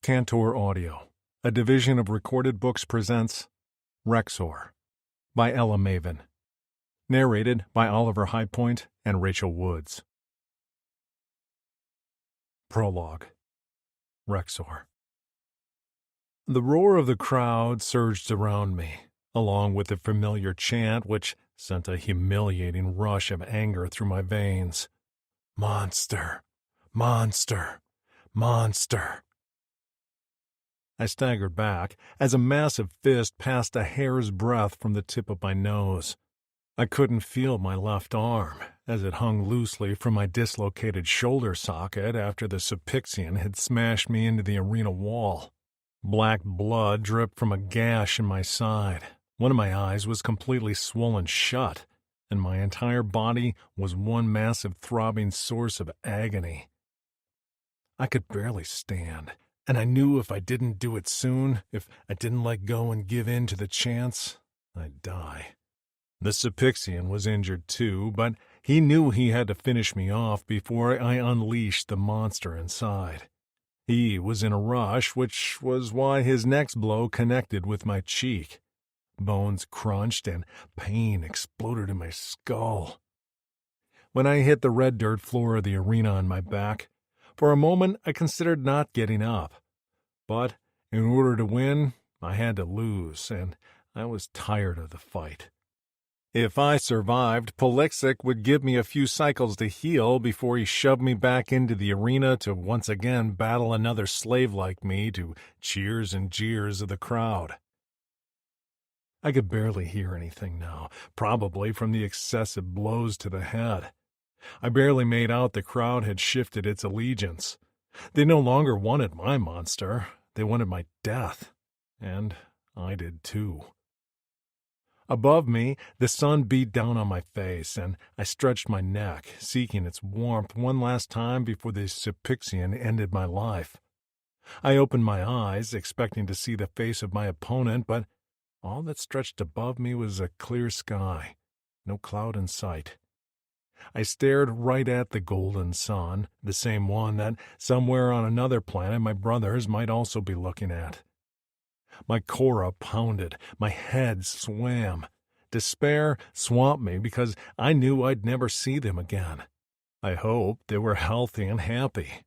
Cantor Audio, a division of Recorded Books presents Rexor by Ella Maven. Narrated by Oliver Highpoint and Rachel Woods. Prologue. Rexor. The roar of the crowd surged around me, along with the familiar chant which sent a humiliating rush of anger through my veins. Monster! Monster! Monster! I staggered back as a massive fist passed a hair's breadth from the tip of my nose. I couldn't feel my left arm, as it hung loosely from my dislocated shoulder socket after the Supixian had smashed me into the arena wall. Black blood dripped from a gash in my side. One of my eyes was completely swollen shut, and my entire body was one massive throbbing source of agony. I could barely stand, and I knew if I didn't do it soon, if I didn't let go and give in to the chance, I'd die. The Supixian was injured too, but he knew he had to finish me off before I unleashed the monster inside. He was in a rush, which was why his next blow connected with my cheek. Bones crunched and pain exploded in my skull. When I hit the red dirt floor of the arena on my back, for a moment I considered not getting up. But in order to win, I had to lose, and I was tired of the fight. If I survived, Polixic would give me a few cycles to heal before he shoved me back into the arena to once again battle another slave like me to cheers and jeers of the crowd. I could barely hear anything now, probably from the excessive blows to the head. I barely made out the crowd had shifted its allegiance. They no longer wanted my monster. They wanted my death. And I did too. Above me, the sun beat down on my face, and I stretched my neck, seeking its warmth one last time before the Supixian ended my life. I opened my eyes, expecting to see the face of my opponent, but all that stretched above me was a clear sky, no cloud in sight. I stared right at the golden sun, the same one that somewhere on another planet my brothers might also be looking at. My cora pounded, my head swam. Despair swamped me because I knew I'd never see them again. I hoped they were healthy and happy.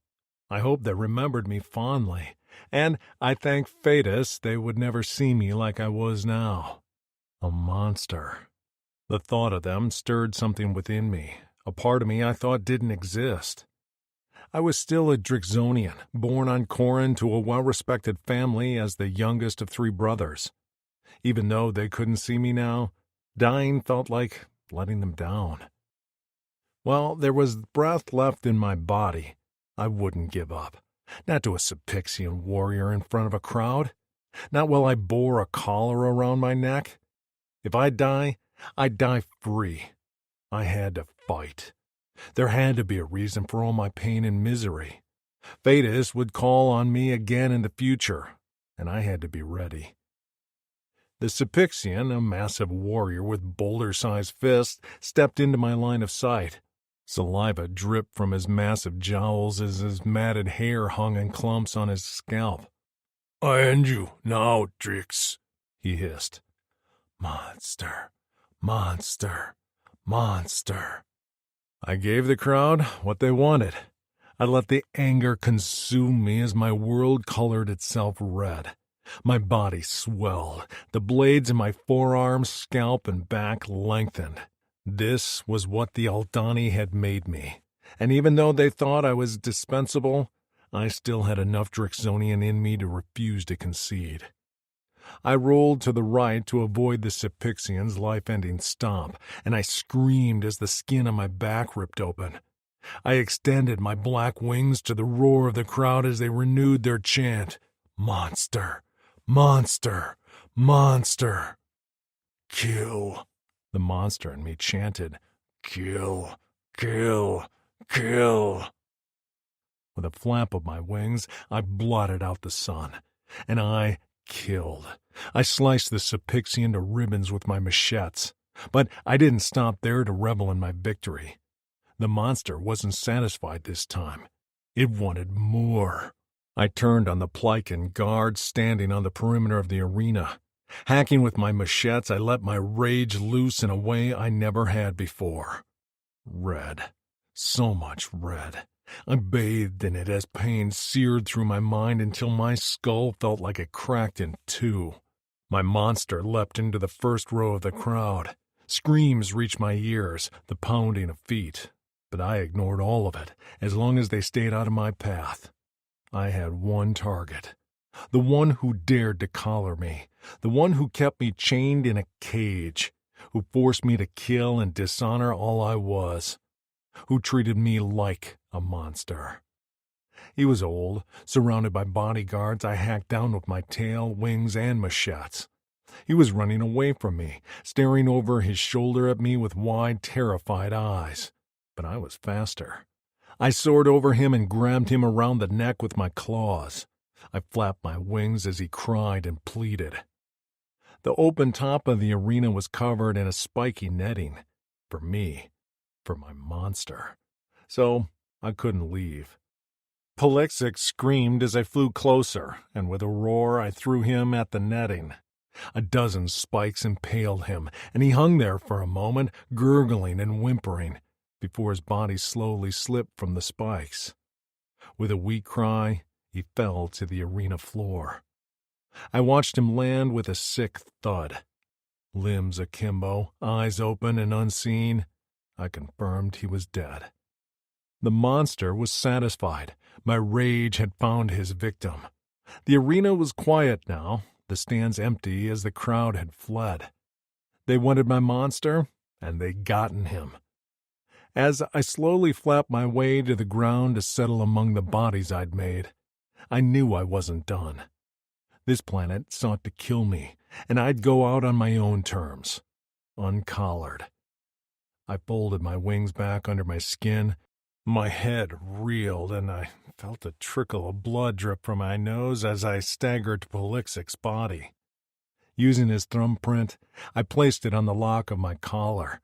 I hoped they remembered me fondly, and I thanked Fatus they would never see me like I was now. A monster. The thought of them stirred something within me, a part of me I thought didn't exist. I was still a Drixonian, born on Corin to a well-respected family as the youngest of 3 brothers. Even though they couldn't see me now, dying felt like letting them down. While there was breath left in my body, I wouldn't give up. Not to a Supixian warrior in front of a crowd. Not while I bore a collar around my neck. If I die, I'd die free. I had to fight. There had to be a reason for all my pain and misery. Fatus would call on me again in the future, and I had to be ready. The Supixian, a massive warrior with boulder-sized fists, stepped into my line of sight. Saliva dripped from his massive jowls as his matted hair hung in clumps on his scalp. "I end you now, Drix," he hissed. Monster, monster, monster. I gave the crowd what they wanted. I let the anger consume me as my world colored itself red. My body swelled. The blades in my forearms, scalp, and back lengthened. This was what the Aldani had made me. And even though they thought I was dispensable, I still had enough Drixonian in me to refuse to concede. I rolled to the right to avoid the Supixian's life-ending stomp, and I screamed as the skin on my back ripped open. I extended my black wings to the roar of the crowd as they renewed their chant, "Monster! Monster! Monster!" "Kill!" the monster in me chanted. "Kill! Kill! Kill!" With a flap of my wings, I blotted out the sun, and I killed. I sliced the Supixian to ribbons with my machetes, but I didn't stop there to revel in my victory. The monster wasn't satisfied this time. It wanted more. I turned on the Plycan guards standing on the perimeter of the arena. Hacking with my machetes, I let my rage loose in a way I never had before. Red. So much red. I bathed in it as pain seared through my mind until my skull felt like it cracked in two. My monster leapt into the first row of the crowd. Screams reached my ears, the pounding of feet. But I ignored all of it, as long as they stayed out of my path. I had one target. The one who dared to collar me. The one who kept me chained in a cage. Who forced me to kill and dishonor all I was. Who treated me like a monster. He was old, surrounded by bodyguards I hacked down with my tail, wings, and machetes. He was running away from me, staring over his shoulder at me with wide, terrified eyes. But I was faster. I soared over him and grabbed him around the neck with my claws. I flapped my wings as he cried and pleaded. The open top of the arena was covered in a spiky netting. For me. For my monster. So I couldn't leave. Polixix screamed as I flew closer, and with a roar I threw him at the netting. A dozen spikes impaled him, and he hung there for a moment, gurgling and whimpering, before his body slowly slipped from the spikes. With a weak cry, he fell to the arena floor. I watched him land with a sick thud. Limbs akimbo, eyes open and unseen, I confirmed he was dead. The monster was satisfied. My rage had found his victim. The arena was quiet now, the stands empty as the crowd had fled. They wanted my monster, and they'd gotten him. As I slowly flapped my way to the ground to settle among the bodies I'd made, I knew I wasn't done. This planet sought to kill me, and I'd go out on my own terms, uncollared. I folded my wings back under my skin. My head reeled, and I felt a trickle of blood drip from my nose as I staggered to Polixix's body. Using his thumbprint, I placed it on the lock of my collar.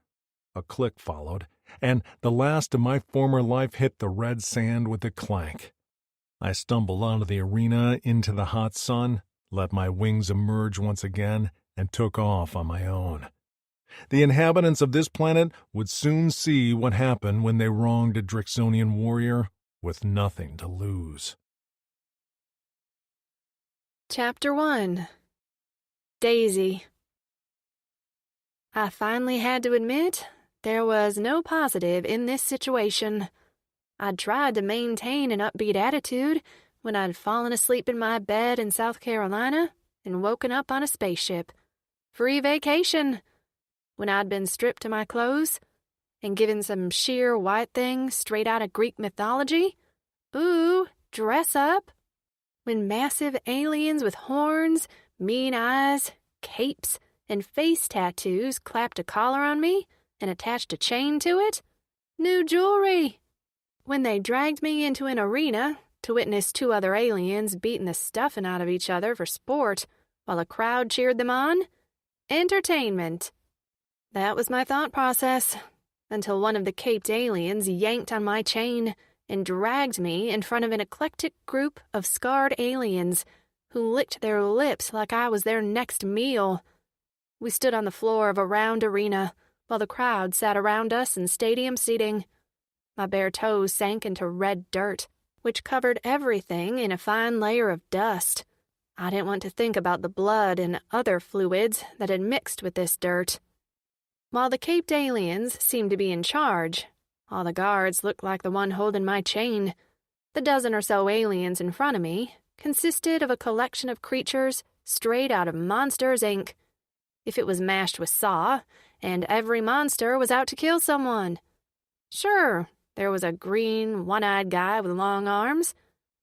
A click followed, and the last of my former life hit the red sand with a clank. I stumbled onto the arena into the hot sun, let my wings emerge once again, and took off on my own. The inhabitants of this planet would soon see what happened when they wronged a Drixonian warrior with nothing to lose. Chapter 1. Daisy. I finally had to admit there was no positive in this situation. I'd tried to maintain an upbeat attitude when I'd fallen asleep in my bed in South Carolina and woken up on a spaceship. Free vacation. When I'd been stripped to my clothes and given some sheer white thing straight out of Greek mythology. Ooh, dress up. When massive aliens with horns, mean eyes, capes, and face tattoos clapped a collar on me and attached a chain to it. New jewelry. When they dragged me into an arena to witness two other aliens beating the stuffing out of each other for sport while a crowd cheered them on. Entertainment. That was my thought process, until one of the caped aliens yanked on my chain and dragged me in front of an eclectic group of scarred aliens who licked their lips like I was their next meal. We stood on the floor of a round arena while the crowd sat around us in stadium seating. My bare toes sank into red dirt, which covered everything in a fine layer of dust. I didn't want to think about the blood and other fluids that had mixed with this dirt. While the caped aliens seemed to be in charge, all the guards looked like the one holding my chain. The dozen or so aliens in front of me consisted of a collection of creatures straight out of Monsters, Inc. If it was mashed with saw, and every monster was out to kill someone. Sure, there was a green, one-eyed guy with long arms,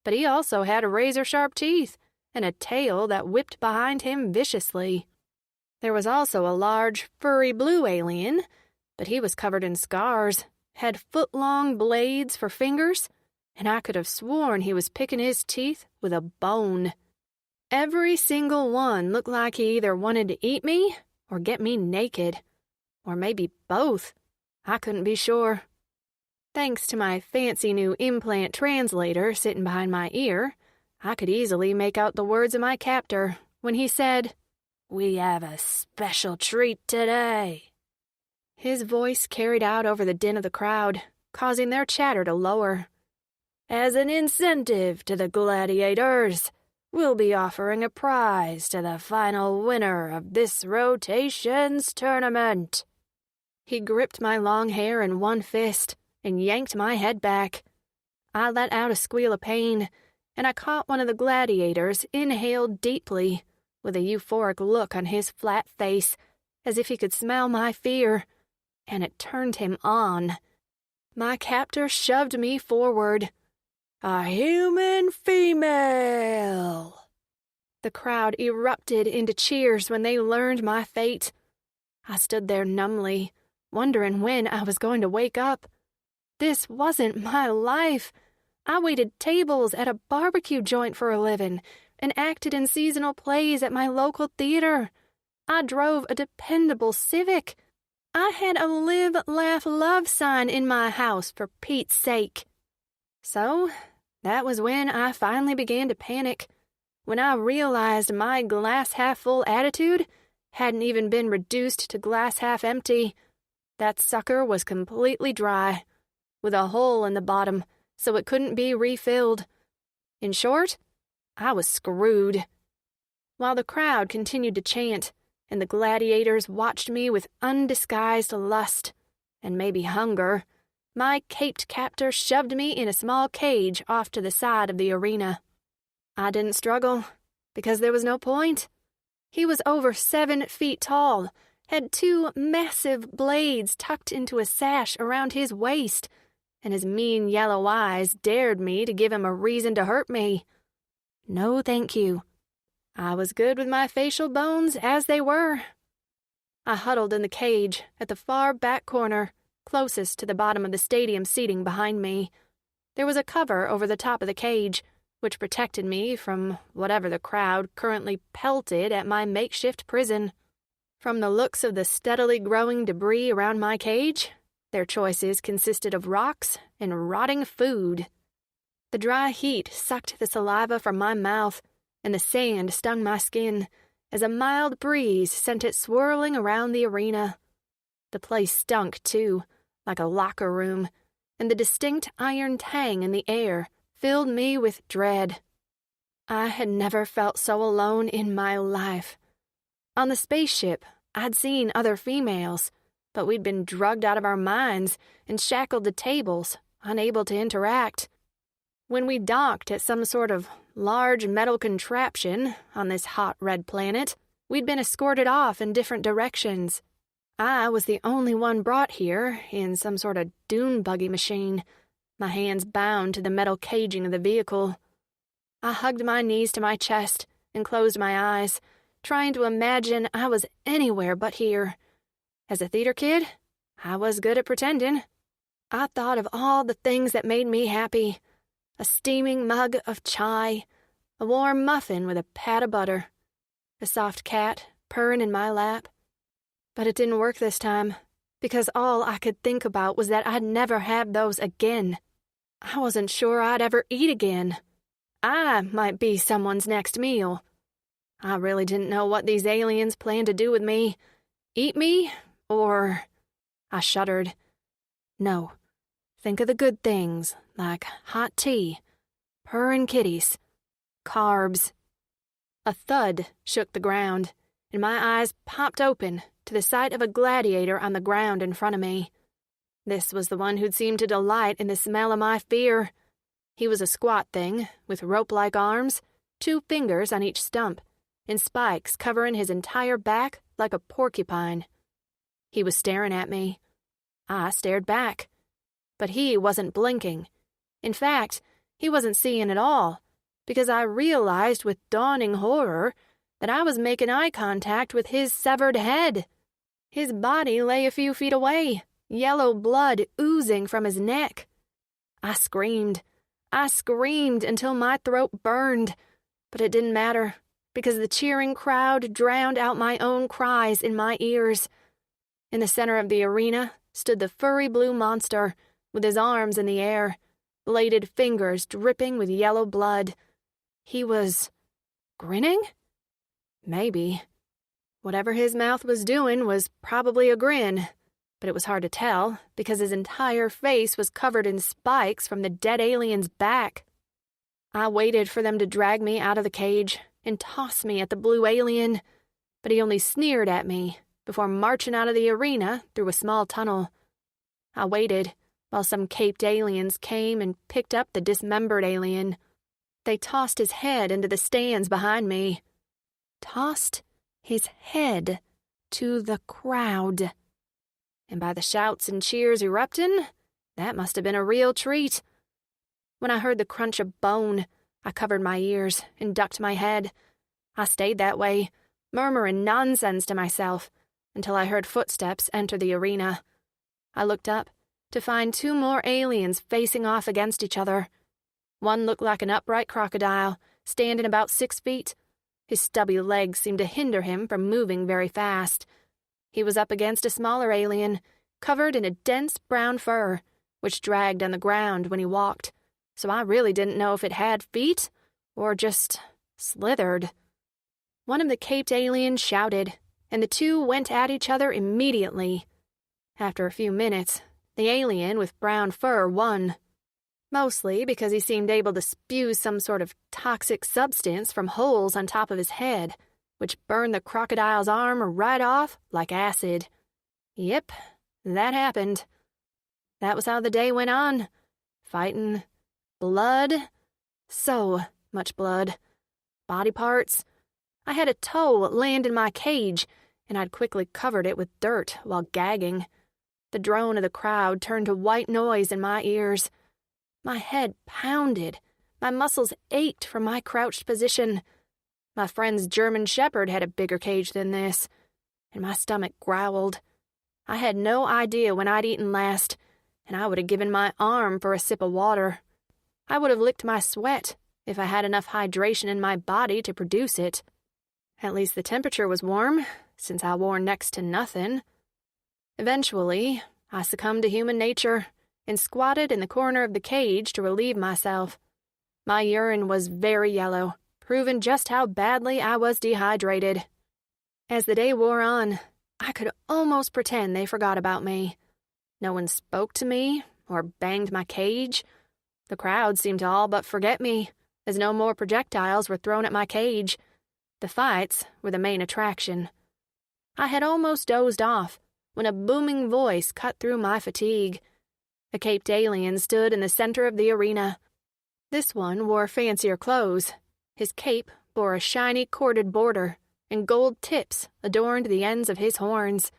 but he also had razor-sharp teeth and a tail that whipped behind him viciously. There was also a large, furry blue alien, but he was covered in scars, had foot-long blades for fingers, and I could have sworn he was picking his teeth with a bone. Every single one looked like he either wanted to eat me or get me naked, or maybe both. I couldn't be sure. Thanks to my fancy new implant translator sitting behind my ear, I could easily make out the words of my captor when he said, "We have a special treat today." His voice carried out over the din of the crowd, causing their chatter to lower. "As an incentive to the gladiators, we'll be offering a prize to the final winner of this rotations tournament." He gripped my long hair in one fist and yanked my head back. I let out a squeal of pain, and I caught one of the gladiators inhaled deeply, with a euphoric look on his flat face, as if he could smell my fear, and it turned him on. My captor shoved me forward. "A human female!" The crowd erupted into cheers when they learned my fate. I stood there numbly, wondering when I was going to wake up. This wasn't my life. I waited tables at a barbecue joint for a living and acted in seasonal plays at my local theater. I drove a dependable Civic. I had a live, laugh, love sign in my house, for Pete's sake. So, that was when I finally began to panic, when I realized my glass-half-full attitude hadn't even been reduced to glass-half-empty. That sucker was completely dry, with a hole in the bottom, so it couldn't be refilled. In short, I was screwed. While the crowd continued to chant, and the gladiators watched me with undisguised lust, and maybe hunger, my caped captor shoved me in a small cage off to the side of the arena. I didn't struggle, because there was no point. He was over 7 feet tall, had 2 massive blades tucked into a sash around his waist, and his mean yellow eyes dared me to give him a reason to hurt me. No, thank you. I was good with my facial bones as they were. I huddled in the cage at the far back corner, closest to the bottom of the stadium seating behind me. There was a cover over the top of the cage, which protected me from whatever the crowd currently pelted at my makeshift prison. From the looks of the steadily growing debris around my cage, their choices consisted of rocks and rotting food. The dry heat sucked the saliva from my mouth, and the sand stung my skin as a mild breeze sent it swirling around the arena. The place stunk, too, like a locker room, and the distinct iron tang in the air filled me with dread. I had never felt so alone in my life. On the spaceship, I'd seen other females, but we'd been drugged out of our minds and shackled to tables, unable to interact. When we docked at some sort of large metal contraption on this hot red planet, we'd been escorted off in different directions. I was the only one brought here in some sort of dune buggy machine, my hands bound to the metal caging of the vehicle. I hugged my knees to my chest and closed my eyes, trying to imagine I was anywhere but here. As a theater kid, I was good at pretending. I thought of all the things that made me happy. A steaming mug of chai, a warm muffin with a pat of butter, a soft cat purring in my lap. But it didn't work this time, because all I could think about was that I'd never have those again. I wasn't sure I'd ever eat again. I might be someone's next meal. I really didn't know what these aliens planned to do with me. Eat me, or... I shuddered. No. Think of the good things, like hot tea, purring kitties, carbs. A thud shook the ground, and my eyes popped open to the sight of a gladiator on the ground in front of me. This was the one who'd seemed to delight in the smell of my fear. He was a squat thing, with rope-like arms, 2 fingers on each stump, and spikes covering his entire back like a porcupine. He was staring at me. I stared back. But he wasn't blinking. In fact, he wasn't seeing at all, because I realized with dawning horror that I was making eye contact with his severed head. His body lay a few feet away, yellow blood oozing from his neck. I screamed until my throat burned, but it didn't matter, because the cheering crowd drowned out my own cries in my ears. In the center of the arena stood the furry blue monster, with his arms in the air, bladed fingers dripping with yellow blood. He was grinning? Maybe. Whatever his mouth was doing was probably a grin, but it was hard to tell because his entire face was covered in spikes from the dead alien's back. I waited for them to drag me out of the cage and toss me at the blue alien, but he only sneered at me before marching out of the arena through a small tunnel. I waited while some caped aliens came and picked up the dismembered alien. They tossed his head into the stands behind me. Tossed his head to the crowd. And by the shouts and cheers erupting, that must have been a real treat. When I heard the crunch of bone, I covered my ears and ducked my head. I stayed that way, murmuring nonsense to myself, until I heard footsteps enter the arena. I looked up to find 2 more aliens facing off against each other. One looked like an upright crocodile, standing about 6 feet. His stubby legs seemed to hinder him from moving very fast. He was up against a smaller alien, covered in a dense brown fur, which dragged on the ground when he walked, so I really didn't know if it had feet or just slithered. One of the caped aliens shouted, and the 2 went at each other immediately. After a few minutes, the alien with brown fur won, mostly because he seemed able to spew some sort of toxic substance from holes on top of his head, which burned the crocodile's arm right off like acid. Yep, that happened. That was how the day went on. Fighting. Blood. So much blood. Body parts. I had a toe land in my cage, and I'd quickly covered it with dirt while gagging. The drone of the crowd turned to white noise in my ears. My head pounded. My muscles ached from my crouched position. My friend's German Shepherd had a bigger cage than this, and my stomach growled. I had no idea when I'd eaten last, and I would have given my arm for a sip of water. I would have licked my sweat if I had enough hydration in my body to produce it. At least the temperature was warm, since I wore next to nothing. Eventually, I succumbed to human nature and squatted in the corner of the cage to relieve myself. My urine was very yellow, proving just how badly I was dehydrated. As the day wore on, I could almost pretend they forgot about me. No one spoke to me or banged my cage. The crowd seemed to all but forget me, as no more projectiles were thrown at my cage. The fights were the main attraction. I had almost dozed off when a booming voice cut through my fatigue. A caped alien stood in the center of the arena. This one wore fancier clothes. His cape bore a shiny corded border, and gold tips adorned the ends of his horns.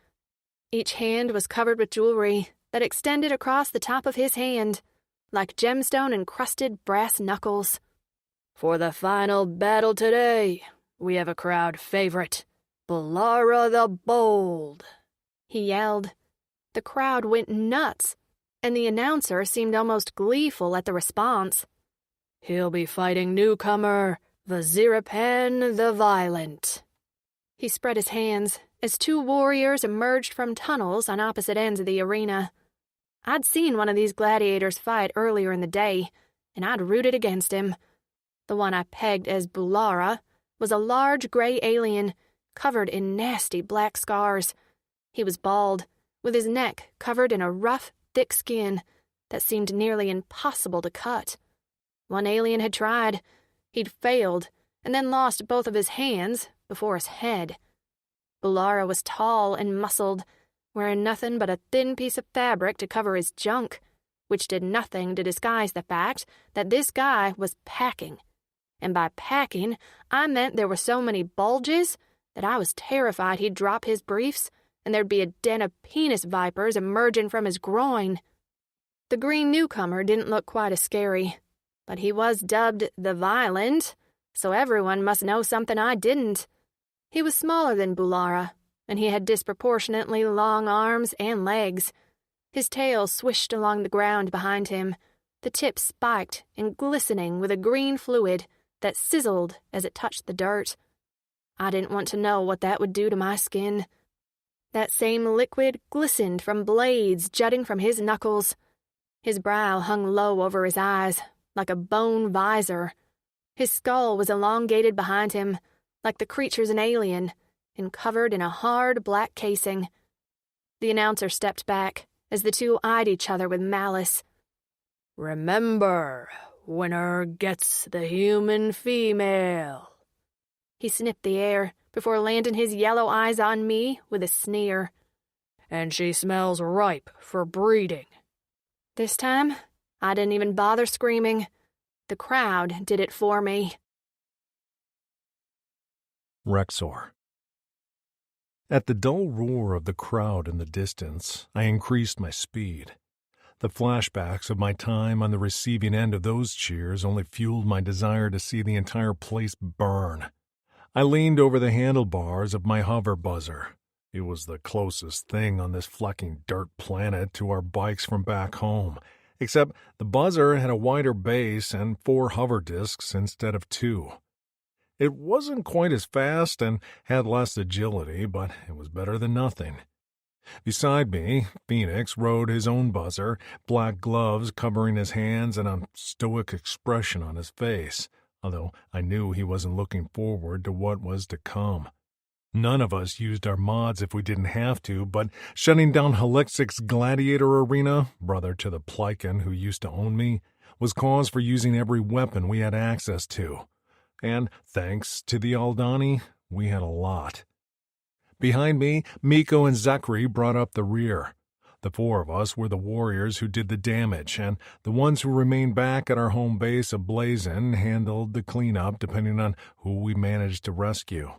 Each hand was covered with jewelry that extended across the top of his hand, like gemstone-encrusted brass knuckles. "For the final battle today, we have a crowd favorite, Bulara the Bold," he yelled. The crowd went nuts, and the announcer seemed almost gleeful at the response. "He'll be fighting newcomer Vazirapan the Violent." He spread his hands as 2 warriors emerged from tunnels on opposite ends of the arena. I'd seen one of these gladiators fight earlier in the day, and I'd rooted against him. The one I pegged as Bulara was a large gray alien covered in nasty black scars. He was bald, with his neck covered in a rough, thick skin that seemed nearly impossible to cut. One alien had tried. He'd failed, and then lost both of his hands before his head. Bulara was tall and muscled, wearing nothing but a thin piece of fabric to cover his junk, which did nothing to disguise the fact that this guy was packing. And by packing, I meant there were so many bulges that I was terrified he'd drop his briefs and there'd be a den of penis vipers emerging from his groin. The green newcomer didn't look quite as scary, but he was dubbed the Violent, so everyone must know something I didn't. He was smaller than Bulara, and he had disproportionately long arms and legs. His tail swished along the ground behind him, the tip spiked and glistening with a green fluid that sizzled as it touched the dirt. I didn't want to know what that would do to my skin. That same liquid glistened from blades jutting from his knuckles. His brow hung low over his eyes, like a bone visor. His skull was elongated behind him, like the creature's an alien, and covered in a hard black casing. The announcer stepped back as the two eyed each other with malice. "Remember, winner gets the human female." He sniffed the air before landing his yellow eyes on me with a sneer. "And she smells ripe for breeding." This time, I didn't even bother screaming. The crowd did it for me. Rexor. At the dull roar of the crowd in the distance, I increased my speed. The flashbacks of my time on the receiving end of those cheers only fueled my desire to see the entire place burn. I leaned over the handlebars of my hover buzzer. It was the closest thing on this flecking dirt planet to our bikes from back home, except the buzzer had a wider base and 4 hover discs instead of 2. It wasn't quite as fast and had less agility, but it was better than nothing. Beside me, Phoenix rode his own buzzer, black gloves covering his hands and a stoic expression on his face, although I knew he wasn't looking forward to what was to come. None of us used our mods if we didn't have to, but shutting down Helixic's Gladiator Arena, brother to the Plycan who used to own me, was cause for using every weapon we had access to. And thanks to the Aldani, we had a lot. Behind me, Miko and Zachary brought up the rear. The 4 of us were the warriors who did the damage, and the ones who remained back at our home base of Blazin handled the cleanup depending on who we managed to rescue.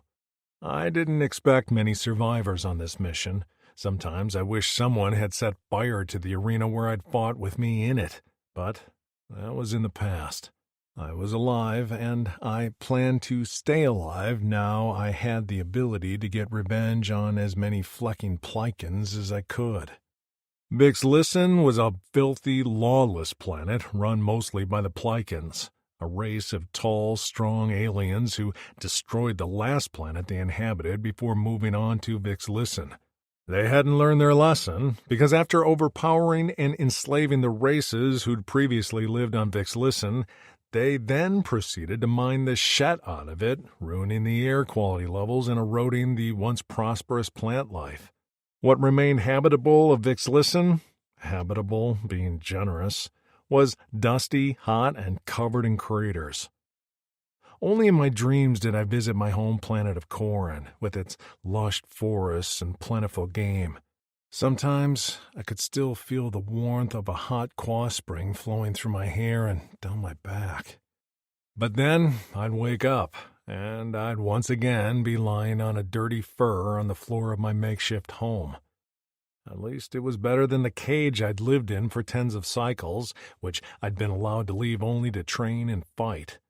I didn't expect many survivors on this mission. Sometimes I wish someone had set fire to the arena where I'd fought with me in it, but that was in the past. I was alive, and I planned to stay alive now I had the ability to get revenge on as many flecking Plycans as I could. Vixlisten was a filthy, lawless planet run mostly by the Plycans, a race of tall, strong aliens who destroyed the last planet they inhabited before moving on to Vixlisten. They hadn't learned their lesson, because after overpowering and enslaving the races who'd previously lived on Vixlisten, they then proceeded to mine the shit out of it, ruining the air quality levels and eroding the once prosperous plant life. What remained habitable of Vixlisten, habitable being generous, was dusty, hot, and covered in craters. Only in my dreams did I visit my home planet of Corin, with its lush forests and plentiful game. Sometimes I could still feel the warmth of a hot quaw spring flowing through my hair and down my back. But then I'd wake up, and I'd once again be lying on a dirty fur on the floor of my makeshift home. At least it was better than the cage I'd lived in for tens of cycles, which I'd been allowed to leave only to train and fight.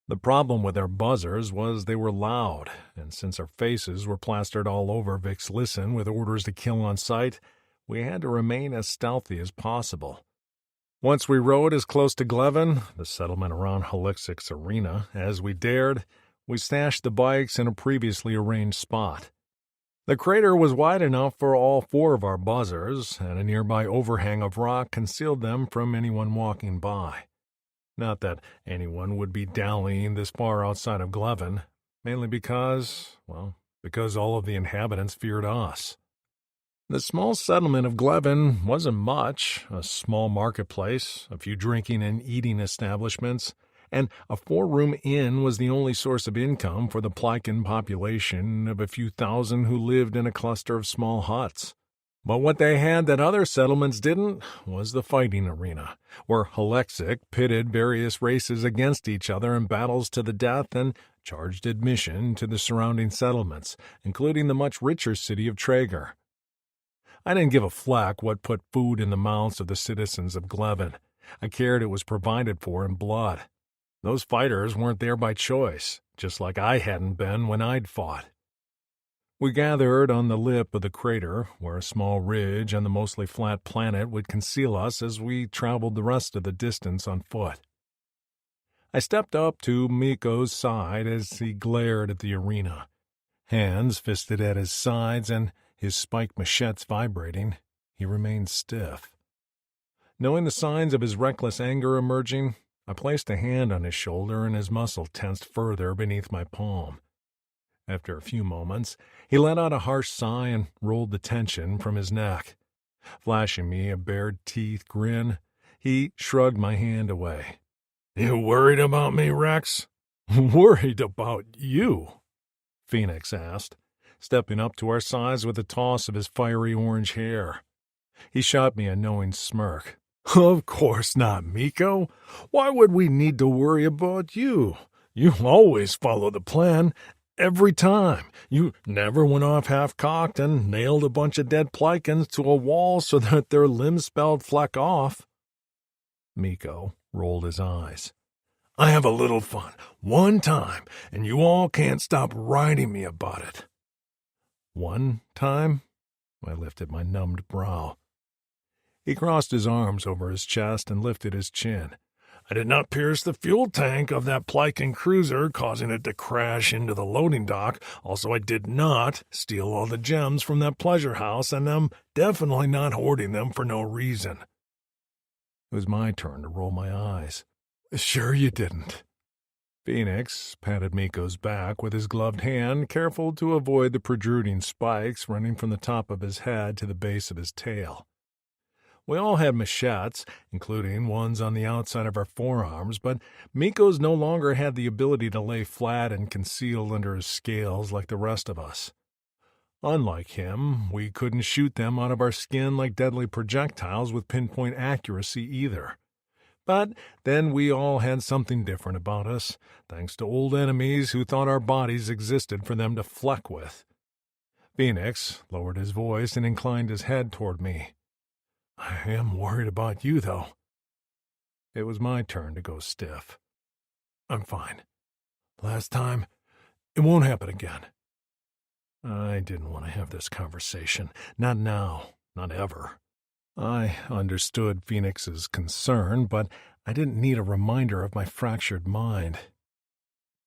The problem with our buzzers was they were loud, and since our faces were plastered all over Vixlisten with orders to kill on sight, we had to remain as stealthy as possible. Once we rode as close to Glevin, the settlement around Helixic's arena, as we dared, we stashed the bikes in a previously arranged spot. The crater was wide enough for all 4 of our buzzers, and a nearby overhang of rock concealed them from anyone walking by. Not that anyone would be dallying this far outside of Glevin, mainly because all of the inhabitants feared us. The small settlement of Glevin wasn't much, a small marketplace, a few drinking and eating establishments, and a 4-room inn was the only source of income for the Plycan population of a few thousand who lived in a cluster of small huts. But what they had that other settlements didn't was the fighting arena, where Helexic pitted various races against each other in battles to the death and charged admission to the surrounding settlements, including the much richer city of Traeger. I didn't give a flack what put food in the mouths of the citizens of Glevin. I cared it was provided for in blood. Those fighters weren't there by choice, just like I hadn't been when I'd fought. We gathered on the lip of the crater, where a small ridge on the mostly flat planet would conceal us as we traveled the rest of the distance on foot. I stepped up to Miko's side as he glared at the arena. Hands fisted at his sides and his spiked machetes vibrating, he remained stiff. Knowing the signs of his reckless anger emerging, I placed a hand on his shoulder and his muscle tensed further beneath my palm. After a few moments, he let out a harsh sigh and rolled the tension from his neck. Flashing me a bared teeth grin, he shrugged my hand away. "You worried about me, Rex?" "Worried about you?" Phoenix asked, stepping up to our sides with a toss of his fiery orange hair. He shot me a knowing smirk. "Of course not, Miko. Why would we need to worry about you? You always follow the plan. Every time. You never went off half-cocked and nailed a bunch of dead Plycans to a wall so that their limbs spelled fleck off." Miko rolled his eyes. "I have a little fun, one time, and you all can't stop riding me about it." "One time?" I lifted my numbed brow. He crossed his arms over his chest and lifted his chin. "I did not pierce the fuel tank of that Plycan cruiser, causing it to crash into the loading dock. Also, I did not steal all the gems from that pleasure house, and I'm definitely not hoarding them for no reason." It was my turn to roll my eyes. "Sure you didn't." Phoenix patted Miko's back with his gloved hand, careful to avoid the protruding spikes running from the top of his head to the base of his tail. We all had machetes, including ones on the outside of our forearms, but Miko's no longer had the ability to lay flat and concealed under his scales like the rest of us. Unlike him, we couldn't shoot them out of our skin like deadly projectiles with pinpoint accuracy either. But then we all had something different about us, thanks to old enemies who thought our bodies existed for them to fleck with. Phoenix lowered his voice and inclined his head toward me. "I am worried about you, though." It was my turn to go stiff. "I'm fine. Last time, it won't happen again." I didn't want to have this conversation. Not now. Not ever. I understood Phoenix's concern, but I didn't need a reminder of my fractured mind.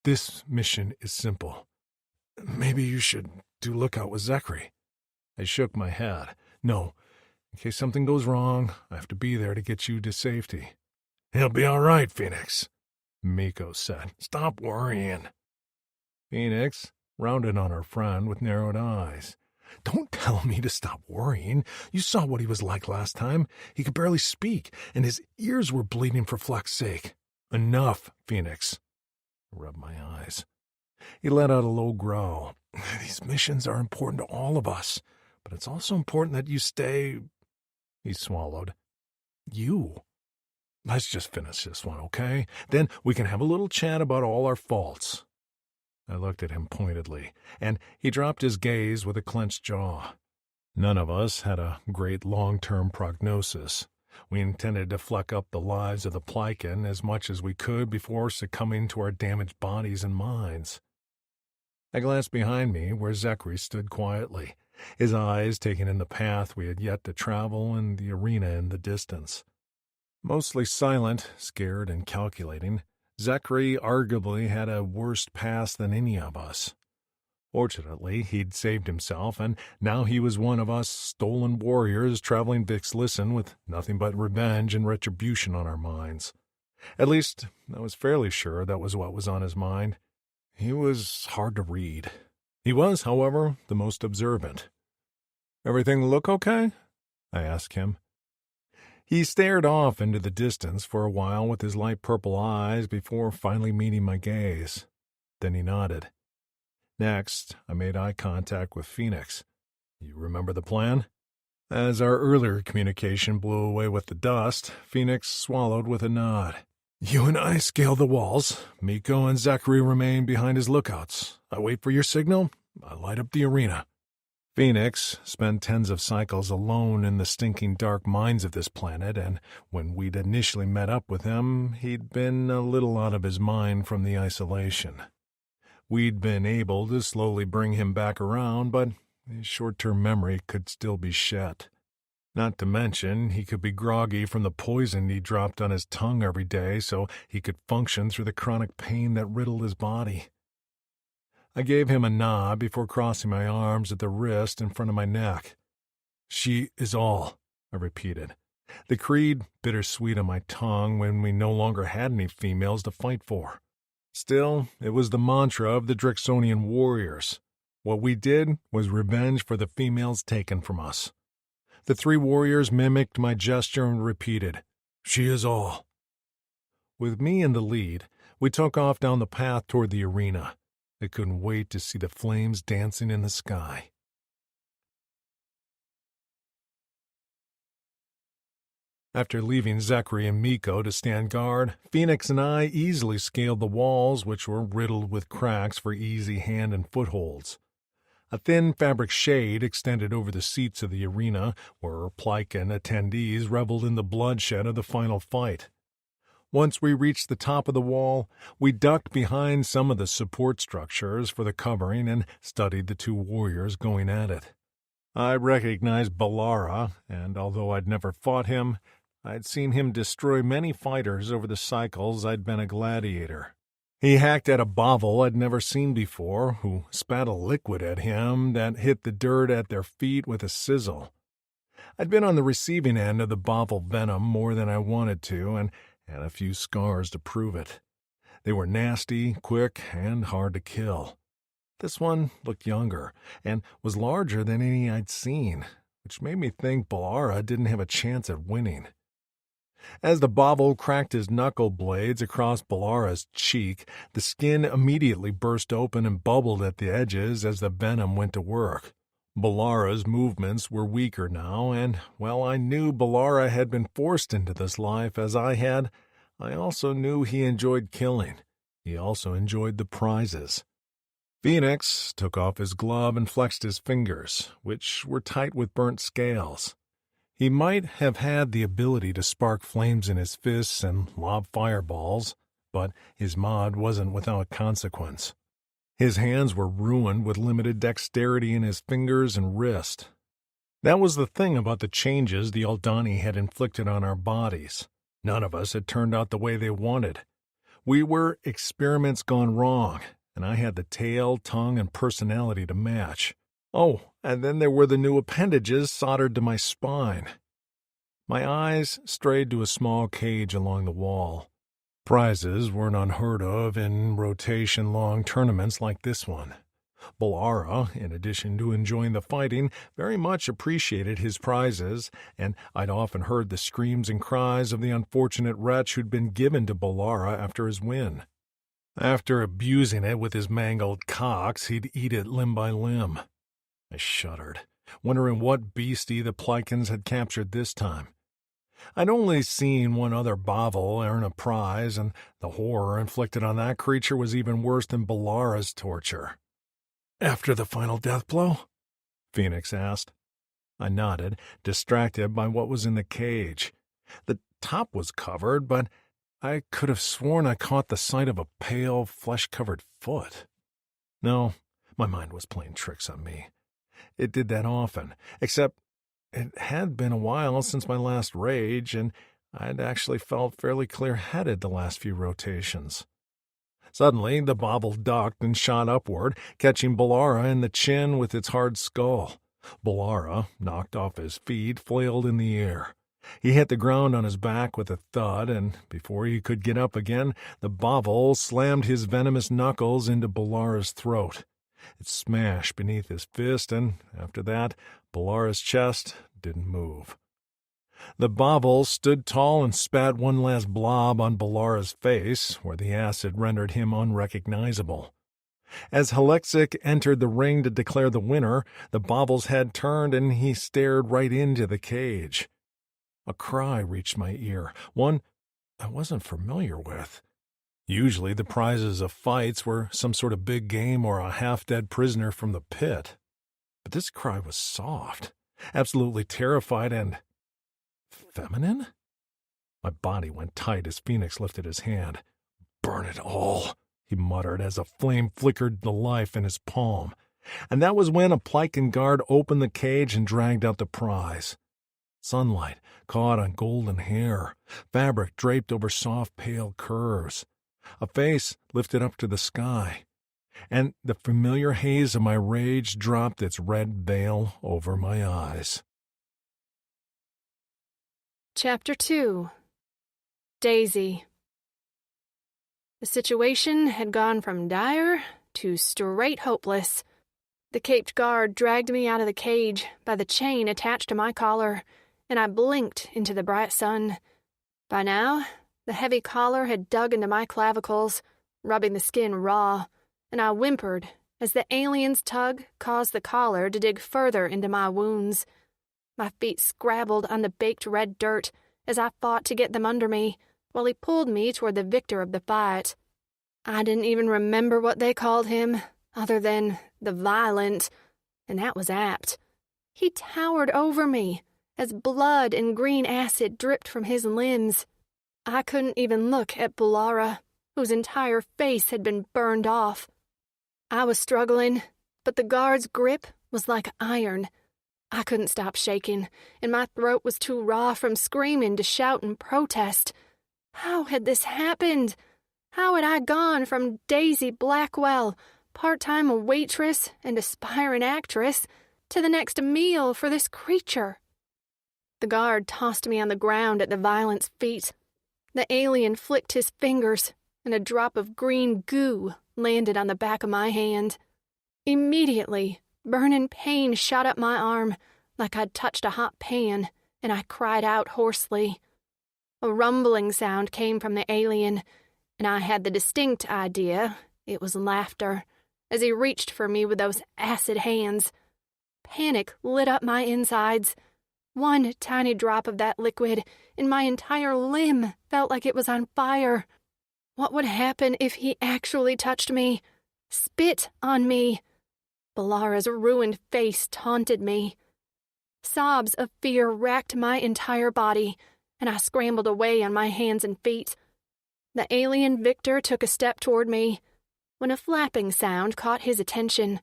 "This mission is simple. Maybe you should do lookout with Zachary." I shook my head. "No. In case something goes wrong, I have to be there to get you to safety." "He'll be all right, Phoenix," Miko said. "Stop worrying." Phoenix rounded on her friend with narrowed eyes. "Don't tell me to stop worrying. You saw what he was like last time. He could barely speak, and his ears were bleeding for Fleck's sake." "Enough, Phoenix." I rubbed my eyes. He let out a low growl. "These missions are important to all of us, but it's also important that you stay—" He swallowed. "You. Let's just finish this one, okay? Then we can have a little chat about all our faults." I looked at him pointedly, and he dropped his gaze with a clenched jaw. None of us had a great long-term prognosis. We intended to fleck up the lives of the Plycan as much as we could before succumbing to our damaged bodies and minds. I glanced behind me where Zachary stood quietly, his eyes taking in the path we had yet to travel and the arena in the distance. Mostly silent, scared, and calculating, Zachary arguably had a worse past than any of us. Fortunately, he'd saved himself, and now he was one of us stolen warriors traveling Vixlisten with nothing but revenge and retribution on our minds. At least, I was fairly sure that was what was on his mind. He was hard to read. He was, however, the most observant. "Everything look okay?" I asked him. He stared off into the distance for a while with his light purple eyes before finally meeting my gaze. Then he nodded. Next, I made eye contact with Phoenix. "You remember the plan?" As our earlier communication blew away with the dust, Phoenix swallowed with a nod. "You and I scale the walls. Miko and Zachary remain behind as lookouts. I wait for your signal. I light up the arena." Phoenix spent tens of cycles alone in the stinking dark mines of this planet, and when we'd initially met up with him, he'd been a little out of his mind from the isolation. We'd been able to slowly bring him back around, but his short-term memory could still be shed. Not to mention, he could be groggy from the poison he dropped on his tongue every day so he could function through the chronic pain that riddled his body. I gave him a nod before crossing my arms at the wrist in front of my neck. "She is all," I repeated. The creed bittersweet on my tongue when we no longer had any females to fight for. Still, it was the mantra of the Drexonian warriors. What we did was revenge for the females taken from us. The 3 warriors mimicked my gesture and repeated, "She is all." With me in the lead, we took off down the path toward the arena. I couldn't wait to see the flames dancing in the sky. After leaving Zachary and Miko to stand guard, Phoenix and I easily scaled the walls, which were riddled with cracks for easy hand and footholds. A thin fabric shade extended over the seats of the arena, where Plycan attendees reveled in the bloodshed of the final fight. Once we reached the top of the wall, we ducked behind some of the support structures for the covering and studied the 2 warriors going at it. I recognized Balara, and although I'd never fought him, I'd seen him destroy many fighters over the cycles I'd been a gladiator. He hacked at a Bavel I'd never seen before, who spat a liquid at him that hit the dirt at their feet with a sizzle. I'd been on the receiving end of the Bavel venom more than I wanted to, and had a few scars to prove it. They were nasty, quick, and hard to kill. This one looked younger, and was larger than any I'd seen, which made me think Balara didn't have a chance at winning. As the Bavel cracked his knuckle blades across Balara's cheek, the skin immediately burst open and bubbled at the edges as the venom went to work. Balara's movements were weaker now, and while I knew Balara had been forced into this life as I had, I also knew he enjoyed killing. He also enjoyed the prizes. Phoenix took off his glove and flexed his fingers, which were tight with burnt scales. He might have had the ability to spark flames in his fists and lob fireballs, but his mod wasn't without consequence. His hands were ruined with limited dexterity in his fingers and wrist. That was the thing about the changes the Aldani had inflicted on our bodies. None of us had turned out the way they wanted. We were experiments gone wrong, and I had the tail, tongue, and personality to match. Oh, and then there were the new appendages soldered to my spine. My eyes strayed to a small cage along the wall. Prizes weren't unheard of in rotation-long tournaments like this one. Balara, in addition to enjoying the fighting, very much appreciated his prizes, and I'd often heard the screams and cries of the unfortunate wretch who'd been given to Balara after his win. After abusing it with his mangled cocks, he'd eat it limb by limb. I shuddered, wondering what beastie the Plycans had captured this time. I'd only seen one other Bavel earn a prize, and the horror inflicted on that creature was even worse than Balara's torture. "After the final death blow?" Phoenix asked. I nodded, distracted by what was in the cage. The top was covered, but I could have sworn I caught the sight of a pale, flesh-covered foot. No, my mind was playing tricks on me. It did that often, except it had been a while since my last rage, and I'd actually felt fairly clear-headed the last few rotations. Suddenly, the Bavel ducked and shot upward, catching Balara in the chin with its hard skull. Balara, knocked off his feet, flailed in the air. He hit the ground on his back with a thud, and before he could get up again, the Bavel slammed his venomous knuckles into Balara's throat. It smashed beneath his fist, and after that, Balara's chest didn't move. The Bavel stood tall and spat one last blob on Balara's face, where the acid rendered him unrecognizable. As Halexic entered the ring to declare the winner, the Bavel's head turned and he stared right into the cage. A cry reached my ear, one I wasn't familiar with. Usually the prizes of fights were some sort of big game or a half-dead prisoner from the pit. But this cry was soft, absolutely terrified and feminine? My body went tight as Phoenix lifted his hand. "Burn it all," he muttered as a flame flickered the life in his palm. And that was when a Plycan guard opened the cage and dragged out the prize. Sunlight caught on golden hair, fabric draped over soft, pale curves. A face lifted up to the sky, and the familiar haze of my rage dropped its red veil over my eyes. Chapter 2. Daisy. The situation had gone from dire to straight hopeless. The caped guard dragged me out of the cage by the chain attached to my collar, and I blinked into the bright sun. By now, the heavy collar had dug into my clavicles, rubbing the skin raw, and I whimpered as the alien's tug caused the collar to dig further into my wounds. My feet scrabbled on the baked red dirt as I fought to get them under me, while he pulled me toward the victor of the fight. I didn't even remember what they called him, other than the Violent, and that was apt. He towered over me as blood and green acid dripped from his limbs. I couldn't even look at Bulara, whose entire face had been burned off. I was struggling, but the guard's grip was like iron. I couldn't stop shaking, and my throat was too raw from screaming to shout and protest. How had this happened? How had I gone from Daisy Blackwell, part-time waitress and aspiring actress, to the next meal for this creature? The guard tossed me on the ground at the Violent's feet. The alien flicked his fingers, and a drop of green goo landed on the back of my hand. Immediately, burning pain shot up my arm like I'd touched a hot pan, and I cried out hoarsely. A rumbling sound came from the alien, and I had the distinct idea it was laughter as he reached for me with those acid hands. Panic lit up my insides. One tiny drop of that liquid, and my entire limb felt like it was on fire. What would happen if he actually touched me? Spit on me? Bulara's ruined face taunted me. Sobs of fear racked my entire body, and I scrambled away on my hands and feet. The alien victor took a step toward me, when a flapping sound caught his attention.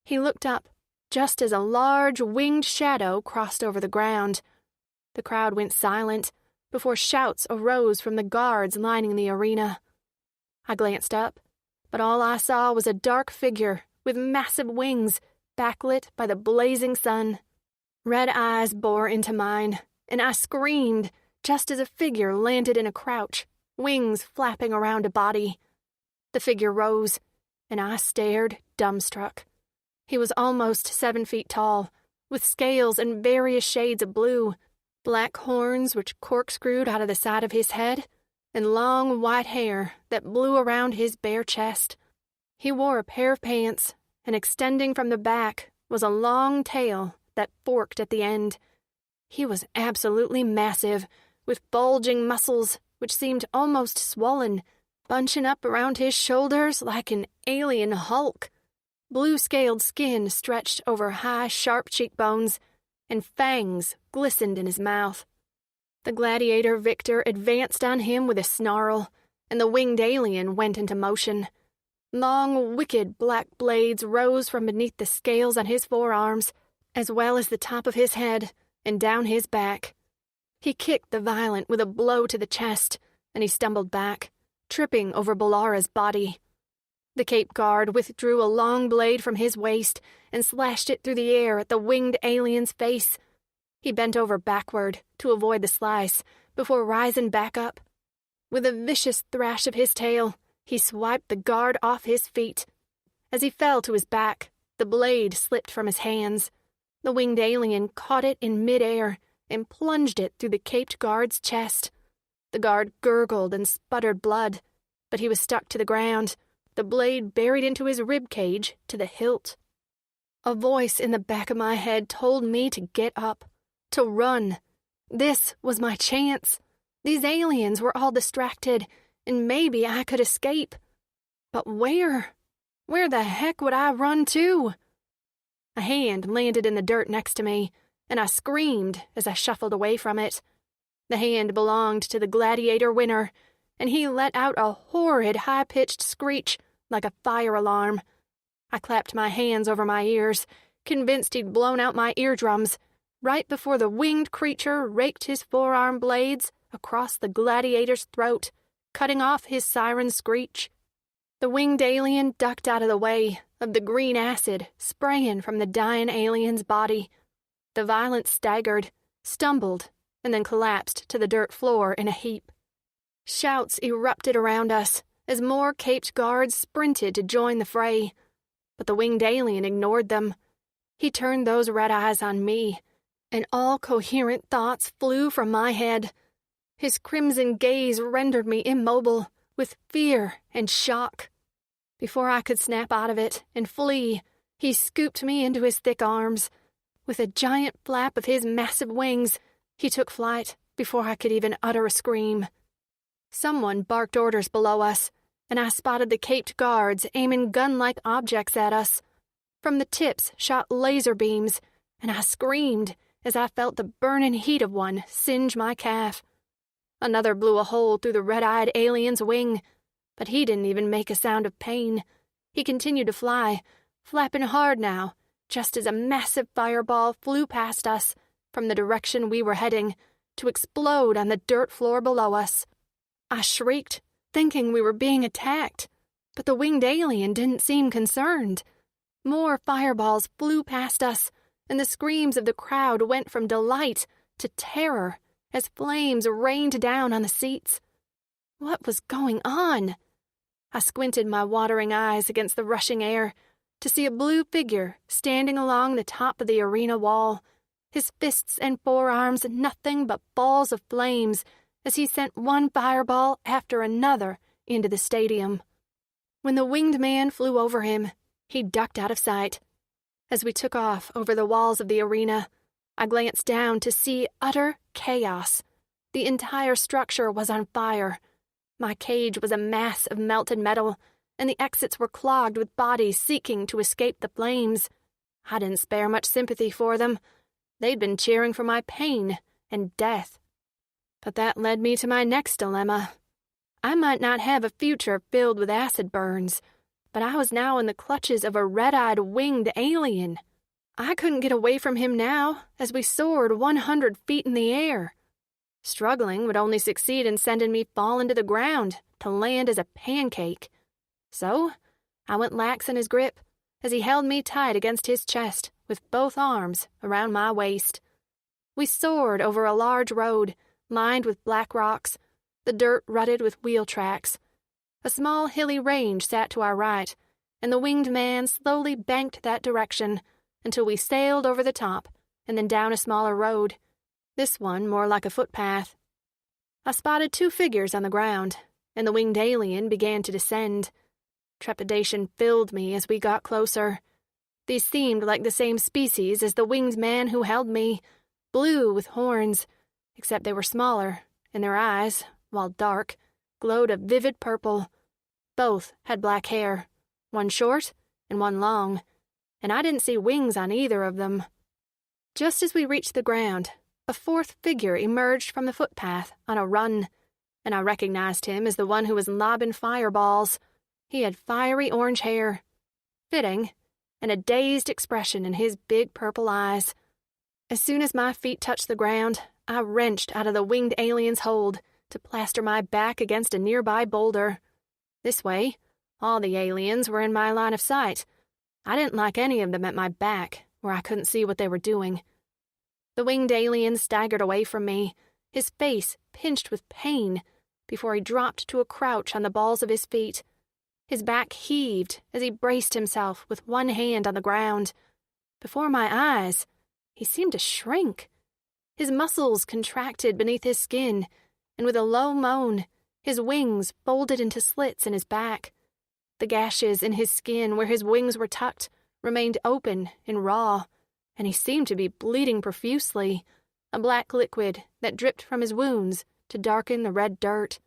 He looked up, just as a large winged shadow crossed over the ground. The crowd went silent, before shouts arose from the guards lining the arena. I glanced up, but all I saw was a dark figure with massive wings, backlit by the blazing sun. Red eyes bore into mine, and I screamed just as a figure landed in a crouch, wings flapping around a body. The figure rose, and I stared, dumbstruck. He was almost 7 feet tall, with scales in various shades of blue, black horns which corkscrewed out of the side of his head, and long white hair that blew around his bare chest. He wore a pair of pants, and extending from the back was a long tail that forked at the end. He was absolutely massive, with bulging muscles which seemed almost swollen, bunching up around his shoulders like an alien Hulk. Blue-scaled skin stretched over high, sharp cheekbones, and fangs glistened in his mouth. The gladiator victor advanced on him with a snarl, and the winged alien went into motion. Long, wicked black blades rose from beneath the scales on his forearms, as well as the top of his head and down his back. He kicked the Violent with a blow to the chest, and he stumbled back, tripping over Bulara's body. The Cape Guard withdrew a long blade from his waist and slashed it through the air at the winged alien's face. He bent over backward to avoid the slice before rising back up. With a vicious thrash of his tail, he swiped the guard off his feet. As he fell to his back, the blade slipped from his hands. The winged alien caught it in midair and plunged it through the caped guard's chest. The guard gurgled and sputtered blood, but he was stuck to the ground, the blade buried into his rib cage to the hilt. A voice in the back of my head told me to get up, to run. This was my chance. These aliens were all distracted, and maybe I could escape. But where? Where the heck would I run to? A hand landed in the dirt next to me, and I screamed as I shuffled away from it. The hand belonged to the gladiator winner, and he let out a horrid high-pitched screech like a fire alarm. I clapped my hands over my ears, convinced he'd blown out my eardrums, right before the winged creature raked his forearm blades across the gladiator's throat, cutting off his siren screech. The winged alien ducked out of the way of the green acid spraying from the dying alien's body. The Violent staggered, stumbled, and then collapsed to the dirt floor in a heap. Shouts erupted around us as more caped guards sprinted to join the fray, but the winged alien ignored them. He turned those red eyes on me, and all coherent thoughts flew from my head. His crimson gaze rendered me immobile with fear and shock. Before I could snap out of it and flee, he scooped me into his thick arms. With a giant flap of his massive wings, he took flight before I could even utter a scream. Someone barked orders below us, and I spotted the caped guards aiming gun-like objects at us. From the tips shot laser beams, and I screamed as I felt the burning heat of one singe my calf. Another blew a hole through the red-eyed alien's wing, but he didn't even make a sound of pain. He continued to fly, flapping hard now, just as a massive fireball flew past us from the direction we were heading to explode on the dirt floor below us. I shrieked, thinking we were being attacked, but the winged alien didn't seem concerned. More fireballs flew past us, and the screams of the crowd went from delight to terror as flames rained down on the seats. What was going on? I squinted my watering eyes against the rushing air to see a blue figure standing along the top of the arena wall, his fists and forearms nothing but balls of flames as he sent one fireball after another into the stadium. When the winged man flew over him, he ducked out of sight. As we took off over the walls of the arena, I glanced down to see utter chaos. The entire structure was on fire. My cage was a mass of melted metal, and the exits were clogged with bodies seeking to escape the flames. I didn't spare much sympathy for them. They'd been cheering for my pain and death. But that led me to my next dilemma. I might not have a future filled with acid burns, but I was now in the clutches of a red-eyed winged alien. I couldn't get away from him now as we soared 100 feet in the air. Struggling would only succeed in sending me falling to the ground to land as a pancake. So I went lax in his grip as he held me tight against his chest with both arms around my waist. We soared over a large road lined with black rocks, the dirt rutted with wheel tracks. A small hilly range sat to our right, and the winged man slowly banked that direction until we sailed over the top and then down a smaller road, this one more like a footpath. I spotted two figures on the ground, and the winged alien began to descend. Trepidation filled me as we got closer. These seemed like the same species as the winged man who held me, blue with horns, except they were smaller, and their eyes, while dark, glowed a vivid purple. Both had black hair, one short and one long, and I didn't see wings on either of them. Just as we reached the ground, a fourth figure emerged from the footpath on a run, and I recognized him as the one who was lobbing fireballs. He had fiery orange hair, fitting, and a dazed expression in his big purple eyes. As soon as my feet touched the ground, I wrenched out of the winged alien's hold to plaster my back against a nearby boulder. This way, all the aliens were in my line of sight. I didn't like any of them at my back, where I couldn't see what they were doing. The winged alien staggered away from me, his face pinched with pain, before he dropped to a crouch on the balls of his feet. His back heaved as he braced himself with one hand on the ground. Before my eyes, he seemed to shrink. His muscles contracted beneath his skin, and with a low moan, his wings folded into slits in his back. The gashes in his skin where his wings were tucked remained open and raw, and he seemed to be bleeding profusely, a black liquid that dripped from his wounds to darken the red dirt.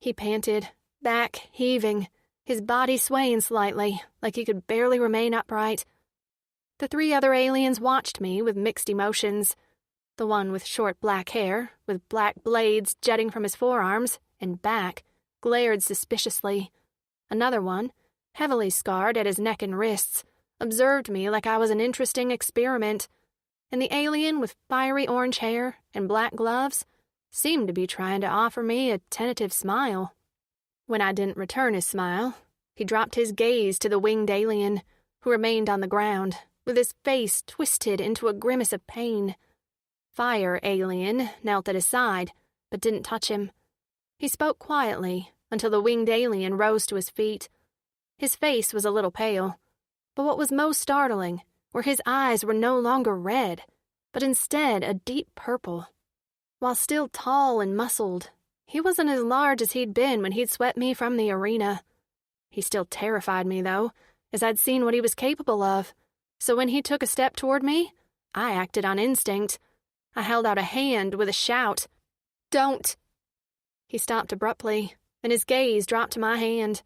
He panted, back heaving, his body swaying slightly, like he could barely remain upright. The three other aliens watched me with mixed emotions. The one with short black hair, with black blades jetting from his forearms and back, glared suspiciously. Another one, heavily scarred at his neck and wrists, observed me like I was an interesting experiment, and the alien with fiery orange hair and black gloves seemed to be trying to offer me a tentative smile. When I didn't return his smile, he dropped his gaze to the winged alien, who remained on the ground, with his face twisted into a grimace of pain. fire alien knelt at his side, but didn't touch him. He spoke quietly until the winged alien rose to his feet. His face was a little pale, but what was most startling were his eyes were no longer red, but instead a deep purple. While still tall and muscled, he wasn't as large as he'd been when he'd swept me from the arena. He still terrified me, though, as I'd seen what he was capable of, so when he took a step toward me, I acted on instinct. I held out a hand with a shout. "Don't!" He stopped abruptly, and his gaze dropped to my hand.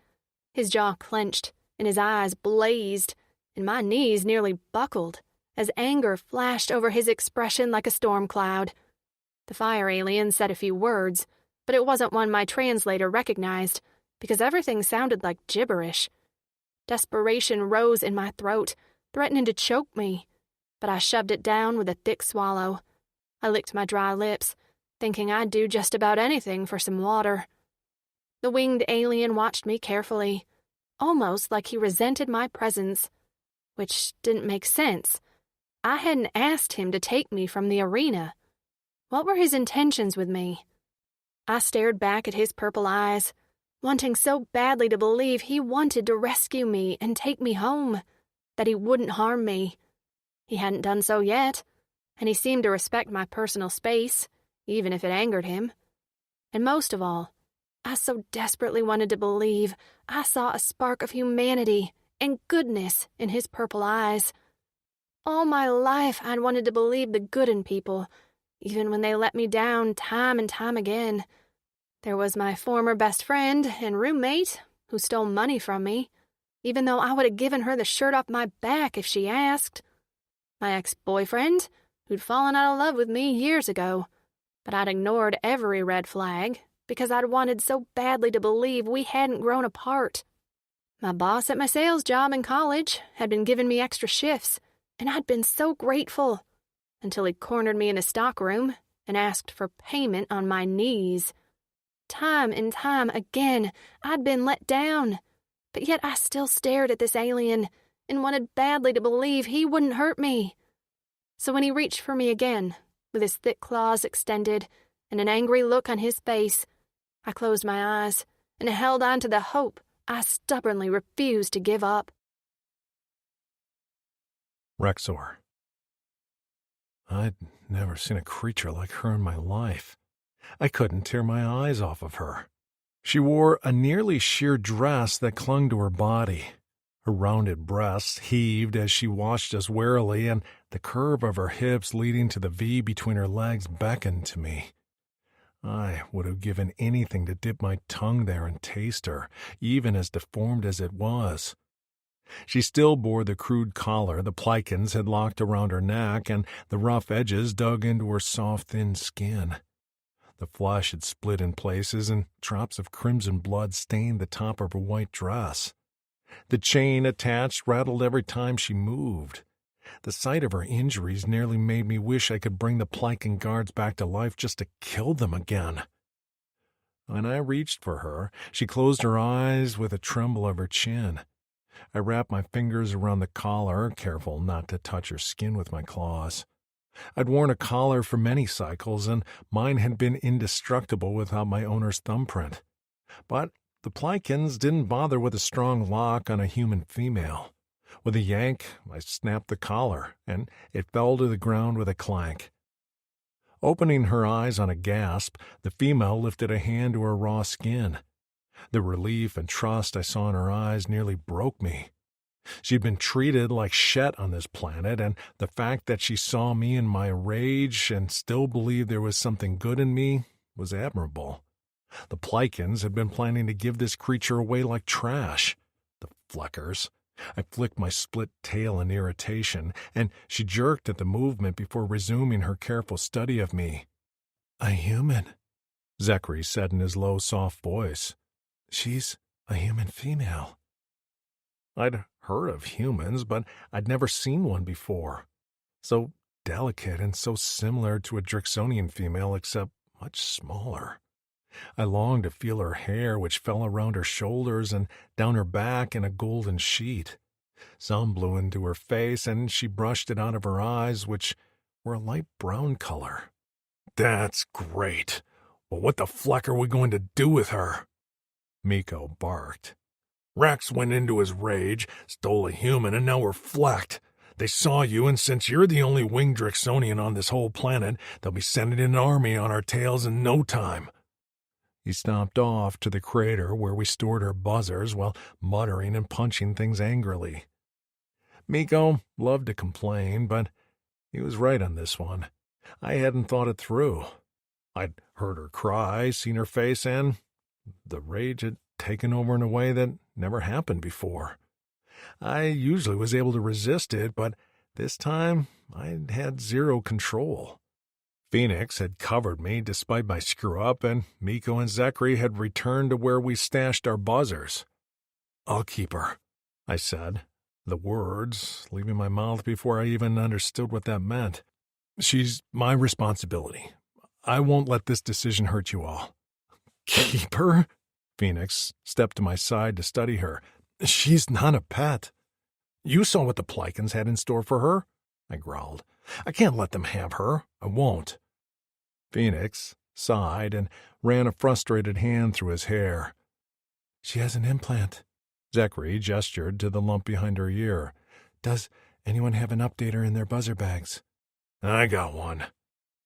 His jaw clenched, and his eyes blazed, and my knees nearly buckled as anger flashed over his expression like a storm cloud. The fire alien said a few words, but it wasn't one my translator recognized, because everything sounded like gibberish. Desperation rose in my throat, threatening to choke me, but I shoved it down with a thick swallow. I licked my dry lips, thinking I'd do just about anything for some water. The winged alien watched me carefully, almost like he resented my presence, which didn't make sense. I hadn't asked him to take me from the arena. What were his intentions with me? I stared back at his purple eyes, wanting so badly to believe he wanted to rescue me and take me home, that he wouldn't harm me. He hadn't done so yet, and he seemed to respect my personal space, even if it angered him. And most of all, I so desperately wanted to believe I saw a spark of humanity and goodness in his purple eyes. All my life I'd wanted to believe the good in people, even when they let me down time and time again. There was my former best friend and roommate who stole money from me, even though I would have given her the shirt off my back if she asked. My ex-boyfriend, who'd fallen out of love with me years ago, but I'd ignored every red flag because I'd wanted so badly to believe we hadn't grown apart. My boss at my sales job in college had been giving me extra shifts, and I'd been so grateful, until he cornered me in the stockroom and asked for payment on my knees. Time and time again, I'd been let down, but yet I still stared at this alien and wanted badly to believe he wouldn't hurt me. So when he reached for me again, with his thick claws extended and an angry look on his face, I closed my eyes and held on to the hope I stubbornly refused to give up. Rexor. I'd never seen a creature like her in my life. I couldn't tear my eyes off of her. She wore a nearly sheer dress that clung to her body. Her rounded breasts heaved as she watched us warily, and the curve of her hips leading to the V between her legs beckoned to me. I would have given anything to dip my tongue there and taste her, even as deformed as it was. She still bore the crude collar the Plycans had locked around her neck, and the rough edges dug into her soft, thin skin. The flesh had split in places, and drops of crimson blood stained the top of her white dress. The chain attached rattled every time she moved. The sight of her injuries nearly made me wish I could bring the Plycan guards back to life just to kill them again. When I reached for her, she closed her eyes with a tremble of her chin. I wrapped my fingers around the collar, careful not to touch her skin with my claws. I'd worn a collar for many cycles, and mine had been indestructible without my owner's thumbprint. But the Plycans didn't bother with a strong lock on a human female. With a yank, I snapped the collar, and it fell to the ground with a clank. Opening her eyes on a gasp, the female lifted a hand to her raw skin. The relief and trust I saw in her eyes nearly broke me. She'd been treated like shit on this planet, and the fact that she saw me in my rage and still believed there was something good in me was admirable. The Plycans had been planning to give this creature away like trash. The fleckers. I flicked my split tail in irritation, and she jerked at the movement before resuming her careful study of me. "A human," Zachary said in his low, soft voice. "She's a human female." I'd heard of humans, but I'd never seen one before. So delicate and so similar to a Drixonian female, except much smaller. I longed to feel her hair, which fell around her shoulders and down her back in a golden sheet. Some blew into her face, and she brushed it out of her eyes, which were a light brown color. "That's great. Well, what the fleck are we going to do with her?" Miko barked. "Rex went into his rage, stole a human, and now we're flecked. They saw you, and since you're the only winged Drixonian on this whole planet, they'll be sending an army on our tails in no time." He stomped off to the crater where we stored our buzzers while muttering and punching things angrily. Miko loved to complain, but he was right on this one. I hadn't thought it through. I'd heard her cry, seen her face, and the rage had taken over in a way that never happened before. I usually was able to resist it, but this time I had zero control. Phoenix had covered me despite my screw-up, and Miko and Zachary had returned to where we stashed our buzzers. "I'll keep her," I said, the words leaving my mouth before I even understood what that meant. "She's my responsibility. I won't let this decision hurt you all." "Keep her?" Phoenix stepped to my side to study her. "She's not a pet." "You saw what the Plycans had in store for her," I growled. "I can't let them have her. I won't." Phoenix sighed and ran a frustrated hand through his hair. "She has an implant." Zachary gestured to the lump behind her ear. "Does anyone have an updater in their buzzer bags?" "I got one,"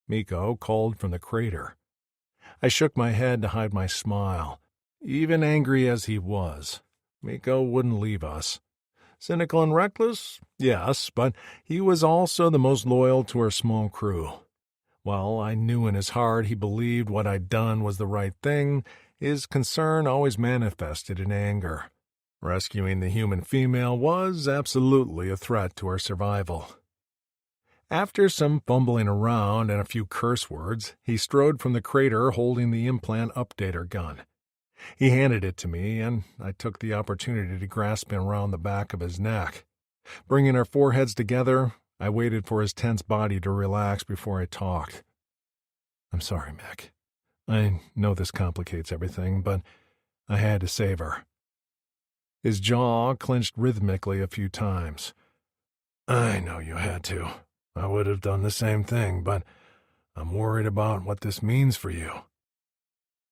Miko called from the crater. I shook my head to hide my smile. Even angry as he was, Miko wouldn't leave us. Cynical and reckless? Yes, but he was also the most loyal to our small crew. While I knew in his heart he believed what I'd done was the right thing, his concern always manifested in anger. Rescuing the human female was absolutely a threat to our survival. After some fumbling around and a few curse words, he strode from the crater holding the implant updater gun. He handed it to me, and I took the opportunity to grasp him around the back of his neck. Bringing our foreheads together, I waited for his tense body to relax before I talked. "I'm sorry, Mick. I know this complicates everything, but I had to save her." His jaw clenched rhythmically a few times. "I know you had to. I would have done the same thing, but I'm worried about what this means for you."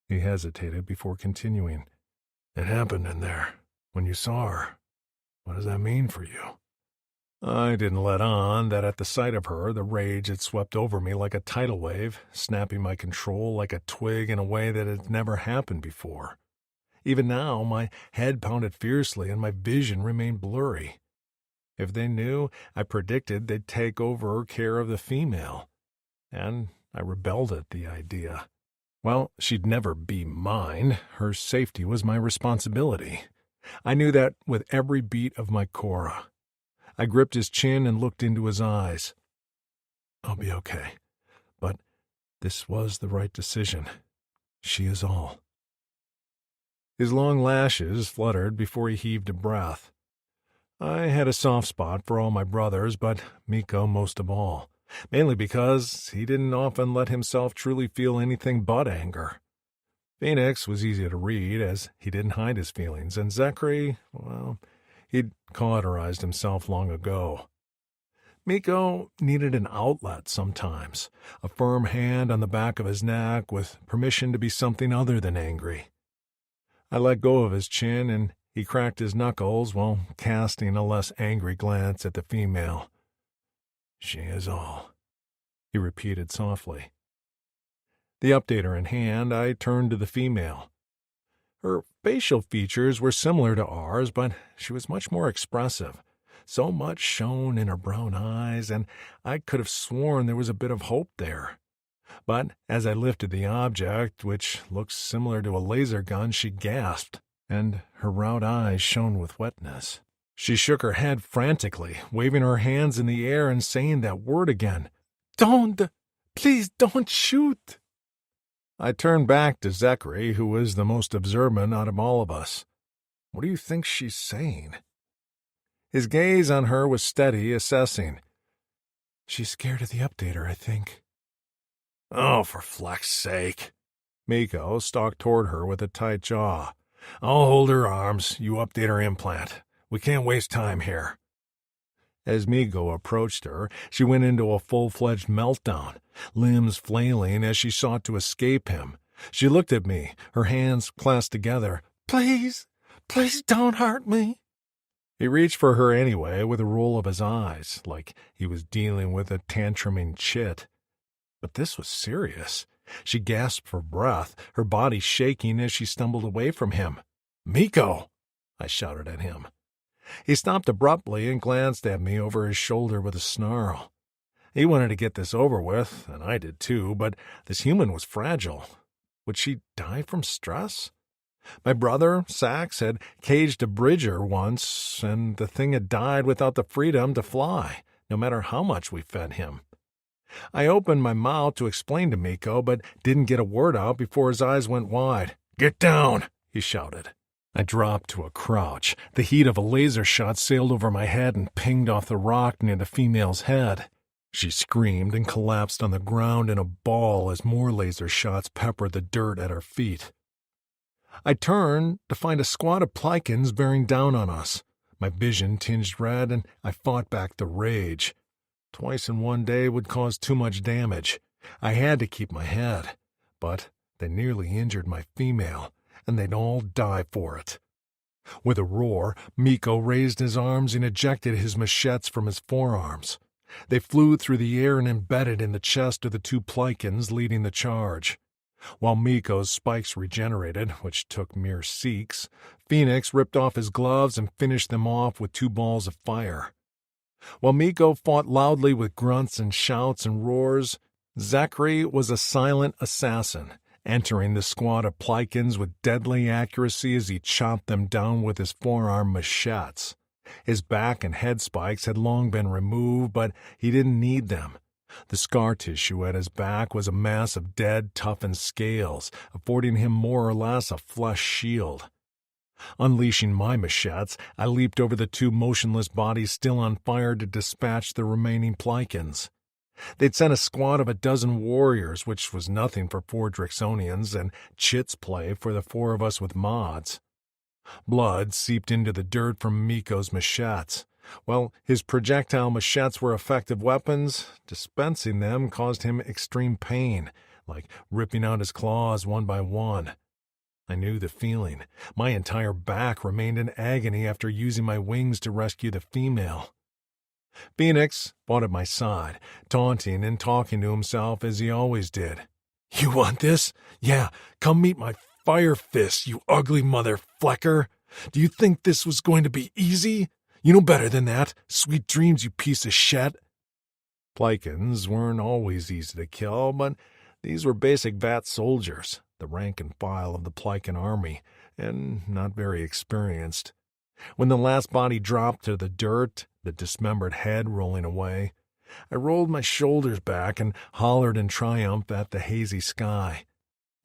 He hesitated before continuing. "It happened in there, when you saw her. What does that mean for you?" I didn't let on that at the sight of her, the rage had swept over me like a tidal wave, snapping my control like a twig in a way that had never happened before. Even now, my head pounded fiercely and my vision remained blurry. If they knew, I predicted they'd take over care of the female. And I rebelled at the idea. Well, she'd never be mine. Her safety was my responsibility. I knew that with every beat of my Cora. I gripped his chin and looked into his eyes. "I'll be okay. But this was the right decision. She is all." His long lashes fluttered before he heaved a breath. I had a soft spot for all my brothers, but Miko most of all, mainly because he didn't often let himself truly feel anything but anger. Phoenix was easy to read, as he didn't hide his feelings, and Zachary, well, he'd cauterized himself long ago. Miko needed an outlet sometimes, a firm hand on the back of his neck with permission to be something other than angry. I let go of his chin, and he cracked his knuckles while casting a less angry glance at the female. "She is all," he repeated softly. The updater in hand, I turned to the female. Her facial features were similar to ours, but she was much more expressive. So much shone in her brown eyes, and I could have sworn there was a bit of hope there. But as I lifted the object, which looked similar to a laser gun, she gasped, and her round eyes shone with wetness. She shook her head frantically, waving her hands in the air and saying that word again. "Don't! Please don't shoot!" I turned back to Zachary, who was the most observant out of all of us. "What do you think she's saying?" His gaze on her was steady, assessing. "She's scared of the updater, I think." "Oh, for fleck's sake." Miko stalked toward her with a tight jaw. "I'll hold her arms. You update her implant. We can't waste time here." As Migo approached her, she went into a full-fledged meltdown, limbs flailing as she sought to escape him. She looked at me, her hands clasped together. "Please, please don't hurt me." He reached for her anyway with a roll of his eyes, like he was dealing with a tantruming chit. But this was serious. She gasped for breath, her body shaking as she stumbled away from him. "Miko!" I shouted at him. He stopped abruptly and glanced at me over his shoulder with a snarl. He wanted to get this over with, and I did too, but this human was fragile. Would she die from stress? My brother, Sax, had caged a bridger once, and the thing had died without the freedom to fly, no matter how much we fed him. I opened my mouth to explain to Miko, but didn't get a word out before his eyes went wide. "Get down!" he shouted. I dropped to a crouch. The heat of a laser shot sailed over my head and pinged off the rock near the female's head. She screamed and collapsed on the ground in a ball as more laser shots peppered the dirt at her feet. I turned to find a squad of Plikins bearing down on us. My vision tinged red, and I fought back the rage. Twice in one day would cause too much damage. I had to keep my head. But they nearly injured my female, and they'd all die for it. With a roar, Miko raised his arms and ejected his machetes from his forearms. They flew through the air and embedded in the chest of the two Plikins leading the charge. While Miko's spikes regenerated, which took mere seeks, Phoenix ripped off his gloves and finished them off with 2 balls of fire. While Miko fought loudly with grunts and shouts and roars, Zachary was a silent assassin, entering the squad of Plikins with deadly accuracy as he chopped them down with his forearm machetes. His back and head spikes had long been removed, but he didn't need them. The scar tissue at his back was a mass of dead, toughened scales, affording him more or less a flesh shield. Unleashing my machetes, I leaped over the 2 motionless bodies still on fire to dispatch the remaining Plikins. They'd sent a squad of 12 warriors, which was nothing for 4 Drixonians, and chit's play for the 4 of us with mods. Blood seeped into the dirt from Miko's machetes. While his projectile machetes were effective weapons, dispensing them caused him extreme pain, like ripping out his claws one by one. I knew the feeling. My entire back remained in agony after using my wings to rescue the female. Phoenix fought at my side, taunting and talking to himself as he always did. "You want this? Yeah, come meet my fire fist, you ugly mother flecker. Do you think this was going to be easy? You know better than that. Sweet dreams, you piece of shit." Plikins weren't always easy to kill, but these were basic Vat soldiers, the rank and file of the Plikin army, and not very experienced. When the last body dropped to the dirt, the dismembered head rolling away, I rolled my shoulders back and hollered in triumph at the hazy sky.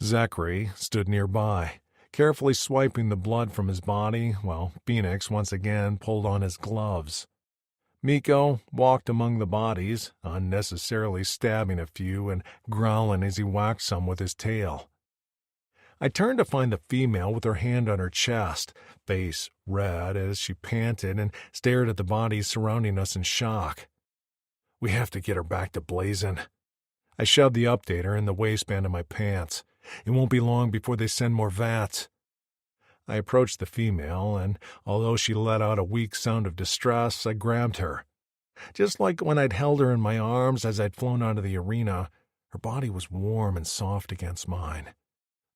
Zachary stood nearby, carefully swiping the blood from his body, while Phoenix once again pulled on his gloves. Miko walked among the bodies, unnecessarily stabbing a few and growling as he whacked some with his tail. I turned to find the female with her hand on her chest, face red as she panted and stared at the bodies surrounding us in shock. "We have to get her back to Blazin." I shoved the updater in the waistband of my pants. It won't be long before they send more VATs. I approached the female, and although she let out a weak sound of distress, I grabbed her. Just like when I'd held her in my arms as I'd flown out of the arena, her body was warm and soft against mine.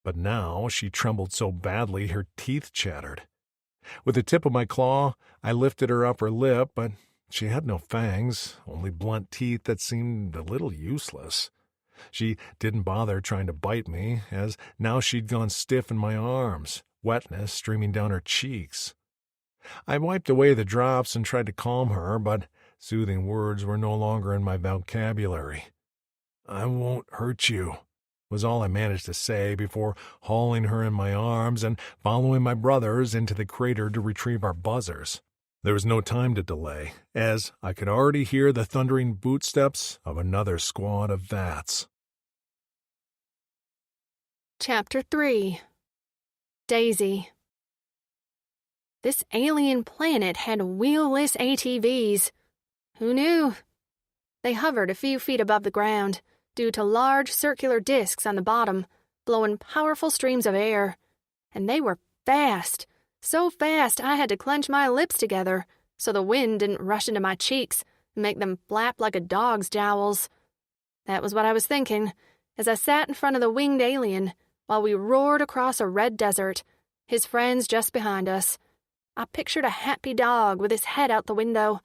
But now she trembled so badly her teeth chattered. With the tip of my claw, I lifted her upper lip, but she had no fangs, only blunt teeth that seemed a little useless. She didn't bother trying to bite me, as now she'd gone stiff in my arms, wetness streaming down her cheeks. I wiped away the drops and tried to calm her, but soothing words were no longer in my vocabulary. "I won't hurt you," was all I managed to say before hauling her in my arms and following my brothers into the crater to retrieve our buzzers. There was no time to delay, as I could already hear the thundering footsteps of another squad of Vats. Chapter 3. Daisy. This alien planet had wheelless ATVs. Who knew? They hovered a few feet above the ground, due to large circular discs on the bottom, blowing powerful streams of air. And they were fast, so fast I had to clench my lips together so the wind didn't rush into my cheeks and make them flap like a dog's jowls. That was what I was thinking as I sat in front of the winged alien while we roared across a red desert, his friends just behind us. I pictured a happy dog with his head out the window,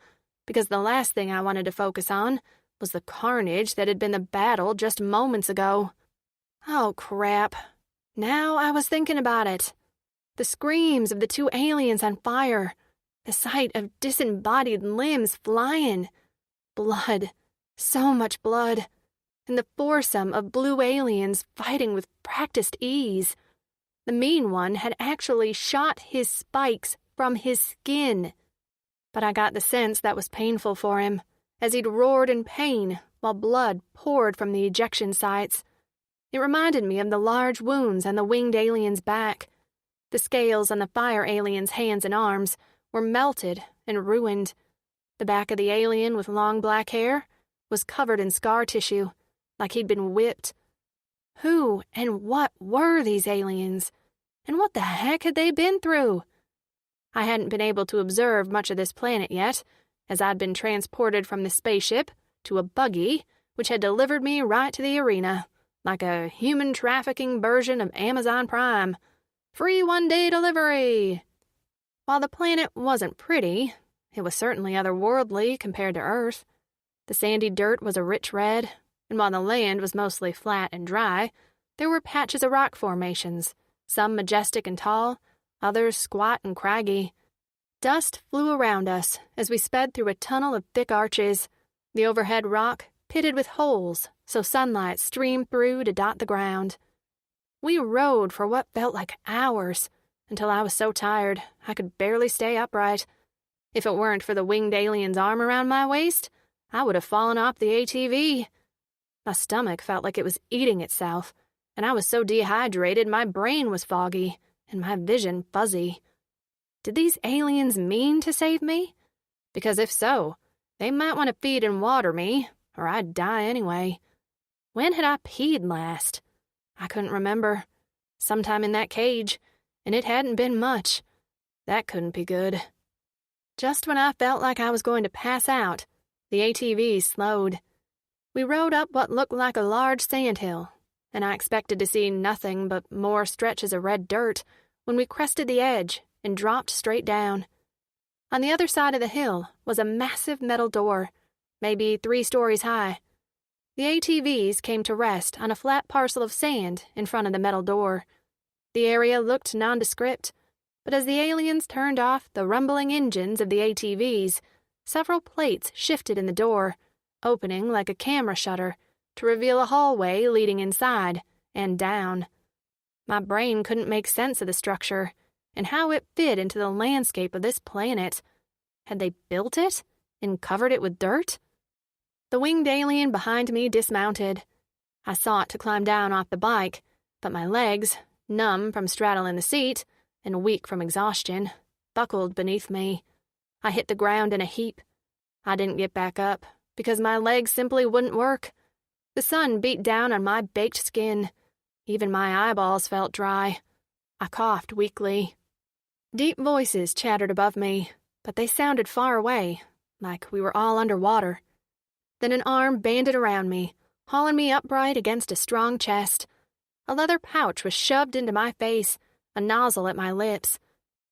because the last thing I wanted to focus on was the carnage that had been the battle just moments ago. Oh, crap. Now I was thinking about it. The screams of the two aliens on fire, the sight of disembodied limbs flying, blood, so much blood, and the foursome of blue aliens fighting with practiced ease. The mean one had actually shot his spikes from his skin. But I got the sense that was painful for him, as he'd roared in pain while blood poured from the ejection sites. It reminded me of the large wounds on the winged alien's back. The scales on the fire alien's hands and arms were melted and ruined. The back of the alien with long black hair was covered in scar tissue, like he'd been whipped. Who and what were these aliens? And what the heck had they been through? I hadn't been able to observe much of this planet yet, as I'd been transported from the spaceship to a buggy which had delivered me right to the arena, like a human trafficking version of Amazon Prime. Free one-day delivery! While the planet wasn't pretty, it was certainly otherworldly compared to Earth. The sandy dirt was a rich red, and while the land was mostly flat and dry, there were patches of rock formations, some majestic and tall, others squat and craggy. Dust flew around us as we sped through a tunnel of thick arches, the overhead rock pitted with holes so sunlight streamed through to dot the ground. We rode for what felt like hours, until I was so tired I could barely stay upright. If it weren't for the winged alien's arm around my waist, I would have fallen off the ATV. My stomach felt like it was eating itself, and I was so dehydrated my brain was foggy and my vision fuzzy. Did these aliens mean to save me? Because if so, they might want to feed and water me, or I'd die anyway. When had I peed last? I couldn't remember. Sometime in that cage, and it hadn't been much. That couldn't be good. Just when I felt like I was going to pass out, the ATV slowed. We rode up what looked like a large sandhill, and I expected to see nothing but more stretches of red dirt when we crested the edge and dropped straight down. On the other side of the hill was a massive metal door, maybe 3 stories high. The ATVs came to rest on a flat parcel of sand in front of the metal door. The area looked nondescript, but as the aliens turned off the rumbling engines of the ATVs, several plates shifted in the door, opening like a camera shutter to reveal a hallway leading inside and down. My brain couldn't make sense of the structure and how it fit into the landscape of this planet. Had they built it and covered it with dirt? The winged alien behind me dismounted. I sought to climb down off the bike, but my legs, numb from straddling the seat and weak from exhaustion, buckled beneath me. I hit the ground in a heap. I didn't get back up because my legs simply wouldn't work. The sun beat down on my baked skin. Even my eyeballs felt dry. I coughed weakly. Deep voices chattered above me, but they sounded far away, like we were all underwater. Then an arm banded around me, hauling me upright against a strong chest. A leather pouch was shoved into my face, a nozzle at my lips.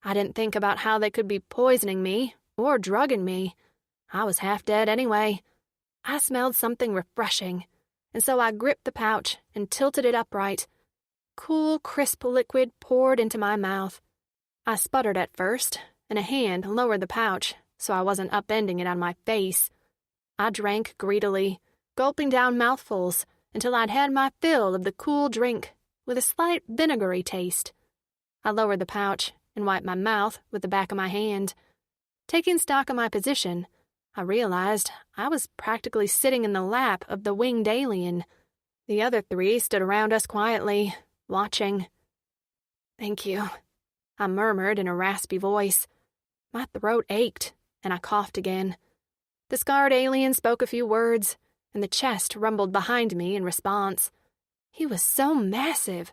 I didn't think about how they could be poisoning me or drugging me. I was half dead anyway. I smelled something refreshing, and so I gripped the pouch and tilted it upright. Cool, crisp liquid poured into my mouth. I sputtered at first, and a hand lowered the pouch so I wasn't upending it on my face. I drank greedily, gulping down mouthfuls until I'd had my fill of the cool drink with a slight vinegary taste. I lowered the pouch and wiped my mouth with the back of my hand. Taking stock of my position, I realized I was practically sitting in the lap of the winged alien. The other 3 stood around us quietly, watching. "Thank you," I murmured in a raspy voice. My throat ached, and I coughed again. The scarred alien spoke a few words, and the chest rumbled behind me in response. He was so massive.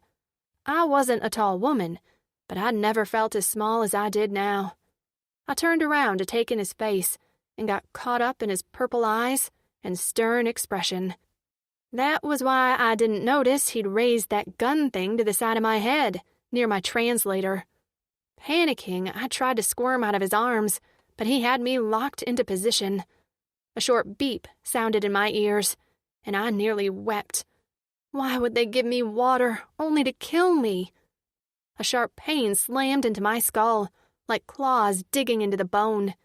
I wasn't a tall woman, but I'd never felt as small as I did now. I turned around to take in his face and got caught up in his purple eyes and stern expression. That was why I didn't notice he'd raised that gun thing to the side of my head, near my translator. Panicking, I tried to squirm out of his arms, but he had me locked into position. A short beep sounded in my ears, and I nearly wept. Why would they give me water only to kill me? A sharp pain slammed into my skull, like claws digging into the bone.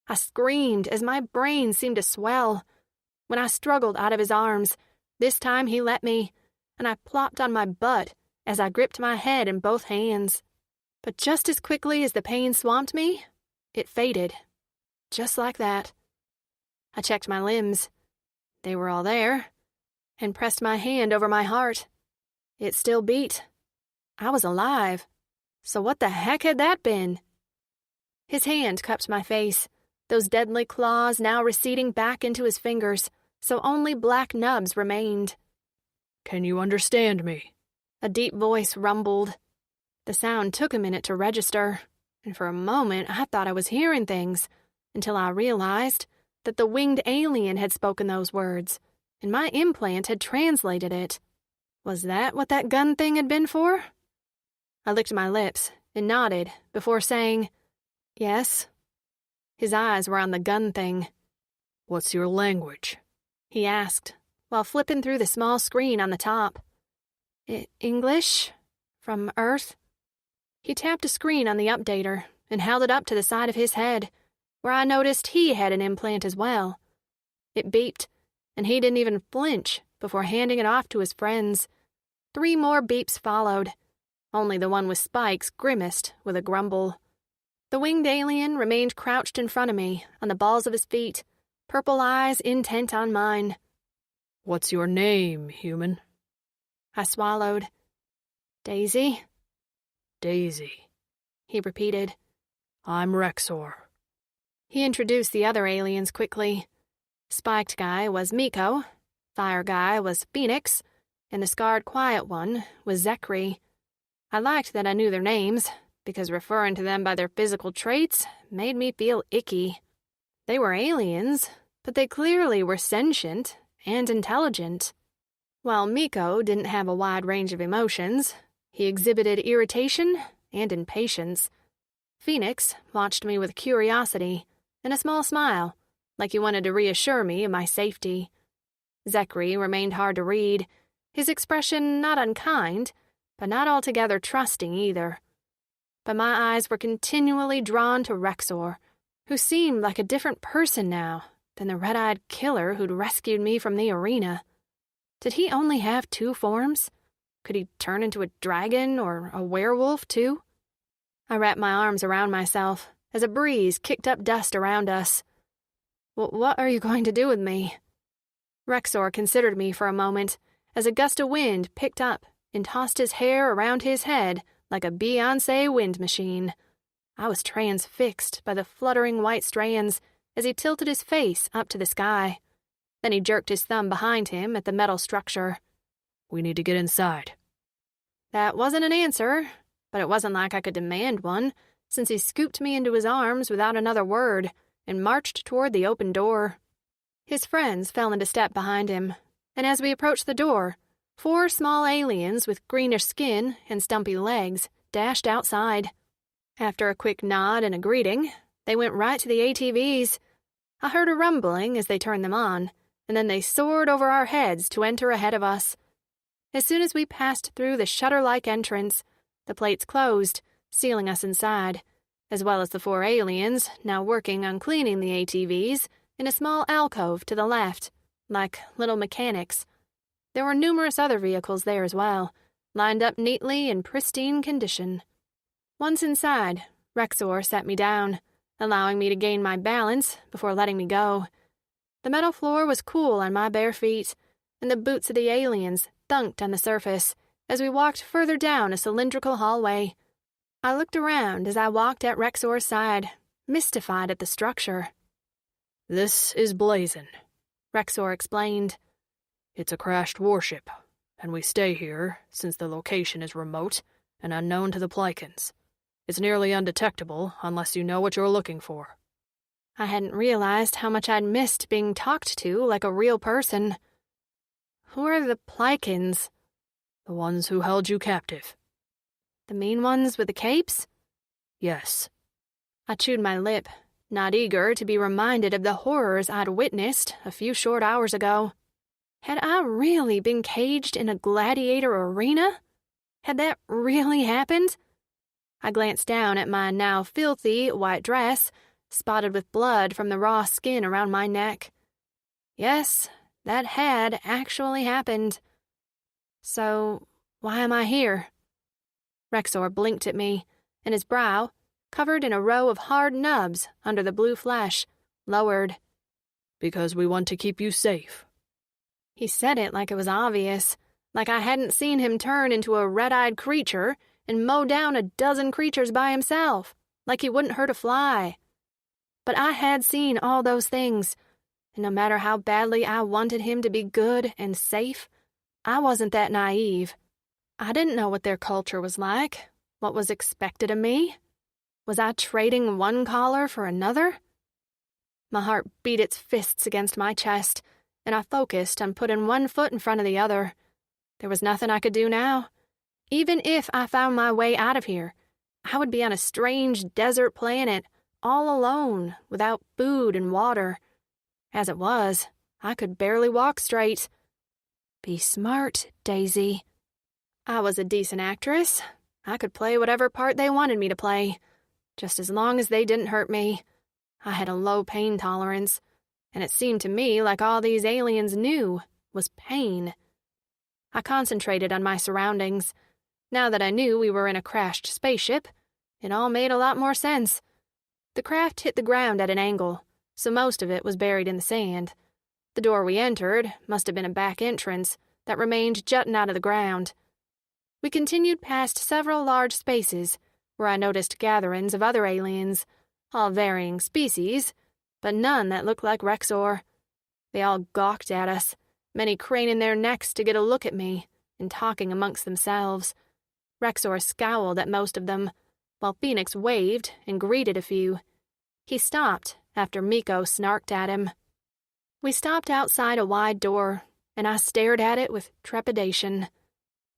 I screamed as my brain seemed to swell. When I struggled out of his arms, this time he let me, and I plopped on my butt as I gripped my head in both hands. But just as quickly as the pain swamped me, it faded. Just like that. I checked my limbs. They were all there, and pressed my hand over my heart. It still beat. I was alive. So what the heck had that been? His hand cupped my face, those deadly claws now receding back into his fingers, so only black nubs remained. "Can you understand me?" A deep voice rumbled. The sound took a minute to register, and for a moment I thought I was hearing things, until I realized that the winged alien had spoken those words, and my implant had translated it. Was that what that gun thing had been for? I licked my lips and nodded before saying, "Yes." His eyes were on the gun thing. "What's your language?" he asked, while flipping through the small screen on the top. English? From Earth? He tapped a screen on the updater and held it up to the side of his head, where I noticed he had an implant as well. It beeped, and he didn't even flinch before handing it off to his friends. 3 more beeps followed. Only the one with spikes grimaced with a grumble. The winged alien remained crouched in front of me on the balls of his feet, purple eyes intent on mine. "What's your name, human?" I swallowed. "Daisy?" "Daisy," he repeated. "I'm Rexor." He introduced the other aliens quickly. Spiked guy was Miko, fire guy was Phoenix, and the scarred quiet one was Zekri. I liked that I knew their names, because referring to them by their physical traits made me feel icky. They were aliens, but they clearly were sentient and intelligent. While Miko didn't have a wide range of emotions, he exhibited irritation and impatience. Phoenix watched me with curiosity and a small smile, like he wanted to reassure me of my safety. Zekri remained hard to read, his expression not unkind, but not altogether trusting either. But my eyes were continually drawn to Rexor, who seemed like a different person now than the red-eyed killer who'd rescued me from the arena. Did he only have 2 forms? Could he turn into a dragon or a werewolf, too? I wrapped my arms around myself as a breeze kicked up dust around us. What are you going to do with me? Rexor considered me for a moment as a gust of wind picked up and tossed his hair around his head like a Beyoncé wind machine. I was transfixed by the fluttering white strands as he tilted his face up to the sky. Then he jerked his thumb behind him at the metal structure. "We need to get inside." That wasn't an answer, but it wasn't like I could demand one, since he scooped me into his arms without another word and marched toward the open door. His friends fell into step behind him, and as we approached the door, 4 small aliens with greenish skin and stumpy legs dashed outside. After a quick nod and a greeting, they went right to the ATVs. I heard a rumbling as they turned them on, and then they soared over our heads to enter ahead of us. As soon as we passed through the shutter-like entrance, the plates closed, sealing us inside, as well as the 4 aliens now working on cleaning the ATVs in a small alcove to the left, like little mechanics. There were numerous other vehicles there as well, lined up neatly in pristine condition. Once inside, Rexor set me down, allowing me to gain my balance before letting me go. The metal floor was cool on my bare feet, and the boots of the aliens thunked on the surface as we walked further down a cylindrical hallway. I looked around as I walked at Rexor's side, mystified at the structure. This is Blazon. Rexor explained. It's a crashed warship, and we stay here since the location is remote and unknown to the Plycans. It's nearly undetectable unless you know what you're looking for. I hadn't realized how much I'd missed being talked to like a real person. Who are the Plycans? The ones who held you captive. The mean ones with the capes? Yes. I chewed my lip, not eager to be reminded of the horrors I'd witnessed a few short hours ago. Had I really been caged in a gladiator arena? Had that really happened? I glanced down at my now filthy white dress, spotted with blood from the raw skin around my neck. Yes, that had actually happened. So, why am I here? Rexor blinked at me, and his brow, covered in a row of hard nubs under the blue flesh, lowered. Because we want to keep you safe. He said it like it was obvious, like I hadn't seen him turn into a red-eyed creature and mow down a dozen creatures by himself, like he wouldn't hurt a fly. But I had seen all those things, and no matter how badly I wanted him to be good and safe, I wasn't that naive. I didn't know what their culture was like, what was expected of me. Was I trading one collar for another? My heart beat its fists against my chest, and I focused on putting one foot in front of the other. There was nothing I could do now. Even if I found my way out of here, I would be on a strange desert planet, all alone, without food and water. As it was, I could barely walk straight. Be smart, Daisy. I was a decent actress. I could play whatever part they wanted me to play, just as long as they didn't hurt me. I had a low pain tolerance, and it seemed to me like all these aliens knew was pain. I concentrated on my surroundings. Now that I knew we were in a crashed spaceship, it all made a lot more sense. The craft hit the ground at an angle, so most of it was buried in the sand. The door we entered must have been a back entrance that remained jutting out of the ground. We continued past several large spaces, where I noticed gatherings of other aliens, all varying species, but none that looked like Rexor. They all gawked at us, many craning their necks to get a look at me, and talking amongst themselves. Rexor scowled at most of them, while Phoenix waved and greeted a few. He stopped after Miko snarked at him. We stopped outside a wide door, and I stared at it with trepidation.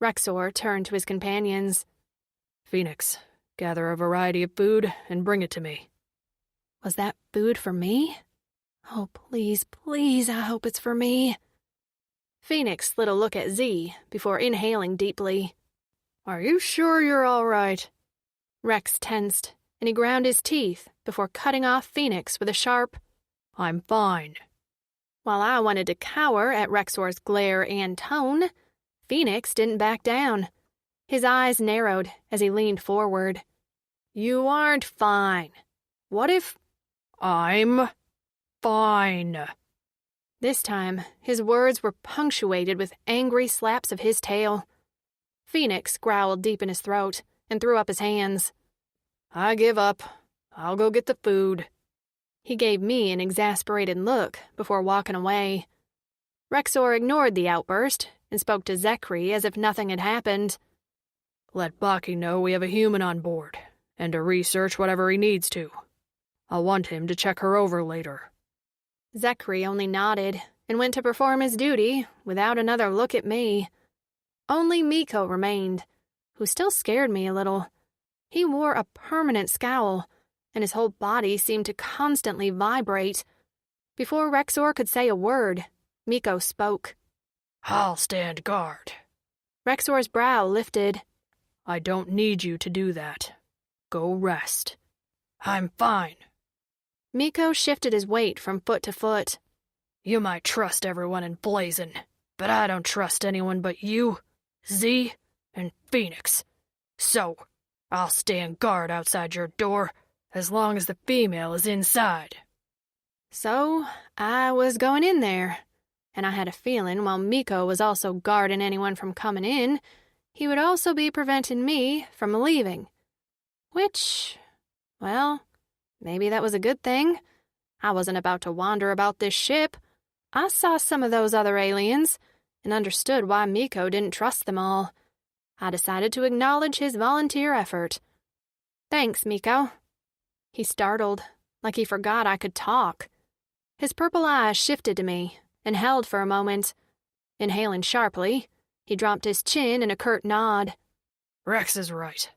Rexor turned to his companions. Phoenix, gather a variety of food and bring it to me. Was that food for me? Oh, please, please, I hope it's for me. Phoenix slid a look at Z before inhaling deeply. Are you sure you're all right? Rex tensed, and he ground his teeth before cutting off Phoenix with a sharp, I'm fine. While I wanted to cower at Rexor's glare and tone, Phoenix didn't back down. His eyes narrowed as he leaned forward. You aren't fine. What if... I'm fine. This time, his words were punctuated with angry slaps of his tail. Phoenix growled deep in his throat and threw up his hands. I give up. I'll go get the food. He gave me an exasperated look before walking away. Rexor ignored the outburst and spoke to Zekri as if nothing had happened. Let Baki know we have a human on board, and to research whatever he needs to. I'll want him to check her over later. Zekri only nodded and went to perform his duty without another look at me. Only Miko remained, who still scared me a little. He wore a permanent scowl, and his whole body seemed to constantly vibrate. Before Rexor could say a word, Miko spoke. I'll stand guard. Rexor's brow lifted. I don't need you to do that. Go rest. I'm fine. Miko shifted his weight from foot to foot. You might trust everyone in Blazon, but I don't trust anyone but you, Z, and Phoenix. So, I'll stand guard outside your door as long as the female is inside. So, I was going in there, and I had a feeling while Miko was also guarding anyone from coming in, he would also be preventing me from leaving. Which, well, maybe that was a good thing. I wasn't about to wander about this ship. I saw some of those other aliens and understood why Miko didn't trust them all. I decided to acknowledge his volunteer effort. "Thanks, Miko." He startled, like he forgot I could talk. His purple eyes shifted to me and held for a moment. Inhaling sharply, he dropped his chin in a curt nod. Rex is right.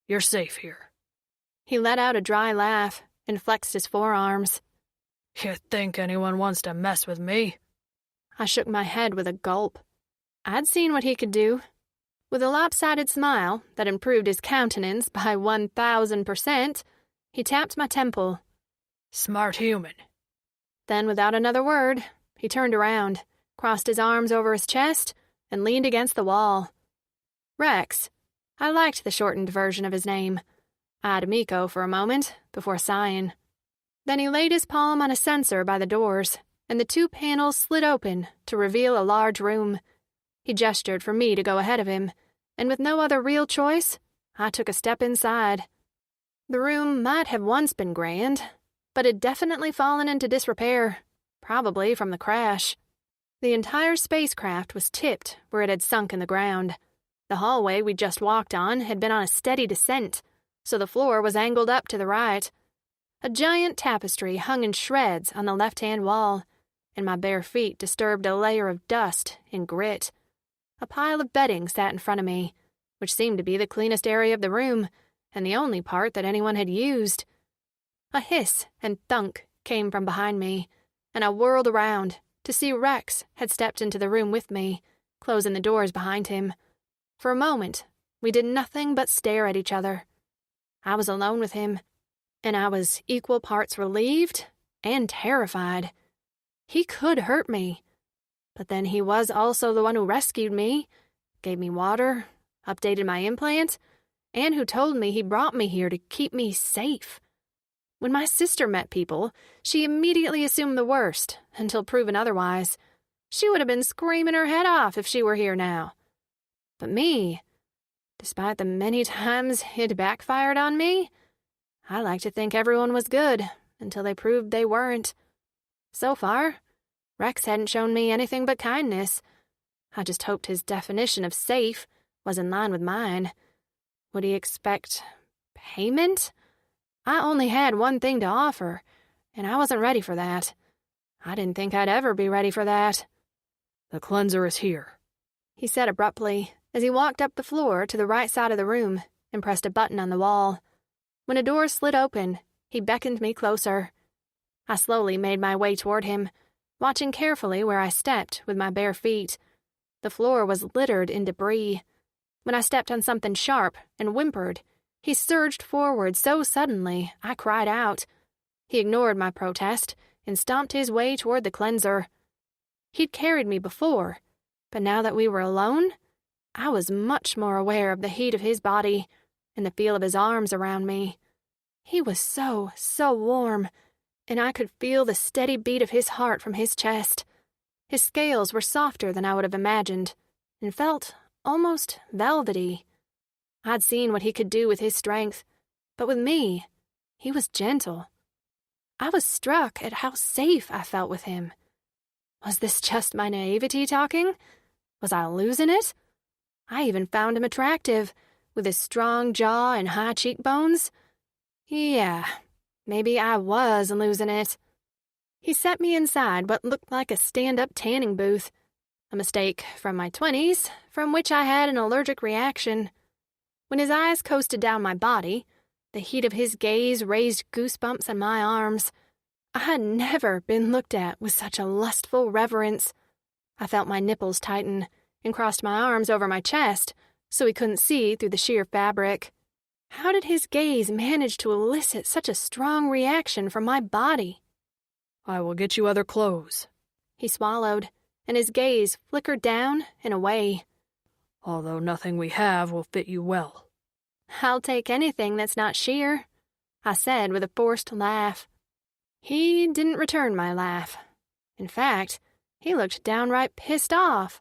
You're safe here. He let out a dry laugh and flexed his forearms. You think anyone wants to mess with me? I shook my head with a gulp. I'd seen what he could do. With a lopsided smile that improved his countenance by 1,000%, he tapped my temple. Smart human. Then, without another word, he turned around, crossed his arms over his chest, and leaned against the wall. Rex. I liked the shortened version of his name. Eyed Miko for a moment, before sighing. Then he laid his palm on a sensor by the doors, and the 2 panels slid open to reveal a large room. He gestured for me to go ahead of him, and with no other real choice, I took a step inside. The room might have once been grand, but had definitely fallen into disrepair, probably from the crash. The entire spacecraft was tipped where it had sunk in the ground. The hallway we just walked on had been on a steady descent, so the floor was angled up to the right. A giant tapestry hung in shreds on the left-hand wall, and my bare feet disturbed a layer of dust and grit. A pile of bedding sat in front of me, which seemed to be the cleanest area of the room, and the only part that anyone had used. A hiss and thunk came from behind me, and I whirled around to see Rex had stepped into the room with me, closing the doors behind him. For a moment, we did nothing but stare at each other. I was alone with him, and I was equal parts relieved and terrified. He could hurt me, but then he was also the one who rescued me, gave me water, updated my implant, and who told me he brought me here to keep me safe. When my sister met people, she immediately assumed the worst, until proven otherwise. She would have been screaming her head off if she were here now. But me, despite the many times it backfired on me, I like to think everyone was good until they proved they weren't. So far, Rex hadn't shown me anything but kindness. I just hoped his definition of safe was in line with mine. Would he expect payment? I only had one thing to offer, and I wasn't ready for that. I didn't think I'd ever be ready for that. The cleanser is here, he said abruptly as he walked up the floor to the right side of the room and pressed a button on the wall. When a door slid open, he beckoned me closer. I slowly made my way toward him, watching carefully where I stepped with my bare feet. The floor was littered in debris. When I stepped on something sharp and whimpered, he surged forward so suddenly I cried out. He ignored my protest and stomped his way toward the cleanser. He'd carried me before, but now that we were alone, I was much more aware of the heat of his body and the feel of his arms around me. He was so warm, and I could feel the steady beat of his heart from his chest. His scales were softer than I would have imagined, and felt almost velvety. I'd seen what he could do with his strength, but with me, he was gentle. I was struck at how safe I felt with him. Was this just my naivety talking? Was I losing it? I even found him attractive, with his strong jaw and high cheekbones. Yeah, maybe I was losing it. He set me inside what looked like a stand-up tanning booth, a mistake from my 20s, from which I had an allergic reaction. When his eyes coasted down my body, the heat of his gaze raised goosebumps on my arms. I had never been looked at with such a lustful reverence. I felt my nipples tighten and crossed my arms over my chest so he couldn't see through the sheer fabric. How did his gaze manage to elicit such a strong reaction from my body? I will get you other clothes. He swallowed, and his gaze flickered down and away. Although nothing we have will fit you well. I'll take anything that's not sheer, I said with a forced laugh. He didn't return my laugh. In fact, he looked downright pissed off.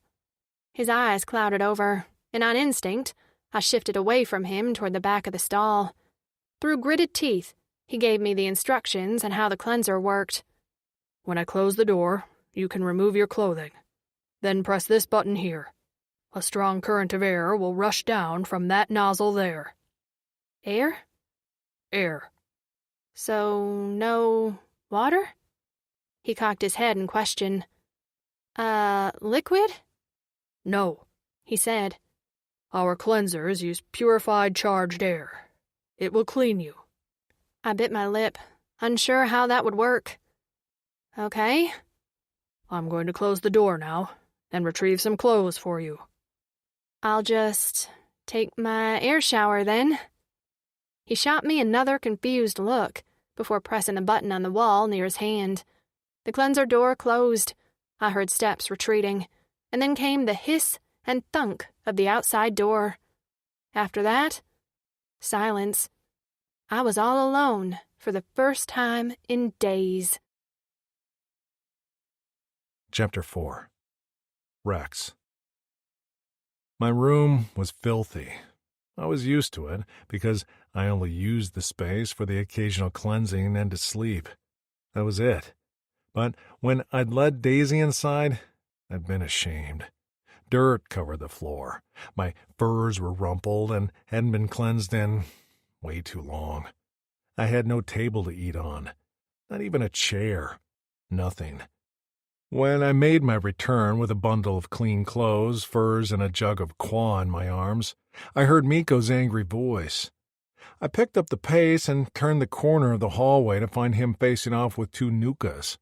His eyes clouded over, and on instinct, I shifted away from him toward the back of the stall. Through gritted teeth, he gave me the instructions on how the cleanser worked. When I close the door, you can remove your clothing. Then press this button here. A strong current of air will rush down from that nozzle there. Air? Air. So, no water? He cocked his head in question. Liquid? No, he said. Our cleansers use purified charged air. It will clean you. I bit my lip, unsure how that would work. Okay. I'm going to close the door now and retrieve some clothes for you. I'll just take my air shower then. He shot me another confused look before pressing the button on the wall near his hand. The cleanser door closed. I heard steps retreating, and then came the hiss and thunk of the outside door. After that, silence. I was all alone for the first time in days. Chapter 4. Rex. My room was filthy. I was used to it because I only used the space for the occasional cleansing and to sleep. That was it. But when I'd led Daisy inside, I'd been ashamed. Dirt covered the floor. My furs were rumpled and hadn't been cleansed in way too long. I had no table to eat on. Not even a chair. Nothing. When I made my return with a bundle of clean clothes, furs, and a jug of qua in my arms, I heard Miko's angry voice. I picked up the pace and turned the corner of the hallway to find him facing off with two nukas.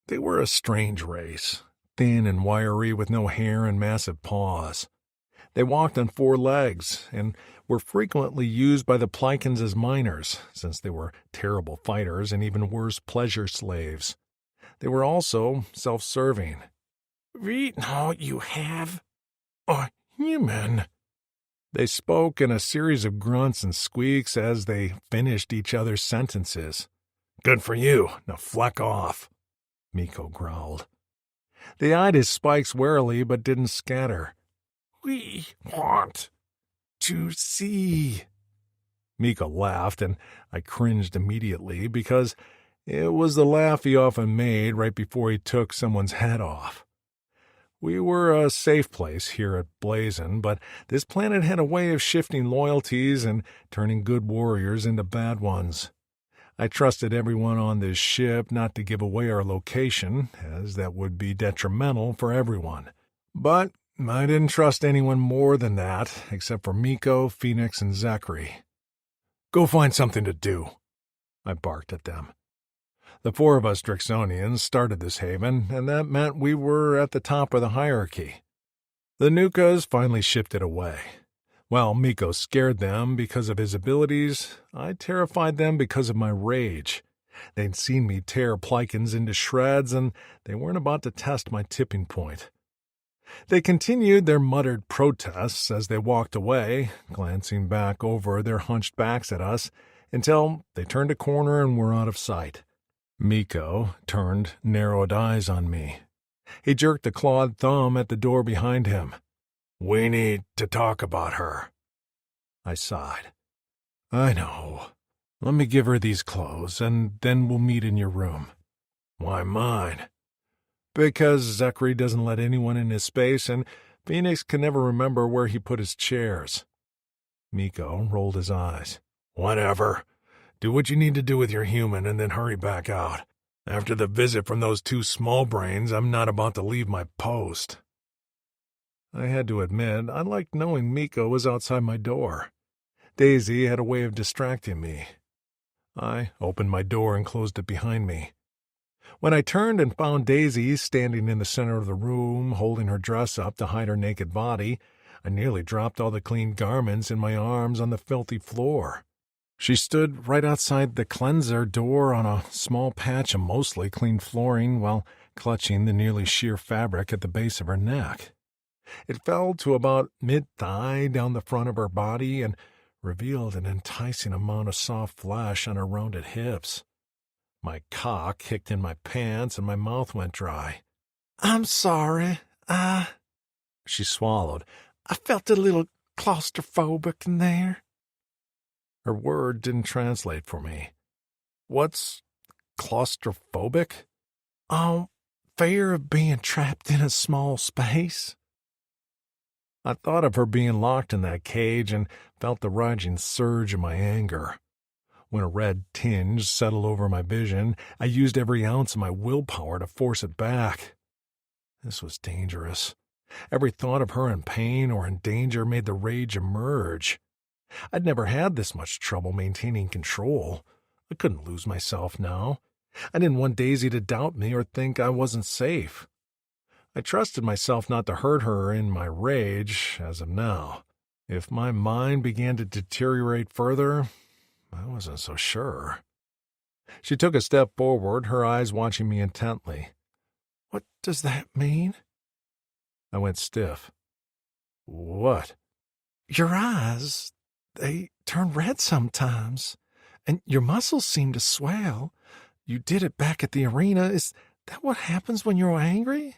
They were a strange race, thin and wiry with no hair and massive paws. They walked on four legs and were frequently used by the Plycans as miners, since they were terrible fighters and even worse pleasure slaves. They were also self-serving. "We know you have a human." They spoke in a series of grunts and squeaks as they finished each other's sentences. "Good for you. Now fleck off," Miko growled. They eyed his spikes warily but didn't scatter. "We want to see." Miko laughed, and I cringed immediately because it was the laugh he often made right before he took someone's head off. We were a safe place here at Blazon, but this planet had a way of shifting loyalties and turning good warriors into bad ones. I trusted everyone on this ship not to give away our location, as that would be detrimental for everyone. But I didn't trust anyone more than that, except for Miko, Phoenix, and Zachary. "Go find something to do," I barked at them. The four of us Drixonians started this haven, and that meant we were at the top of the hierarchy. The Nukas finally shifted away. While Miko scared them because of his abilities, I terrified them because of my rage. They'd seen me tear Plycans into shreds, and they weren't about to test my tipping point. They continued their muttered protests as they walked away, glancing back over their hunched backs at us, until they turned a corner and were out of sight. Miko turned narrowed eyes on me. He jerked a clawed thumb at the door behind him. "We need to talk about her." I sighed. "I know. Let me give her these clothes, and then we'll meet in your room." "Why mine?" "Because Zachary doesn't let anyone in his space, and Phoenix can never remember where he put his chairs." Miko rolled his eyes. "Whatever. Do what you need to do with your human and then hurry back out. After the visit from those two small brains, I'm not about to leave my post." I had to admit, I liked knowing Miko was outside my door. Daisy had a way of distracting me. I opened my door and closed it behind me. When I turned and found Daisy standing in the center of the room, holding her dress up to hide her naked body, I nearly dropped all the clean garments in my arms on the filthy floor. She stood right outside the cleanser door on a small patch of mostly clean flooring while clutching the nearly sheer fabric at the base of her neck. It fell to about mid-thigh down the front of her body and revealed an enticing amount of soft flesh on her rounded hips. My cock kicked in my pants and my mouth went dry. "I'm sorry. She swallowed. "I felt a little claustrophobic in there." Her word didn't translate for me. "What's claustrophobic?" Fear of being trapped in a small space. I thought of her being locked in that cage and felt the rising surge of my anger. When a red tinge settled over my vision, I used every ounce of my willpower to force it back. This was dangerous. Every thought of her in pain or in danger made the rage emerge. I'd never had this much trouble maintaining control. I couldn't lose myself now. I didn't want Daisy to doubt me or think I wasn't safe. I trusted myself not to hurt her in my rage as of now. If my mind began to deteriorate further, I wasn't so sure. She took a step forward, her eyes watching me intently. "What does that mean?" I went stiff. "What?" "Your eyes, they turn red sometimes, and your muscles seem to swell. You did it back at the arena. Is that what happens when you're angry?"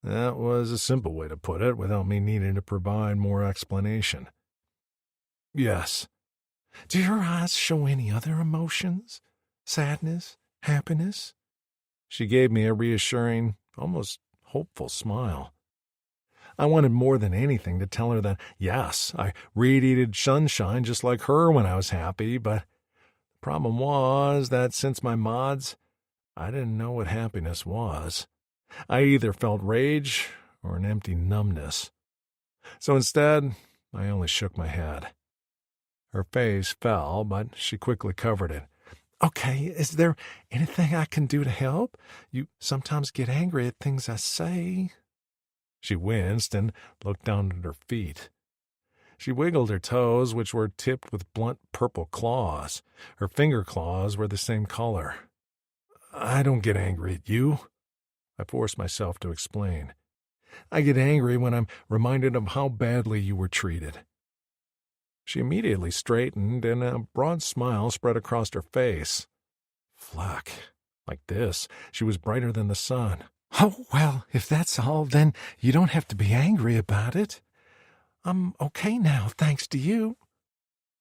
That was a simple way to put it, without me needing to provide more explanation. "Yes." "Do your eyes show any other emotions? Sadness? Happiness?" She gave me a reassuring, almost hopeful smile. I wanted more than anything to tell her that, yes, I radiated sunshine just like her when I was happy, but the problem was that since my mods, I didn't know what happiness was. I either felt rage or an empty numbness. So instead, I only shook my head. Her face fell, but she quickly covered it. "Okay, is there anything I can do to help? You sometimes get angry at things I say." She winced and looked down at her feet. She wiggled her toes, which were tipped with blunt purple claws. Her finger claws were the same color. "I don't get angry at you," I forced myself to explain. "I get angry when I'm reminded of how badly you were treated." She immediately straightened, and a broad smile spread across her face. Fluck. Like this, she was brighter than the sun. "Oh, well, if that's all, then you don't have to be angry about it. I'm okay now, thanks to you."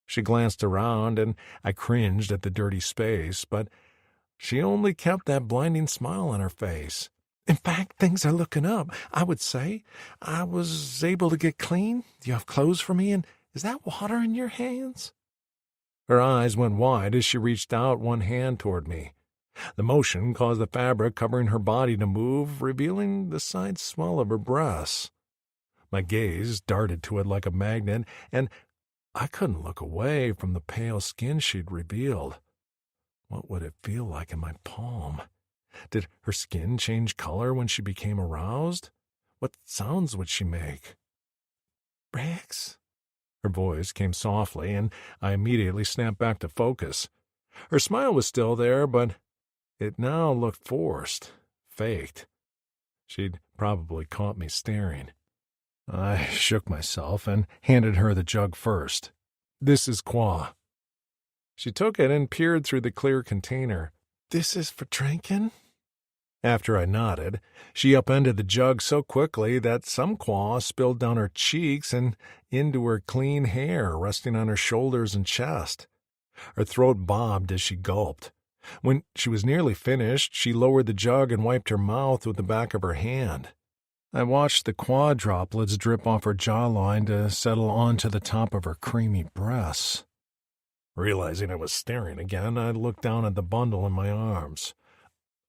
She glanced around, and I cringed at the dirty space, but she only kept that blinding smile on her face. "In fact, things are looking up, I would say. I was able to get clean. You have clothes for me, and is that water in your hands?" Her eyes went wide as she reached out one hand toward me. The motion caused the fabric covering her body to move, revealing the side swell of her breasts. My gaze darted to it like a magnet, and I couldn't look away from the pale skin she'd revealed. What would it feel like in my palm? Did her skin change color when she became aroused? What sounds would she make? "Rex?" Her voice came softly, and I immediately snapped back to focus. Her smile was still there, but it now looked forced, faked. She'd probably caught me staring. I shook myself and handed her the jug first. "This is Qua." She took it and peered through the clear container. "This is for drinking?" After I nodded, she upended the jug so quickly that some Qua spilled down her cheeks and into her clean hair resting on her shoulders and chest. Her throat bobbed as she gulped. When she was nearly finished, she lowered the jug and wiped her mouth with the back of her hand. I watched the Qua droplets drip off her jawline to settle onto the top of her creamy breasts. Realizing I was staring again, I looked down at the bundle in my arms.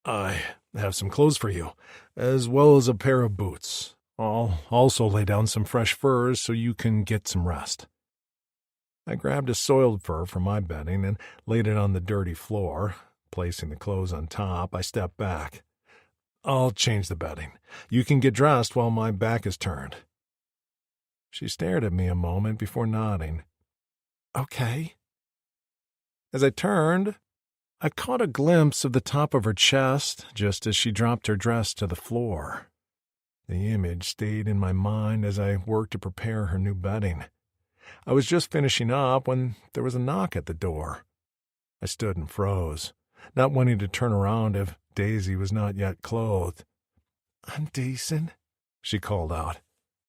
"I have some clothes for you, as well as a pair of boots. I'll also lay down some fresh furs so you can get some rest." I grabbed a soiled fur from my bedding and laid it on the dirty floor. Placing the clothes on top, I stepped back. "I'll change the bedding. You can get dressed while my back is turned." She stared at me a moment before nodding. "Okay." As I turned, I caught a glimpse of the top of her chest just as she dropped her dress to the floor. The image stayed in my mind as I worked to prepare her new bedding. I was just finishing up when there was a knock at the door. I stood and froze, not wanting to turn around if Daisy was not yet clothed. "I'm decent," she called out.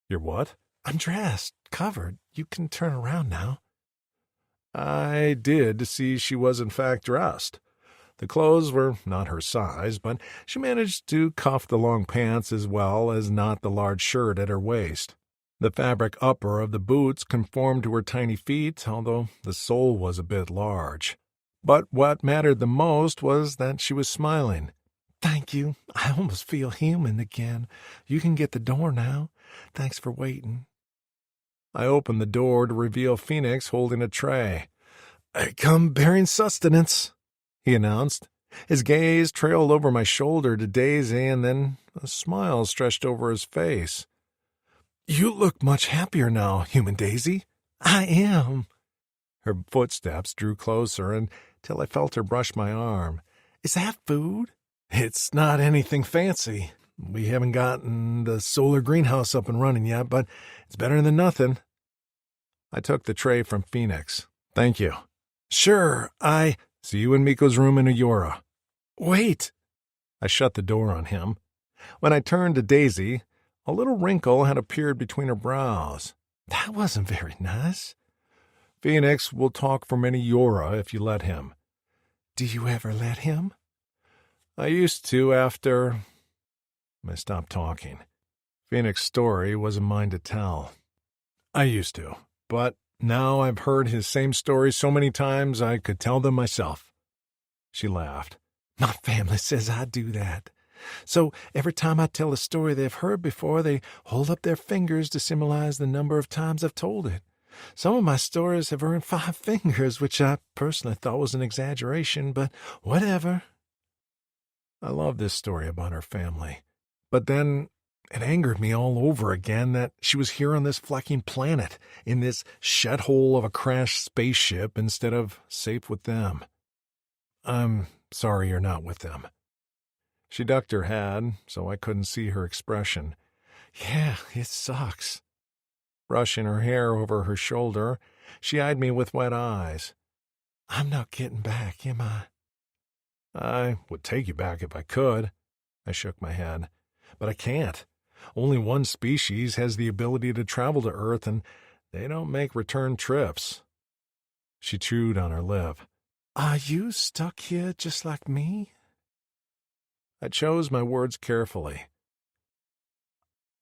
"You're what?" "I'm dressed, covered. You can turn around now." I did to see she was in fact dressed. The clothes were not her size, but she managed to cuff the long pants as well as knot the large shirt at her waist. The fabric upper of the boots conformed to her tiny feet, although the sole was a bit large. But what mattered the most was that she was smiling. "Thank you. I almost feel human again. You can get the door now. Thanks for waiting." I opened the door to reveal Phoenix holding a tray. "I come bearing sustenance," he announced. His gaze trailed over my shoulder to Daisy, and then a smile stretched over his face. "You look much happier now, human Daisy." "I am." Her footsteps drew closer until I felt her brush my arm. "Is that food?" "It's not anything fancy. We haven't gotten the solar greenhouse up and running yet, but it's better than nothing." I took the tray from Phoenix. "Thank you." "Sure, See you in Miko's room in Ayora." "Wait." I shut the door on him. When I turned to Daisy, a little wrinkle had appeared between her brows. "That wasn't very nice." "Phoenix will talk from Ayora if you let him." "Do you ever let him?" "I used to after—" I stopped talking. Phoenix's story wasn't mine to tell. "I used to, but now I've heard his same stories so many times I could tell them myself." She laughed. "My family says I do that. So every time I tell a story they've heard before, they hold up their fingers to symbolize the number of times I've told it. Some of my stories have earned 5 fingers, which I personally thought was an exaggeration, but whatever." I love this story about her family. But then it angered me all over again that she was here on this flecking planet, in this shithole of a crashed spaceship, instead of safe with them. "I'm sorry you're not with them." She ducked her head, so I couldn't see her expression. "Yeah, it sucks." Brushing her hair over her shoulder, she eyed me with wet eyes. "I'm not getting back, am I?" "I would take you back if I could." I shook my head. "But I can't. Only one species has the ability to travel to Earth, and they don't make return trips." She chewed on her lip. "Are you stuck here just like me?" I chose my words carefully.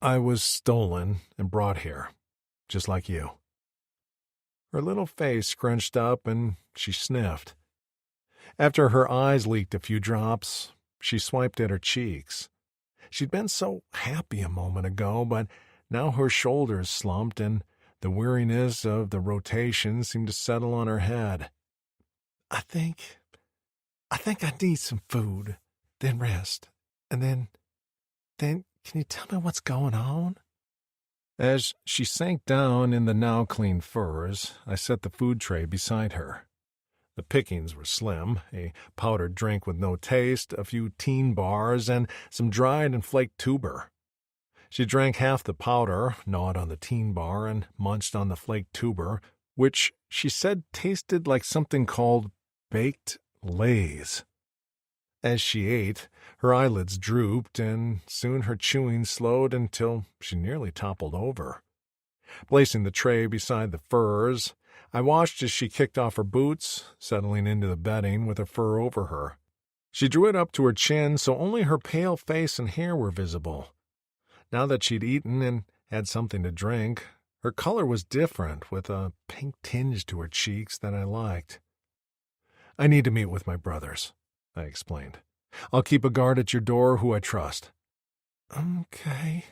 "I was stolen and brought here, just like you." Her little face scrunched up and she sniffed. After her eyes leaked a few drops, she swiped at her cheeks. She'd been so happy a moment ago, but now her shoulders slumped and the weariness of the rotation seemed to settle on her head. I think I need some food, then rest, and then can you tell me what's going on?" As she sank down in the now clean furs, I set the food tray beside her. The pickings were slim, a powdered drink with no taste, a few teen bars, and some dried and flaked tuber. She drank half the powder, gnawed on the teen bar, and munched on the flaked tuber, which she said tasted like something called baked Lay's. As she ate, her eyelids drooped, and soon her chewing slowed until she nearly toppled over. Placing the tray beside the furs, I watched as she kicked off her boots, settling into the bedding with her fur over her. She drew it up to her chin so only her pale face and hair were visible. Now that she'd eaten and had something to drink, her color was different, with a pink tinge to her cheeks that I liked. "I need to meet with my brothers," I explained. "I'll keep a guard at your door who I trust." "Okay,"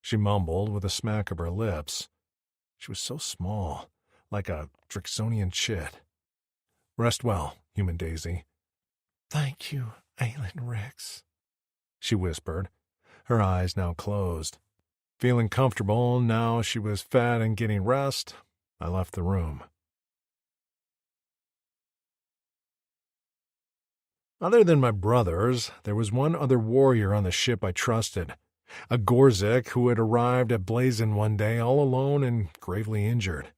she mumbled with a smack of her lips. She was so small, like a Drixonian chit. "Rest well, human Daisy." "Thank you, Aelin Rex," she whispered, her eyes now closed. Feeling comfortable now she was fed and getting rest, I left the room. Other than my brothers, there was one other warrior on the ship I trusted, a Gorzik who had arrived at Blazon one day all alone and gravely injured.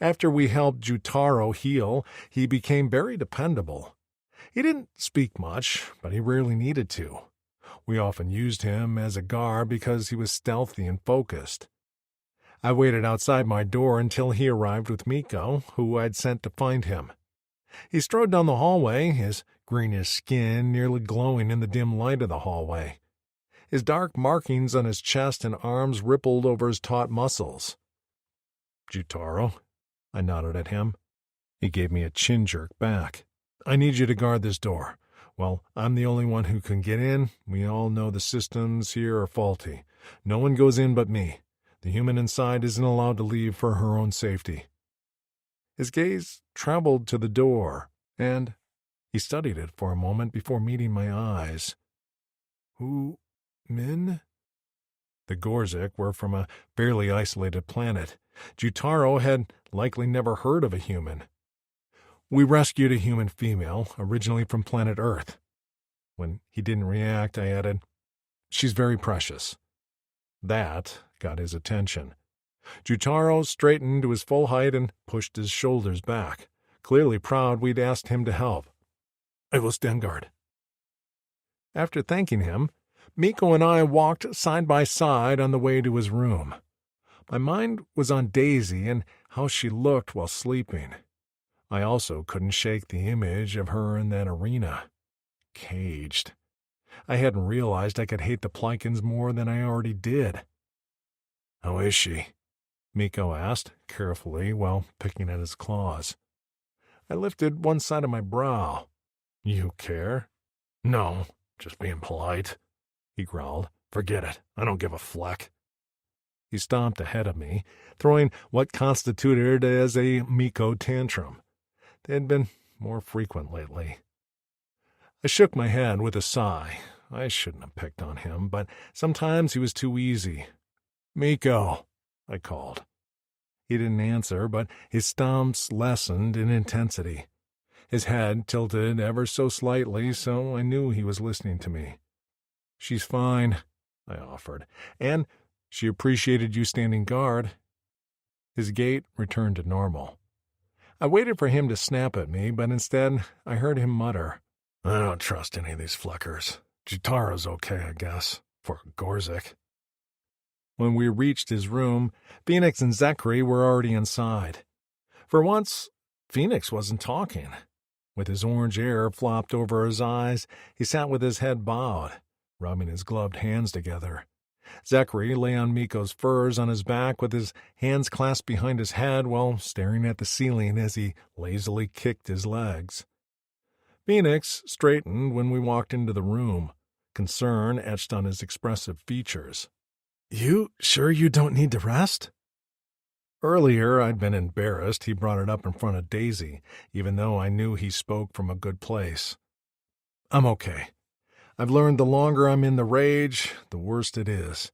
After we helped Jutaro heal, he became very dependable. He didn't speak much, but he rarely needed to. We often used him as a guard because he was stealthy and focused. I waited outside my door until he arrived with Miko, who I'd sent to find him. He strode down the hallway, his greenish skin nearly glowing in the dim light of the hallway. His dark markings on his chest and arms rippled over his taut muscles. "Jutaro?" I nodded at him. He gave me a chin jerk back. "I need you to guard this door. Well, I'm the only one who can get in. We all know the systems here are faulty. No one goes in but me. The human inside isn't allowed to leave for her own safety." His gaze traveled to the door, and he studied it for a moment before meeting my eyes. "Who, Min?" The Gorzik were from a fairly isolated planet. Jutaro had likely never heard of a human. "We rescued a human female, originally from planet Earth." When he didn't react, I added, "She's very precious." That got his attention. Jutaro straightened to his full height and pushed his shoulders back, clearly proud we'd asked him to help. "I will stand guard." After thanking him, Miko and I walked side by side on the way to his room. My mind was on Daisy and how she looked while sleeping. I also couldn't shake the image of her in that arena, caged. I hadn't realized I could hate the Plikins more than I already did. "How is she?" Miko asked, carefully, while picking at his claws. I lifted one side of my brow. "You care?" "No, just being polite," he growled. "Forget it. I don't give a fleck." He stomped ahead of me, throwing what constituted as a Miko tantrum. They had been more frequent lately. I shook my head with a sigh. I shouldn't have picked on him, but sometimes he was too easy. "Miko," I called. He didn't answer, but his stomps lessened in intensity. His head tilted ever so slightly, so I knew he was listening to me. "She's fine," I offered, "and she appreciated you standing guard." His gait returned to normal. I waited for him to snap at me, but instead I heard him mutter, "I don't trust any of these fleckers. Jutaro's okay, I guess, for Gorzik." When we reached his room, Phoenix and Zachary were already inside. For once, Phoenix wasn't talking. With his orange hair flopped over his eyes, he sat with his head bowed, rubbing his gloved hands together. Zachary lay on Miko's furs on his back with his hands clasped behind his head while staring at the ceiling as he lazily kicked his legs. Phoenix straightened when we walked into the room, concern etched on his expressive features. "You sure you don't need to rest?" Earlier, I'd been embarrassed he brought it up in front of Daisy, even though I knew he spoke from a good place. "I'm okay. I've learned the longer I'm in the rage, the worse it is.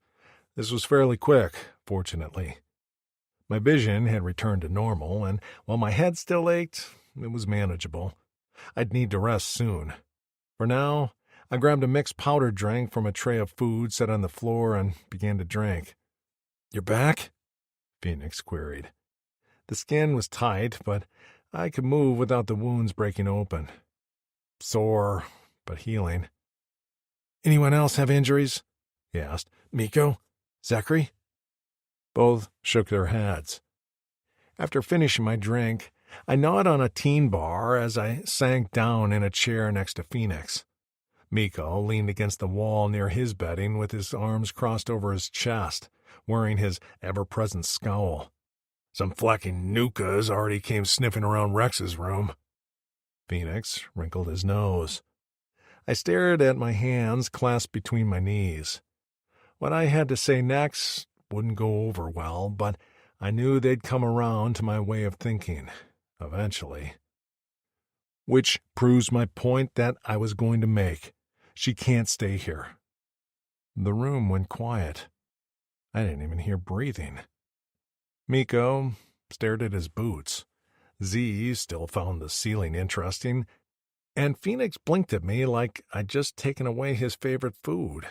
This was fairly quick, fortunately." My vision had returned to normal, and while my head still ached, it was manageable. I'd need to rest soon. For now, I grabbed a mixed powder drink from a tray of food set on the floor and began to drink. "You're back?" Phoenix queried. The skin was tight, but I could move without the wounds breaking open. Sore, but healing. "Anyone else have injuries?" he asked. "Miko? Zachary?" Both shook their heads. After finishing my drink, I gnawed on a teen bar as I sank down in a chair next to Phoenix. Miko leaned against the wall near his bedding with his arms crossed over his chest, wearing his ever-present scowl. "Some flacking nukas already came sniffing around Rex's room." Phoenix wrinkled his nose. I stared at my hands clasped between my knees. What I had to say next wouldn't go over well, but I knew they'd come around to my way of thinking, eventually. Which proves my point that I was going to make. She can't stay here. The room went quiet. I didn't even hear breathing. Miko stared at his boots. Z still found the ceiling interesting, and Phoenix blinked at me like I'd just taken away his favorite food.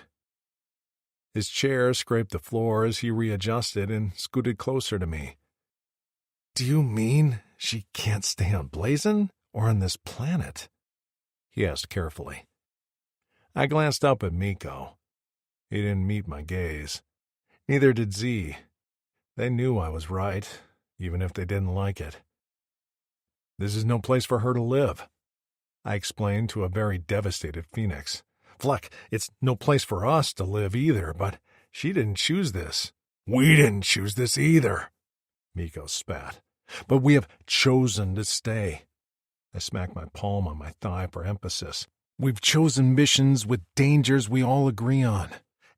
His chair scraped the floor as he readjusted and scooted closer to me. "Do you mean she can't stay on Blazin or on this planet?" he asked carefully. I glanced up at Miko. He didn't meet my gaze. Neither did Z. They knew I was right, even if they didn't like it. "This is no place for her to live." I explained to a very devastated Phoenix. Fleck, it's no place for us to live either, but she didn't choose this. We didn't choose this either, Miko spat. But we have chosen to stay. I smacked my palm on my thigh for emphasis. We've chosen missions with dangers we all agree on.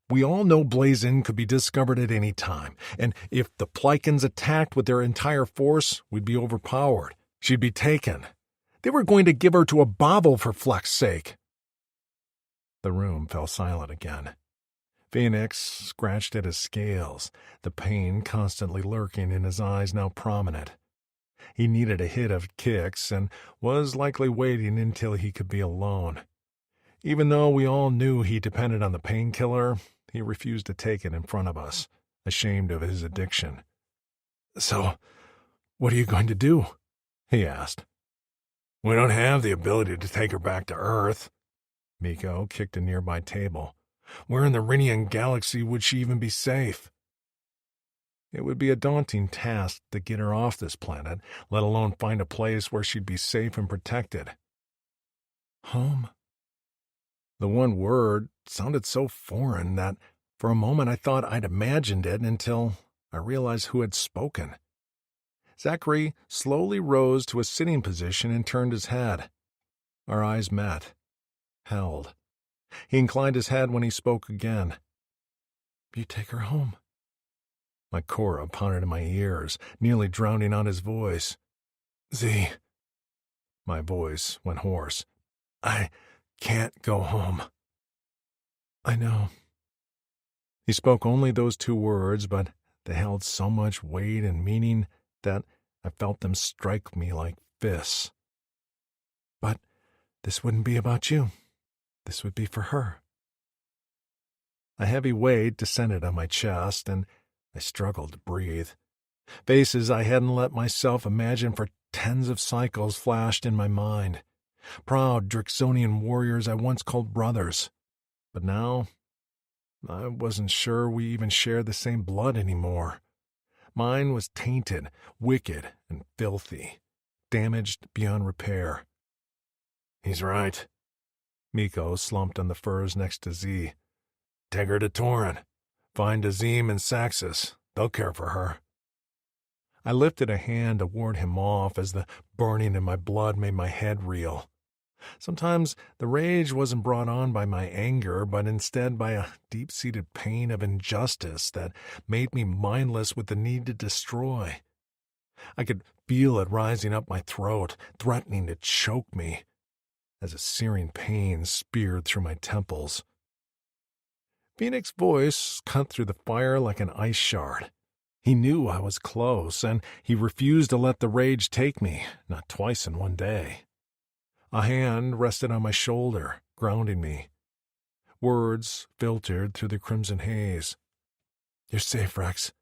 We all know Blazin could be discovered at any time, and if the Plycans attacked with their entire force, we'd be overpowered. She'd be taken. They were going to give her to a bauble for Fleck's sake. The room fell silent again. Phoenix scratched at his scales, the pain constantly lurking in his eyes now prominent. He needed a hit of kicks and was likely waiting until he could be alone. Even though we all knew he depended on the painkiller, he refused to take it in front of us, ashamed of his addiction. So, what are you going to do? He asked. We don't have the ability to take her back to Earth. Miko kicked a nearby table. Where in the Rinian galaxy would she even be safe? It would be a daunting task to get her off this planet, let alone find a place where she'd be safe and protected. Home? The one word sounded so foreign that for a moment I thought I'd imagined it until I realized who had spoken. Zachary slowly rose to a sitting position and turned his head. Our eyes met, held. He inclined his head when he spoke again. You take her home. My Cora pounded in my ears, nearly drowning out his voice. Z. My voice went hoarse. I can't go home. I know. He spoke only those two words, but they held so much weight and meaning that I felt them strike me like fists. But this wouldn't be about you. This would be for her. A heavy weight descended on my chest, and I struggled to breathe. Faces I hadn't let myself imagine for tens of cycles flashed in my mind. Proud Drixonian warriors I once called brothers. But now, I wasn't sure we even shared the same blood anymore. Mine was tainted, wicked, and filthy, damaged beyond repair. He's right. Miko slumped on the furs next to Z. Take her to Torin. Find Azim and Saxus. They'll care for her. I lifted a hand to ward him off as the burning in my blood made my head reel. Sometimes the rage wasn't brought on by my anger, but instead by a deep-seated pain of injustice that made me mindless with the need to destroy. I could feel it rising up my throat, threatening to choke me, as a searing pain speared through my temples. Phoenix's voice cut through the fire like an ice shard. He knew I was close, and he refused to let the rage take me, not twice in one day. A hand rested on my shoulder, grounding me. Words filtered through the crimson haze. You're safe, Rex.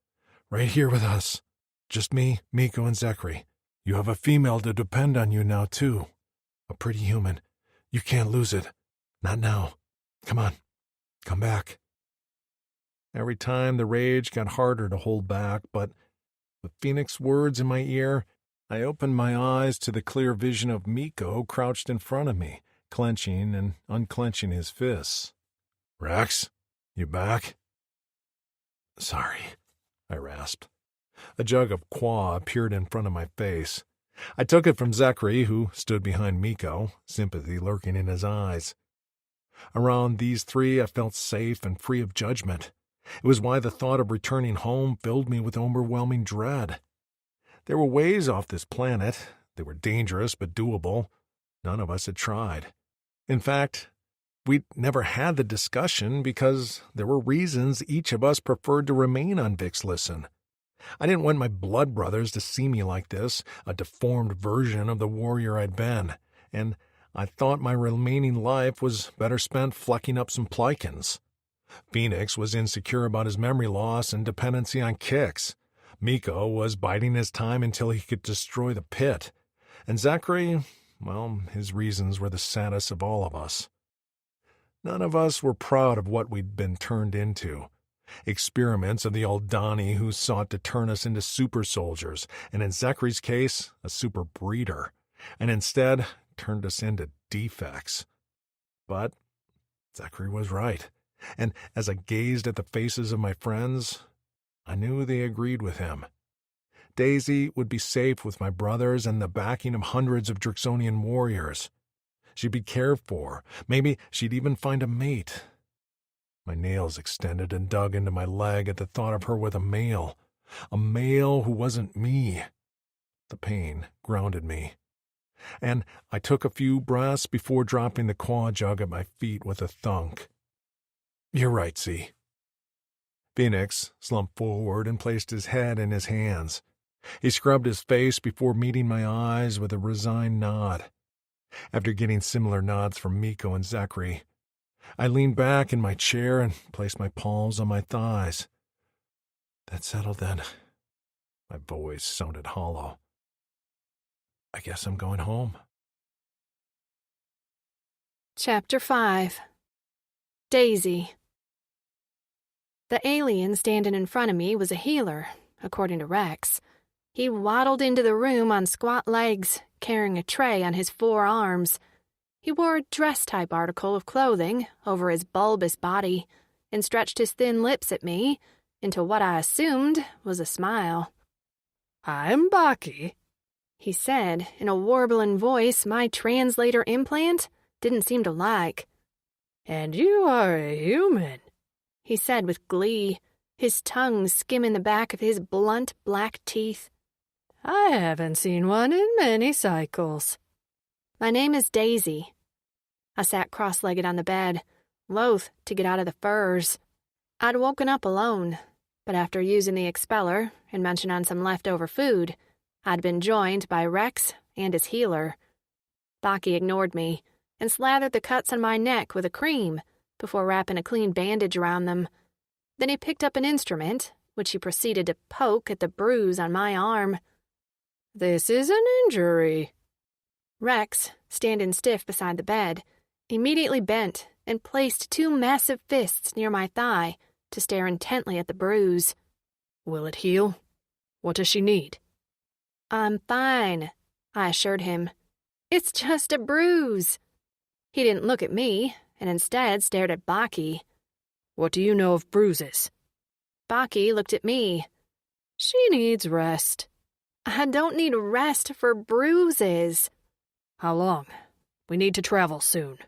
Right here with us. Just me, Miko, and Zachary. You have a female to depend on you now, too. A pretty human. You can't lose it. Not now. Come on. Come back. Every time the rage got harder to hold back, but with Phoenix's words in my ear, I opened my eyes to the clear vision of Miko crouched in front of me, clenching and unclenching his fists. Rex, you back? Sorry, I rasped. A jug of Qua appeared in front of my face. I took it from Zachary, who stood behind Miko, sympathy lurking in his eyes. Around these three I felt safe and free of judgment. It was why the thought of returning home filled me with overwhelming dread. There were ways off this planet. They were dangerous but doable. None of us had tried. In fact, we'd never had the discussion because there were reasons each of us preferred to remain on Vixlisten. I didn't want my blood brothers to see me like this, a deformed version of the warrior I'd been, and I thought my remaining life was better spent flecking up some Plycans. Phoenix was insecure about his memory loss and dependency on kicks. Miko was biding his time until he could destroy the pit. And Zachary, well, his reasons were the saddest of all of us. None of us were proud of what we'd been turned into. Experiments of the Aldani who sought to turn us into super soldiers, and in Zachary's case, a super breeder. And instead, turned us into defects. But Zachary was right, and as I gazed at the faces of my friends, I knew they agreed with him. Daisy would be safe with my brothers and the backing of hundreds of Drixonian warriors. She'd be cared for. Maybe she'd even find a mate. My nails extended and dug into my leg at the thought of her with a male who wasn't me. The pain grounded me, and I took a few breaths before dropping the quad jug at my feet with a thunk. "You're right, Z." Phoenix slumped forward and placed his head in his hands. He scrubbed his face before meeting my eyes with a resigned nod. After getting similar nods from Miko and Zachary, I leaned back in my chair and placed my palms on my thighs. "That's settled then." My voice sounded hollow. "I guess I'm going home." Chapter 5. Daisy. The alien standing in front of me was a healer, according to Rex. He waddled into the room on squat legs, carrying a tray on his 4 arms. He wore a dress-type article of clothing over his bulbous body and stretched his thin lips at me into what I assumed was a smile. "I'm Baki," he said in a warbling voice my translator implant didn't seem to like. "And you are a human," he said with glee, his tongue skimming the back of his blunt black teeth. "I haven't seen one in many cycles." "My name is Daisy." I sat cross-legged on the bed, loath to get out of the furs. I'd woken up alone, but after using the expeller and munching on some leftover food, I'd been joined by Rex and his healer. Baki ignored me and slathered the cuts on my neck with a cream before wrapping a clean bandage around them. Then he picked up an instrument, which he proceeded to poke at the bruise on my arm. "This is an injury." Rex, standing stiff beside the bed, immediately bent and placed 2 massive fists near my thigh to stare intently at the bruise. "Will it heal? What does she need?" "I'm fine," I assured him. "It's just a bruise." He didn't look at me, and instead stared at Baki. "What do you know of bruises?" Baki looked at me. "She needs rest." "I don't need rest for bruises." "How long? We need to travel soon."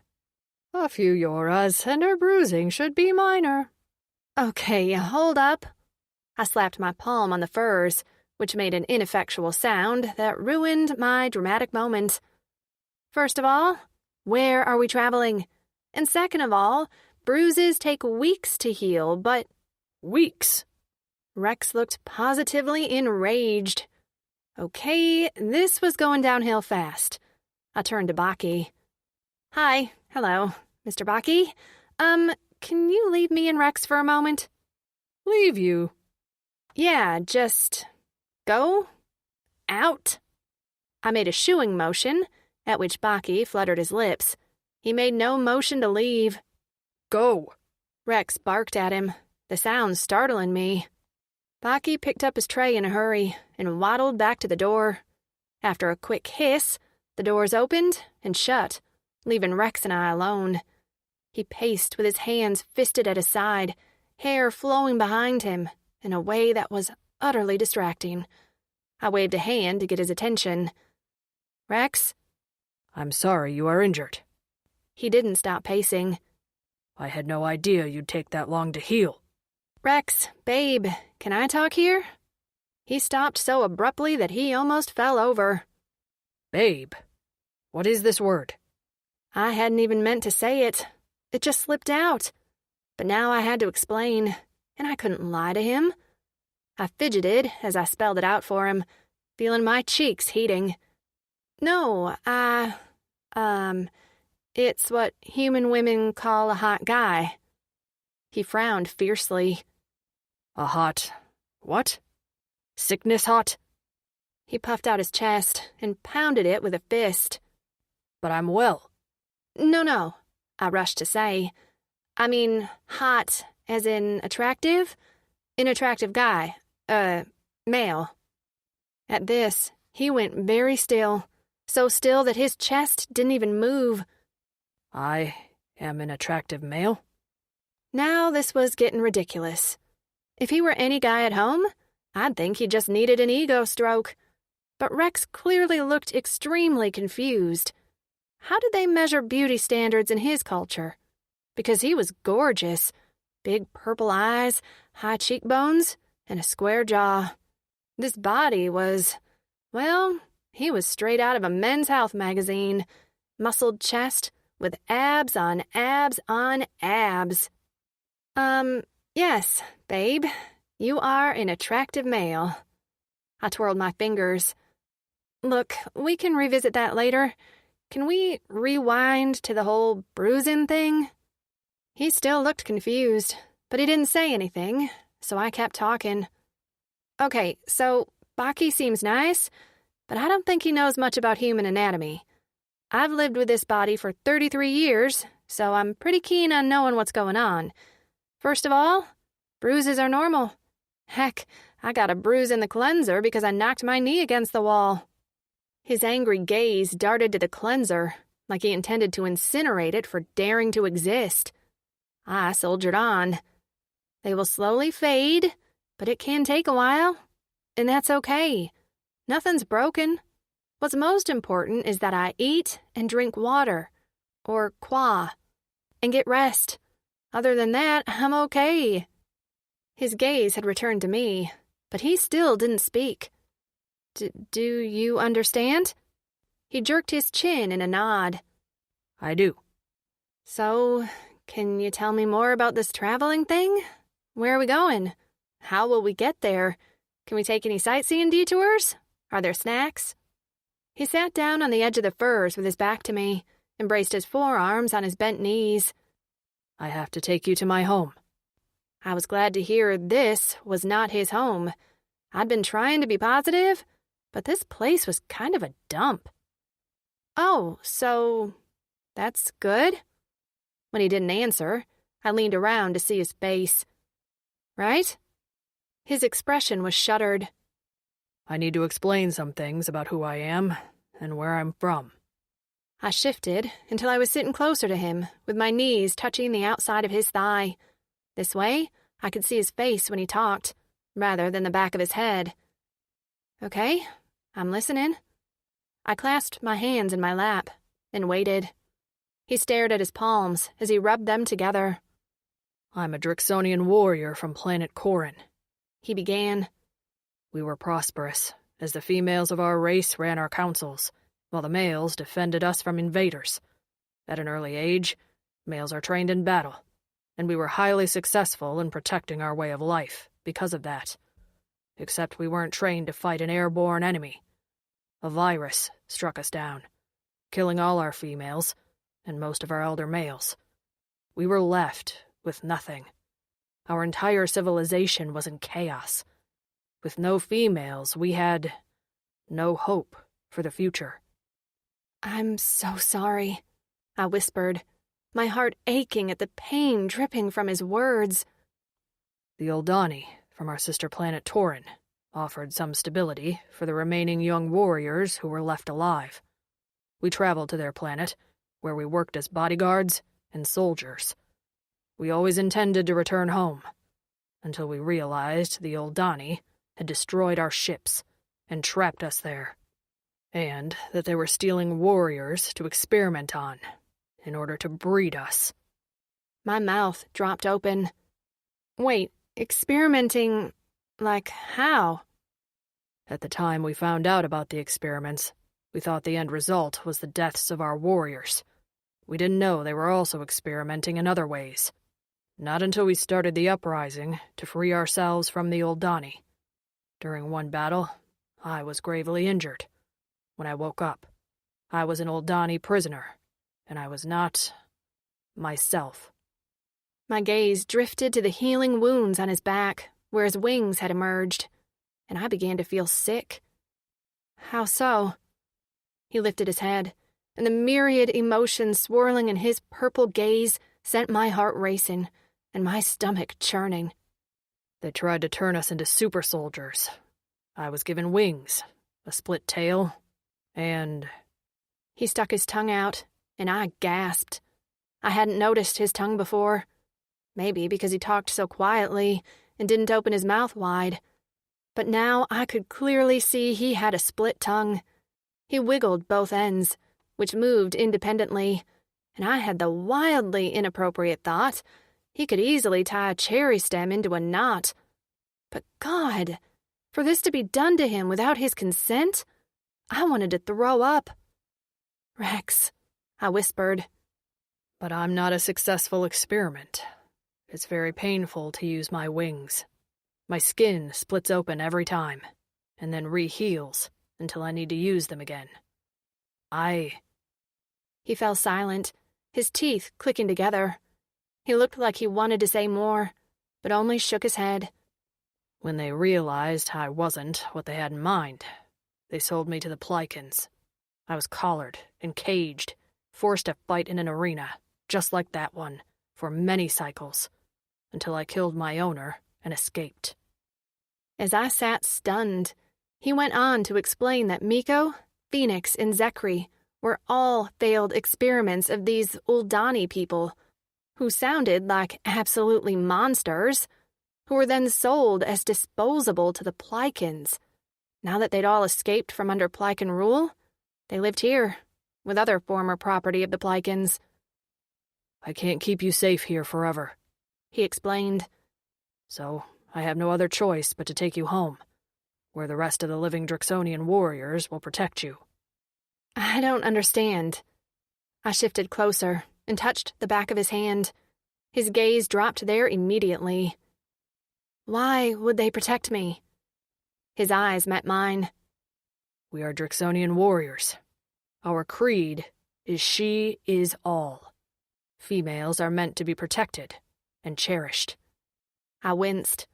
"A few yoras, and her bruising should be minor." "Okay, hold up." I slapped my palm on the furs, which made an ineffectual sound that ruined my dramatic moment. "First of all, where are we traveling? And second of all, bruises take weeks to heal, but—" "Weeks?" Rex looked positively enraged. Okay, this was going downhill fast. I turned to Baki. "Hi, hello, Mr. Baki. Can you leave me and Rex for a moment?" "Leave you?" "Yeah, just go out." I made a shooing motion, at which Baki fluttered his lips. He made no motion to leave. "Go." Rex barked at him, the sound startling me. Baki picked up his tray in a hurry and waddled back to the door. After a quick hiss, the doors opened and shut, leaving Rex and I alone. He paced with his hands fisted at his side, hair flowing behind him in a way that was utterly distracting. I waved a hand to get his attention. "Rex?" "I'm sorry you are injured." He didn't stop pacing. "I had no idea you'd take that long to heal." "Rex, babe, can I talk here?" He stopped so abruptly that he almost fell over. "Babe? What is this word?" I hadn't even meant to say it. It just slipped out. But now I had to explain, and I couldn't lie to him. I fidgeted as I spelled it out for him, feeling my cheeks heating. "No, it's what human women call a hot guy." He frowned fiercely. "A hot... what? Sickness hot?" He puffed out his chest and pounded it with a fist. "But I'm well." No, I rushed to say. "I mean hot as in attractive? An attractive guy. Male." At this, he went very still, so still that his chest didn't even move. I am an attractive male? Now this was getting ridiculous. If he were any guy at home, I'd think he just needed an ego stroke. But Rex clearly looked extremely confused. How did they measure beauty standards in his culture? Because he was gorgeous. Big purple eyes, high cheekbones, and a square jaw. This body was, well, he was straight out of a Men's Health magazine. Muscled chest with abs on abs on abs. Yes, babe, you are an attractive male. I twirled my fingers. Look, we can revisit that later. Can we rewind to the whole bruising thing? He still looked confused, but he didn't say anything, so I kept talking. Okay, so Baki seems nice, but I don't think he knows much about human anatomy. I've lived with this body for 33 years, so I'm pretty keen on knowing what's going on. First of all, bruises are normal. Heck, I got a bruise in the cleanser because I knocked my knee against the wall. His angry gaze darted to the cleanser, like he intended to incinerate it for daring to exist. I soldiered on. They will slowly fade, but it can take a while, and that's okay. Nothing's broken. What's most important is that I eat and drink water, or qua, and get rest. Other than that, I'm okay. His gaze had returned to me, but he still didn't speak. Do you understand? He jerked his chin in a nod. I do. So, can you tell me more about this traveling thing? Where are we going? How will we get there? Can we take any sightseeing detours? Are there snacks? He sat down on the edge of the furs with his back to me and braced his forearms on his bent knees. I have to take you to my home. I was glad to hear this was not his home. I'd been trying to be positive, but this place was kind of a dump. Oh, so that's good? When he didn't answer, I leaned around to see his face. Right? His expression was shuttered. I need to explain some things about who I am and where I'm from. I shifted until I was sitting closer to him, with my knees touching the outside of his thigh. This way, I could see his face when he talked, rather than the back of his head. Okay, I'm listening. I clasped my hands in my lap and waited. He stared at his palms as he rubbed them together. I'm a Drixonian warrior from planet Corin, he began. We were prosperous, as the females of our race ran our councils, while the males defended us from invaders. At an early age, males are trained in battle, and we were highly successful in protecting our way of life because of that. Except we weren't trained to fight an airborne enemy. A virus struck us down, killing all our females and most of our elder males. We were left with nothing. Our entire civilization was in chaos. With no females, we had no hope for the future. I'm so sorry, I whispered, my heart aching at the pain dripping from his words. The Oldani, from our sister planet Torin, offered some stability for the remaining young warriors who were left alive. We traveled to their planet, where we worked as bodyguards and soldiers. We always intended to return home, until we realized the Oldani had destroyed our ships and trapped us there, and that they were stealing warriors to experiment on in order to breed us. My mouth dropped open. Wait, experimenting, like how? At the time we found out about the experiments, we thought the end result was the deaths of our warriors. We didn't know they were also experimenting in other ways. Not until we started the uprising to free ourselves from the Oldani. During one battle, I was gravely injured. When I woke up, I was an Oldani prisoner, and I was not myself. My gaze drifted to the healing wounds on his back, where his wings had emerged, and I began to feel sick. How so? He lifted his head, and the myriad emotions swirling in his purple gaze sent my heart racing and my stomach churning. They tried to turn us into super soldiers. I was given wings, a split tail, and He stuck his tongue out, and I gasped. I hadn't noticed his tongue before. Maybe because he talked so quietly and didn't open his mouth wide. But now I could clearly see he had a split tongue. He wiggled both ends, which moved independently, and I had the wildly inappropriate thought he could easily tie a cherry stem into a knot. But God, for this to be done to him without his consent, I wanted to throw up. "Rex," I whispered. But I'm not a successful experiment. It's very painful to use my wings. My skin splits open every time, and then re-heals until I need to use them again. He fell silent, his teeth clicking together. He looked like he wanted to say more, but only shook his head. When they realized I wasn't what they had in mind, they sold me to the Plycans. I was collared and caged, forced to fight in an arena, just like that one, for many cycles, until I killed my owner and escaped. As I sat stunned, he went on to explain that Miko, Phoenix, and Zekri were all failed experiments of these Uldani people, who sounded like absolutely monsters, who were then sold as disposable to the Plycans. Now that they'd all escaped from under Plycan rule, they lived here, with other former property of the Plycans. I can't keep you safe here forever, he explained. So I have no other choice but to take you home, where the rest of the living Drixonian warriors will protect you. I don't understand. I shifted closer and touched the back of his hand. His gaze dropped there immediately. Why would they protect me? His eyes met mine. We are Drixonian warriors. Our creed is she is all. Females are meant to be protected and cherished. I winced.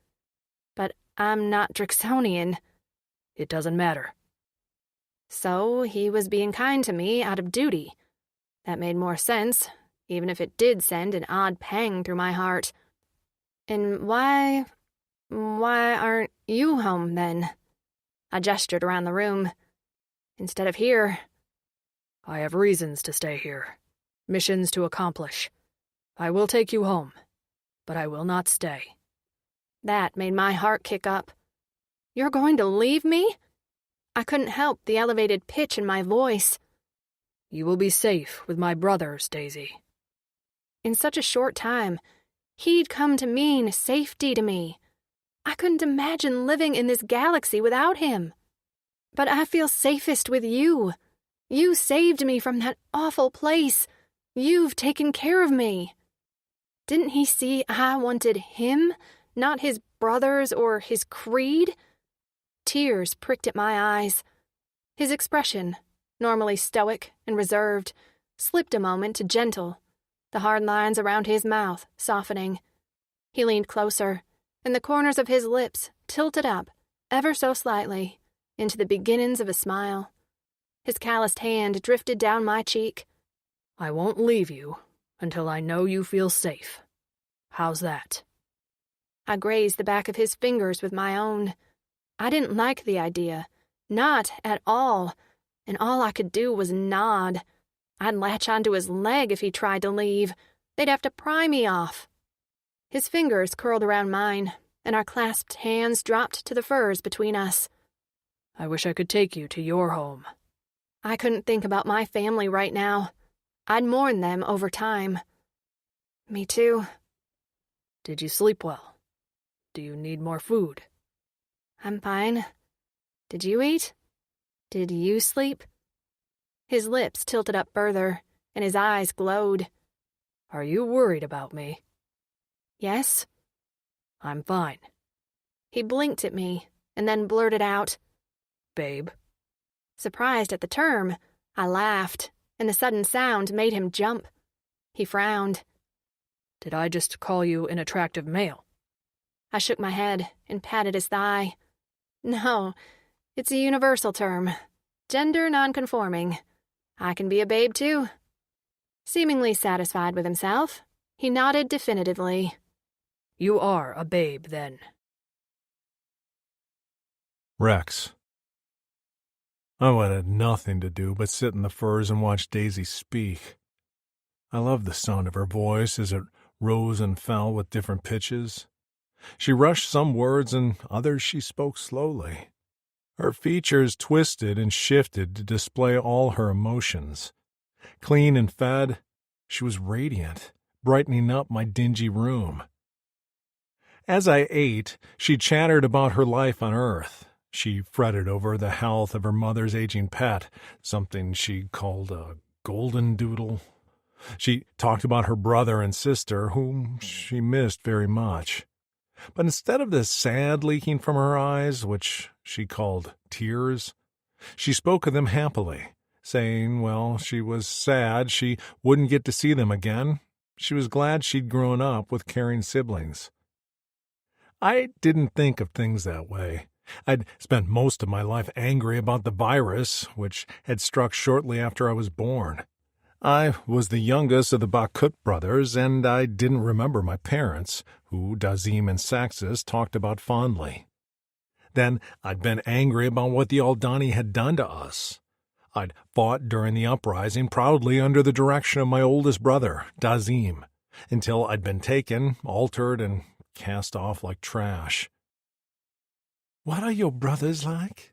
But I'm not Drixonian. It doesn't matter. So he was being kind to me out of duty. That made more sense, even if it did send an odd pang through my heart. And why aren't you home, then? I gestured around the room. Instead of here. I have reasons to stay here. Missions to accomplish. I will take you home, but I will not stay. That made my heart kick up. You're going to leave me? I couldn't help the elevated pitch in my voice. You will be safe with my brothers, Daisy. In such a short time, he'd come to mean safety to me. I couldn't imagine living in this galaxy without him. But I feel safest with you. You saved me from that awful place. You've taken care of me. Didn't he see I wanted him, not his brothers or his creed? Tears pricked at my eyes. His expression, normally stoic and reserved, slipped a moment to gentle, the hard lines around his mouth softening. He leaned closer, and the corners of his lips tilted up, ever so slightly, into the beginnings of a smile. His calloused hand drifted down my cheek. I won't leave you until I know you feel safe. How's that? I grazed the back of his fingers with my own. I didn't like the idea. Not at all. And all I could do was nod. I'd latch onto his leg if he tried to leave. They'd have to pry me off. His fingers curled around mine, and our clasped hands dropped to the furs between us. I wish I could take you to your home. I couldn't think about my family right now. I'd mourn them over time. Me too. Did you sleep well? Do you need more food? I'm fine. Did you eat? Did you sleep? His lips tilted up further, and his eyes glowed. Are you worried about me? Yes. I'm fine. He blinked at me, and then blurted out, Babe. Surprised at the term, I laughed, and the sudden sound made him jump. He frowned. Did I just call you an attractive male? I shook my head and patted his thigh. No, it's a universal term. Gender nonconforming. I can be a babe, too. Seemingly satisfied with himself, he nodded definitively. You are a babe, then. Rex. I wanted nothing to do but sit in the furs and watch Daisy speak. I loved the sound of her voice as it rose and fell with different pitches. She rushed some words and others she spoke slowly. Her features twisted and shifted to display all her emotions. Clean and fed, she was radiant, brightening up my dingy room. As I ate, she chattered about her life on Earth. She fretted over the health of her mother's aging pet, something she called a golden doodle. She talked about her brother and sister, whom she missed very much. But instead of the sad leaking from her eyes, which she called tears, she spoke of them happily, saying, well, she was sad she wouldn't get to see them again. She was glad she'd grown up with caring siblings. I didn't think of things that way. I'd spent most of my life angry about the virus, which had struck shortly after I was born. I was the youngest of the Bakut brothers, and I didn't remember my parents, who Dazim and Saxis talked about fondly. Then I'd been angry about what the Aldani had done to us. I'd fought during the uprising proudly under the direction of my oldest brother, Dazim, until I'd been taken, altered, and cast off like trash. "What are your brothers like?"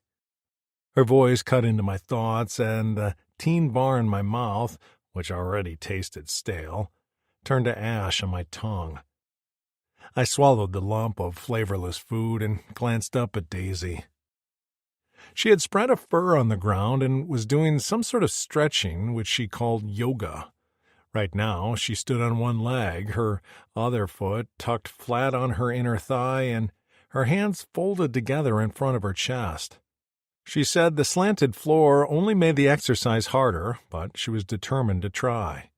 Her voice cut into my thoughts, and the teen bar in my mouth, which already tasted stale, turned to ash on my tongue. I swallowed the lump of flavorless food and glanced up at Daisy. She had spread a fur on the ground and was doing some sort of stretching, which she called yoga. Right now, she stood on one leg, her other foot tucked flat on her inner thigh, and her hands folded together in front of her chest. She said the slanted floor only made the exercise harder, but she was determined to try.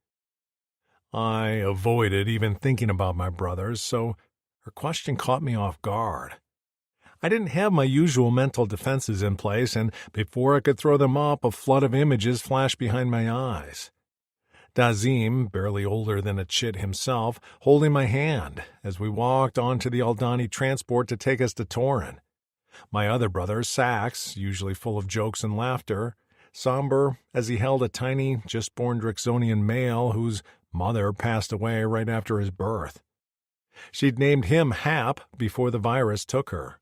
I avoided even thinking about my brothers, so her question caught me off guard. I didn't have my usual mental defenses in place, and before I could throw them up, a flood of images flashed behind my eyes. Dazim, barely older than a chit himself, holding my hand as we walked onto the Aldani transport to take us to Torin. My other brother, Sax, usually full of jokes and laughter, somber as he held a tiny, just-born Drixonian male whose mother passed away right after his birth. She'd named him Hap before the virus took her.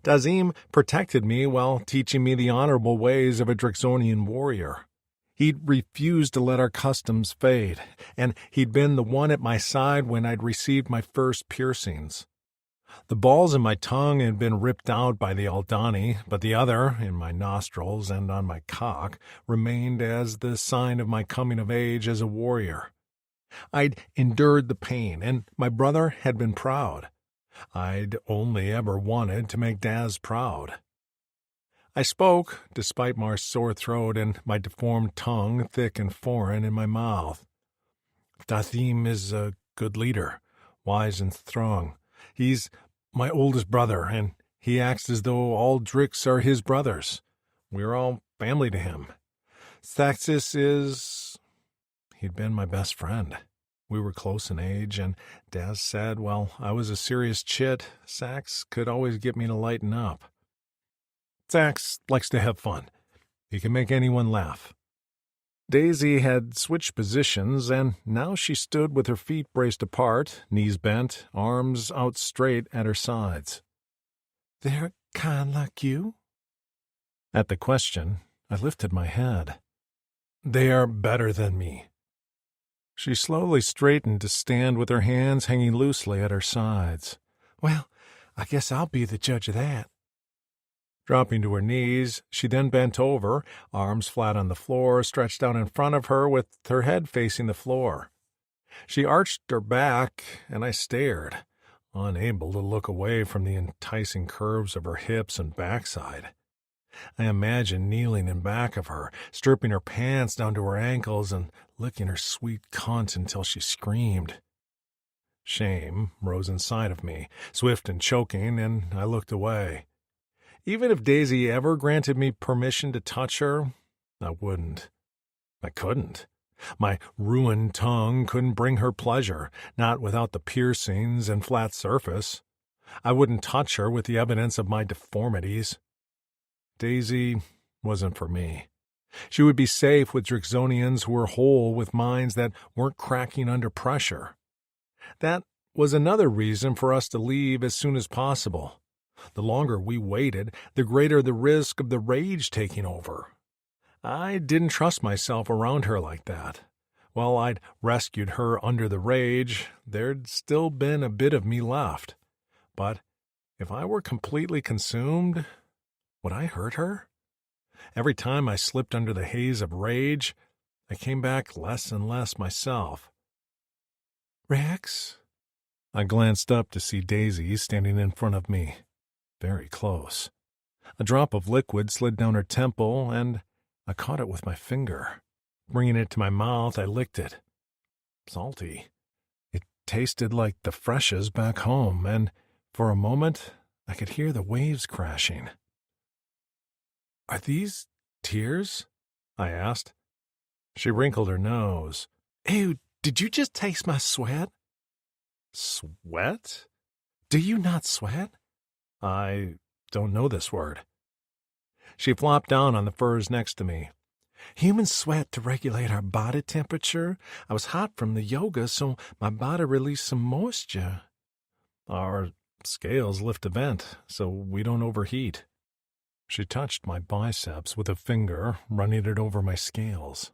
Dazim protected me while teaching me the honorable ways of a Drixonian warrior. He'd refused to let our customs fade, and he'd been the one at my side when I'd received my first piercings. The balls in my tongue had been ripped out by the Aldani, but the other, in my nostrils and on my cock, remained as the sign of my coming of age as a warrior. I'd endured the pain, and my brother had been proud. I'd only ever wanted to make Daz proud. I spoke, despite my sore throat and my deformed tongue thick and foreign in my mouth. Dathim is a good leader, wise and strong. He's my oldest brother, and he acts as though all Drix are his brothers. We're all family to him. Thaxis is... He'd been my best friend. We were close in age, and Daz said, while I was a serious chit, Sax could always get me to lighten up. Sax likes to have fun. He can make anyone laugh. Daisy had switched positions, and now she stood with her feet braced apart, knees bent, arms out straight at her sides. "They're kind like you?" At the question, I lifted my head. "They are better than me." She slowly straightened to stand with her hands hanging loosely at her sides. "Well, I guess I'll be the judge of that." Dropping to her knees, she then bent over, arms flat on the floor, stretched out in front of her with her head facing the floor. She arched her back, and I stared, unable to look away from the enticing curves of her hips and backside. I imagined kneeling in back of her, stripping her pants down to her ankles and licking her sweet cunt until she screamed. Shame rose inside of me, swift and choking, and I looked away. Even if Daisy ever granted me permission to touch her, I wouldn't. I couldn't. My ruined tongue couldn't bring her pleasure, not without the piercings and flat surface. I wouldn't touch her with the evidence of my deformities. Daisy wasn't for me. She would be safe with Drixonians who were whole with minds that weren't cracking under pressure. That was another reason for us to leave as soon as possible. The longer we waited, the greater the risk of the rage taking over. I didn't trust myself around her like that. While I'd rescued her under the rage, there'd still been a bit of me left. But if I were completely consumed, would I hurt her? Every time I slipped under the haze of rage, I came back less and less myself. "Rex?" I glanced up to see Daisy standing in front of me, very close. A drop of liquid slid down her temple, and I caught it with my finger. Bringing it to my mouth, I licked it. Salty. It tasted like the freshes back home, and for a moment, I could hear the waves crashing. "Are these tears?" I asked. She wrinkled her nose. "Ew, did you just taste my sweat?" "Sweat? Do you not sweat?" "I don't know this word." She flopped down on the furs next to me. "Humans sweat to regulate our body temperature. I was hot from the yoga, so my body released some moisture." "Our scales lift a vent, so we don't overheat." She touched my biceps with a finger, running it over my scales.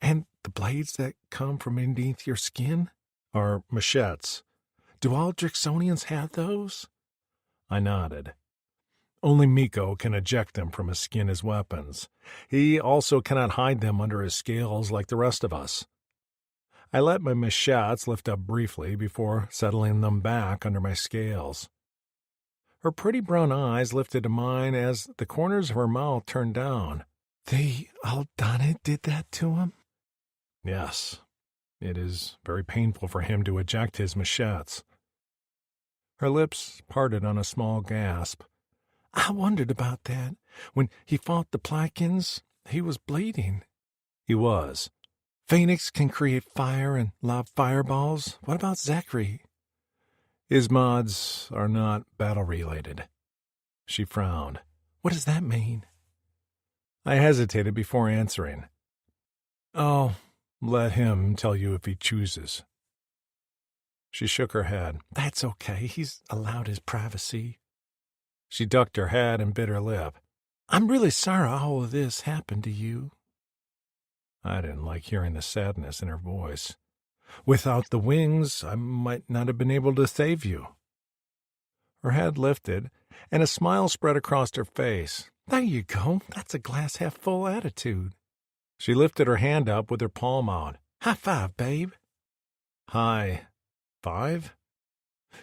"And the blades that come from beneath your skin?" "Are machetes." "Do all Drixonians have those?" I nodded. Only Miko can eject them from his skin as weapons. He also cannot hide them under his scales like the rest of us. I let my machetes lift up briefly before settling them back under my scales. Her pretty brown eyes lifted to mine as the corners of her mouth turned down. "The Aldani did that to him?" "Yes. It is very painful for him to eject his machetes." Her lips parted on a small gasp. "I wondered about that. When he fought the Plykins, he was bleeding." "He was." "Phoenix can create fire and lob fireballs. What about Zachary?" "His mods are not battle-related." She frowned. "What does that mean?" I hesitated before answering. "Oh, let him tell you if he chooses." She shook her head. "That's okay. He's allowed his privacy." She ducked her head and bit her lip. "I'm really sorry all of this happened to you." I didn't like hearing the sadness in her voice. "Without the wings, I might not have been able to save you." Her head lifted, and a smile spread across her face. "There you go. That's a glass-half-full attitude." She lifted her hand up with her palm out. "High five, babe." "High five?"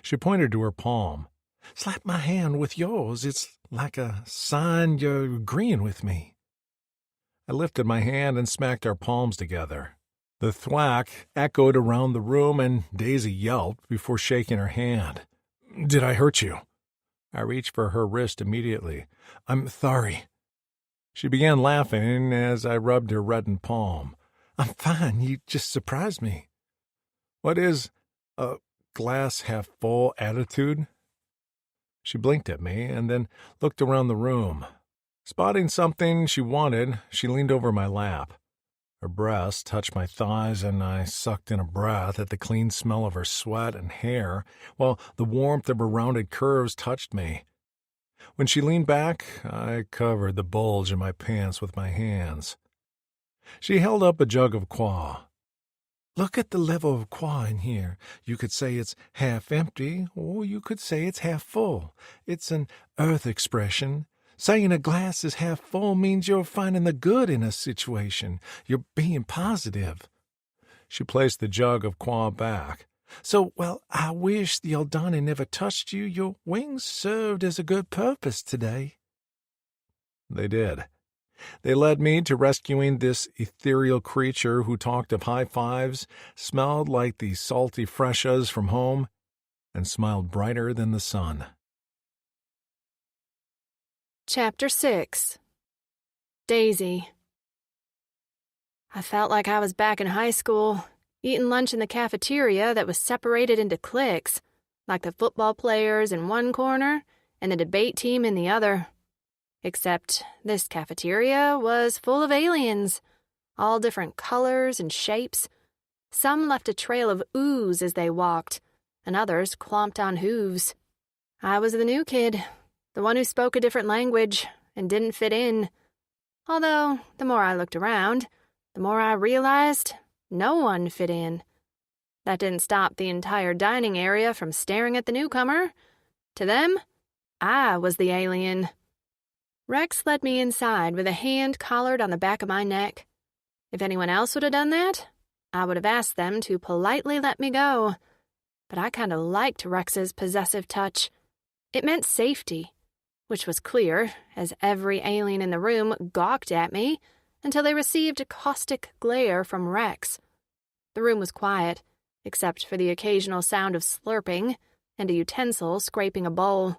She pointed to her palm. "Slap my hand with yours. It's like a sign you're agreeing with me." I lifted my hand and smacked our palms together. The thwack echoed around the room, and Daisy yelped before shaking her hand. "Did I hurt you?" I reached for her wrist immediately. "I'm sorry." She began laughing as I rubbed her reddened palm. "I'm fine. You just surprised me." "What is a glass-half-full attitude?" She blinked at me and then looked around the room. Spotting something she wanted, she leaned over my lap. Her breast touched my thighs, and I sucked in a breath at the clean smell of her sweat and hair, while the warmth of her rounded curves touched me. When she leaned back, I covered the bulge in my pants with my hands. She held up a jug of qua. "Look at the level of qua in here. You could say it's half empty, or you could say it's half full. It's an earth expression. Saying a glass is half full means you're finding the good in a situation. You're being positive." She placed the jug of qua back. "So, well, I wish the Aldani never touched you. Your wings served as a good purpose today." They did. They led me to rescuing this ethereal creature who talked of high fives, smelled like the salty freshas from home, and smiled brighter than the sun. Chapter 6. Daisy. I felt like I was back in high school, eating lunch in the cafeteria that was separated into cliques, like the football players in one corner and the debate team in the other. Except this cafeteria was full of aliens, all different colors and shapes. Some left a trail of ooze as they walked, and others clomped on hooves. I was the new kid, the one who spoke a different language and didn't fit in. Although, the more I looked around, the more I realized no one fit in. That didn't stop the entire dining area from staring at the newcomer. To them, I was the alien. Rex led me inside with a hand collared on the back of my neck. If anyone else would have done that, I would have asked them to politely let me go. But I kind of liked Rex's possessive touch. It meant safety, which was clear, as every alien in the room gawked at me until they received a caustic glare from Rex. The room was quiet, except for the occasional sound of slurping and a utensil scraping a bowl.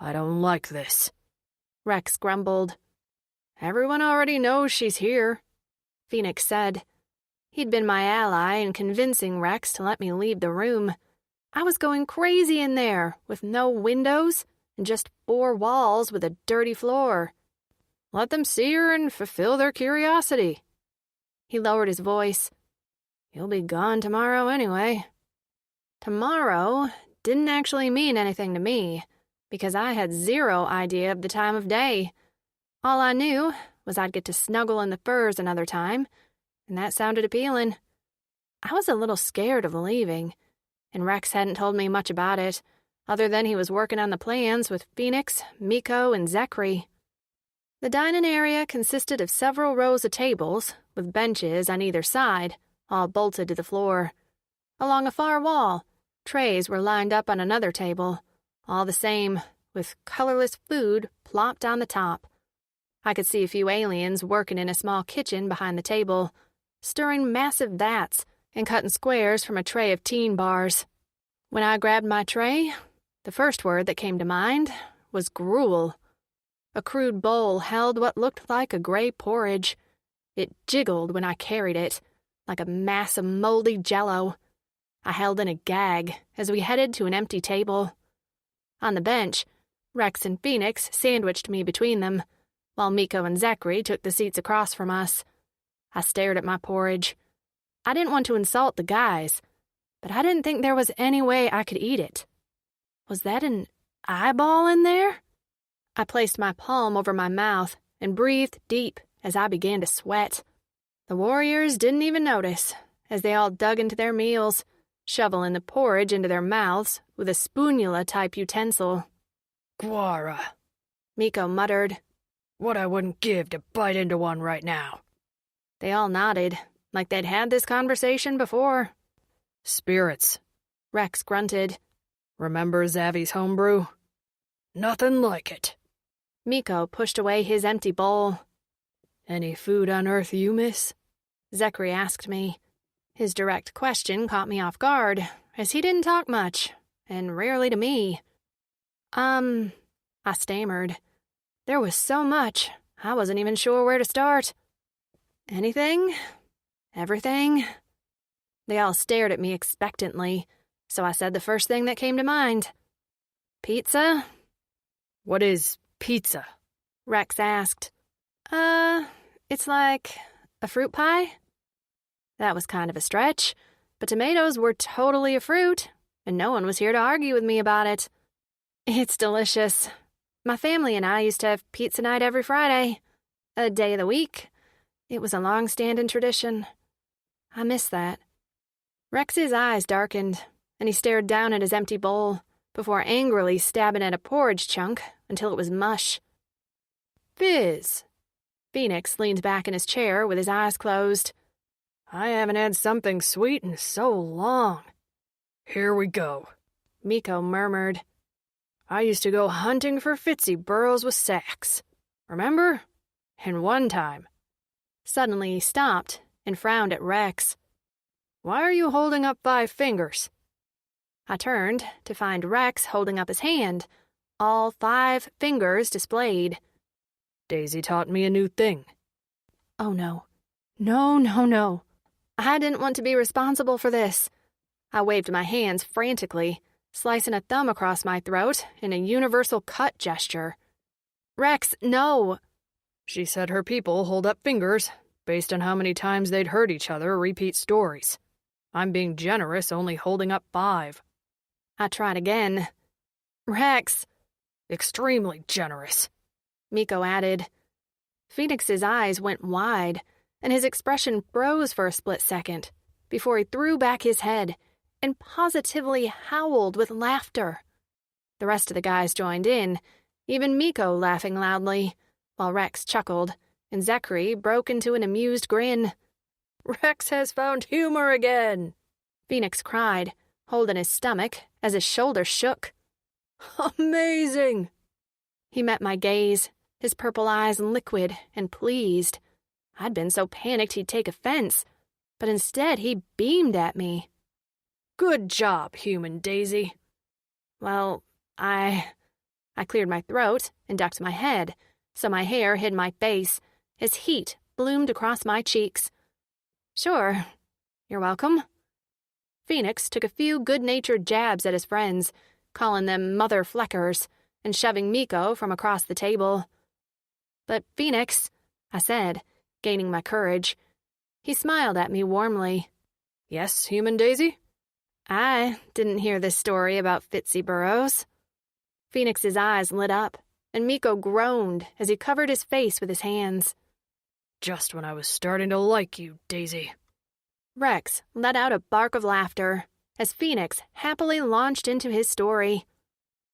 I don't like this, Rex grumbled. Everyone already knows she's here, Phoenix said. He'd been my ally in convincing Rex to let me leave the room. I was going crazy in there, with no windows and just 4 walls with a dirty floor. Let them see her and fulfill their curiosity. He lowered his voice. You'll be gone tomorrow anyway. Tomorrow didn't actually mean anything to me, because I had zero idea of the time of day. All I knew was I'd get to snuggle in the furs another time, and that sounded appealing. I was a little scared of leaving, and Rex hadn't told me much about it, other than he was working on the plans with Phoenix, Miko, and Zachary. The dining area consisted of several rows of tables, with benches on either side, all bolted to the floor. Along a far wall, trays were lined up on another table, all the same, with colorless food plopped on the top. I could see a few aliens working in a small kitchen behind the table, stirring massive vats and cutting squares from a tray of teen bars. When I grabbed my tray, the first word that came to mind was gruel. A crude bowl held what looked like a gray porridge. It jiggled when I carried it, like a mass of moldy jello. I held in a gag as we headed to an empty table. On the bench, Rex and Phoenix sandwiched me between them, while Miko and Zachary took the seats across from us. I stared at my porridge. I didn't want to insult the guys, but I didn't think there was any way I could eat it. Was that an eyeball in there? I placed my palm over my mouth and breathed deep as I began to sweat. The warriors didn't even notice, as they all dug into their meals, shoveling the porridge into their mouths with a spoonula-type utensil. Guara, Miko muttered. What I wouldn't give to bite into one right now. They all nodded, like they'd had this conversation before. Spirits, Rex grunted. Remember Zavi's homebrew? Nothing like it. Miko pushed away his empty bowl. Any food on Earth you miss? Zachary asked me. His direct question caught me off guard, as he didn't talk much, and rarely to me. I stammered. There was so much, I wasn't even sure where to start. Anything? Everything? They all stared at me expectantly, so I said the first thing that came to mind. Pizza? What is pizza? Rex asked. It's like a fruit pie? That was kind of a stretch, but tomatoes were totally a fruit, and no one was here to argue with me about it. It's delicious. My family and I used to have pizza night every Friday, a day of the week. It was a long-standing tradition. I miss that. Rex's eyes darkened, and he stared down at his empty bowl before angrily stabbing at a porridge chunk until it was mush. Fizz. Phoenix leaned back in his chair with his eyes closed. I haven't had something sweet in so long. Here we go, Miko murmured. I used to go hunting for Fitzy burrows with sacks. Remember? And one time. Suddenly he stopped and frowned at Rex. Why are you holding up 5 fingers? I turned to find Rex holding up his hand, all 5 fingers displayed. Daisy taught me a new thing. Oh no. No. I didn't want to be responsible for this. I waved my hands frantically, slicing a thumb across my throat in a universal cut gesture. Rex, no. She said her people hold up fingers based on how many times they'd heard each other repeat stories. I'm being generous, only holding up 5. I tried again. Rex. Extremely generous, Miko added. Phoenix's eyes went wide, and his expression froze for a split second before he threw back his head and positively howled with laughter. The rest of the guys joined in, even Miko laughing loudly, while Rex chuckled, and Zachary broke into an amused grin. Rex has found humor again, Phoenix cried, holding his stomach as his shoulders shook. Amazing! He met my gaze, his purple eyes liquid and pleased. I'd been so panicked he'd take offense, but instead he beamed at me. Good job, human Daisy. Well, I cleared my throat and ducked my head, so my hair hid my face as heat bloomed across my cheeks. Sure, you're welcome. Phoenix took a few good-natured jabs at his friends, calling them mother fleckers and shoving Miko from across the table. But Phoenix, I said, gaining my courage. He smiled at me warmly. Yes, human Daisy? I didn't hear this story about Fitzy Burrows. Phoenix's eyes lit up, and Miko groaned as he covered his face with his hands. Just when I was starting to like you, Daisy. Rex let out a bark of laughter as Phoenix happily launched into his story.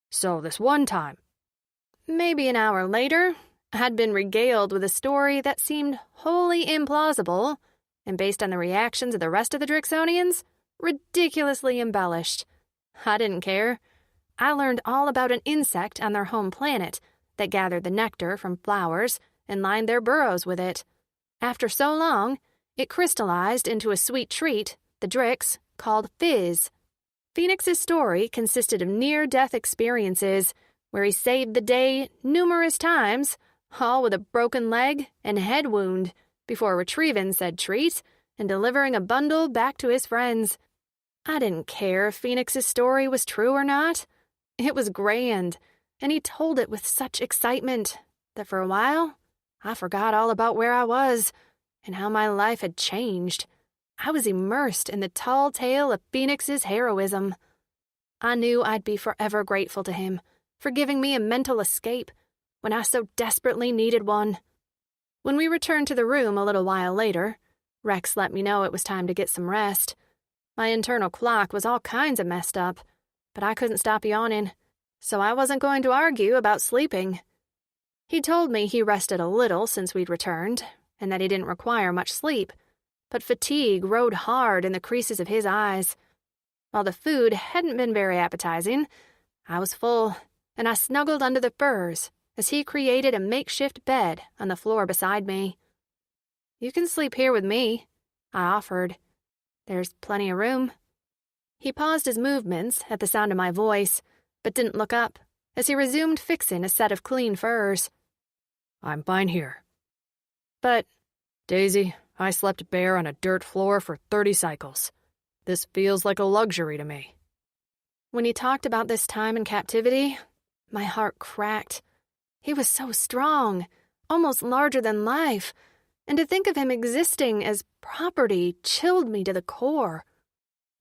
So this one time. Maybe an hour later, I'd been regaled with a story that seemed wholly implausible, and based on the reactions of the rest of the Drixonians, ridiculously embellished. I didn't care. I learned all about an insect on their home planet that gathered the nectar from flowers and lined their burrows with it. After so long, it crystallized into a sweet treat the Drix called Fizz. Phoenix's story consisted of near-death experiences where he saved the day numerous times, all with a broken leg and head wound, before retrieving said treat and delivering a bundle back to his friends. I didn't care if Phoenix's story was true or not. It was grand, and he told it with such excitement that for a while, I forgot all about where I was and how my life had changed. I was immersed in the tall tale of Phoenix's heroism. I knew I'd be forever grateful to him for giving me a mental escape when I so desperately needed one. When we returned to the room a little while later, Rex let me know it was time to get some rest. My internal clock was all kinds of messed up, but I couldn't stop yawning, so I wasn't going to argue about sleeping. He told me he rested a little since we'd returned, and that he didn't require much sleep, but fatigue rode hard in the creases of his eyes. While the food hadn't been very appetizing, I was full, and I snuggled under the furs as he created a makeshift bed on the floor beside me. You can sleep here with me, I offered. There's plenty of room. He paused his movements at the sound of my voice, but didn't look up as he resumed fixing a set of clean furs. I'm fine here. But, Daisy, I slept bare on a dirt floor for 30 cycles. This feels like a luxury to me. When he talked about this time in captivity, my heart cracked. He was so strong, almost larger than life, and to think of him existing as property chilled me to the core.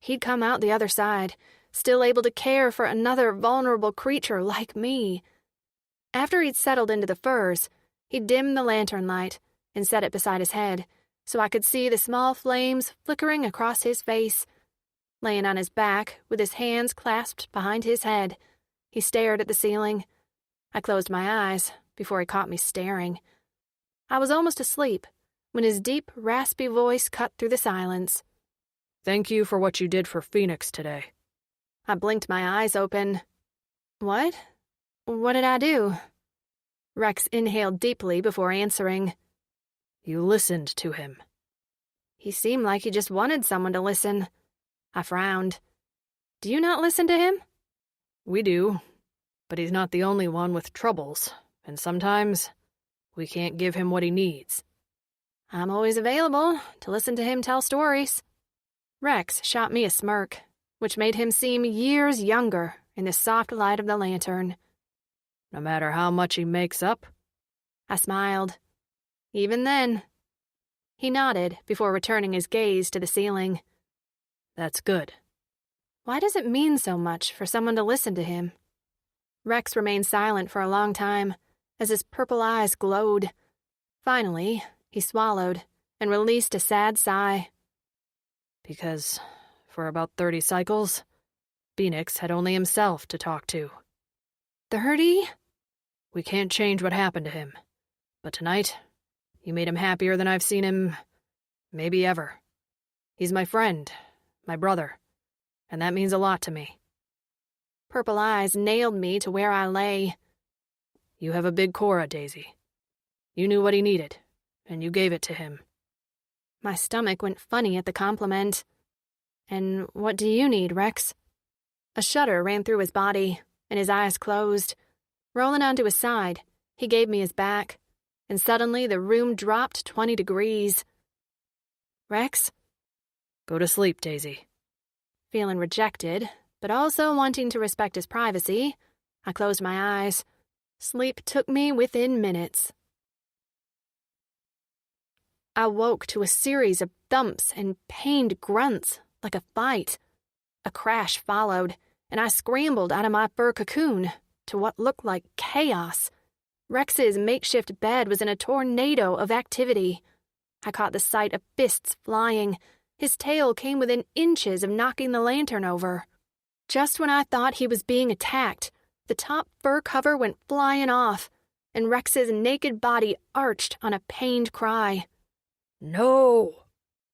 He'd come out the other side, still able to care for another vulnerable creature like me. After he'd settled into the furs, he dimmed the lantern light and set it beside his head so I could see the small flames flickering across his face. Laying on his back with his hands clasped behind his head, he stared at the ceiling. I closed my eyes before he caught me staring. I was almost asleep when his deep, raspy voice cut through the silence. Thank you for what you did for Phoenix today. I blinked my eyes open. What? What did I do? Rex inhaled deeply before answering. You listened to him. He seemed like he just wanted someone to listen. I frowned. Do you not listen to him? We do, but he's not the only one with troubles, and sometimes we can't give him what he needs. I'm always available to listen to him tell stories. Rex shot me a smirk, which made him seem years younger in the soft light of the lantern. No matter how much he makes up? I smiled. Even then. He nodded before returning his gaze to the ceiling. That's good. Why does it mean so much for someone to listen to him? Rex remained silent for a long time, as his purple eyes glowed. Finally, he swallowed and released a sad sigh. Because for about 30 cycles, Phoenix had only himself to talk to. 30? We can't change what happened to him. But tonight, you made him happier than I've seen him, maybe ever. He's my friend, my brother, and that means a lot to me. Purple eyes nailed me to where I lay. You have a big Cora, Daisy. You knew what he needed, and you gave it to him. My stomach went funny at the compliment. And what do you need, Rex? A shudder ran through his body, and his eyes closed. Rolling onto his side, he gave me his back, and suddenly the room dropped 20 degrees. Rex? Go to sleep, Daisy. Feeling rejected, but also wanting to respect his privacy, I closed my eyes. Sleep took me within minutes. I woke to a series of thumps and pained grunts, like a fight. A crash followed, and I scrambled out of my fur cocoon to what looked like chaos. Rex's makeshift bed was in a tornado of activity. I caught the sight of fists flying. His tail came within inches of knocking the lantern over. Just when I thought he was being attacked, the top fur cover went flying off, and Rex's naked body arched on a pained cry. No!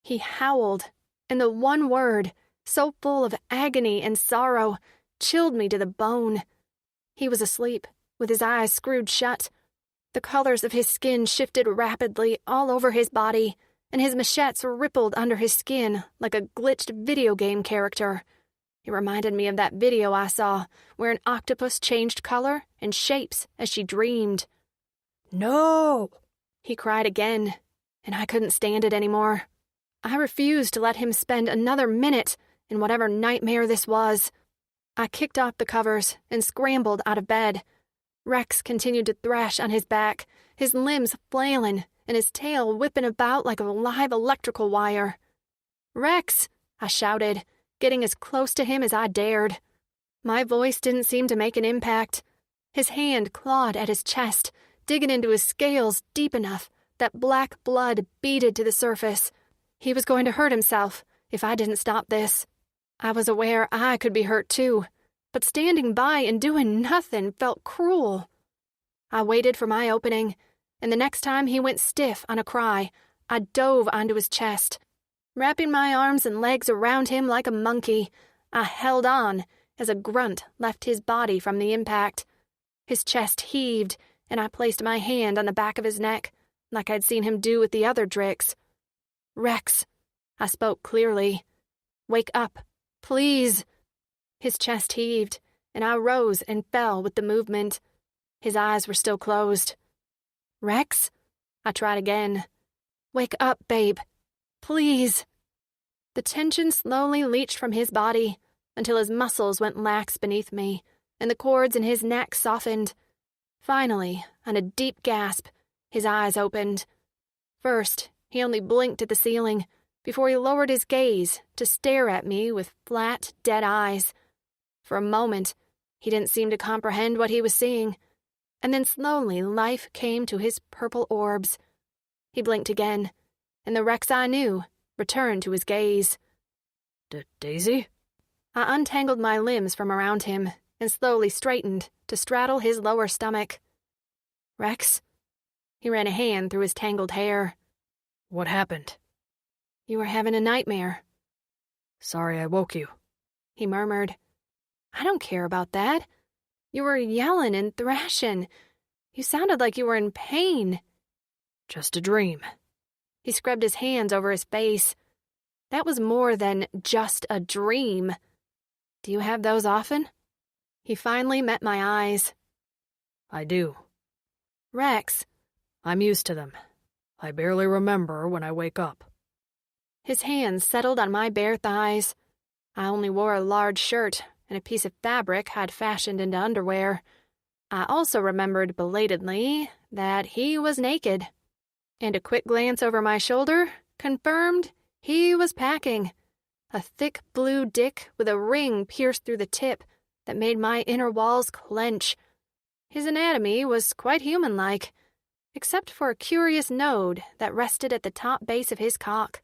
He howled, and the one word, so full of agony and sorrow, chilled me to the bone. He was asleep, with his eyes screwed shut. The colors of his skin shifted rapidly all over his body, and his machetes rippled under his skin like a glitched video game character. It reminded me of that video I saw, where an octopus changed color and shapes as she dreamed. No! He cried again, and I couldn't stand it anymore. I refused to let him spend another minute in whatever nightmare this was. I kicked off the covers and scrambled out of bed. Rex continued to thrash on his back, his limbs flailing and his tail whipping about like a live electrical wire. "Rex!" I shouted, getting as close to him as I dared. My voice didn't seem to make an impact. His hand clawed at his chest, digging into his scales deep enough that black blood beaded to the surface. He was going to hurt himself if I didn't stop this. I was aware I could be hurt too, but standing by and doing nothing felt cruel. I waited for my opening, and the next time he went stiff on a cry, I dove onto his chest. Wrapping my arms and legs around him like a monkey, I held on as a grunt left his body from the impact. His chest heaved, and I placed my hand on the back of his neck, like I'd seen him do with the other Dricks. "Rex," I spoke clearly. "Wake up, please." His chest heaved, and I rose and fell with the movement. His eyes were still closed. "Rex?" I tried again. "Wake up, babe. Please." The tension slowly leached from his body until his muscles went lax beneath me, and the cords in his neck softened. Finally, on a deep gasp, his eyes opened. First, he only blinked at the ceiling before he lowered his gaze to stare at me with flat, dead eyes. For a moment, he didn't seem to comprehend what he was seeing, and then slowly life came to his purple orbs. He blinked again, and the Rex I knew returned to his gaze. Daisy? I untangled my limbs from around him and slowly straightened to straddle his lower stomach. "Rex?" He ran a hand through his tangled hair. What happened? "You were having a nightmare." Sorry I woke you. He murmured. "I don't care about that. You were yelling and thrashing. You sounded like you were in pain." Just a dream. He scrubbed his hands over his face. That was more than just a dream. "Do you have those often?" He finally met my eyes. I do. "Rex." I'm used to them. I barely remember when I wake up. His hands settled on my bare thighs. I only wore a large shirt and a piece of fabric I'd fashioned into underwear. I also remembered belatedly that he was naked, and a quick glance over my shoulder confirmed he was packing. A thick blue dick with a ring pierced through the tip that made my inner walls clench. His anatomy was quite human-like, except for a curious node that rested at the top base of his cock.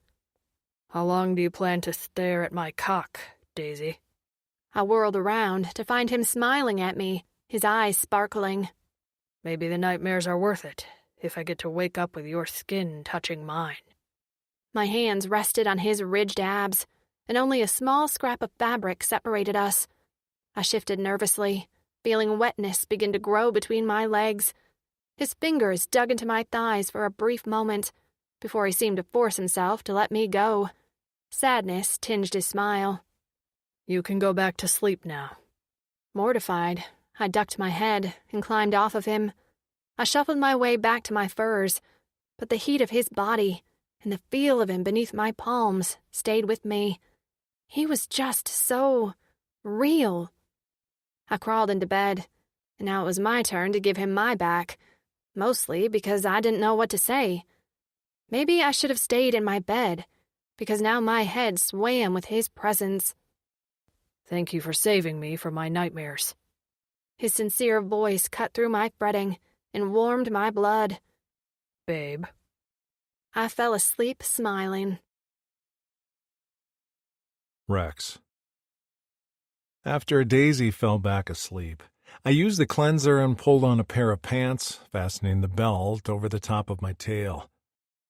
How long do you plan to stare at my cock, Daisy? I whirled around to find him smiling at me, his eyes sparkling. Maybe the nightmares are worth it, if I get to wake up with your skin touching mine. My hands rested on his ridged abs, and only a small scrap of fabric separated us. I shifted nervously, feeling wetness begin to grow between my legs. His fingers dug into my thighs for a brief moment, before he seemed to force himself to let me go. Sadness tinged his smile. You can go back to sleep now. Mortified, I ducked my head and climbed off of him. I shuffled my way back to my furs, but the heat of his body and the feel of him beneath my palms stayed with me. He was just so real. I crawled into bed, and now it was my turn to give him my back, mostly because I didn't know what to say. Maybe I should have stayed in my bed, because now my head swam with his presence. Thank you for saving me from my nightmares. His sincere voice cut through my fretting and warmed my blood. Babe. I fell asleep smiling. Rex. After Daisy fell back asleep, I used the cleanser and pulled on a pair of pants, fastening the belt over the top of my tail.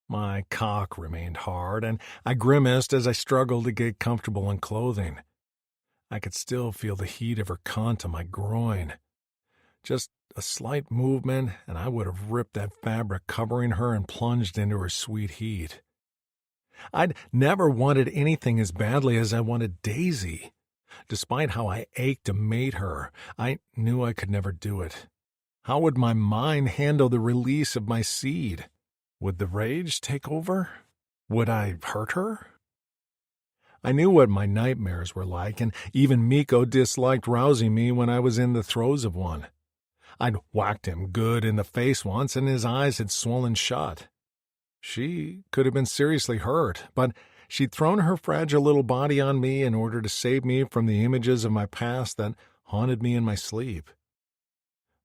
My cock remained hard, and I grimaced as I struggled to get comfortable in clothing. I could still feel the heat of her cunt on my groin. Just a slight movement, and I would have ripped that fabric covering her and plunged into her sweet heat. I'd never wanted anything as badly as I wanted Daisy. Despite how I ached to mate her, I knew I could never do it. How would my mind handle the release of my seed? Would the rage take over? Would I hurt her? I knew what my nightmares were like, and even Miko disliked rousing me when I was in the throes of one. I'd whacked him good in the face once, and his eyes had swollen shut. She could have been seriously hurt, but she'd thrown her fragile little body on me in order to save me from the images of my past that haunted me in my sleep.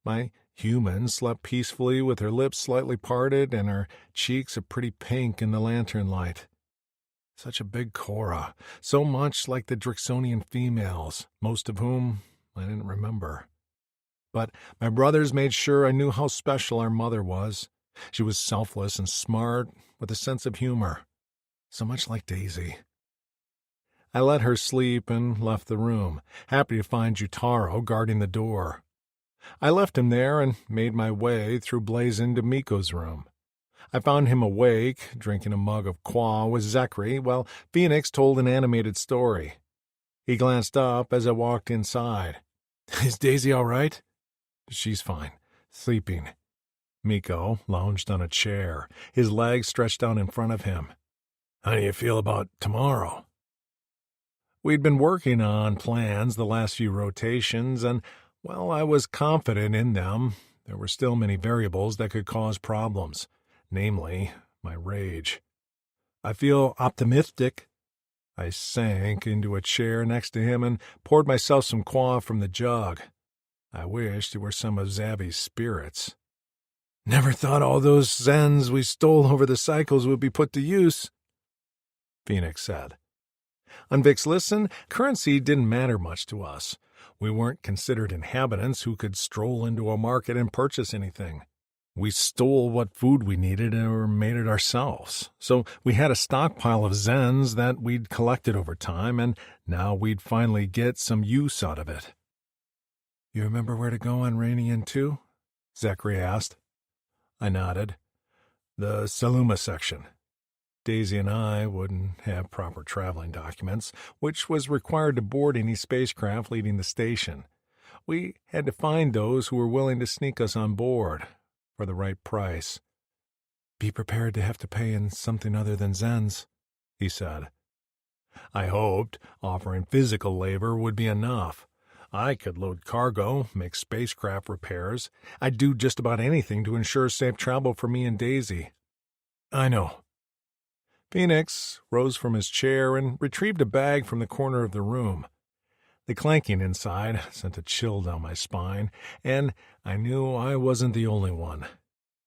My human slept peacefully with her lips slightly parted and her cheeks a pretty pink in the lantern light. Such a big Cora, so much like the Drixonian females, most of whom I didn't remember. But my brothers made sure I knew how special our mother was. She was selfless and smart, with a sense of humor. So much like Daisy. I let her sleep and left the room, happy to find Jutaro guarding the door. I left him there and made my way through Blazin to Miko's room. I found him awake, drinking a mug of qua with Zekri, while Phoenix told an animated story. He glanced up as I walked inside. "Is Daisy all right?" "She's fine. Sleeping." Miko lounged on a chair, his legs stretched out in front of him. "How do you feel about tomorrow?" We'd been working on plans the last few rotations, and while I was confident in them, there were still many variables that could cause problems, namely, my rage. "I feel optimistic." I sank into a chair next to him and poured myself some qua from the jug. I wished it were some of Zavi's spirits. "Never thought all those zens we stole over the cycles would be put to use," Phoenix said. On Vixlisten, currency didn't matter much to us. We weren't considered inhabitants who could stroll into a market and purchase anything. We stole what food we needed or made it ourselves. So we had a stockpile of zens that we'd collected over time, and now we'd finally get some use out of it. "You remember where to go on Rainian 2? Zekri asked. I nodded. "The Saluma section." Daisy and I wouldn't have proper traveling documents, which was required to board any spacecraft leaving the station. We had to find those who were willing to sneak us on board, for the right price. "Be prepared to have to pay in something other than zens," he said. I hoped offering physical labor would be enough. I could load cargo, make spacecraft repairs. I'd do just about anything to ensure safe travel for me and Daisy. I know. Phoenix rose from his chair and retrieved a bag from the corner of the room. The clanking inside sent a chill down my spine, and I knew I wasn't the only one.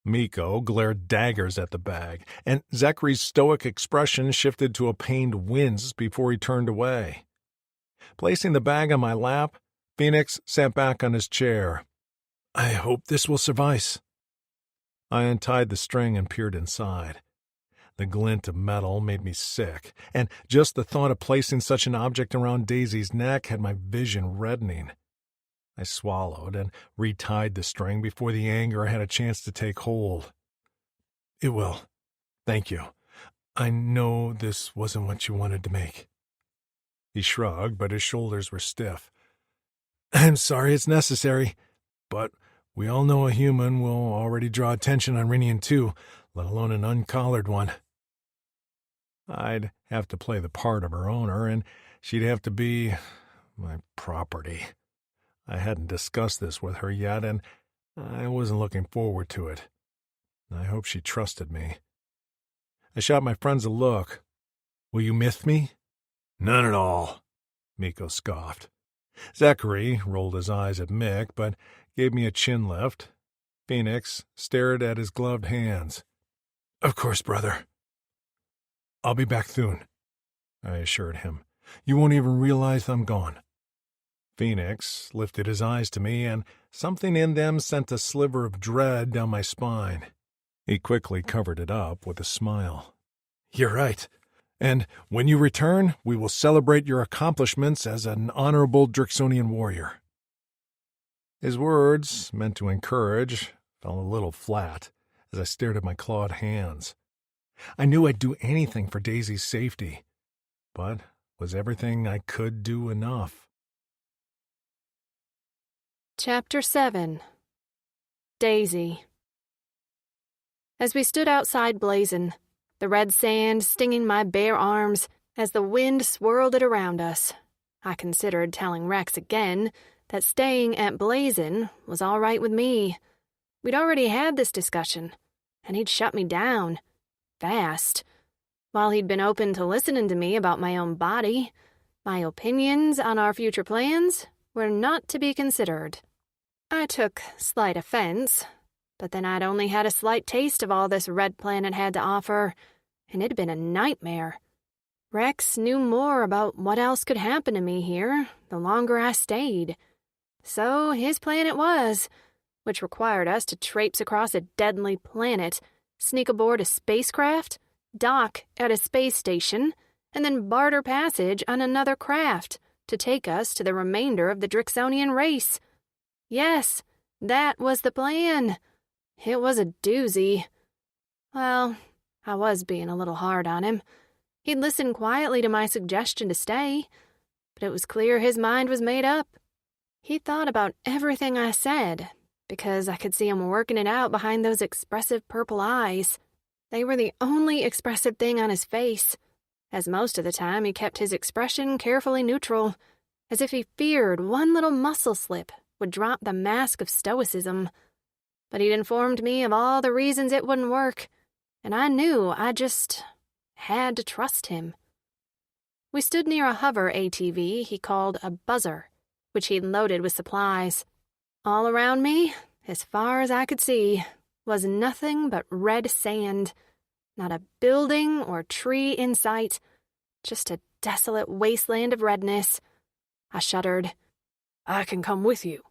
Miko glared daggers at the bag, and Zachary's stoic expression shifted to a pained wince before he turned away. Placing the bag on my lap, Phoenix sat back on his chair. I hope this will suffice. I untied the string and peered inside. The glint of metal made me sick, and just the thought of placing such an object around Daisy's neck had my vision reddening. I swallowed and retied the string before the anger had a chance to take hold. It will. Thank you. I know this wasn't what you wanted to make. He shrugged, but his shoulders were stiff. I'm sorry it's necessary, but we all know a human will already draw attention on Rinian too, let alone an uncollared one. I'd have to play the part of her owner, and she'd have to be my property. I hadn't discussed this with her yet, and I wasn't looking forward to it. I hope she trusted me. I shot my friends a look. Will you myth me? None at all, Miko scoffed. Zachary rolled his eyes at Mick, but gave me a chin lift. Phoenix stared at his gloved hands. Of course, brother. I'll be back soon, I assured him. You won't even realize I'm gone. Phoenix lifted his eyes to me, and something in them sent a sliver of dread down my spine. He quickly covered it up with a smile. You're right. And when you return, we will celebrate your accomplishments as an honorable Drixonian warrior. His words, meant to encourage, fell a little flat as I stared at my clawed hands. I knew I'd do anything for Daisy's safety, but was everything I could do enough? Chapter 7. Daisy. As we stood outside Blazon, the red sand stinging my bare arms as the wind swirled it around us, I considered telling Rex again that staying at Blazon was all right with me. We'd already had this discussion, and he'd shut me down. Fast. While he'd been open to listening to me about my own body, my opinions on our future plans were not to be considered. I took slight offense, but then I'd only had a slight taste of all this Red Planet had to offer, and it'd been a nightmare. Rex knew more about what else could happen to me here the longer I stayed. So his plan it was, which required us to traipse across a deadly planet, sneak aboard a spacecraft, dock at a space station, and then barter passage on another craft to take us to the remainder of the Drixonian race. Yes, that was the plan. It was a doozy. Well, I was being a little hard on him. He'd listened quietly to my suggestion to stay, but it was clear his mind was made up. He thought about everything I said, because I could see him working it out behind those expressive purple eyes. They were the only expressive thing on his face, as most of the time he kept his expression carefully neutral, as if he feared one little muscle slip would drop the mask of stoicism. But he'd informed me of all the reasons it wouldn't work, and I knew I just had to trust him. We stood near a hover ATV he called a buzzer, which he'd loaded with supplies. All around me, as far as I could see, was nothing but red sand. Not a building or tree in sight, just a desolate wasteland of redness. I shuddered. I can come with you,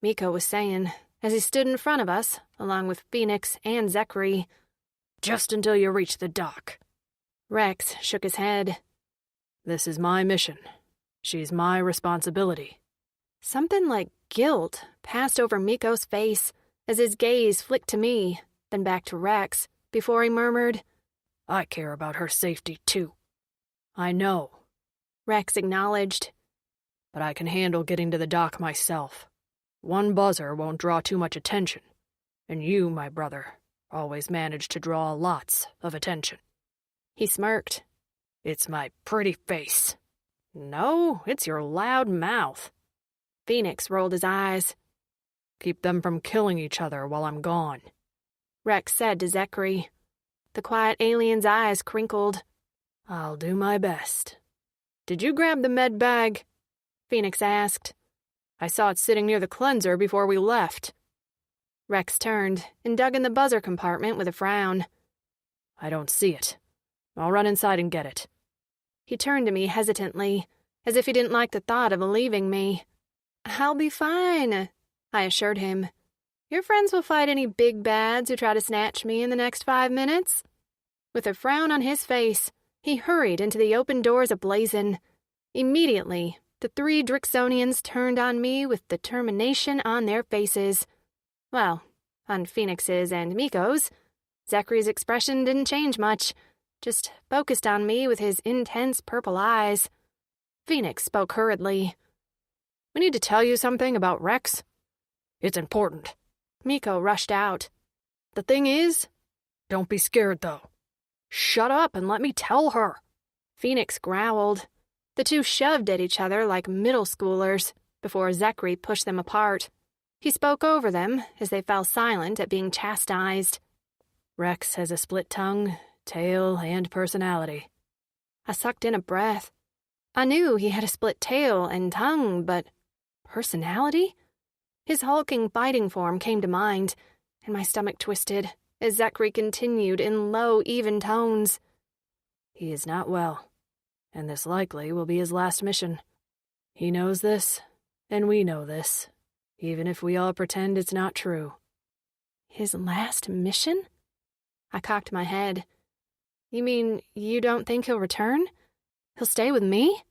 Miko was saying, as he stood in front of us, along with Phoenix and Zachary. Just until you reach the dock. Rex shook his head. This is my mission. She's my responsibility. Something like guilt passed over Miko's face as his gaze flicked to me, then back to Rex, before he murmured, I care about her safety, too. I know. Rex acknowledged. But I can handle getting to the dock myself. One buzzer won't draw too much attention, and you, my brother, always manage to draw lots of attention. He smirked. It's my pretty face. No, it's your loud mouth. Phoenix rolled his eyes. Keep them from killing each other while I'm gone, Rex said to Zachary. The quiet alien's eyes crinkled. I'll do my best. Did you grab the med bag? Phoenix asked. I saw it sitting near the cleanser before we left. Rex turned and dug in the buzzer compartment with a frown. I don't see it. I'll run inside and get it. He turned to me hesitantly, as if he didn't like the thought of leaving me. I'll be fine, I assured him. Your friends will fight any big bads who try to snatch me in the next 5 minutes. With a frown on his face, he hurried into the open doors ablazing. Immediately, the 3 Drixonians turned on me with determination on their faces. Well, on Phoenix's and Miko's. Zachary's expression didn't change much, just focused on me with his intense purple eyes. Phoenix spoke hurriedly. We need to tell you something about Rex. It's important. Miko rushed out. The thing is, don't be scared, though. Shut up and let me tell her. Phoenix growled. The 2 shoved at each other like middle schoolers before Zachary pushed them apart. He spoke over them as they fell silent at being chastised. Rex has a split tongue, tail, and personality. I sucked in a breath. I knew he had a split tail and tongue, but personality? His hulking fighting form came to mind, and my stomach twisted as Zachary continued in low, even tones. He is not well, and this likely will be his last mission. He knows this, and we know this, even if we all pretend it's not true. His last mission? I cocked my head. You mean you don't think he'll return? He'll stay with me?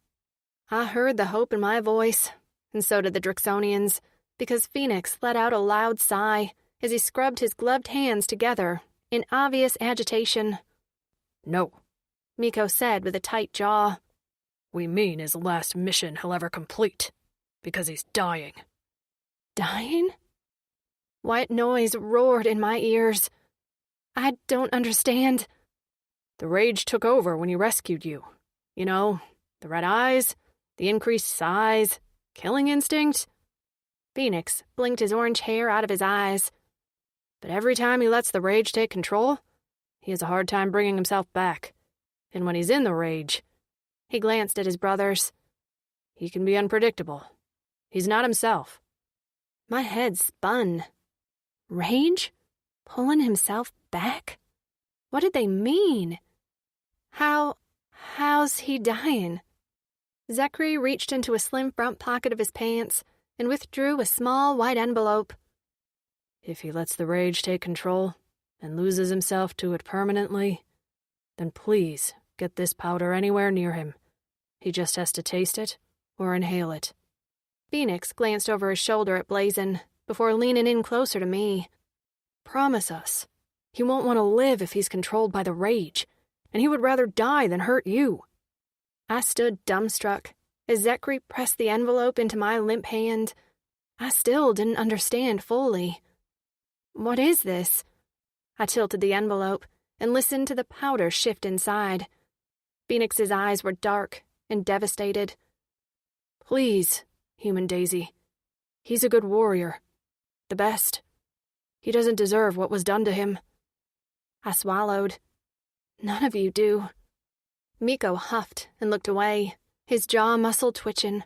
I heard the hope in my voice, and so did the Drixonians, because Phoenix let out a loud sigh as he scrubbed his gloved hands together in obvious agitation. No, Miko said with a tight jaw. We mean his last mission he'll ever complete, because he's dying. Dying? White noise roared in my ears. I don't understand. The rage took over when he rescued you. You know, the red eyes, the increased size, killing instinct. Phoenix blinked his orange hair out of his eyes. But every time he lets the rage take control, he has a hard time bringing himself back. And when he's in the rage, he glanced at his brothers. He can be unpredictable. He's not himself. My head spun. Rage? Pulling himself back? What did they mean? How's he dying? Zachary reached into a slim front pocket of his pants and withdrew a small white envelope. If he lets the rage take control and loses himself to it permanently, then please get this powder anywhere near him. He just has to taste it or inhale it. Phoenix glanced over his shoulder at Blazin before leaning in closer to me. Promise us. He won't want to live if he's controlled by the rage, and he would rather die than hurt you. I stood dumbstruck as Zachary pressed the envelope into my limp hand. I still didn't understand fully. What is this? I tilted the envelope and listened to the powder shift inside. Phoenix's eyes were dark and devastated. Please, Human Daisy. He's a good warrior. The best. He doesn't deserve what was done to him. I swallowed. None of you do. Miko huffed and looked away, his jaw muscle twitching.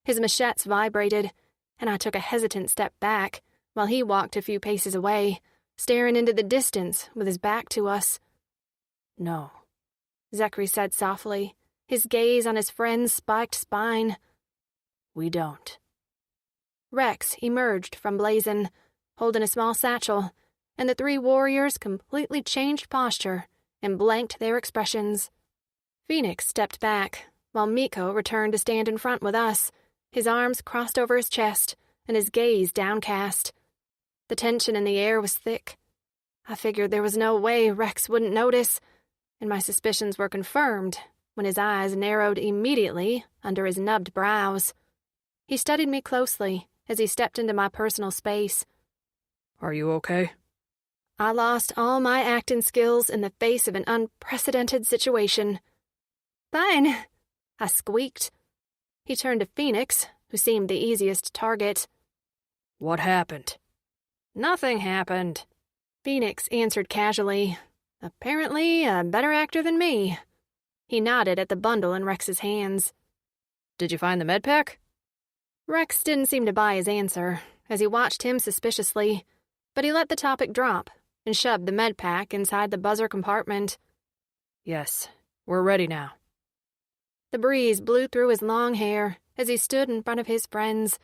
His machettes vibrated, and I took a hesitant step back while he walked a few paces away, staring into the distance with his back to us. No, Zachary said softly, his gaze on his friend's spiked spine. We don't. Rex emerged from Blazin, holding a small satchel, and the 3 warriors completely changed posture and blanked their expressions. Phoenix stepped back, while Miko returned to stand in front with us, his arms crossed over his chest and his gaze downcast. The tension in the air was thick. I figured there was no way Rex wouldn't notice, and my suspicions were confirmed when his eyes narrowed immediately under his nubbed brows. He studied me closely as he stepped into my personal space. Are you okay? I lost all my acting skills in the face of an unprecedented situation. Fine, I squeaked. He turned to Phoenix, who seemed the easiest target. What happened? Nothing happened, Phoenix answered casually. Apparently a better actor than me. He nodded at the bundle in Rex's hands. Did you find the med pack? Rex didn't seem to buy his answer, as he watched him suspiciously, but he let the topic drop and shoved the med pack inside the buzzer compartment. Yes, we're ready now. The breeze blew through his long hair as he stood in front of his friends.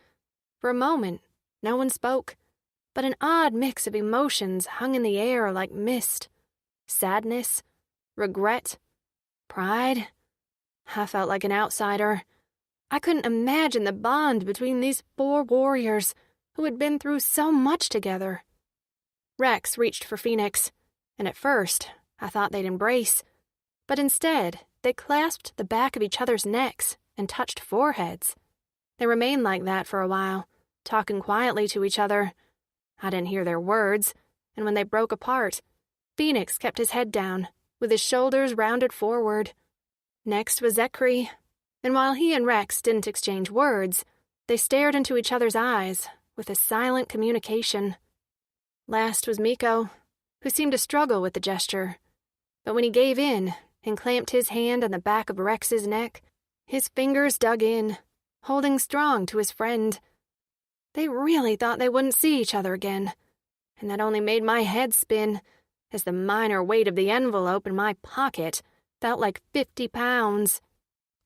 For a moment, no one spoke, but an odd mix of emotions hung in the air like mist. Sadness, regret, pride. I felt like an outsider. I couldn't imagine the bond between these 4 warriors who had been through so much together. Rex reached for Phoenix, and at first I thought they'd embrace, but instead they clasped the back of each other's necks and touched foreheads. They remained like that for a while, talking quietly to each other. I didn't hear their words, and when they broke apart, Phoenix kept his head down, with his shoulders rounded forward. Next was Zekri, and while he and Rex didn't exchange words, they stared into each other's eyes with a silent communication. Last was Miko, who seemed to struggle with the gesture, but when he gave in and clamped his hand on the back of Rex's neck, his fingers dug in, holding strong to his friend. They really thought they wouldn't see each other again, and that only made my head spin, as the minor weight of the envelope in my pocket felt like 50 pounds.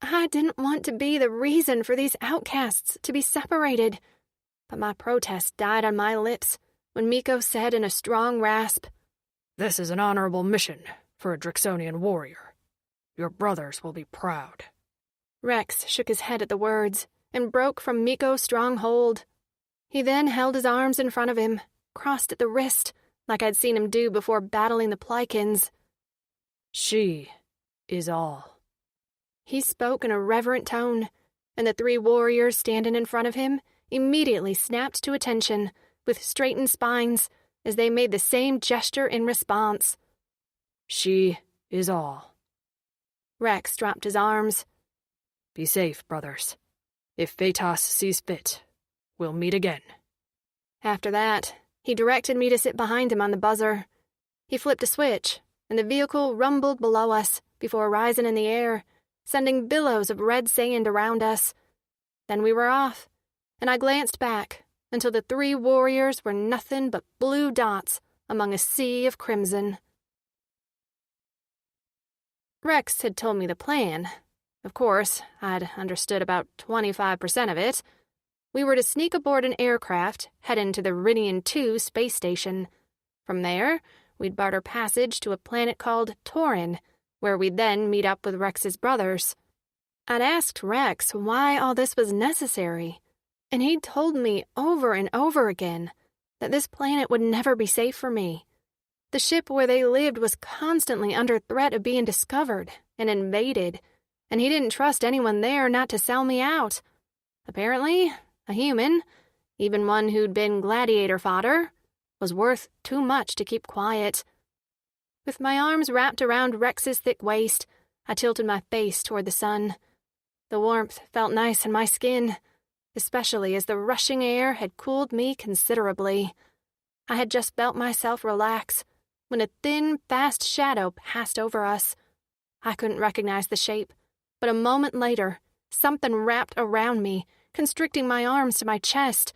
I didn't want to be the reason for these outcasts to be separated, but my protest died on my lips when Miko said in a strong rasp, This is an honorable mission for a Drixonian warrior. Your brothers will be proud. Rex shook his head at the words and broke from Miko's strong hold. He then held his arms in front of him, crossed at the wrist, like I'd seen him do before battling the Plycans. She is all. He spoke in a reverent tone, and the 3 warriors standing in front of him immediately snapped to attention with straightened spines as they made the same gesture in response. She is all. Rex dropped his arms. Be safe, brothers. If Phaetos sees fit, we'll meet again. After that, he directed me to sit behind him on the buzzer. He flipped a switch, and the vehicle rumbled below us before rising in the air, sending billows of red sand around us. Then we were off, and I glanced back until the 3 warriors were nothing but blue dots among a sea of crimson. Rex had told me the plan. Of course, I'd understood about 25% of it. We were to sneak aboard an aircraft, head into the Ridian 2 space station. From there, we'd barter passage to a planet called Torin, where we'd then meet up with Rex's brothers. I'd asked Rex why all this was necessary, and he'd told me over and over again that this planet would never be safe for me. The ship where they lived was constantly under threat of being discovered and invaded, and he didn't trust anyone there not to sell me out. Apparently, a human, even one who'd been gladiator fodder, was worth too much to keep quiet. With my arms wrapped around Rex's thick waist, I tilted my face toward the sun. The warmth felt nice in my skin, especially as the rushing air had cooled me considerably. I had just felt myself relax when a thin, fast shadow passed over us. I couldn't recognize the shape, but a moment later, something wrapped around me, constricting my arms to my chest.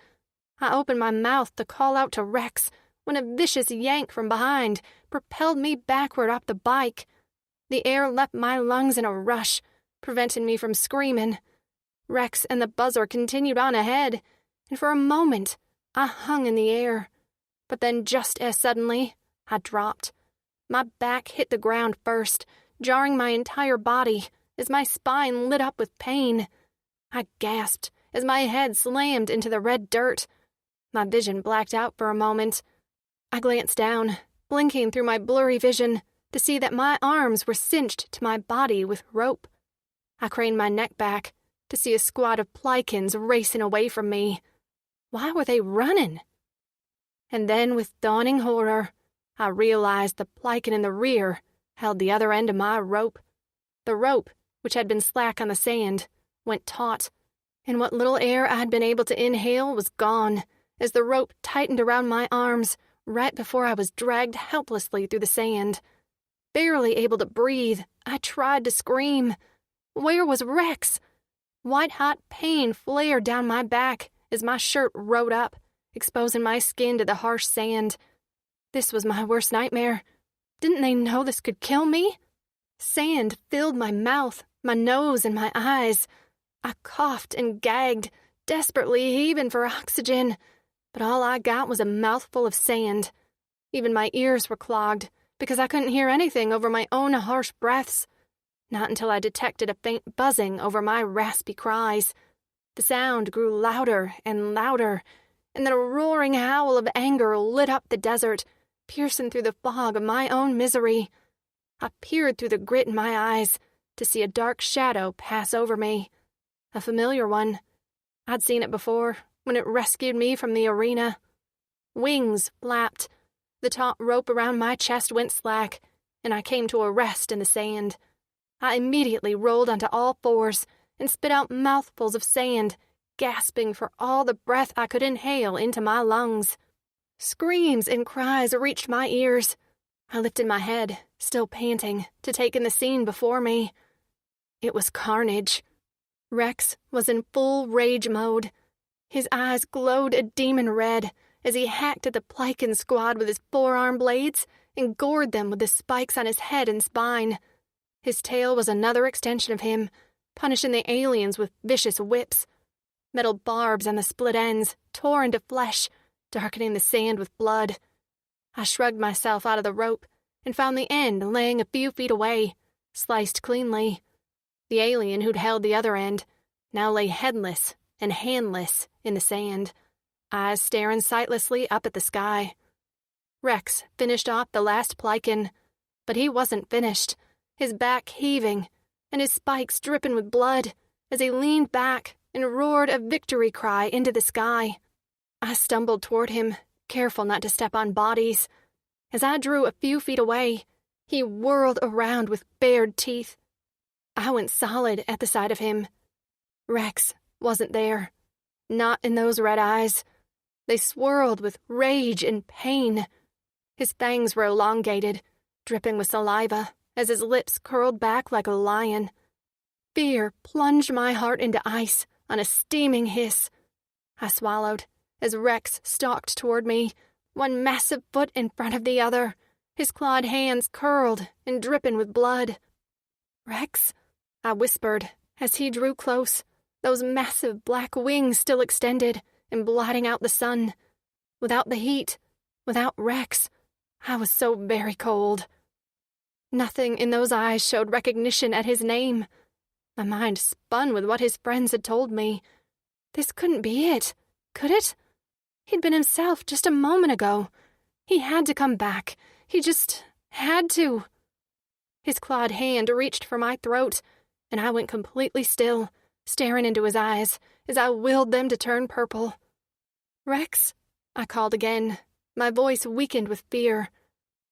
I opened my mouth to call out to Rex when a vicious yank from behind propelled me backward up the bike. The air leapt my lungs in a rush, preventing me from screaming. Rex and the buzzer continued on ahead, and for a moment I hung in the air. But then just as suddenly, I dropped. My back hit the ground first, jarring my entire body as my spine lit up with pain. I gasped as my head slammed into the red dirt. My vision blacked out for a moment. I glanced down, blinking through my blurry vision, to see that my arms were cinched to my body with rope. I craned my neck back to see a squad of Plycans racing away from me. Why were they running? And then, with dawning horror, I realized the Plycan in the rear held the other end of my rope. The rope, which had been slack on the sand, went taut. and what little air I'd been able to inhale was gone as the rope tightened around my arms right before I was dragged helplessly through the sand. Barely able to breathe, I tried to scream. Where was Rex? White-hot pain flared down my back as my shirt rode up, exposing my skin to the harsh sand. This was my worst nightmare. Didn't they know this could kill me? Sand filled my mouth, my nose, and my eyes. I coughed and gagged, desperately heaving for oxygen, but all I got was a mouthful of sand. Even my ears were clogged because I couldn't hear anything over my own harsh breaths. Not until I detected a faint buzzing over my raspy cries. The sound grew louder and louder, and then a roaring howl of anger lit up the desert, piercing through the fog of my own misery. I peered through the grit in my eyes to see a dark shadow pass over me. A familiar one. I'd seen it before, when it rescued me from the arena. Wings flapped. The taut rope around my chest went slack, and I came to a rest in the sand. I immediately rolled onto all fours and spit out mouthfuls of sand, gasping for all the breath I could inhale into my lungs. Screams and cries reached my ears. I lifted my head, still panting, to take in the scene before me. It was carnage. Rex was in full rage mode. His eyes glowed a demon red as he hacked at the Plycan squad with his forearm blades and gored them with the spikes on his head and spine. His tail was another extension of him, punishing the aliens with vicious whips. Metal barbs on the split ends tore into flesh, darkening the sand with blood. I shrugged myself out of the rope and found the end laying a few feet away, sliced cleanly. The alien who'd held the other end now lay headless and handless in the sand, eyes staring sightlessly up at the sky. Rex finished off the last Plycan, but he wasn't finished, his back heaving and his spikes dripping with blood as he leaned back and roared a victory cry into the sky. I stumbled toward him, careful not to step on bodies. As I drew a few feet away, he whirled around with bared teeth. I went solid at the sight of him. Rex wasn't there. Not in those red eyes. They swirled with rage and pain. His fangs were elongated, dripping with saliva, as his lips curled back like a lion. Fear plunged my heart into ice on a steaming hiss. I swallowed as Rex stalked toward me, one massive foot in front of the other, his clawed hands curled and dripping with blood. "Rex?" I whispered as he drew close, those massive black wings still extended and blotting out the sun. Without the heat, without Rex, I was so very cold. Nothing in those eyes showed recognition at his name. My mind spun with what his friends had told me. This couldn't be it, could it? He'd been himself just a moment ago. He had to come back. He just had to. His clawed hand reached for my throat, and I went completely still, staring into his eyes as I willed them to turn purple. "Rex?" I called again, my voice weakened with fear.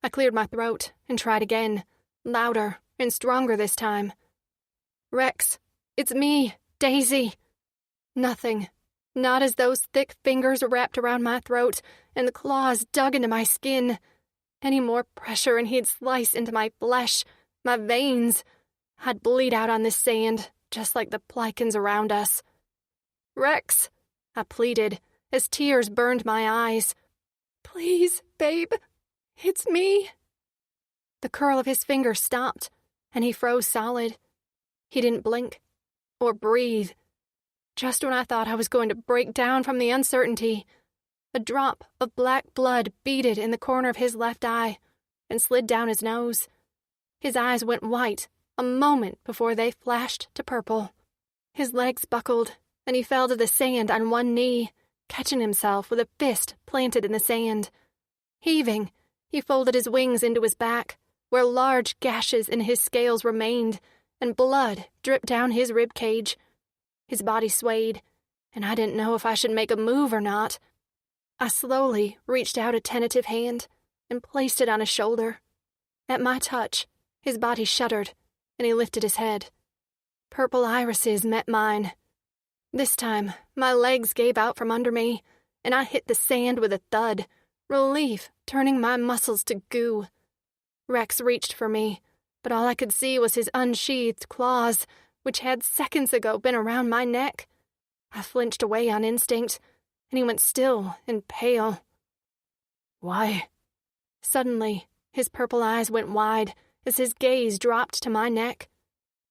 I cleared my throat and tried again, louder and stronger this time. "Rex, it's me, Daisy." Nothing. Not as those thick fingers wrapped around my throat and the claws dug into my skin. Any more pressure and he'd slice into my flesh, my veins. I'd bleed out on this sand, just like the Plycans around us. "Rex," I pleaded, as tears burned my eyes. "Please, babe, it's me." The curl of his finger stopped, and he froze solid. He didn't blink or breathe. Just when I thought I was going to break down from the uncertainty, a drop of black blood beaded in the corner of his left eye and slid down his nose. His eyes went white a moment before they flashed to purple. His legs buckled, and he fell to the sand on one knee, catching himself with a fist planted in the sand. Heaving, he folded his wings into his back, where large gashes in his scales remained, and blood dripped down his rib cage. His body swayed, and I didn't know if I should make a move or not. I slowly reached out a tentative hand and placed it on his shoulder. At my touch, his body shuddered, and he lifted his head. Purple irises met mine. This time, my legs gave out from under me, and I hit the sand with a thud, relief turning my muscles to goo. Rex reached for me, but all I could see was his unsheathed claws, which had seconds ago been around my neck. I flinched away on instinct, and he went still and pale. Why? Suddenly, his purple eyes went wide as his gaze dropped to my neck.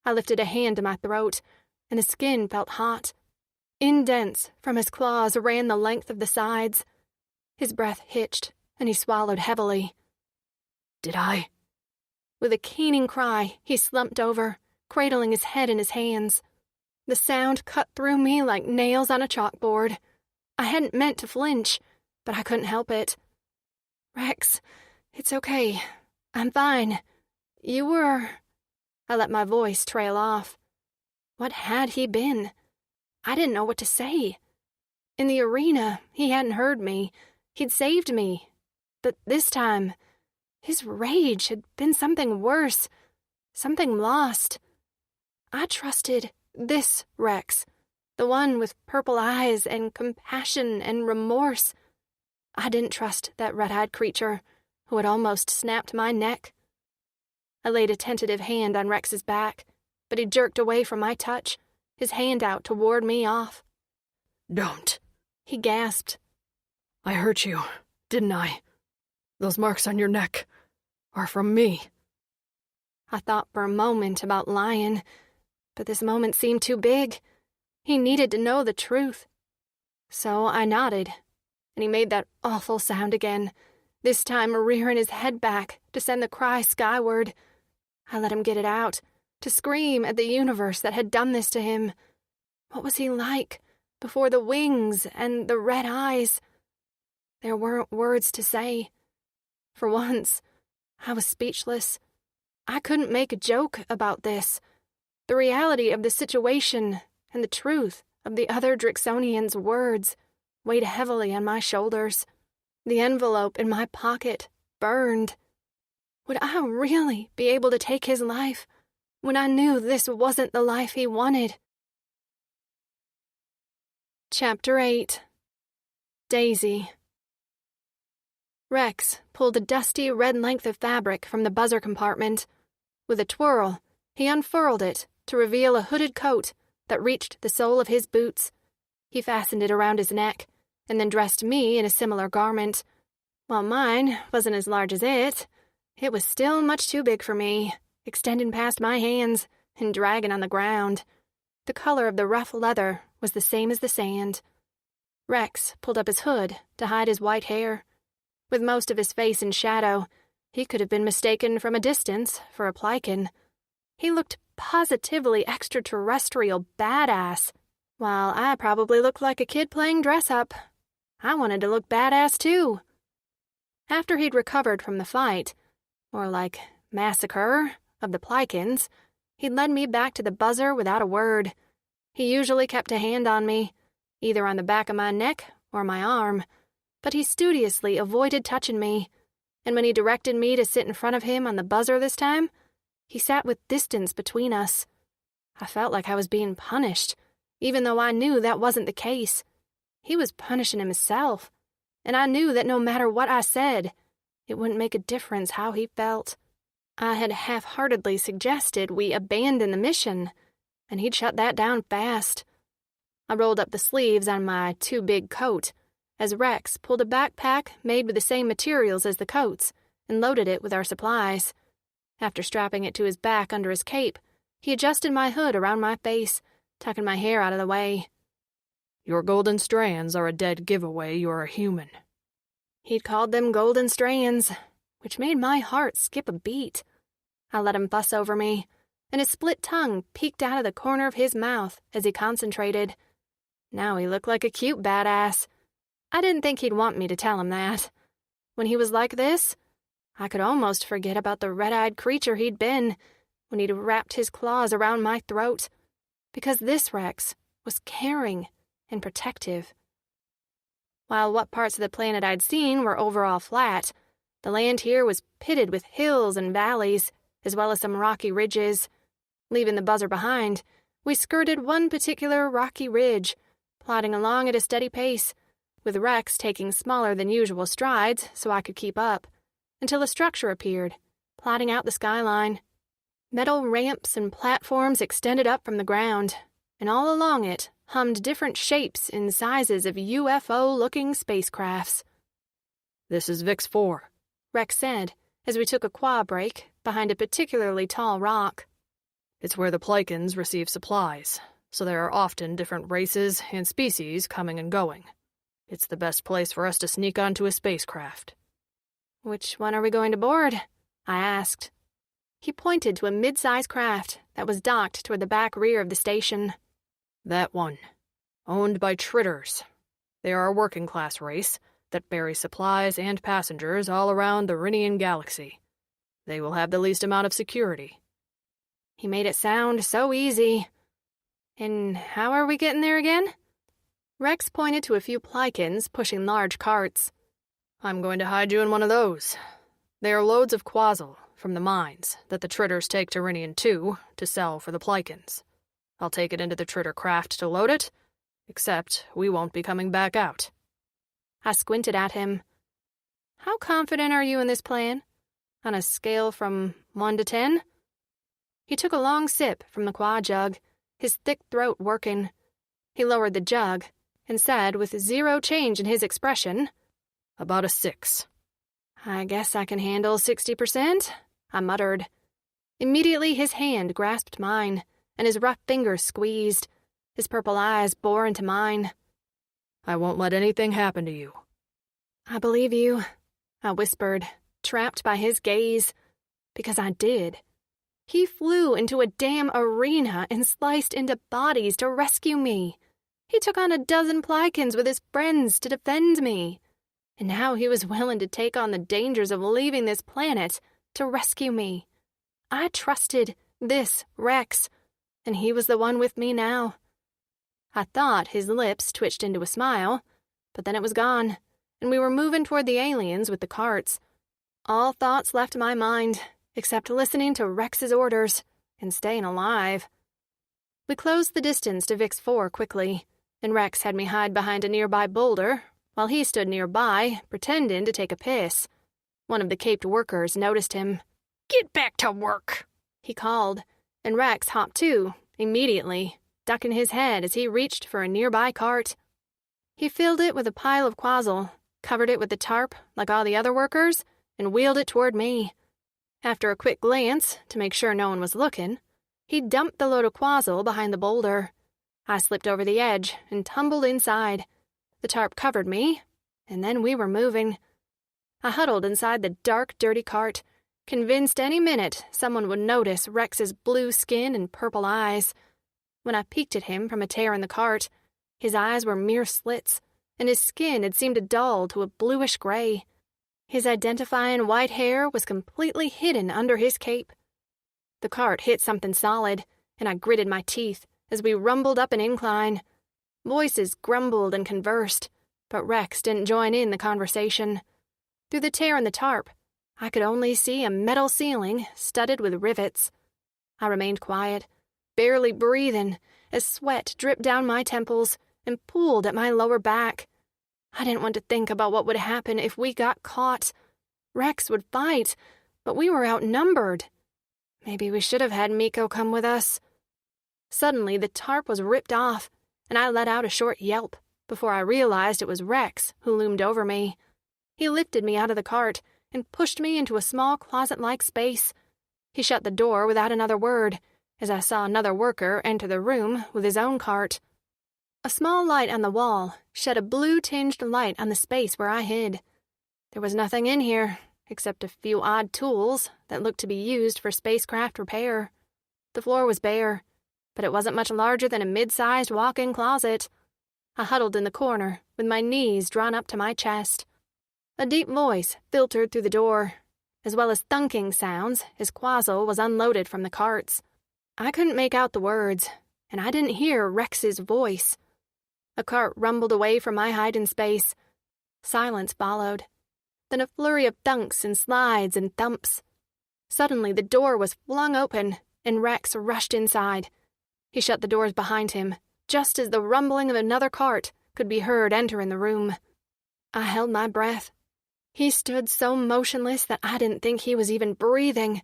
I lifted a hand to my throat, and the skin felt hot. Indents from his claws ran the length of the sides. His breath hitched, and he swallowed heavily. Did I? With a keening cry, he slumped over, cradling his head in his hands. The sound cut through me like nails on a chalkboard. I hadn't meant to flinch, but I couldn't help it. Rex, it's okay. I'm fine. You were... I let my voice trail off. What had he been? I didn't know what to say. In the arena, he hadn't heard me. He'd saved me. But this time, his rage had been something worse, something lost. I trusted this Rex, the one with purple eyes and compassion and remorse. I didn't trust that red-eyed creature who had almost snapped my neck. I laid a tentative hand on Rex's back, but he jerked away from my touch, his hand out to ward me off. Don't. He gasped. I hurt you, didn't I? Those marks on your neck are from me. I thought for a moment about lying, but this moment seemed too big. He needed to know the truth. So I nodded, and he made that awful sound again, this time rearing his head back to send the cry skyward. I let him get it out, to scream at the universe that had done this to him. What was he like before the wings and the red eyes? There weren't words to say. For once, I was speechless. I couldn't make a joke about this. The reality of the situation and the truth of the other Drixonian's words weighed heavily on my shoulders. The envelope in my pocket burned. Would I really be able to take his life when I knew this wasn't the life he wanted? Chapter 8. Daisy. Rex pulled a dusty red length of fabric from the buzzer compartment. With a twirl, he unfurled it to reveal a hooded coat that reached the sole of his boots. He fastened it around his neck, and then dressed me in a similar garment. While mine wasn't as large as it was still much too big for me, extending past my hands and dragging on the ground. The color of the rough leather was the same as the sand. Rex pulled up his hood to hide his white hair. With most of his face in shadow, he could have been mistaken from a distance for a Plycan. He looked positively extraterrestrial badass, while I probably looked like a kid playing dress-up. I wanted to look badass, too. After he'd recovered from the fight, or like massacre, of the Plycans, he'd led me back to the buzzer without a word. He usually kept a hand on me, either on the back of my neck or my arm, but he studiously avoided touching me, and when he directed me to sit in front of him on the buzzer this time, he sat with distance between us. I felt like I was being punished, even though I knew that wasn't the case. He was punishing himself, and I knew that no matter what I said, it wouldn't make a difference how he felt. I had half-heartedly suggested we abandon the mission, and he'd shut that down fast. I rolled up the sleeves on my too-big coat, as Rex pulled a backpack made with the same materials as the coats and loaded it with our supplies. After strapping it to his back under his cape, he adjusted my hood around my face, tucking my hair out of the way. Your golden strands are a dead giveaway you're a human. He'd called them golden strands, which made my heart skip a beat. I let him fuss over me, and his split tongue peeked out of the corner of his mouth as he concentrated. Now he looked like a cute badass. I didn't think he'd want me to tell him that. When he was like this, I could almost forget about the red-eyed creature he'd been when he'd wrapped his claws around my throat, because this Rex was caring and protective. While what parts of the planet I'd seen were overall flat, the land here was pitted with hills and valleys, as well as some rocky ridges. Leaving the buzzer behind, We skirted one particular rocky ridge, plodding along at a steady pace, with Rex taking smaller than usual strides so I could keep up, until a structure appeared, plotting out the skyline. Metal ramps and platforms extended up from the ground, and all along it hummed different shapes and sizes of UFO-looking spacecrafts. "This is VIX 4, Rex said, as we took a qua break behind a particularly tall rock. "It's where the Plycans receive supplies, so there are often different races and species coming and going. It's the best place for us to sneak onto a spacecraft." "Which one are we going to board?" I asked. He pointed to a mid-sized craft that was docked toward the back rear of the station. "That one. Owned by Tritters. They are a working-class race that ferry supplies and passengers all around the Rinian galaxy. They will have the least amount of security." He made it sound so easy. "And how are we getting there again?" Rex pointed to a few Plycans pushing large carts. "I'm going to hide you in one of those. They are loads of quasal from the mines that the Tritters take to Rinian 2 to sell for the Plycans. I'll take it into the Tritter craft to load it, except we won't be coming back out." I squinted at him. "How confident are you in this plan? On a scale from 1 to 10? He took a long sip from the qua jug, his thick throat working. He lowered the jug and said, with zero change in his expression, "About a 6. "I guess I can handle 60%, I muttered. Immediately his hand grasped mine, and his rough fingers squeezed. His purple eyes bore into mine. "I won't let anything happen to you." "I believe you," I whispered, trapped by his gaze. Because I did. He flew into a damn arena and sliced into bodies to rescue me. He took on a dozen Plycans with his friends to defend me. And now he was willing to take on the dangers of leaving this planet to rescue me. I trusted this Rex, and he was the one with me now. I thought his lips twitched into a smile, but then it was gone, and we were moving toward the aliens with the carts. All thoughts left my mind, except listening to Rex's orders and staying alive. We closed the distance to VIX 4 quickly, and Rex had me hide behind a nearby boulder, while he stood nearby, pretending to take a piss. One of the caped workers noticed him. "Get back to work," he called, and Rex hopped too, immediately, ducking his head as he reached for a nearby cart. He filled it with a pile of quasal, covered it with the tarp like all the other workers, and wheeled it toward me. After a quick glance, to make sure no one was looking, he dumped the load of quasal behind the boulder. I slipped over the edge and tumbled inside. The tarp covered me, and then we were moving. I huddled inside the dark, dirty cart, convinced any minute someone would notice Rex's blue skin and purple eyes. When I peeked at him from a tear in the cart, his eyes were mere slits, and his skin had seemed to dull to a bluish gray. His identifying white hair was completely hidden under his cape. The cart hit something solid, and I gritted my teeth as we rumbled up an incline. Voices grumbled and conversed, but Rex didn't join in the conversation. Through the tear in the tarp, I could only see a metal ceiling studded with rivets. I remained quiet, barely breathing, as sweat dripped down my temples and pooled at my lower back. I didn't want to think about what would happen if we got caught. Rex would fight, but we were outnumbered. Maybe we should have had Miko come with us. Suddenly, the tarp was ripped off, and I let out a short yelp before I realized it was Rex who loomed over me. He lifted me out of the cart and pushed me into a small closet-like space. He shut the door without another word, as I saw another worker enter the room with his own cart. A small light on the wall shed a blue-tinged light on the space where I hid. There was nothing in here, except a few odd tools that looked to be used for spacecraft repair. The floor was bare, but it wasn't much larger than a mid-sized walk-in closet. I huddled in the corner, with my knees drawn up to my chest. A deep voice filtered through the door, as well as thunking sounds as quasal was unloaded from the carts. I couldn't make out the words, and I didn't hear Rex's voice. A cart rumbled away from my hiding space. Silence followed. Then a flurry of thunks and slides and thumps. Suddenly the door was flung open, and Rex rushed inside. He shut the doors behind him, just as the rumbling of another cart could be heard entering the room. I held my breath. He stood so motionless that I didn't think he was even breathing.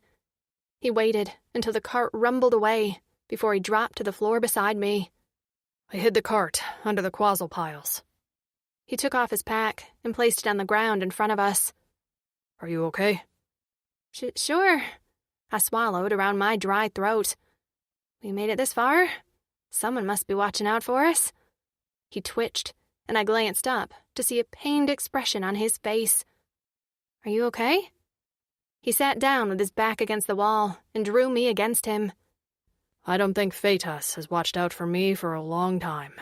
He waited until the cart rumbled away before he dropped to the floor beside me. I hid the cart under the quazzle piles. He took off his pack and placed it on the ground in front of us. Are you okay? Sure. I swallowed around my dry throat. We made it this far. Someone must be watching out for us. He twitched, and I glanced up to see a pained expression on his face. Are you okay? He sat down with his back against the wall and drew me against him. I don't think Phaetos has watched out for me for a long time.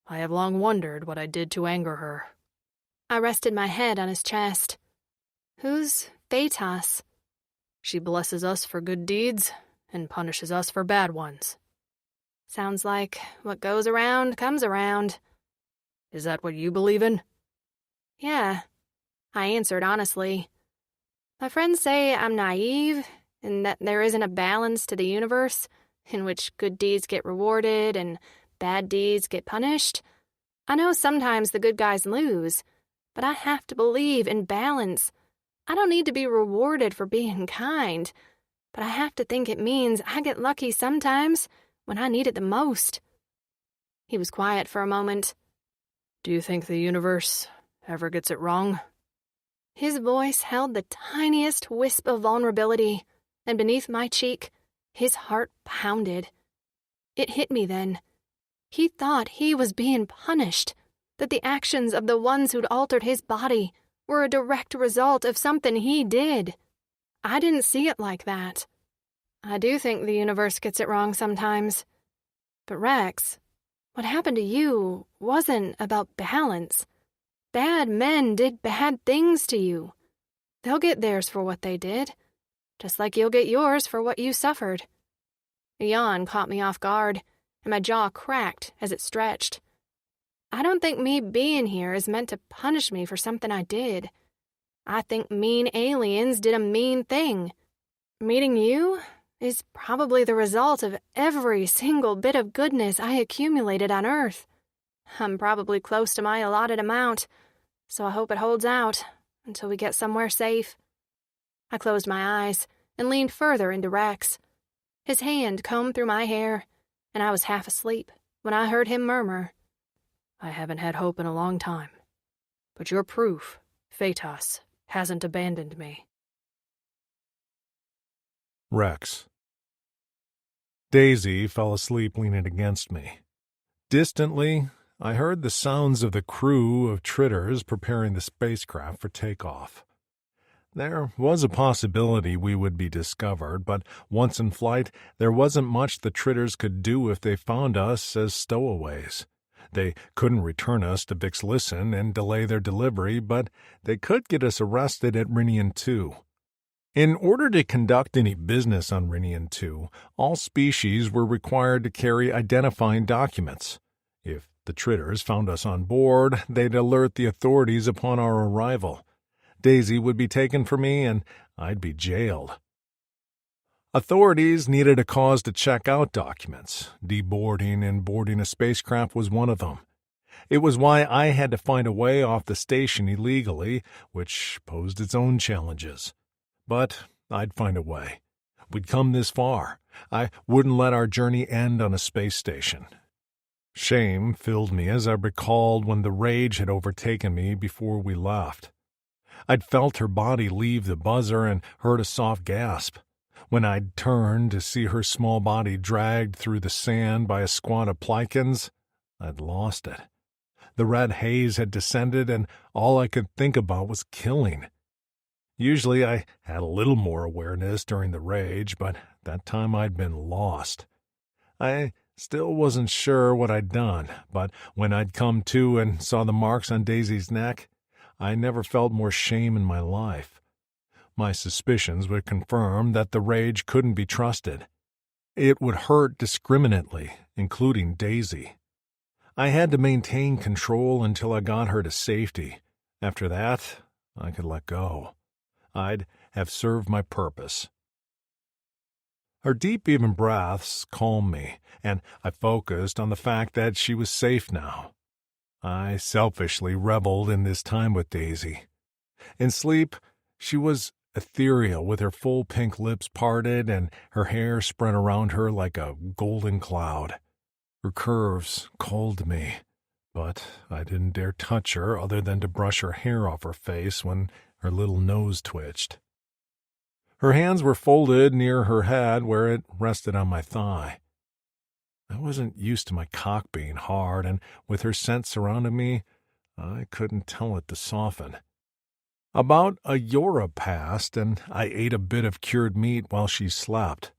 I have long wondered what I did to anger her. I rested my head on his chest. Who's Phaetos? She blesses us for good deeds and punishes us for bad ones. Sounds like what goes around comes around. Is that what you believe in? Yeah, I answered honestly. My friends say I'm naive and that there isn't a balance to the universe in which good deeds get rewarded and bad deeds get punished. I know sometimes the good guys lose, but I have to believe in balance. I don't need to be rewarded for being kind, but I have to think it means I get lucky sometimes when I need it the most. He was quiet for a moment. Do you think the universe ever gets it wrong? His voice held the tiniest wisp of vulnerability, and beneath my cheek, his heart pounded. It hit me then. He thought he was being punished, that the actions of the ones who'd altered his body were a direct result of something he did. I didn't see it like that. I do think the universe gets it wrong sometimes. But Rex, what happened to you wasn't about balance. Bad men did bad things to you. They'll get theirs for what they did, just like you'll get yours for what you suffered. A yawn caught me off guard, and my jaw cracked as it stretched. I don't think me being here is meant to punish me for something I did. I think mean aliens did a mean thing. Meeting you is probably the result of every single bit of goodness I accumulated on Earth. I'm probably close to my allotted amount, so I hope it holds out until we get somewhere safe. I closed my eyes and leaned further into Rex. His hand combed through my hair, and I was half asleep when I heard him murmur, I haven't had hope in a long time, but you're proof Phaetos hasn't abandoned me. Rex. Daisy fell asleep leaning against me. Distantly, I heard the sounds of the crew of Tritters preparing the spacecraft for takeoff. There was a possibility we would be discovered, but once in flight, there wasn't much the Tritters could do if they found us as stowaways. They couldn't return us to Vixlisten and delay their delivery, but they could get us arrested at Rinian 2. In order to conduct any business on Rinian 2, all species were required to carry identifying documents. If the Tritters found us on board, they'd alert the authorities upon our arrival. Daisy would be taken from me, and I'd be jailed. Authorities needed a cause to check out documents. Deboarding and boarding a spacecraft was one of them. It was why I had to find a way off the station illegally, which posed its own challenges. But I'd find a way. We'd come this far. I wouldn't let our journey end on a space station. Shame filled me as I recalled when the rage had overtaken me before we left. I'd felt her body leave the buzzer and heard a soft gasp. When I'd turned to see her small body dragged through the sand by a squad of Plikins, I'd lost it. The red haze had descended, and all I could think about was killing. Usually I had a little more awareness during the rage, but that time I'd been lost. I still wasn't sure what I'd done, but when I'd come to and saw the marks on Daisy's neck, I never felt more shame in my life. My suspicions would confirm that the rage couldn't be trusted. It would hurt discriminately, including Daisy. I had to maintain control until I got her to safety. After that, I could let go. I'd have served my purpose. Her deep, even breaths calmed me, and I focused on the fact that she was safe now. I selfishly reveled in this time with Daisy. In sleep, she was ethereal, with her full pink lips parted and her hair spread around her like a golden cloud. Her curves called me, but I didn't dare touch her other than to brush her hair off her face when her little nose twitched. Her hands were folded near her head where it rested on my thigh. I wasn't used to my cock being hard, and with her scent surrounding me, I couldn't tell it to soften. About a yora passed, and I ate a bit of cured meat while she slept.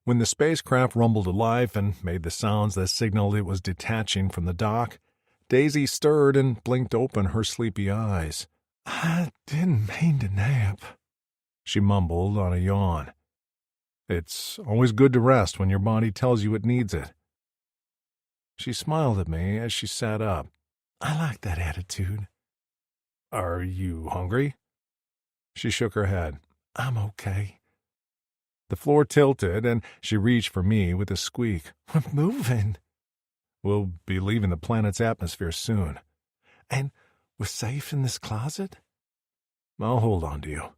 When the spacecraft rumbled to life and made the sounds that signaled it was detaching from the dock, Daisy stirred and blinked open her sleepy eyes. "I didn't mean to nap," she mumbled on a yawn. "It's always good to rest when your body tells you it needs it." She smiled at me as she sat up. "I like that attitude." "Are you hungry?" She shook her head. "I'm okay." The floor tilted, and she reached for me with a squeak. "We're moving." "We'll be leaving the planet's atmosphere soon." "And we're safe in this closet?" "I'll hold on to you."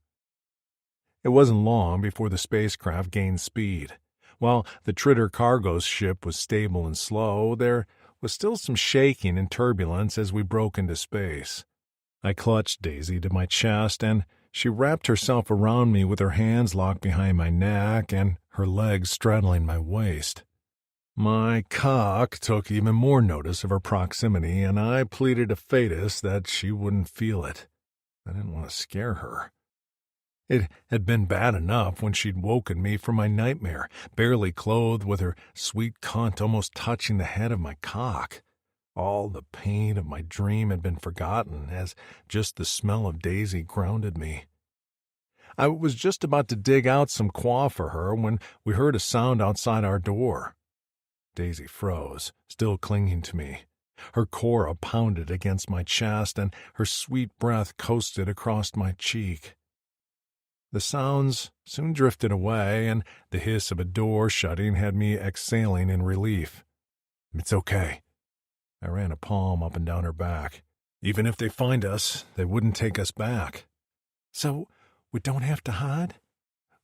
It wasn't long before the spacecraft gained speed. While the Tritter cargo ship was stable and slow, there was still some shaking and turbulence as we broke into space. I clutched Daisy to my chest, and she wrapped herself around me with her hands locked behind my neck and her legs straddling my waist. My cock took even more notice of her proximity, and I pleaded to Fetus that she wouldn't feel it. I didn't want to scare her. It had been bad enough when she'd woken me from my nightmare, barely clothed, with her sweet cunt almost touching the head of my cock. All the pain of my dream had been forgotten, as just the smell of Daisy grounded me. I was just about to dig out some quaff for her when we heard a sound outside our door. Daisy froze, still clinging to me. Her cora pounded against my chest, and her sweet breath coasted across my cheek. The sounds soon drifted away, and the hiss of a door shutting had me exhaling in relief. "It's okay." I ran a palm up and down her back. "Even if they find us, they wouldn't take us back." "So we don't have to hide?"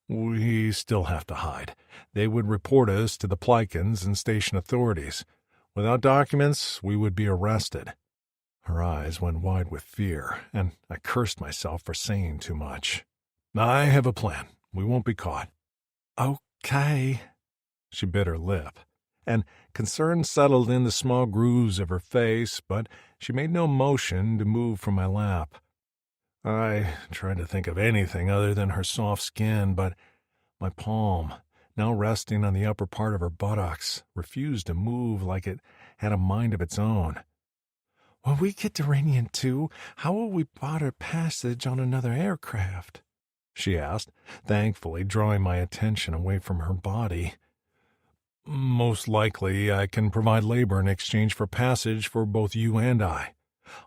"We still have to hide. They would report us to the Plikins and station authorities. Without documents, we would be arrested." Her eyes went wide with fear, and I cursed myself for saying too much. "I have a plan. We won't be caught." "Okay." She bit her lip, and concern settled in the small grooves of her face, but she made no motion to move from my lap. I tried to think of anything other than her soft skin, but my palm, now resting on the upper part of her buttocks, refused to move like it had a mind of its own. "When we get to Ranian 2, how will we barter passage on another aircraft?" she asked, thankfully drawing my attention away from her body. "Most likely I can provide labor in exchange for passage for both you and I.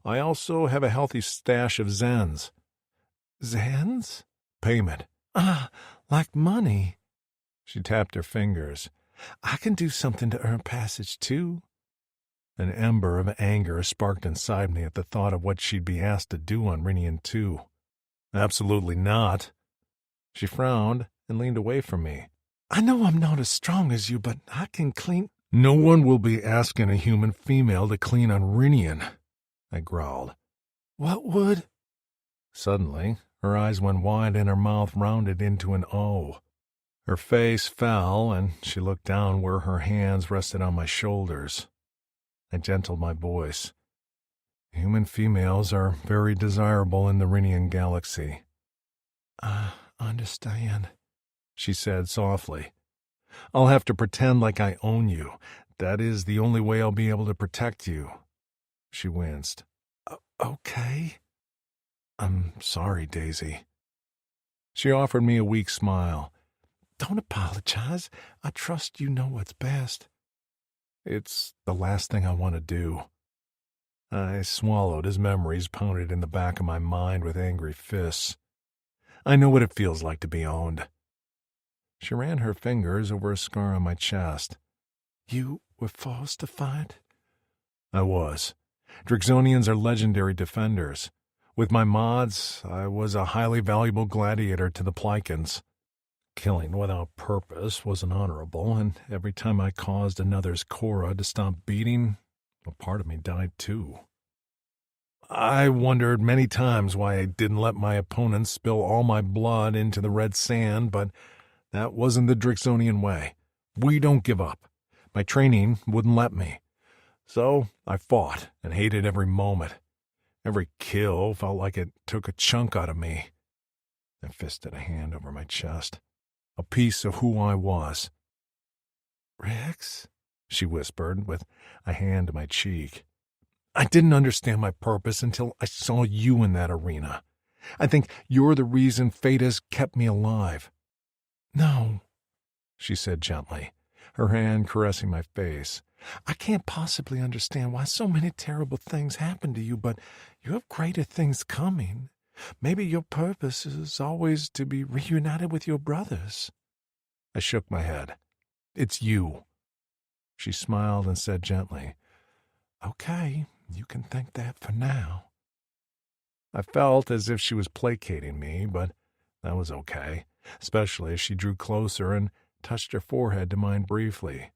I also have a healthy stash of Zens." "Zens?" "Payment." "Ah, like money." She tapped her fingers. "I can do something to earn passage, too." An ember of anger sparked inside me at the thought of what she'd be asked to do on Rinian 2. "Absolutely not." She frowned and leaned away from me. "I know I'm not as strong as you, but I can clean—" "No one will be asking a human female to clean on Rinian," I growled. "What would—" Suddenly, her eyes went wide and her mouth rounded into an O. Her face fell, and she looked down where her hands rested on my shoulders. I gentled my voice. "Human females are very desirable in the Rinian galaxy." "I understand," she said softly. "I'll have to pretend like I own you. That is the only way I'll be able to protect you." She winced. "Okay." "I'm sorry, Daisy." She offered me a weak smile. "Don't apologize. I trust you know what's best." "It's the last thing I want to do." I swallowed as memories pounded in the back of my mind with angry fists. I know what it feels like to be owned. She ran her fingers over a scar on my chest. "You were forced to fight?" "I was. Drixonians are legendary defenders. With my mods, I was a highly valuable gladiator to the Plycans. Killing without purpose wasn't honorable, and every time I caused another's Cora to stop beating, a part of me died too. I wondered many times why I didn't let my opponents spill all my blood into the red sand, but that wasn't the Drixonian way. We don't give up. My training wouldn't let me. So I fought and hated every moment. Every kill felt like it took a chunk out of me. I fisted a hand over my chest. A piece of who I was. "Rex?" she whispered, with a hand to my cheek. "I didn't understand my purpose until I saw you in that arena. I think you're the reason fate has kept me alive." "No," she said gently, her hand caressing my face. "I can't possibly understand why so many terrible things happen to you, but you have greater things coming. Maybe your purpose is always to be reunited with your brothers." I shook my head. "It's you." She smiled and said gently, "Okay, you can think that for now." I felt as if she was placating me, but that was okay, especially as she drew closer and touched her forehead to mine briefly.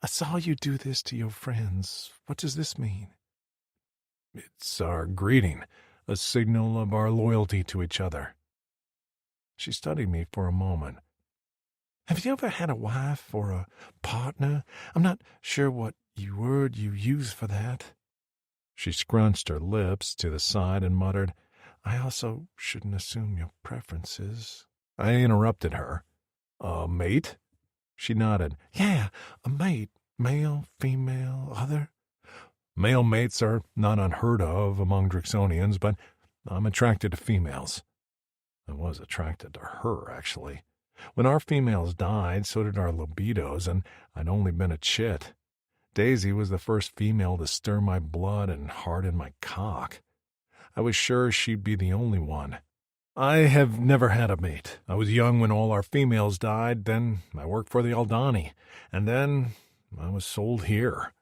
"I saw you do this to your friends. What does this mean?" "It's our greeting, a signal of our loyalty to each other." She studied me for a moment. "Have you ever had a wife or a partner? I'm not sure what word you use for that." She scrunched her lips to the side and muttered, "I also shouldn't assume your preferences." I interrupted her. "A mate?" She nodded. "Yeah, a mate. Male, female, other." "Male mates are not unheard of among Drixonians, but I'm attracted to females." I was attracted to her, actually. When our females died, so did our libidos, and I'd only been a chit. Daisy was the first female to stir my blood and harden my cock. I was sure she'd be the only one. I have never had a mate. I was young when all our females died, then I worked for the Aldani, and then I was sold here.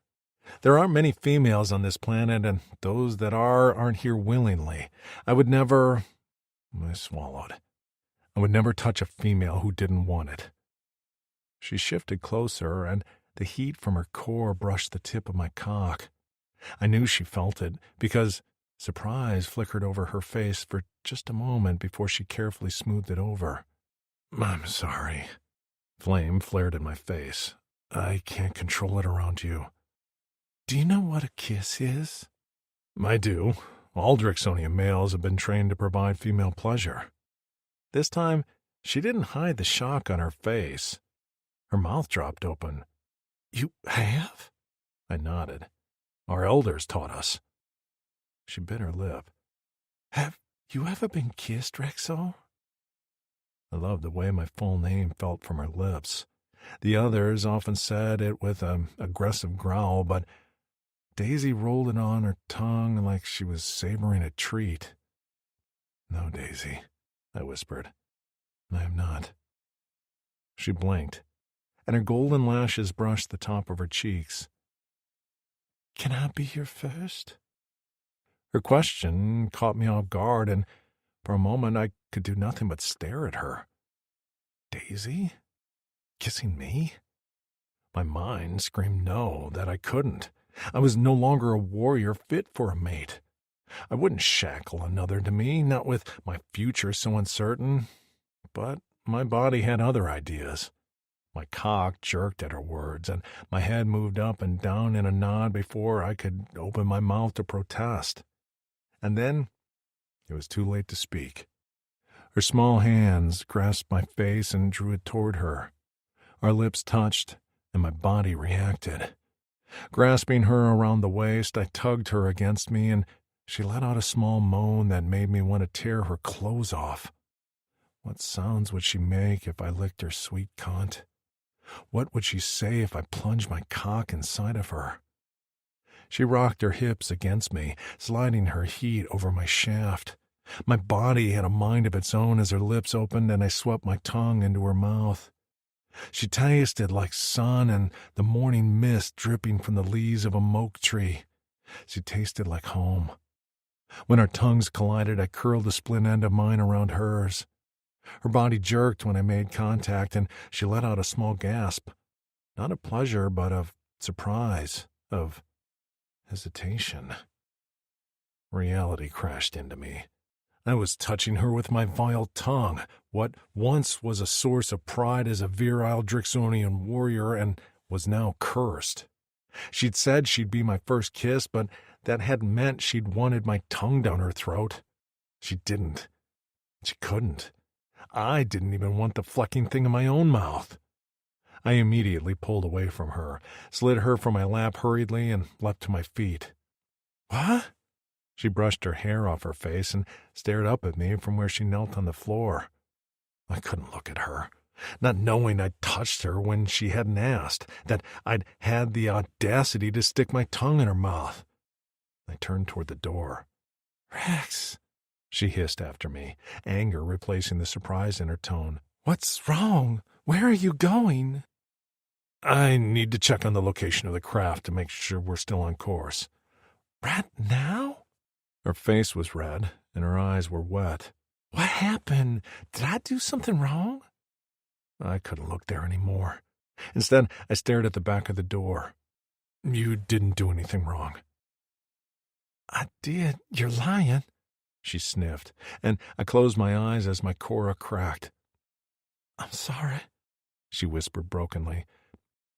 There aren't many females on this planet, and those that aren't here willingly. I swallowed. I would never touch a female who didn't want it. She shifted closer, and the heat from her core brushed the tip of my cock. I knew she felt it, because surprise flickered over her face for just a moment before she carefully smoothed it over. "I'm sorry." Flame flared in my face. "I can't control it around you." "Do you know what a kiss is?" "I do. All Drixonian males have been trained to provide female pleasure." This time, she didn't hide the shock on her face. Her mouth dropped open. "You have?" I nodded. "Our elders taught us." She bit her lip. "Have you ever been kissed, Rexor?" I loved the way my full name felt from her lips. The others often said it with an aggressive growl, but Daisy rolled it on her tongue like she was savoring a treat. "No, Daisy," I whispered. "I have not." She blinked, and her golden lashes brushed the top of her cheeks. "Can I be your first?" Her question caught me off guard, and for a moment I could do nothing but stare at her. Daisy? Kissing me? My mind screamed no, that I couldn't. I was no longer a warrior fit for a mate. I wouldn't shackle another to me, not with my future so uncertain. But my body had other ideas. My cock jerked at her words, and my head moved up and down in a nod before I could open my mouth to protest. And then it was too late to speak. Her small hands grasped my face and drew it toward her. Our lips touched, and my body reacted. Grasping her around the waist, I tugged her against me, and she let out a small moan that made me want to tear her clothes off. What sounds would she make if I licked her sweet cunt? What would she say if I plunged my cock inside of her? She rocked her hips against me, sliding her heat over my shaft. My body had a mind of its own as her lips opened and I swept my tongue into her mouth. She tasted like sun and the morning mist dripping from the leaves of a moke tree. She tasted like home. When our tongues collided, I curled the split end of mine around hers. Her body jerked when I made contact, and she let out a small gasp. Not of pleasure, but of surprise, of hesitation. Reality crashed into me. I was touching her with my vile tongue, what once was a source of pride as a virile Drixonian warrior and was now cursed. She'd said she'd be my first kiss, but that hadn't meant she'd wanted my tongue down her throat. She didn't. She couldn't. I didn't even want the flecking thing in my own mouth. I immediately pulled away from her, slid her from my lap hurriedly, and leapt to my feet. What? She brushed her hair off her face and stared up at me from where she knelt on the floor. I couldn't look at her, not knowing I'd touched her when she hadn't asked, that I'd had the audacity to stick my tongue in her mouth. I turned toward the door. Rex, she hissed after me, anger replacing the surprise in her tone. What's wrong? Where are you going? I need to check on the location of the craft to make sure we're still on course. Right now? Her face was red, and her eyes were wet. What happened? Did I do something wrong? I couldn't look there anymore. Instead, I stared at the back of the door. You didn't do anything wrong. I did. You're lying, she sniffed, and I closed my eyes as my cora cracked. I'm sorry, she whispered brokenly.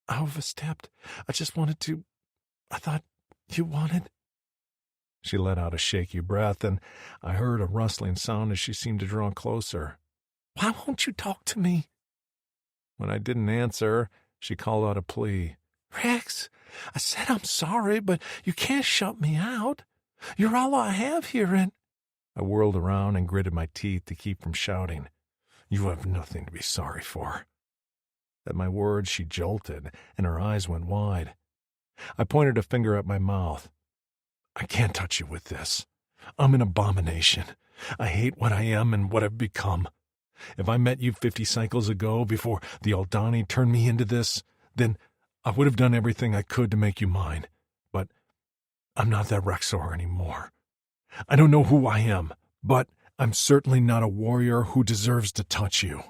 I overstepped. I just wanted to... I thought you wanted... She let out a shaky breath, and I heard a rustling sound as she seemed to draw closer. Why won't you talk to me? When I didn't answer, she called out a plea. Rex, I said I'm sorry, but you can't shut me out. You're all I have here, and... I whirled around and gritted my teeth to keep from shouting. You have nothing to be sorry for. At my words, she jolted, and her eyes went wide. I pointed a finger at my mouth. I can't touch you with this. I'm an abomination. I hate what I am and what I've become. If I met you 50 cycles ago, before the Aldani turned me into this, then I would have done everything I could to make you mine. But I'm not that Rexor anymore. I don't know who I am, but I'm certainly not a warrior who deserves to touch you.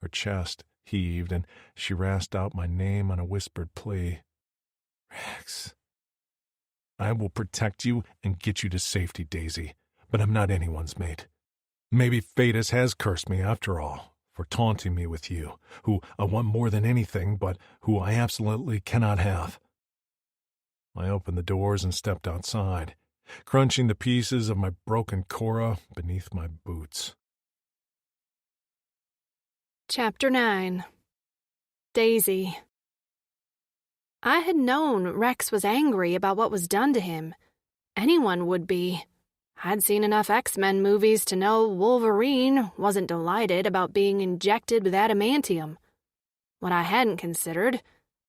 Her chest heaved, and she rasped out my name on a whispered plea. Rex. I will protect you and get you to safety, Daisy, but I'm not anyone's mate. Maybe Fatus has cursed me after all, for taunting me with you, who I want more than anything, but who I absolutely cannot have. I opened the doors and stepped outside, crunching the pieces of my broken cora beneath my boots. Chapter 9. Daisy. I had known Rex was angry about what was done to him. Anyone would be. I'd seen enough X-Men movies to know Wolverine wasn't delighted about being injected with adamantium. What I hadn't considered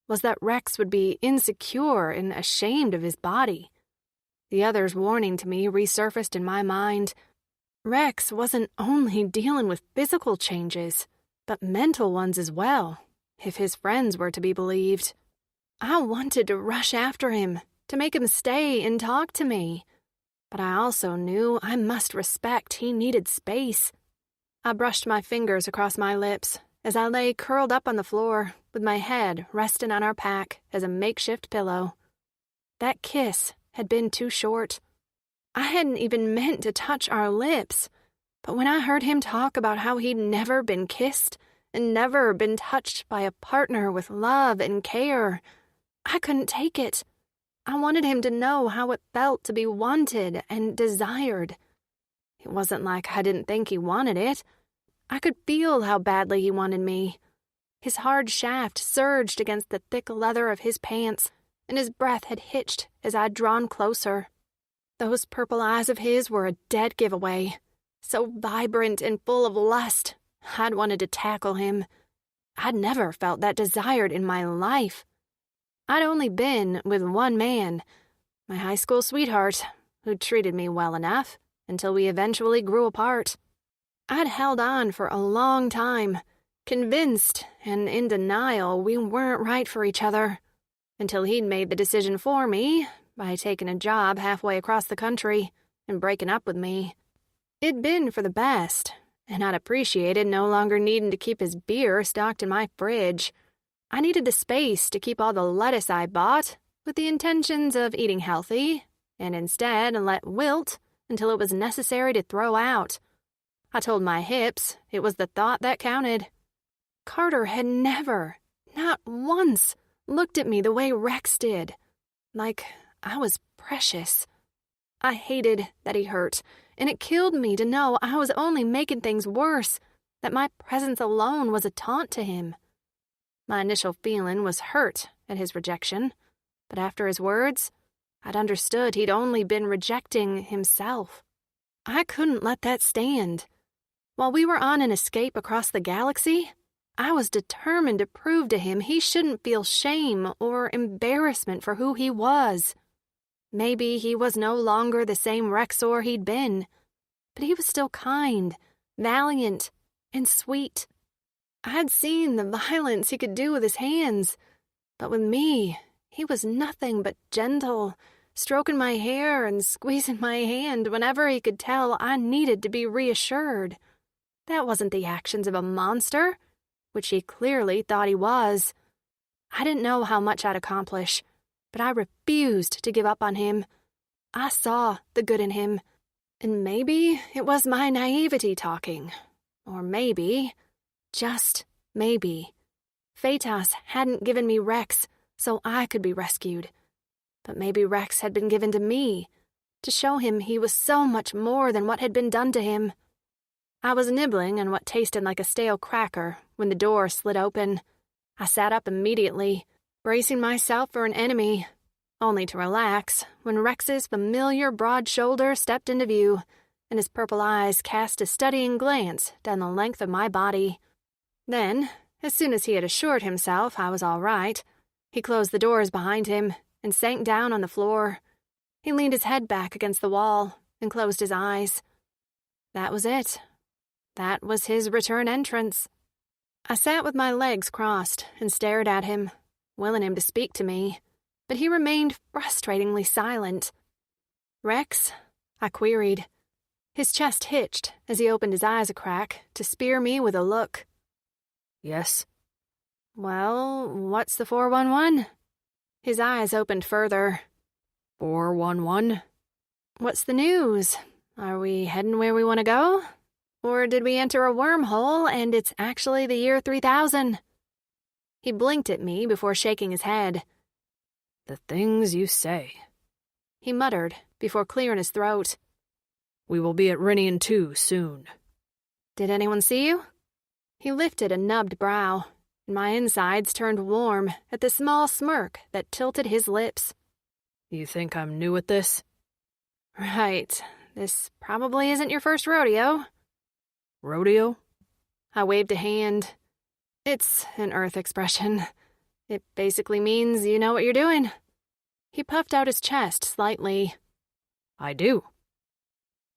was that Rex would be insecure and ashamed of his body. The other's warning to me resurfaced in my mind. Rex wasn't only dealing with physical changes, but mental ones as well, if his friends were to be believed. I wanted to rush after him, to make him stay and talk to me. But I also knew I must respect he needed space. I brushed my fingers across my lips as I lay curled up on the floor with my head resting on our pack as a makeshift pillow. That kiss had been too short. I hadn't even meant to touch our lips, but when I heard him talk about how he'd never been kissed and never been touched by a partner with love and care, I couldn't take it. I wanted him to know how it felt to be wanted and desired. It wasn't like I didn't think he wanted it. I could feel how badly he wanted me. His hard shaft surged against the thick leather of his pants, and his breath had hitched as I'd drawn closer. Those purple eyes of his were a dead giveaway. So vibrant and full of lust, I'd wanted to tackle him. I'd never felt that desired in my life. I'd only been with one man, my high school sweetheart, who treated me well enough, until we eventually grew apart. I'd held on for a long time, convinced and in denial we weren't right for each other, until he'd made the decision for me by taking a job halfway across the country and breaking up with me. It'd been for the best, and I'd appreciated no longer needing to keep his beer stocked in my fridge. I needed the space to keep all the lettuce I bought with the intentions of eating healthy, and instead let wilt until it was necessary to throw out. I told my hips it was the thought that counted. Carter had never, not once, looked at me the way Rex did, like I was precious. I hated that he hurt, and it killed me to know I was only making things worse, that my presence alone was a taunt to him. My initial feeling was hurt at his rejection, but after his words, I'd understood he'd only been rejecting himself. I couldn't let that stand. While we were on an escape across the galaxy, I was determined to prove to him he shouldn't feel shame or embarrassment for who he was. Maybe he was no longer the same Rexor he'd been, but he was still kind, valiant, and sweet. I'd seen the violence he could do with his hands, but with me, he was nothing but gentle, stroking my hair and squeezing my hand whenever he could tell I needed to be reassured. That wasn't the actions of a monster, which he clearly thought he was. I didn't know how much I'd accomplish, but I refused to give up on him. I saw the good in him, and maybe it was my naivety talking, or maybe, just maybe, Phaetos hadn't given me Rex so I could be rescued. But maybe Rex had been given to me, to show him he was so much more than what had been done to him. I was nibbling on what tasted like a stale cracker when the door slid open. I sat up immediately, bracing myself for an enemy, only to relax when Rex's familiar broad shoulder stepped into view, and his purple eyes cast a studying glance down the length of my body. Then, as soon as he had assured himself I was all right, he closed the doors behind him and sank down on the floor. He leaned his head back against the wall and closed his eyes. That was it. That was his return entrance. I sat with my legs crossed and stared at him, willing him to speak to me, but he remained frustratingly silent. "Rex?" I queried. His chest hitched as he opened his eyes a crack to spear me with a look. Yes? "Well, what's the 411? His eyes opened further. 411? "What's the news? Are we heading where we want to go? Or did we enter a wormhole and it's actually the year 3000? He blinked at me before shaking his head. The things you say. He muttered before clearing his throat. We will be at Rinian 2 soon. Did anyone see you? He lifted a nubbed brow, and my insides turned warm at the small smirk that tilted his lips. You think I'm new at this? Right. This probably isn't your first rodeo. Rodeo? I waved a hand. It's an Earth expression. It basically means you know what you're doing. He puffed out his chest slightly. I do.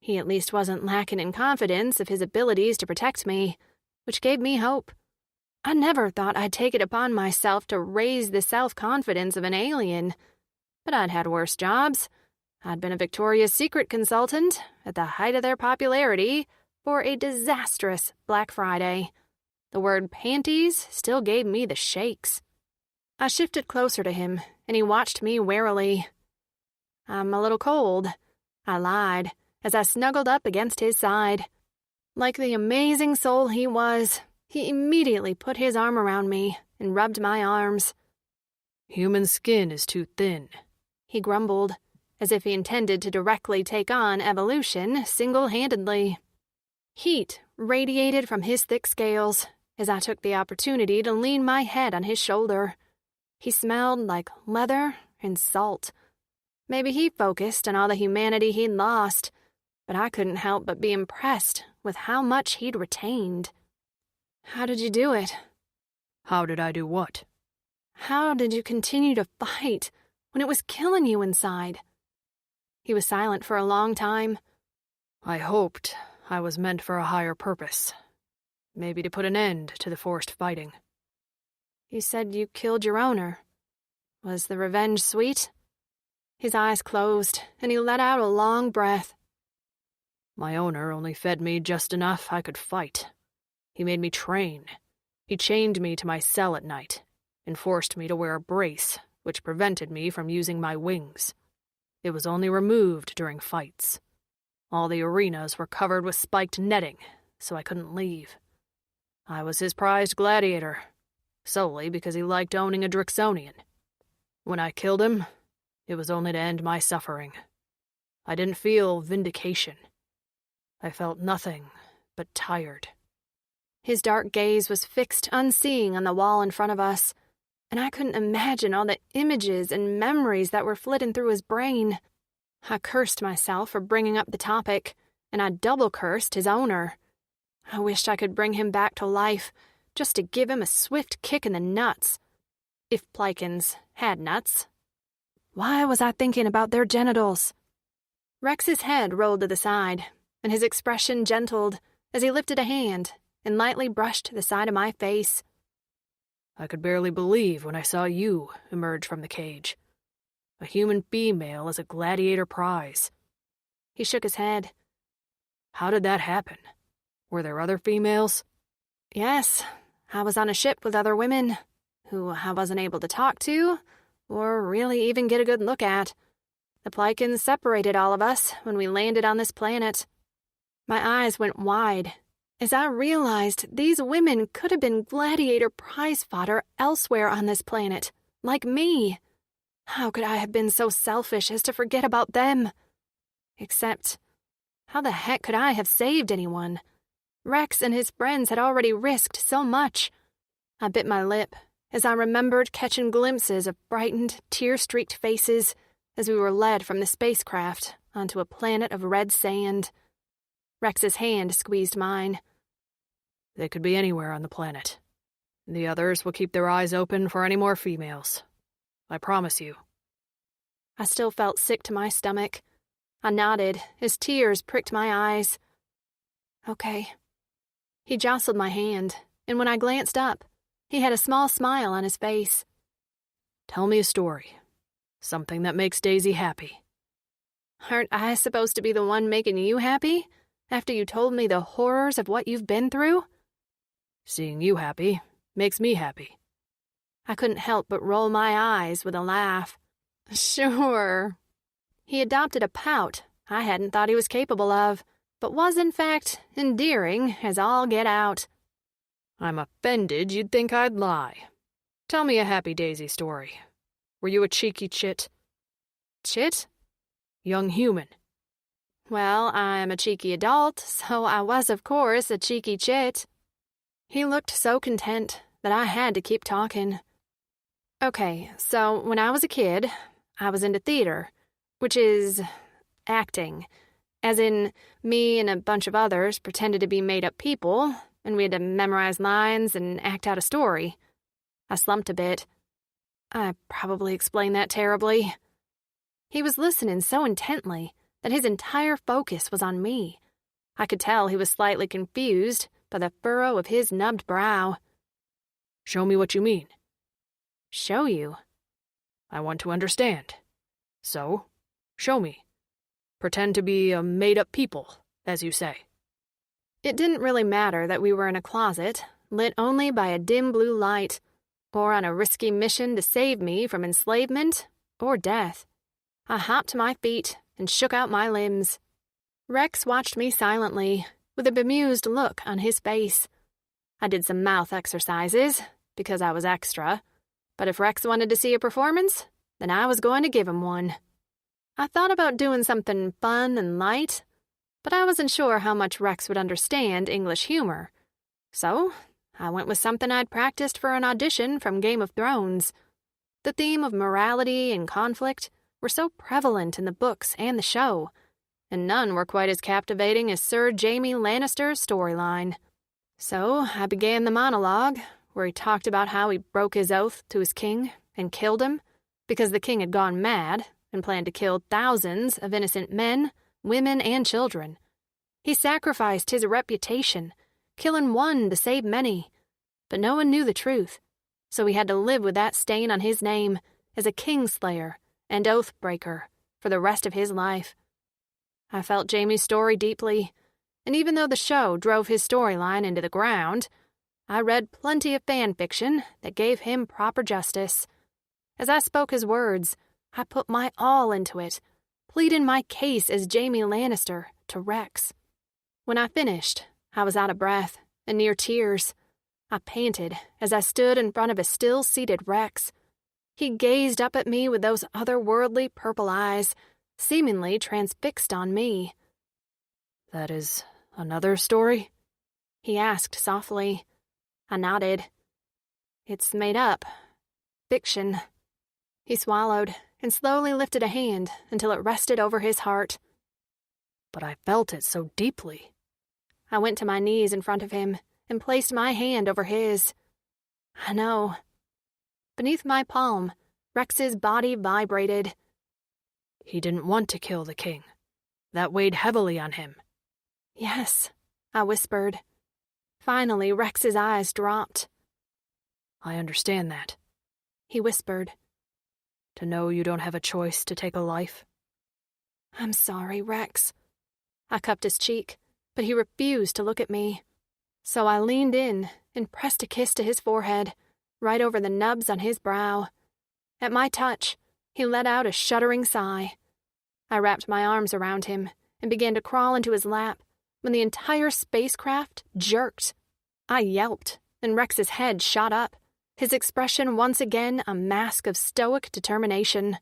He at least wasn't lacking in confidence of his abilities to protect me, which gave me hope. I never thought I'd take it upon myself to raise the self-confidence of an alien, but I'd had worse jobs. I'd been a Victoria's Secret consultant at the height of their popularity for a disastrous Black Friday. The word panties still gave me the shakes. I shifted closer to him, and he watched me warily. I'm a little cold, I lied, as I snuggled up against his side. Like the amazing soul he was, he immediately put his arm around me and rubbed my arms. Human skin is too thin, he grumbled, as if he intended to directly take on evolution single-handedly. Heat radiated from his thick scales as I took the opportunity to lean my head on his shoulder. He smelled like leather and salt. Maybe he focused on all the humanity he'd lost, but I couldn't help but be impressed with how much he'd retained. How did you do it? How did I do what? How did you continue to fight when it was killing you inside? He was silent for a long time. I hoped I was meant for a higher purpose. Maybe to put an end to the forced fighting. You said you killed your owner. Was the revenge sweet? His eyes closed, and he let out a long breath. My owner only fed me just enough I could fight. He made me train. He chained me to my cell at night, and forced me to wear a brace, which prevented me from using my wings. It was only removed during fights. All the arenas were covered with spiked netting, so I couldn't leave. I was his prized gladiator, solely because he liked owning a Drixonian. When I killed him, it was only to end my suffering. I didn't feel vindication. I felt nothing but tired. His dark gaze was fixed unseeing on the wall in front of us, and I couldn't imagine all the images and memories that were flitting through his brain. I cursed myself for bringing up the topic, and I double-cursed his owner. I wished I could bring him back to life, just to give him a swift kick in the nuts. If Plikins had nuts. Why was I thinking about their genitals? Rex's head rolled to the side, and his expression gentled as he lifted a hand and lightly brushed the side of my face. I could barely believe when I saw you emerge from the cage. A human female as a gladiator prize. He shook his head. How did that happen? Were there other females? Yes, I was on a ship with other women, who I wasn't able to talk to, or really even get a good look at. The Plikins separated all of us when we landed on this planet. My eyes went wide as I realized these women could have been gladiator prize fodder elsewhere on this planet, like me. How could I have been so selfish as to forget about them? Except, how the heck could I have saved anyone? Rex and his friends had already risked so much. I bit my lip as I remembered catching glimpses of brightened, tear-streaked faces as we were led from the spacecraft onto a planet of red sand. Rex's hand squeezed mine. They could be anywhere on the planet. The others will keep their eyes open for any more females. I promise you. I still felt sick to my stomach. I nodded as tears pricked my eyes. Okay. He jostled my hand, and when I glanced up, he had a small smile on his face. Tell me a story. Something that makes Daisy happy. Aren't I supposed to be the one making you happy, after you told me the horrors of what you've been through? Seeing you happy makes me happy. I couldn't help but roll my eyes with a laugh. Sure. He adopted a pout I hadn't thought he was capable of, but was in fact endearing as all get out. I'm offended you'd think I'd lie. Tell me a happy Daisy story. Were you a cheeky chit? Chit? Young human. Well, I'm a cheeky adult, so I was, of course, a cheeky chit. He looked so content that I had to keep talking. Okay, so when I was a kid, I was into theater, which is acting. As in, me and a bunch of others pretended to be made-up people, and we had to memorize lines and act out a story. I slumped a bit. I probably explained that terribly. He was listening so intently that his entire focus was on me. I could tell he was slightly confused by the furrow of his nubbed brow. Show me what you mean. Show you? I want to understand. So, show me. Pretend to be a made-up people, as you say. It didn't really matter that we were in a closet, lit only by a dim blue light, or on a risky mission to save me from enslavement or death. I hopped to my feet and shook out my limbs. Rex watched me silently, with a bemused look on his face. I did some mouth exercises, because I was extra, but if Rex wanted to see a performance, then I was going to give him one. I thought about doing something fun and light, but I wasn't sure how much Rex would understand English humor. So, I went with something I'd practiced for an audition from Game of Thrones. The theme of morality and conflict were so prevalent in the books and the show, and none were quite as captivating as Sir Jaime Lannister's storyline. So, I began the monologue, where he talked about how he broke his oath to his king and killed him because the king had gone mad and planned to kill thousands of innocent men, women, and children. He sacrificed his reputation, killing one to save many. But no one knew the truth, so he had to live with that stain on his name as a kingslayer and oath-breaker for the rest of his life. I felt Jamie's story deeply, and even though the show drove his storyline into the ground, I read plenty of fan fiction that gave him proper justice. As I spoke his words, I put my all into it, pleading my case as Jaime Lannister to Rex. When I finished, I was out of breath and near tears. I panted as I stood in front of a still-seated Rex. He gazed up at me with those otherworldly purple eyes, seemingly transfixed on me. "That is another story?" he asked softly. I nodded. "It's made up. Fiction." He swallowed and slowly lifted a hand until it rested over his heart. "But I felt it so deeply." I went to my knees in front of him and placed my hand over his. "I know." Beneath my palm, Rex's body vibrated. "He didn't want to kill the king. That weighed heavily on him." "Yes," I whispered. Finally, Rex's eyes dropped. "I understand that," he whispered. "To know you don't have a choice to take a life." "I'm sorry, Rex." I cupped his cheek, but he refused to look at me. So I leaned in and pressed a kiss to his forehead, right over the nubs on his brow. At my touch, he let out a shuddering sigh. I wrapped my arms around him and began to crawl into his lap when the entire spacecraft jerked. I yelped, and Rex's head shot up, his expression once again a mask of stoic determination.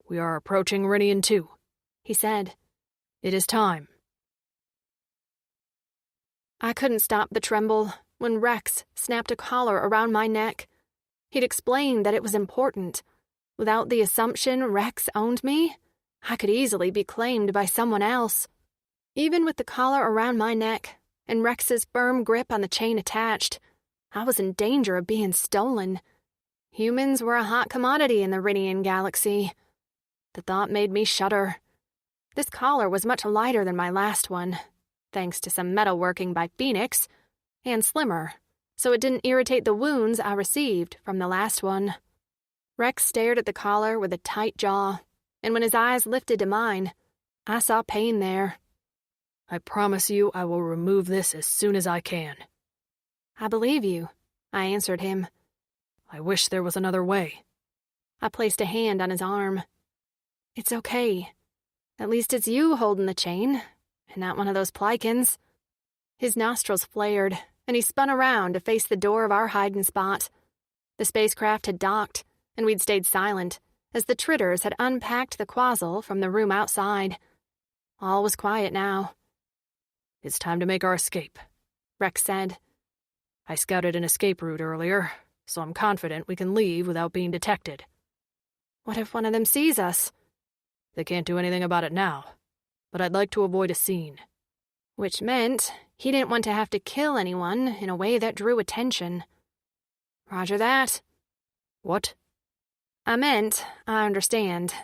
"We are approaching Rinian 2, he said. "It is time." I couldn't stop the tremble when Rex snapped a collar around my neck. He'd explained that it was important. Without the assumption Rex owned me, I could easily be claimed by someone else. Even with the collar around my neck and Rex's firm grip on the chain attached, I was in danger of being stolen. Humans were a hot commodity in the Rinian galaxy. The thought made me shudder. This collar was much lighter than my last one, thanks to some metalworking by Phoenix, and slimmer, so it didn't irritate the wounds I received from the last one. Rex stared at the collar with a tight jaw, and when his eyes lifted to mine, I saw pain there. "I promise you I will remove this as soon as I can." "I believe you," I answered him. "I wish there was another way." I placed a hand on his arm. "It's okay. At least it's you holding the chain, and not one of those Plikins." His nostrils flared, and he spun around to face the door of our hiding spot. The spacecraft had docked, and we'd stayed silent, as the Tritters had unpacked the quazzle from the room outside. All was quiet now. "It's time to make our escape," Rex said. "I scouted an escape route earlier, so I'm confident we can leave without being detected." "What if one of them sees us?" "They can't do anything about it now, but I'd like to avoid a scene." Which meant he didn't want to have to kill anyone in a way that drew attention. "Roger that." "What?" "I meant, I understand."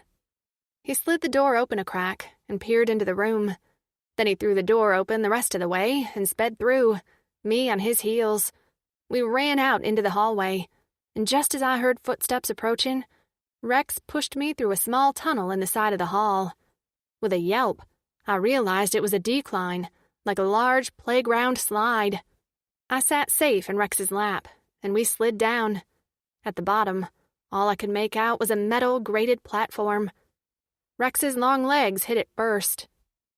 He slid the door open a crack and peered into the room. Then he threw the door open the rest of the way and sped through, me on his heels. We ran out into the hallway, and just as I heard footsteps approaching, Rex pushed me through a small tunnel in the side of the hall. With a yelp, I realized it was a decline, like a large playground slide. I sat safe in Rex's lap, and we slid down. At the bottom, all I could make out was a metal-grated platform. Rex's long legs hit it first.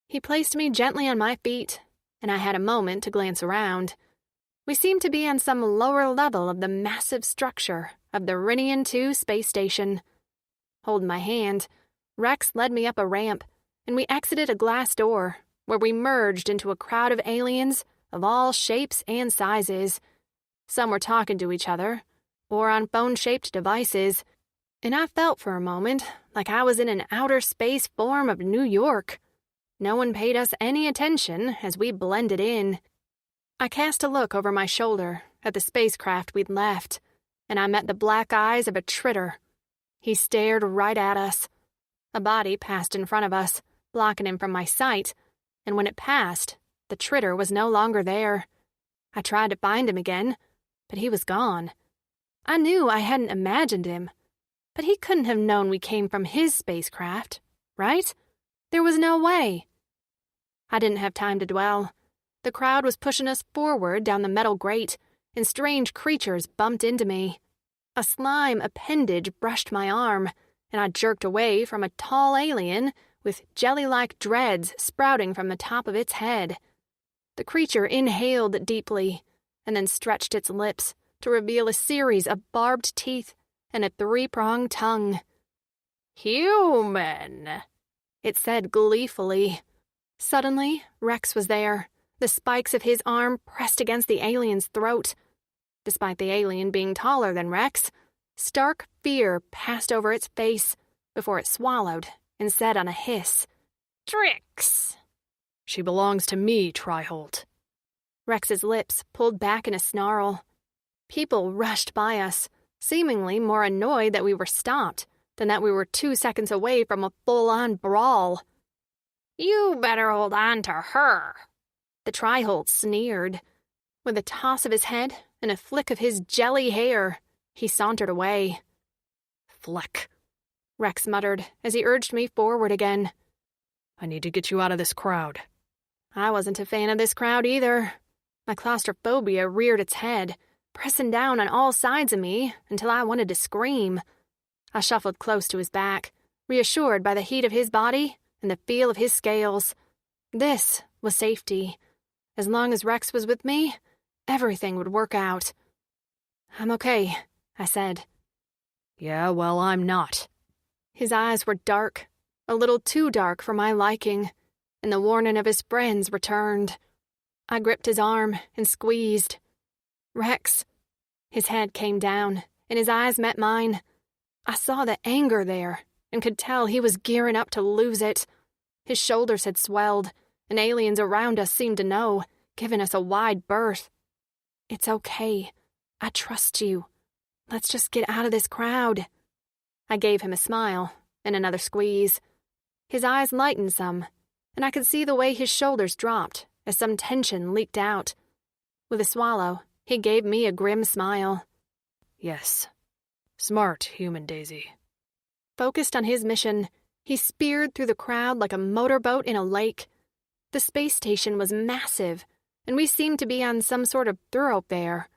He placed me gently on my feet, and I had a moment to glance around. We seemed to be on some lower level of the massive structure of the Rinian 2 space station. Holding my hand, Rex led me up a ramp, and we exited a glass door, where we merged into a crowd of aliens of all shapes and sizes. Some were talking to each other, or on phone-shaped devices, and I felt for a moment like I was in an outer space form of New York. No one paid us any attention as we blended in. I cast a look over my shoulder at the spacecraft we'd left, and I met the black eyes of a Tritter. He stared right at us. A body passed in front of us, blocking him from my sight, and when it passed, the tritter was no longer there. I tried to find him again, but he was gone. I knew I hadn't imagined him, but he couldn't have known we came from his spacecraft, right? There was no way. I didn't have time to dwell. The crowd was pushing us forward down the metal grate, and strange creatures bumped into me. A slime appendage brushed my arm, and I jerked away from a tall alien with jelly-like dreads sprouting from the top of its head. The creature inhaled deeply, and then stretched its lips to reveal a series of barbed teeth and a 3-pronged tongue. "Human," it said gleefully. Suddenly, Rex was there, the spikes of his arm pressed against the alien's throat. Despite the alien being taller than Rex, stark fear passed over its face before it swallowed and said on a hiss, "Trix." "She belongs to me, Triholt." Rex's lips pulled back in a snarl. People rushed by us, seemingly more annoyed that we were stopped than that we were 2 seconds away from a full-on brawl. "You better hold on to her," the Triholt sneered. With a toss of his head and a flick of his jelly hair, he sauntered away. "Fleck," Rex muttered as he urged me forward again. "I need to get you out of this crowd." I wasn't a fan of this crowd either. My claustrophobia reared its head, pressing down on all sides of me until I wanted to scream. I shuffled close to his back, reassured by the heat of his body and the feel of his scales. This was safety. As long as Rex was with me, everything would work out. "I'm okay," I said. "Yeah, well, I'm not." His eyes were dark, a little too dark for my liking, and the warning of his friends returned. I gripped his arm and squeezed. "Rex." His head came down, and his eyes met mine. I saw the anger there, and could tell he was gearing up to lose it. His shoulders had swelled, and aliens around us seemed to know, giving us a wide berth. "It's okay. I trust you. Let's just get out of this crowd." I gave him a smile and another squeeze. His eyes lightened some, and I could see the way his shoulders dropped as some tension leaked out. With a swallow, he gave me a grim smile. "Yes. Smart, human Daisy." Focused on his mission, he speared through the crowd like a motorboat in a lake. The space station was massive, and we seemed to be on some sort of thoroughfare.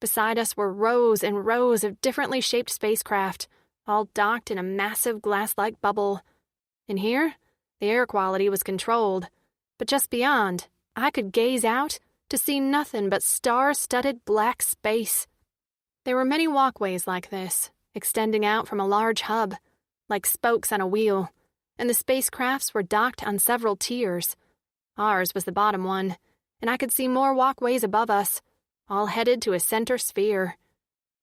Beside us were rows and rows of differently shaped spacecraft, all docked in a massive glass-like bubble. In here, the air quality was controlled, but just beyond, I could gaze out to see nothing but star-studded black space. There were many walkways like this, extending out from a large hub, like spokes on a wheel, and the spacecrafts were docked on several tiers. Ours was the bottom one, and I could see more walkways above us, all headed to a center sphere.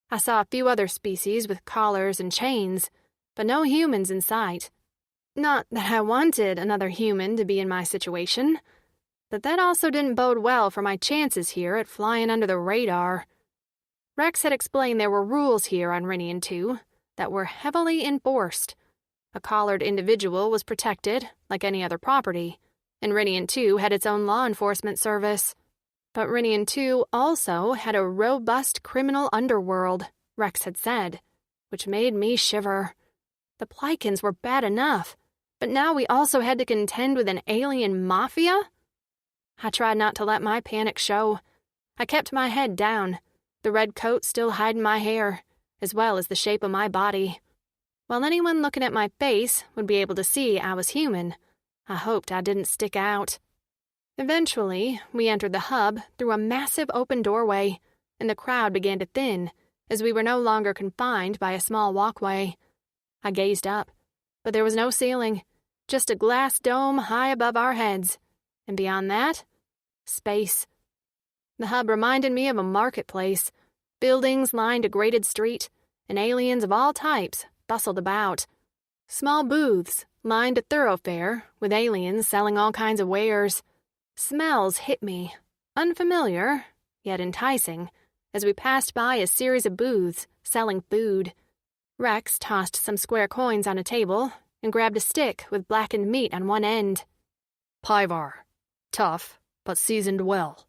I saw a few other species with collars and chains, but no humans in sight. Not that I wanted another human to be in my situation, but that also didn't bode well for my chances here at flying under the radar. Rex had explained there were rules here on Rinian 2 that were heavily enforced. A collared individual was protected, like any other property, and Rinian 2 had its own law enforcement service. But Rinian 2 also had a robust criminal underworld, Rex had said, which made me shiver. The Plycans were bad enough, but now we also had to contend with an alien mafia? I tried not to let my panic show. I kept my head down, the red coat still hiding my hair, as well as the shape of my body. While anyone looking at my face would be able to see I was human, I hoped I didn't stick out. Eventually, we entered the hub through a massive open doorway, and the crowd began to thin, as we were no longer confined by a small walkway. I gazed up, but there was no ceiling, just a glass dome high above our heads, and beyond that, space. The hub reminded me of a marketplace. Buildings lined a graded street, and aliens of all types bustled about. Small booths lined a thoroughfare with aliens selling all kinds of wares. Smells hit me, unfamiliar, yet enticing, as we passed by a series of booths selling food. Rex tossed some square coins on a table and grabbed a stick with blackened meat on one end. "Pivar," Tough, but seasoned well.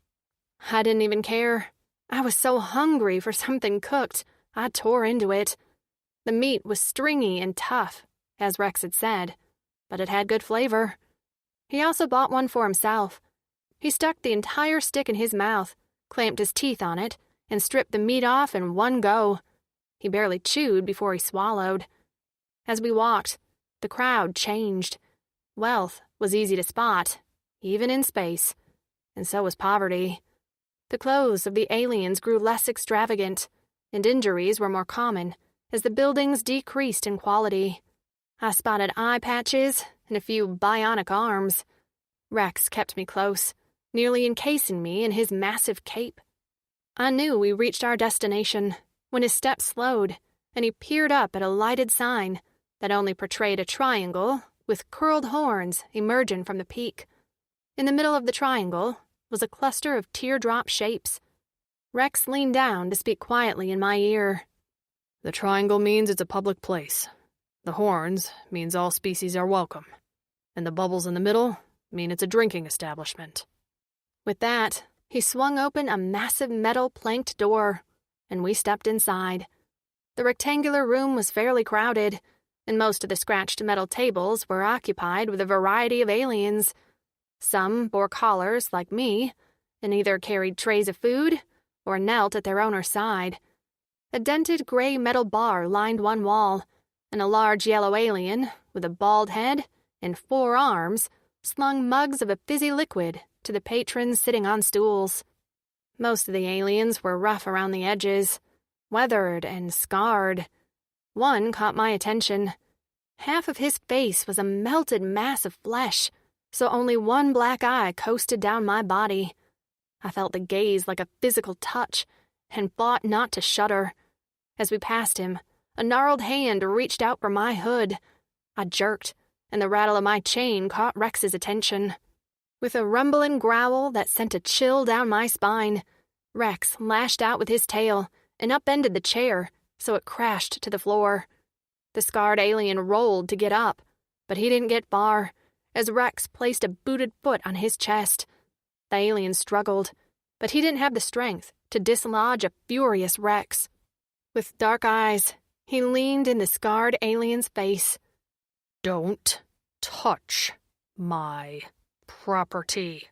I didn't even care. I was so hungry for something cooked, I tore into it. The meat was stringy and tough, as Rex had said, but it had good flavor. He also bought one for himself. He stuck the entire stick in his mouth, clamped his teeth on it, and stripped the meat off in one go. He barely chewed before he swallowed. As we walked, the crowd changed. Wealth was easy to spot, even in space, and so was poverty. The clothes of the aliens grew less extravagant, and injuries were more common as the buildings decreased in quality. I spotted eye patches and a few bionic arms. Rex kept me close, nearly encasing me in his massive cape. I knew we reached our destination when his steps slowed, and he peered up at a lighted sign that only portrayed a triangle with curled horns emerging from the peak. In the middle of the triangle was a cluster of teardrop shapes. Rex leaned down to speak quietly in my ear. The triangle means it's a public place. The horns means all species are welcome. And the bubbles in the middle mean it's a drinking establishment. With that, he swung open a massive metal planked door, and we stepped inside. The rectangular room was fairly crowded, and most of the scratched metal tables were occupied with a variety of aliens. Some bore collars like me, and either carried trays of food or knelt at their owner's side. A dented gray metal bar lined one wall, and a large yellow alien with a bald head and 4 arms slung mugs of a fizzy liquid to the patrons sitting on stools. Most of the aliens were rough around the edges, weathered and scarred. One caught my attention. Half of his face was a melted mass of flesh, so only one black eye coasted down my body. I felt the gaze like a physical touch, and fought not to shudder. As we passed him, a gnarled hand reached out for my hood. I jerked, and the rattle of my chain caught Rex's attention. With a rumbling growl that sent a chill down my spine, Rex lashed out with his tail and upended the chair so it crashed to the floor. The scarred alien rolled to get up, but he didn't get far, as Rex placed a booted foot on his chest. The alien struggled, but he didn't have the strength to dislodge a furious Rex. With dark eyes, he leaned in the scarred alien's face. Don't touch my property.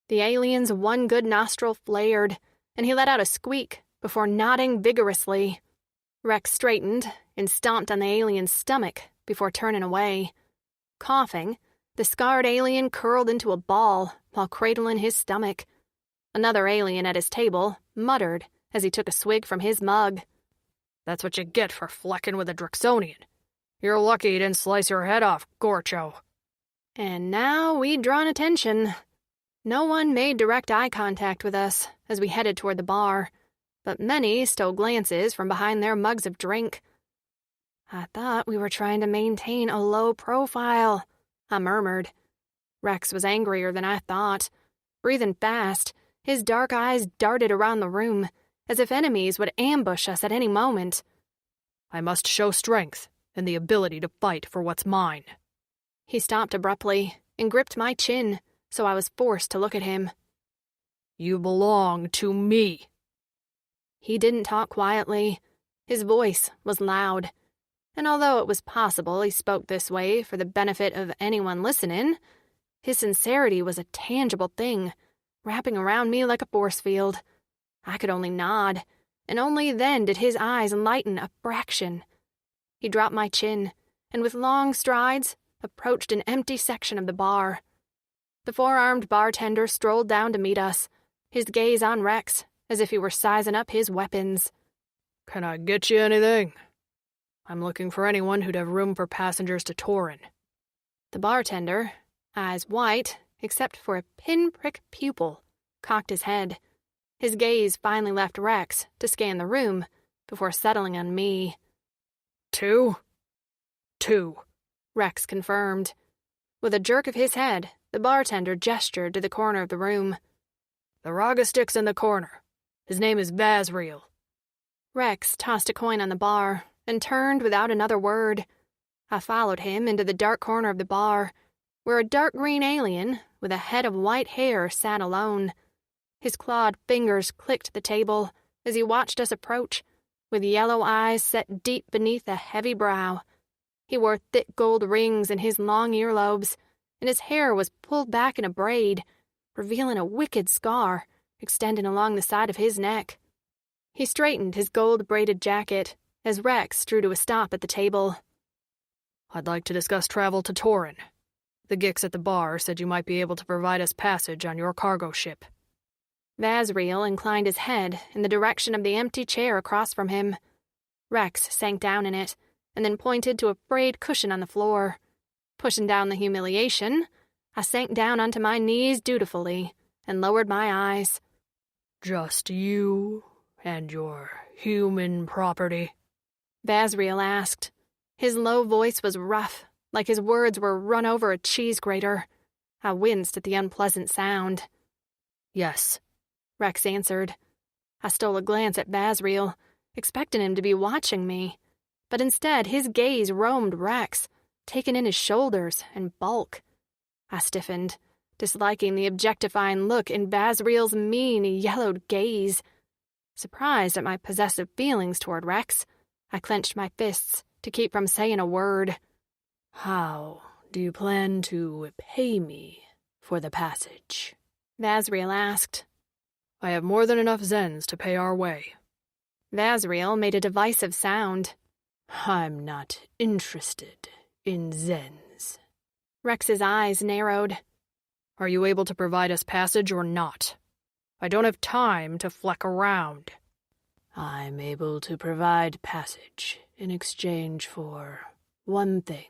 The alien's one good nostril flared, and he let out a squeak before nodding vigorously. Rex straightened and stomped on the alien's stomach before turning away. Coughing, the scarred alien curled into a ball while cradling his stomach. Another alien at his table muttered as he took a swig from his mug. That's what you get for flecking with a Drexonian. You're lucky he didn't slice your head off, Gorcho. And now we'd drawn attention. No one made direct eye contact with us as we headed toward the bar, but many stole glances from behind their mugs of drink. I thought we were trying to maintain a low profile, I murmured. Rex was angrier than I thought. Breathing fast, his dark eyes darted around the room, as if enemies would ambush us at any moment. I must show strength and the ability to fight for what's mine. He stopped abruptly and gripped my chin, so I was forced to look at him. You belong to me. He didn't talk quietly. His voice was loud, and although it was possible he spoke this way for the benefit of anyone listening, his sincerity was a tangible thing, wrapping around me like a force field. I could only nod, and only then did his eyes lighten a fraction. He dropped my chin, and with long strides, approached an empty section of the bar. The 4-armed bartender strolled down to meet us, his gaze on Rex, as if he were sizing up his weapons. Can I get you anything? I'm looking for anyone who'd have room for passengers to Torin. The bartender, eyes white, except for a pinprick pupil, cocked his head. His gaze finally left Rex to scan the room before settling on me. 2? 2, Rex confirmed. With a jerk of his head, the bartender gestured to the corner of the room. The Raga stick's in the corner. His name is Vazriel. Rex tossed a coin on the bar and turned without another word. I followed him into the dark corner of the bar. where a dark green alien with a head of white hair sat alone. His clawed fingers clicked the table as he watched us approach, with yellow eyes set deep beneath a heavy brow. He wore thick gold rings in his long earlobes, and his hair was pulled back in a braid, revealing a wicked scar extending along the side of his neck. He straightened his gold-braided jacket as Rex drew to a stop at the table. "I'd like to discuss travel to Torin. The Gix at the bar said you might be able to provide us passage on your cargo ship." Vazriel inclined his head in the direction of the empty chair across from him. Rex sank down in it, and then pointed to a frayed cushion on the floor. Pushing down the humiliation, I sank down onto my knees dutifully and lowered my eyes. "Just you and your human property?" Vazriel asked. His low voice was rough, like his words were run over a cheese grater. I winced at the unpleasant sound. "Yes," Rex answered. I stole a glance at Vazriel, expecting him to be watching me, but instead his gaze roamed Rex, taking in his shoulders and bulk. I stiffened, disliking the objectifying look in Vazriel's mean, yellowed gaze. Surprised at my possessive feelings toward Rex, I clenched my fists to keep from saying a word. "How do you plan to pay me for the passage?" Vazriel asked. "I have more than enough Zens to pay our way." Vazriel made a divisive sound. "I'm not interested in Zens." Rex's eyes narrowed. "Are you able to provide us passage or not? I don't have time to fleck around." "I'm able to provide passage in exchange for one thing."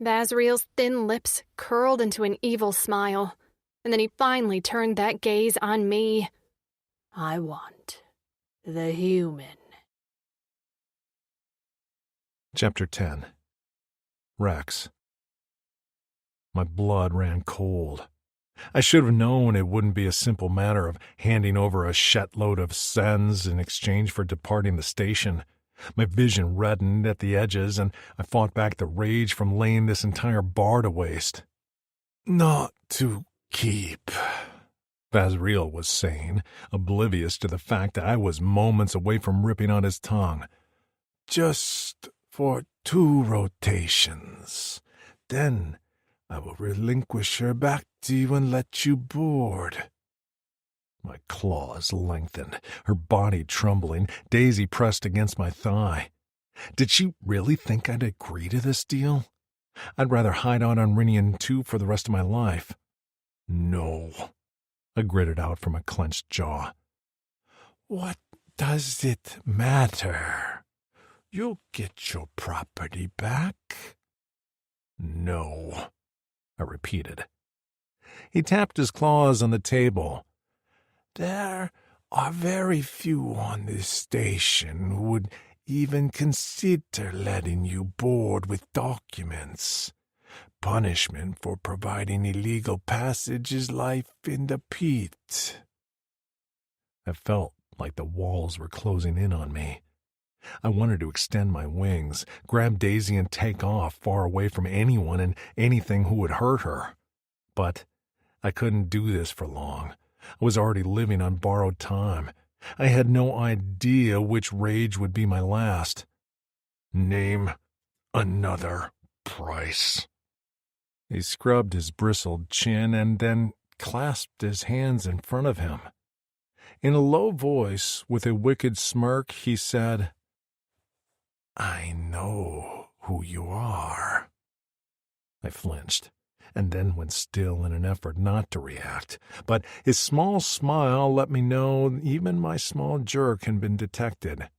Vazriel's thin lips curled into an evil smile, and then he finally turned that gaze on me. "I want the human." Chapter 10. Rex. My blood ran cold. I should have known it wouldn't be a simple matter of handing over a shetload of Zens in exchange for departing the station. My vision reddened at the edges, and I fought back the rage from laying this entire bar to waste. "Not to keep," Vazriel was saying, oblivious to the fact that I was moments away from ripping out his tongue. "Just for 2 rotations. Then I will relinquish her back to you and let you board." My claws lengthened, her body trembling, Daisy pressed against my thigh. Did she really think I'd agree to this deal? I'd rather hide out on Rinian 2 for the rest of my life. "No," I gritted out from a clenched jaw. "What does it matter? You'll get your property back." "No," I repeated. He tapped his claws on the table. "There are very few on this station who would even consider letting you board with documents. Punishment for providing illegal passage is life in the pit." I felt like the walls were closing in on me. I wanted to extend my wings, grab Daisy and take off far away from anyone and anything who would hurt her. But I couldn't do this for long. I was already living on borrowed time. I had no idea which rage would be my last. "Name another price." He scrubbed his bristled chin and then clasped his hands in front of him. In a low voice, with a wicked smirk, he said, "I know who you are." I flinched, and then went still in an effort not to react, but his small smile let me know even my small jerk had been detected.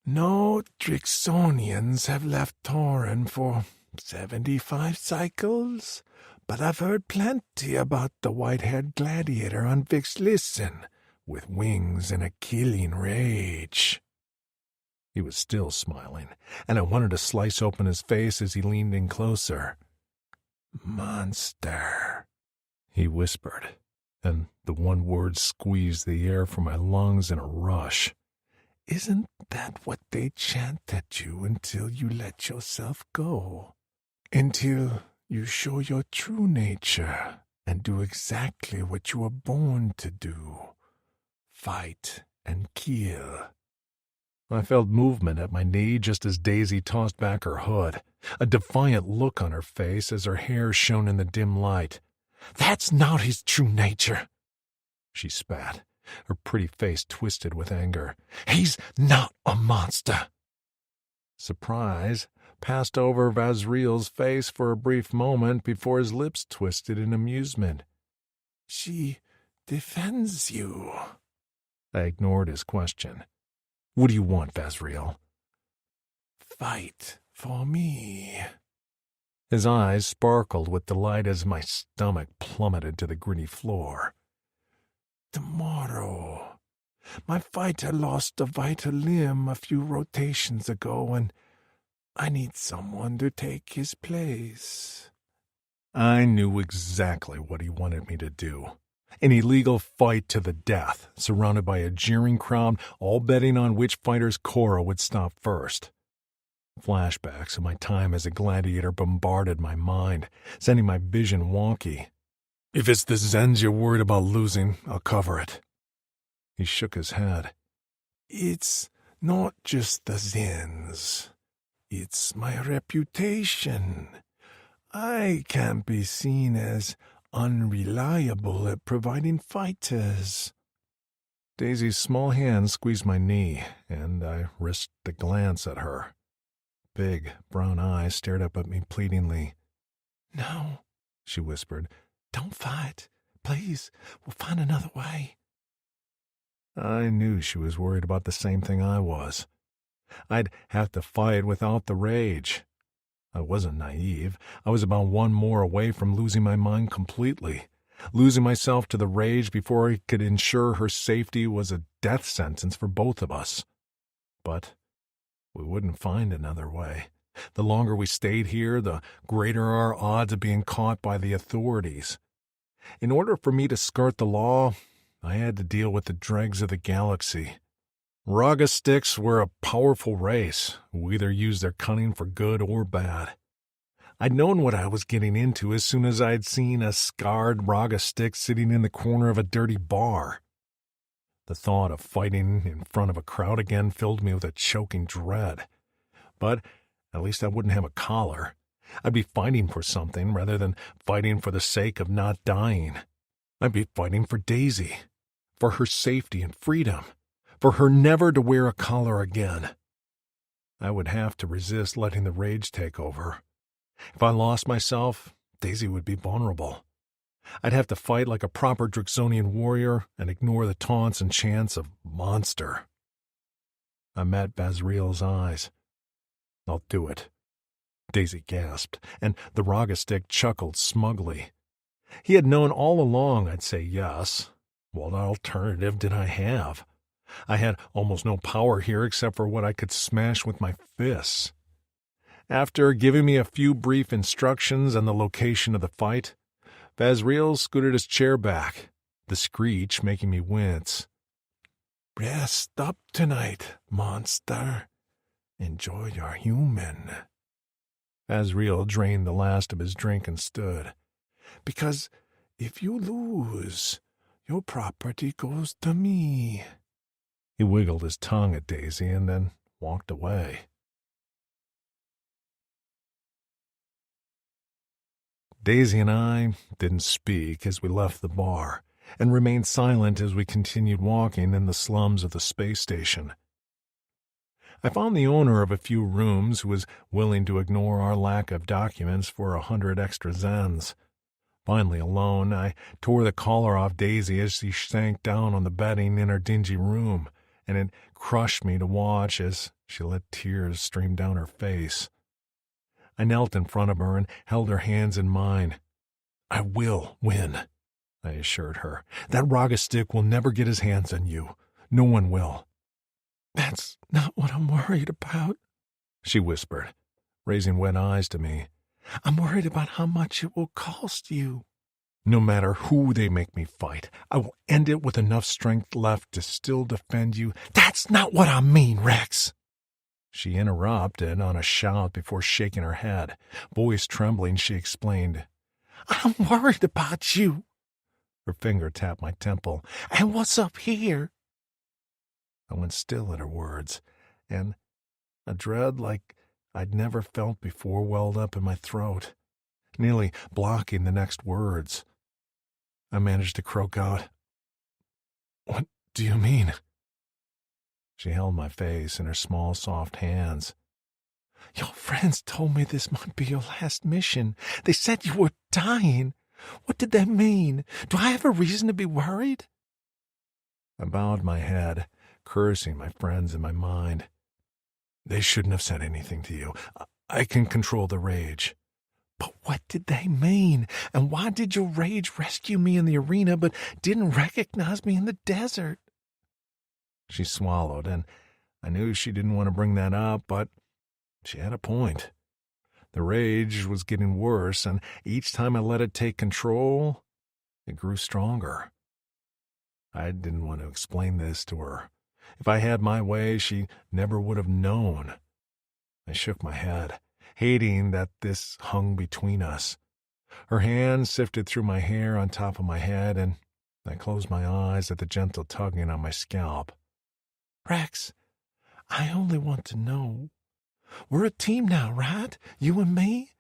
"No Drixonians have left Torin for 75 cycles, but I've heard plenty about the white-haired gladiator on Vix Listen, with wings and a killing rage." He was still smiling, and I wanted to slice open his face as he leaned in closer. "Monster," he whispered, and the one word squeezed the air from my lungs in a rush. "Isn't that what they chant at you until you let yourself go? Until You show your true nature and do exactly what you were born to do. Fight and kill. I felt movement at my knee just as Daisy tossed back her hood, a defiant look on her face as her hair shone in the dim light. That's not his true nature, she spat, her pretty face twisted with anger. He's not a monster. Surprise passed over Vazriel's face for a brief moment before his lips twisted in amusement. She defends you. I ignored his question. What do you want, Vazriel? Fight for me. His eyes sparkled with delight as my stomach plummeted to the gritty floor. Tomorrow. My fighter lost a vital limb a few rotations ago, and I need someone to take his place. I knew exactly what he wanted me to do. An illegal fight to the death, surrounded by a jeering crowd, all betting on which fighter's Cora would stop first. Flashbacks of my time as a gladiator bombarded my mind, sending my vision wonky. If it's the Zens you're worried about losing, I'll cover it. He shook his head. It's not just the Zens. It's my reputation. I can't be seen as unreliable at providing fighters. Daisy's small hand squeezed my knee, and I risked a glance at her. Big, brown eyes stared up at me pleadingly. No, she whispered. Don't fight. Please, we'll find another way. I knew she was worried about the same thing I was. I'd have to fight without the rage. I wasn't naive. I was about one more away from losing my mind completely. Losing myself to the rage before I could ensure her safety was a death sentence for both of us. But we wouldn't find another way. The longer we stayed here, the greater our odds of being caught by the authorities. In order for me to skirt the law, I had to deal with the dregs of the galaxy. Raga sticks were a powerful race who either used their cunning for good or bad. I'd known what I was getting into as soon as I'd seen a scarred Raga stick sitting in the corner of a dirty bar. The thought of fighting in front of a crowd again filled me with a choking dread. But at least I wouldn't have a collar. I'd be fighting for something rather than fighting for the sake of not dying. I'd be fighting for Daisy, for her safety and freedom, for her never to wear a collar again. I would have to resist letting the rage take over. If I lost myself, Daisy would be vulnerable. I'd have to fight like a proper Drixonian warrior and ignore the taunts and chants of monster. I met Vazriel's eyes. I'll do it. Daisy gasped, and the Raga stick chuckled smugly. He had known all along I'd say yes. What alternative did I have? I had almost no power here except for what I could smash with my fists. After giving me a few brief instructions on the location of the fight, Vazriel scooted his chair back, the screech making me wince. Rest up tonight, monster. Enjoy your human. Vazriel drained the last of his drink and stood. Because if you lose, your property goes to me. He wiggled his tongue at Daisy and then walked away. Daisy and I didn't speak as we left the bar, and remained silent as we continued walking in the slums of the space station. I found the owner of a few rooms who was willing to ignore our lack of documents for 100 extra zens. Finally alone, I tore the collar off Daisy as she sank down on the bedding in her dingy room, and it crushed me to watch as she let tears stream down her face. I knelt in front of her and held her hands in mine. I will win, I assured her. That Raga stick will never get his hands on you. No one will. That's not what I'm worried about, she whispered, raising wet eyes to me. I'm worried about how much it will cost you. No matter who they make me fight, I will end it with enough strength left to still defend you. That's not what I mean, Rex. She interrupted on a shout before shaking her head. Voice trembling, she explained, I'm worried about you. Her finger tapped my temple. And what's up here? I went still at her words, and a dread like I'd never felt before welled up in my throat, nearly blocking the next words. I managed to croak out, "What do you mean?" She held my face in her small, soft hands. Your friends told me this might be your last mission. They said you were dying. What did that mean? Do I have a reason to be worried? I bowed my head, cursing my friends in my mind. They shouldn't have said anything to you. I can control the rage. But what did they mean? And why did your rage rescue me in the arena but didn't recognize me in the desert? She swallowed, and I knew she didn't want to bring that up, but she had a point. The rage was getting worse, and each time I let it take control, it grew stronger. I didn't want to explain this to her. If I had my way, she never would have known. I shook my head, hating that this hung between us. Her hand sifted through my hair on top of my head, and I closed my eyes at the gentle tugging on my scalp. Rex, I only want to know. We're a team now, right? You and me?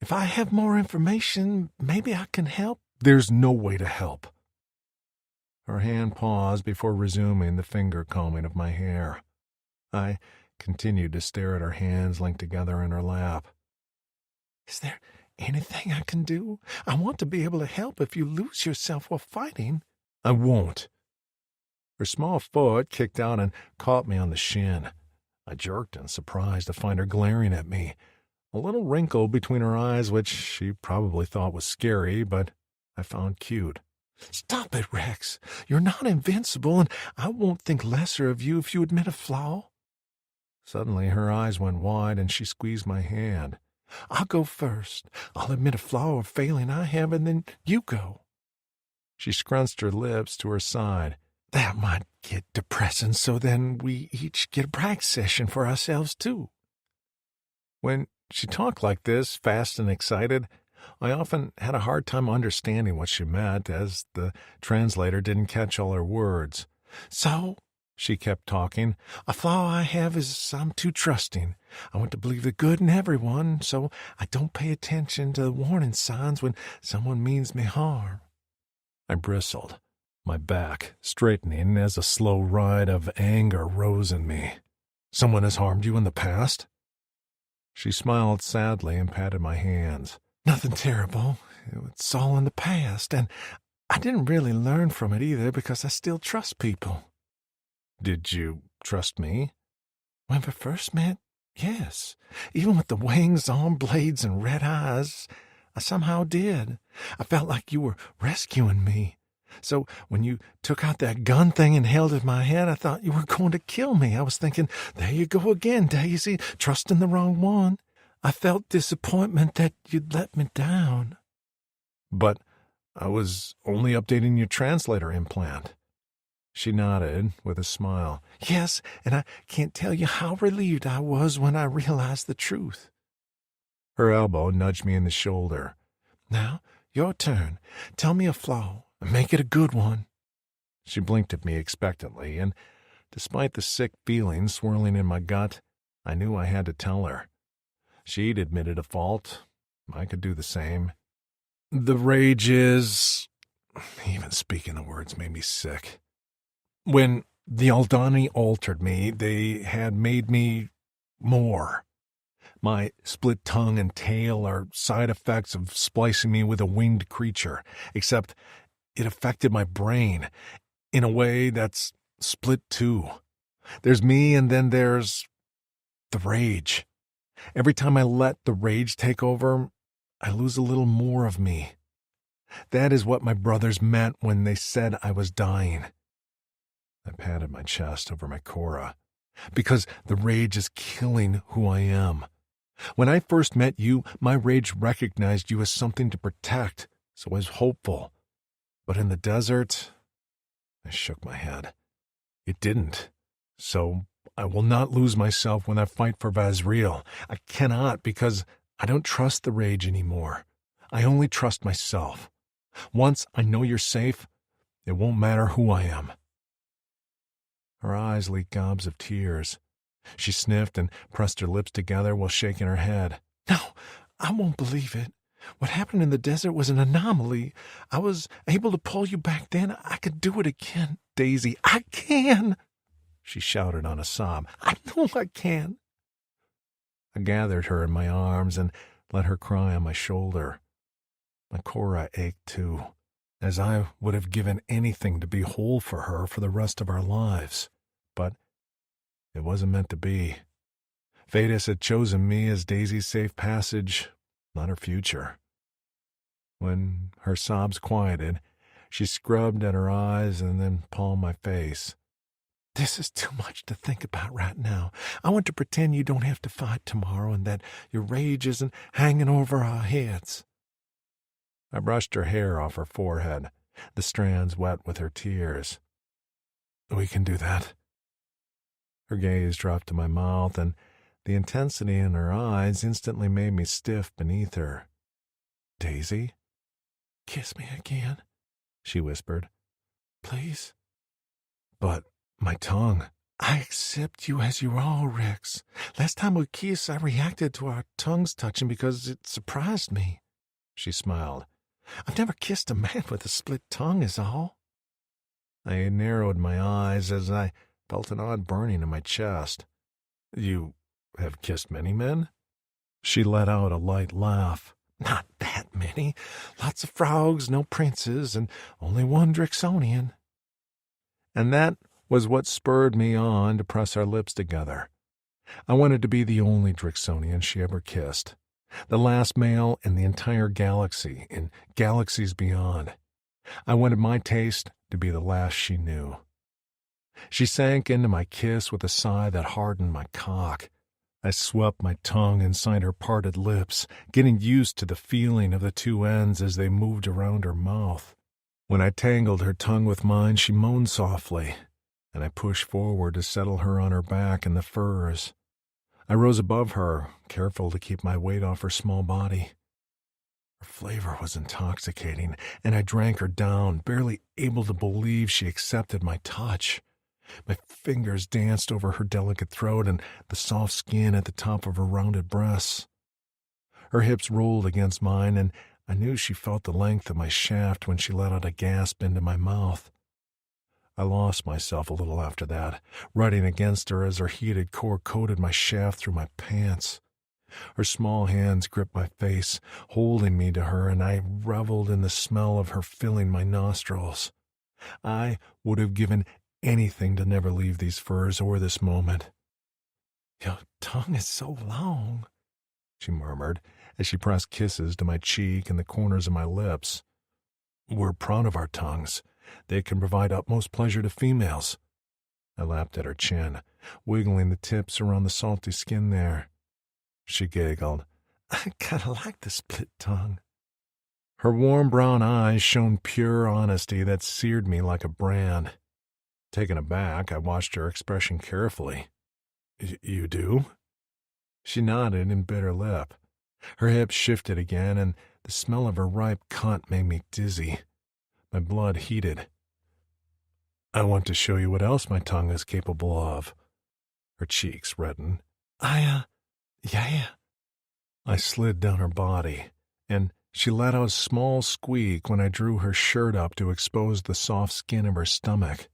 If I have more information, maybe I can help. There's no way to help. Her hand paused before resuming the finger combing of my hair. I continued to stare at her hands linked together in her lap. Is there anything I can do? I want to be able to help if you lose yourself while fighting. I won't. Her small foot kicked out and caught me on the shin. I jerked in surprise to find her glaring at me, a little wrinkle between her eyes which she probably thought was scary, but I found cute. Stop it, Rex. You're not invincible, and I won't think lesser of you if you admit a flaw. Suddenly her eyes went wide and she squeezed my hand. I'll go first. I'll admit a flaw or failing I have, and then you go. She scrunched her lips to her side. That might get depressing, so then we each get a practice session for ourselves, too. When she talked like this, fast and excited, I often had a hard time understanding what she meant, as the translator didn't catch all her words. So, she kept talking, a flaw I have is I'm too trusting. I want to believe the good in everyone, so I don't pay attention to the warning signs when someone means me harm. I bristled, my back straightening as a slow ride of anger rose in me. Someone has harmed you in the past? She smiled sadly and patted my hands. Nothing terrible. It's all in the past, and I didn't really learn from it either because I still trust people. Did you trust me? When we first met, yes. Even with the wings, arm blades, and red eyes, I somehow did. I felt like you were rescuing me. So when you took out that gun thing and held it in my head, I thought you were going to kill me. I was thinking, there you go again, Daisy, trusting the wrong one. I felt disappointment that you'd let me down. But I was only updating your translator implant. She nodded with a smile. Yes, and I can't tell you how relieved I was when I realized the truth. Her elbow nudged me in the shoulder. Now, your turn. Tell me a flaw. Make it a good one. She blinked at me expectantly, and despite the sick feeling swirling in my gut, I knew I had to tell her. She'd admitted a fault. I could do the same. The rage is... Even speaking the words made me sick. When the Aldani altered me, they had made me more. My split tongue and tail are side effects of splicing me with a winged creature, except it affected my brain in a way that's split too. There's me, and then there's the rage. Every time I let the rage take over, I lose a little more of me. That is what my brothers meant when they said I was dying. I patted my chest over my Cora, because the rage is killing who I am. When I first met you, my rage recognized you as something to protect, so I was hopeful. But in the desert, I shook my head. It didn't. So I will not lose myself when I fight for Vazriel. I cannot, because I don't trust the rage anymore. I only trust myself. Once I know you're safe, it won't matter who I am." Her eyes leaked gobs of tears. She sniffed and pressed her lips together while shaking her head. "No, I won't believe it. What happened in the desert was an anomaly. I was able to pull you back then. I could do it again. Daisy, I can!" she shouted on a sob. "I know I can." I gathered her in my arms and let her cry on my shoulder. My Cora ached too, as I would have given anything to be whole for her for the rest of our lives. But it wasn't meant to be. Thetis had chosen me as Daisy's safe passage, not her future. When her sobs quieted, she scrubbed at her eyes and then palmed my face. "This is too much to think about right now. I want to pretend you don't have to fight tomorrow and that your rage isn't hanging over our heads." I brushed her hair off her forehead, the strands wet with her tears. "We can do that." Her gaze dropped to my mouth, and the intensity in her eyes instantly made me stiff beneath her. "Daisy, kiss me again," she whispered. "Please." "But my tongue." "I accept you as you are, Rex. Last time we kissed, I reacted to our tongues touching because it surprised me." She smiled. "I've never kissed a man with a split tongue, is all." I narrowed my eyes as I felt an odd burning in my chest. "You have kissed many men?" She let out a light laugh. "Not that many. Lots of frogs, no princes, and only one Drixonian." And that was what spurred me on to press our lips together. I wanted to be the only Drixonian she ever kissed, the last male in the entire galaxy, in galaxies beyond. I wanted my taste to be the last she knew. She sank into my kiss with a sigh that hardened my cock. I swept my tongue inside her parted lips, getting used to the feeling of the two ends as they moved around her mouth. When I tangled her tongue with mine, she moaned softly, and I pushed forward to settle her on her back in the furs. I rose above her, careful to keep my weight off her small body. Her flavor was intoxicating, and I drank her down, barely able to believe she accepted my touch. My fingers danced over her delicate throat and the soft skin at the top of her rounded breasts. Her hips rolled against mine, and I knew she felt the length of my shaft when she let out a gasp into my mouth. I lost myself a little after that, riding against her as her heated core coated my shaft through my pants. Her small hands gripped my face, holding me to her, and I reveled in the smell of her filling my nostrils. I would have given anything to never leave these furs or this moment. "Your tongue is so long," she murmured as she pressed kisses to my cheek and the corners of my lips. "We're proud of our tongues. They can provide utmost pleasure to females." I lapped at her chin, wiggling the tips around the salty skin there. She giggled. "I kinda like the split tongue." Her warm brown eyes shone pure honesty that seared me like a brand. Taken aback, I watched her expression carefully. You do?" She nodded and bit her lip. Her hips shifted again, and the smell of her ripe cunt made me dizzy. My blood heated. "I want to show you what else my tongue is capable of." Her cheeks reddened. Yeah." I slid down her body, and she let out a small squeak when I drew her shirt up to expose the soft skin of her stomach.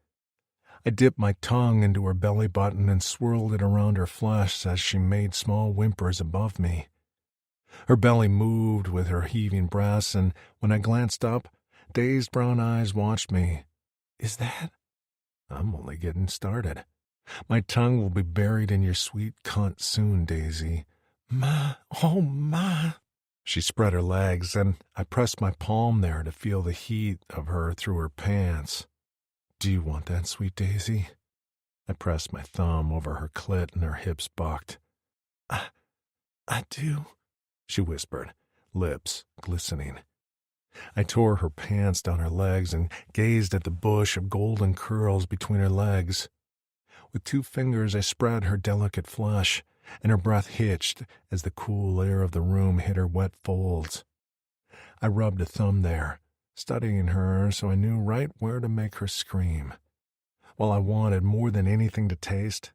I dipped my tongue into her belly button and swirled it around her flesh as she made small whimpers above me. Her belly moved with her heaving breasts, and when I glanced up, dazed brown eyes watched me. "Is that—" "I'm only getting started. My tongue will be buried in your sweet cunt soon, Daisy." Oh my." She spread her legs, and I pressed my palm there to feel the heat of her through her pants. "Do you want that, sweet Daisy?" I pressed my thumb over her clit, and her hips bucked. I do," she whispered, lips glistening. I tore her pants down her legs and gazed at the bush of golden curls between her legs. With 2 fingers I spread her delicate flesh, and her breath hitched as the cool air of the room hit her wet folds. I rubbed a thumb there, studying her so I knew right where to make her scream. While I wanted more than anything to taste,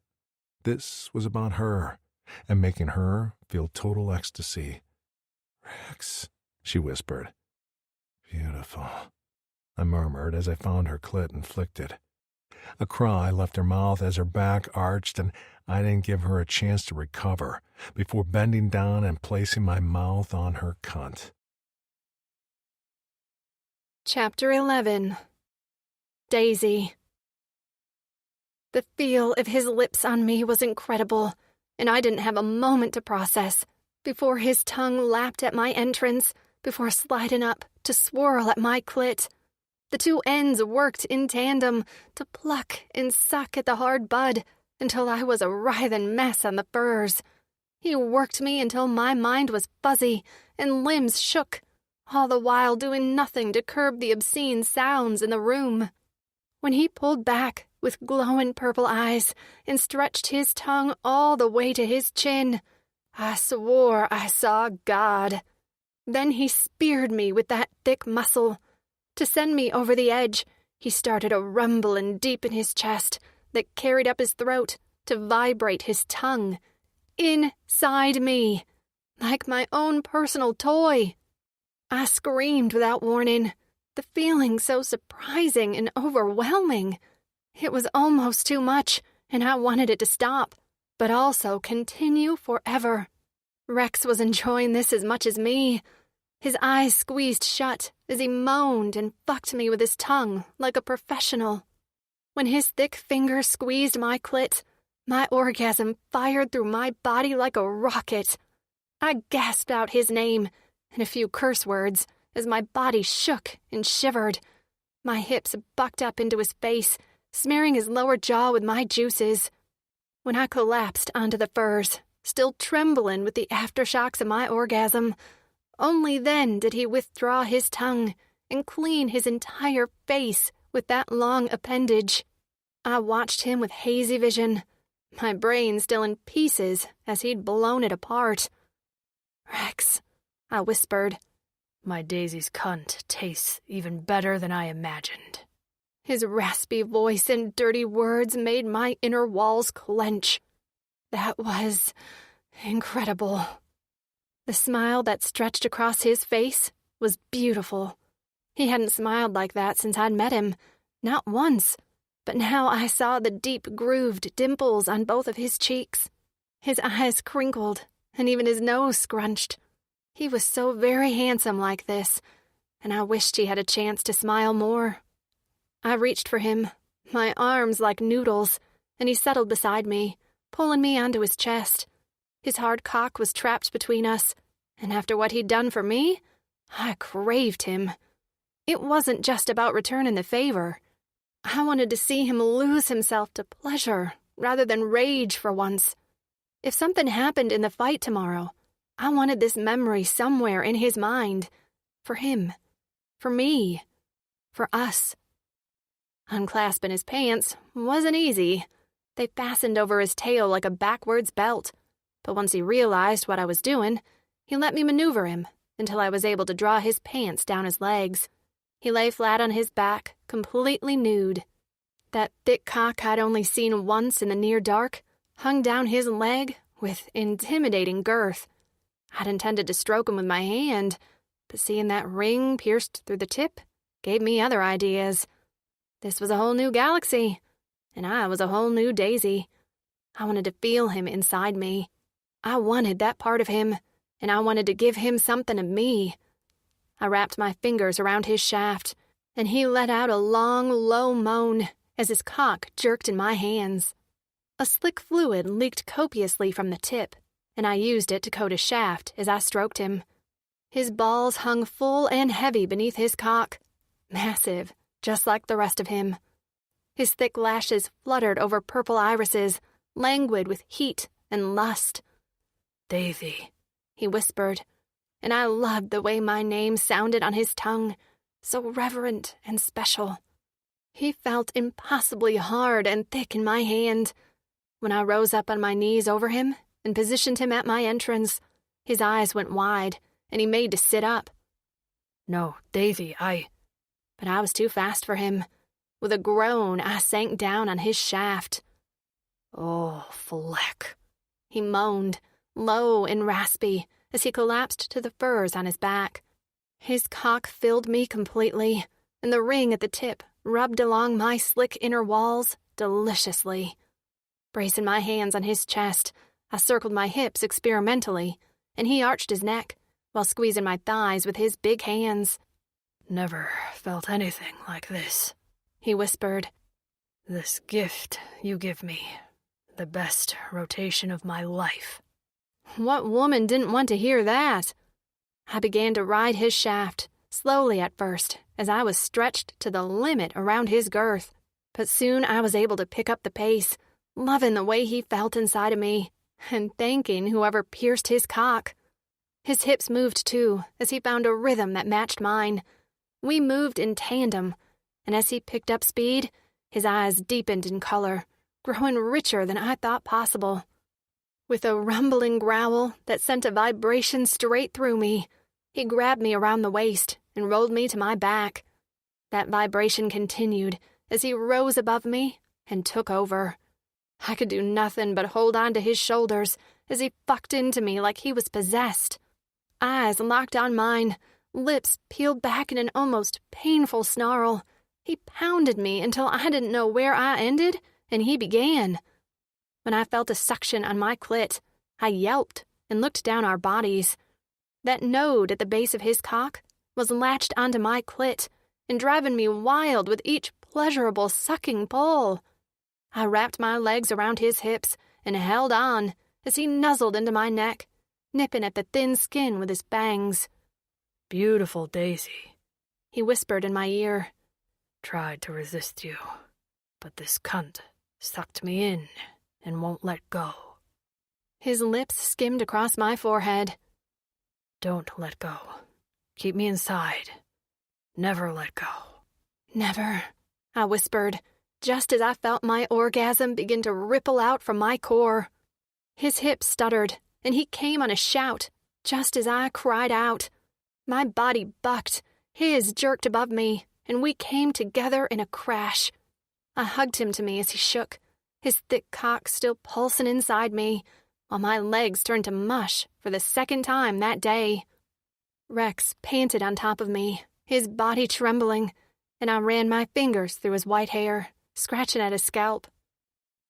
this was about her, and making her feel total ecstasy. "Rex," she whispered. "Beautiful," I murmured as I found her clit and flicked it. A cry left her mouth as her back arched, and I didn't give her a chance to recover before bending down and placing my mouth on her cunt. Chapter 11. Daisy. The feel of his lips on me was incredible, and I didn't have a moment to process before his tongue lapped at my entrance, before sliding up to swirl at my clit. The 2 ends worked in tandem to pluck and suck at the hard bud until I was a writhing mess on the furs. He worked me until my mind was fuzzy and limbs shook, all the while doing nothing to curb the obscene sounds in the room. When he pulled back with glowing purple eyes and stretched his tongue all the way to his chin, I swore I saw God. Then he speared me with that thick muscle. To send me over the edge, he started a rumbling deep in his chest that carried up his throat to vibrate his tongue. Inside me, like my own personal toy. I screamed without warning, the feeling so surprising and overwhelming. It was almost too much, and I wanted it to stop, but also continue forever. Rex was enjoying this as much as me. His eyes squeezed shut as he moaned and fucked me with his tongue like a professional. When his thick fingers squeezed my clit, my orgasm fired through my body like a rocket. I gasped out his name and a few curse words as my body shook and shivered. My hips bucked up into his face, smearing his lower jaw with my juices. When I collapsed onto the furs, still trembling with the aftershocks of my orgasm, only then did he withdraw his tongue and clean his entire face with that long appendage. I watched him with hazy vision, my brain still in pieces as he'd blown it apart. "Rex," I whispered. "My Daisy's cunt tastes even better than I imagined." His raspy voice and dirty words made my inner walls clench. That was incredible. The smile that stretched across his face was beautiful. He hadn't smiled like that since I'd met him, not once, but now I saw the deep grooved dimples on both of his cheeks. His eyes crinkled, and even his nose scrunched. He was so very handsome like this, and I wished he had a chance to smile more. I reached for him, my arms like noodles, and he settled beside me, pulling me onto his chest. His hard cock was trapped between us, and after what he'd done for me, I craved him. It wasn't just about returning the favor. I wanted to see him lose himself to pleasure rather than rage for once. If something happened in the fight tomorrow, I wanted this memory somewhere in his mind. For him. For me. For us. Unclasping his pants wasn't easy. They fastened over his tail like a backwards belt. But once he realized what I was doing, he let me maneuver him until I was able to draw his pants down his legs. He lay flat on his back, completely nude. That thick cock I'd only seen once in the near dark hung down his leg with intimidating girth. I'd intended to stroke him with my hand, but seeing that ring pierced through the tip gave me other ideas. This was a whole new galaxy, and I was a whole new Daisy. I wanted to feel him inside me. I wanted that part of him, and I wanted to give him something of me. I wrapped my fingers around his shaft, and he let out a long, low moan as his cock jerked in my hands. A slick fluid leaked copiously from the tip, and I used it to coat his shaft as I stroked him. His balls hung full and heavy beneath his cock, massive, just like the rest of him. His thick lashes fluttered over purple irises, languid with heat and lust. "Davy," he whispered, and I loved the way my name sounded on his tongue, so reverent and special. He felt impossibly hard and thick in my hand, When I rose up on my knees over him and positioned him at my entrance, his eyes went wide, and he made to sit up. No, Daisy, But I was too fast for him. With a groan, I sank down on his shaft. Oh, Fleck, he moaned, low and raspy, as he collapsed to the furs on his back. His cock filled me completely, and the ring at the tip rubbed along my slick inner walls deliciously. Bracing my hands on his chest, I circled my hips experimentally, and he arched his neck while squeezing my thighs with his big hands. Never felt anything like this, he whispered. This gift you give me, the best rotation of my life. What woman didn't want to hear that? I began to ride his shaft, slowly at first, as I was stretched to the limit around his girth. But soon I was able to pick up the pace, loving the way he felt inside of me, and thanking whoever pierced his cock. His hips moved too, as he found a rhythm that matched mine. We moved in tandem, and as he picked up speed, his eyes deepened in color, growing richer than I thought possible. With a rumbling growl that sent a vibration straight through me, he grabbed me around the waist and rolled me to my back. That vibration continued as he rose above me and took over. I could do nothing but hold on to his shoulders as he fucked into me like he was possessed. Eyes locked on mine, lips peeled back in an almost painful snarl. He pounded me until I didn't know where I ended and he began. When I felt a suction on my clit, I yelped and looked down our bodies. That node at the base of his cock was latched onto my clit and driving me wild with each pleasurable sucking pull. I wrapped my legs around his hips and held on as he nuzzled into my neck, nipping at the thin skin with his fangs. Beautiful Daisy, he whispered in my ear. Tried to resist you, but this cunt sucked me in and won't let go. His lips skimmed across my forehead. Don't let go. Keep me inside. Never let go. Never, I whispered, just as I felt my orgasm begin to ripple out from my core. His hips stuttered, and he came on a shout, just as I cried out. My body bucked, his jerked above me, and we came together in a crash. I hugged him to me as he shook, his thick cock still pulsing inside me, while my legs turned to mush for the second time that day. Rex panted on top of me, his body trembling, and I ran my fingers through his white hair, scratching at his scalp.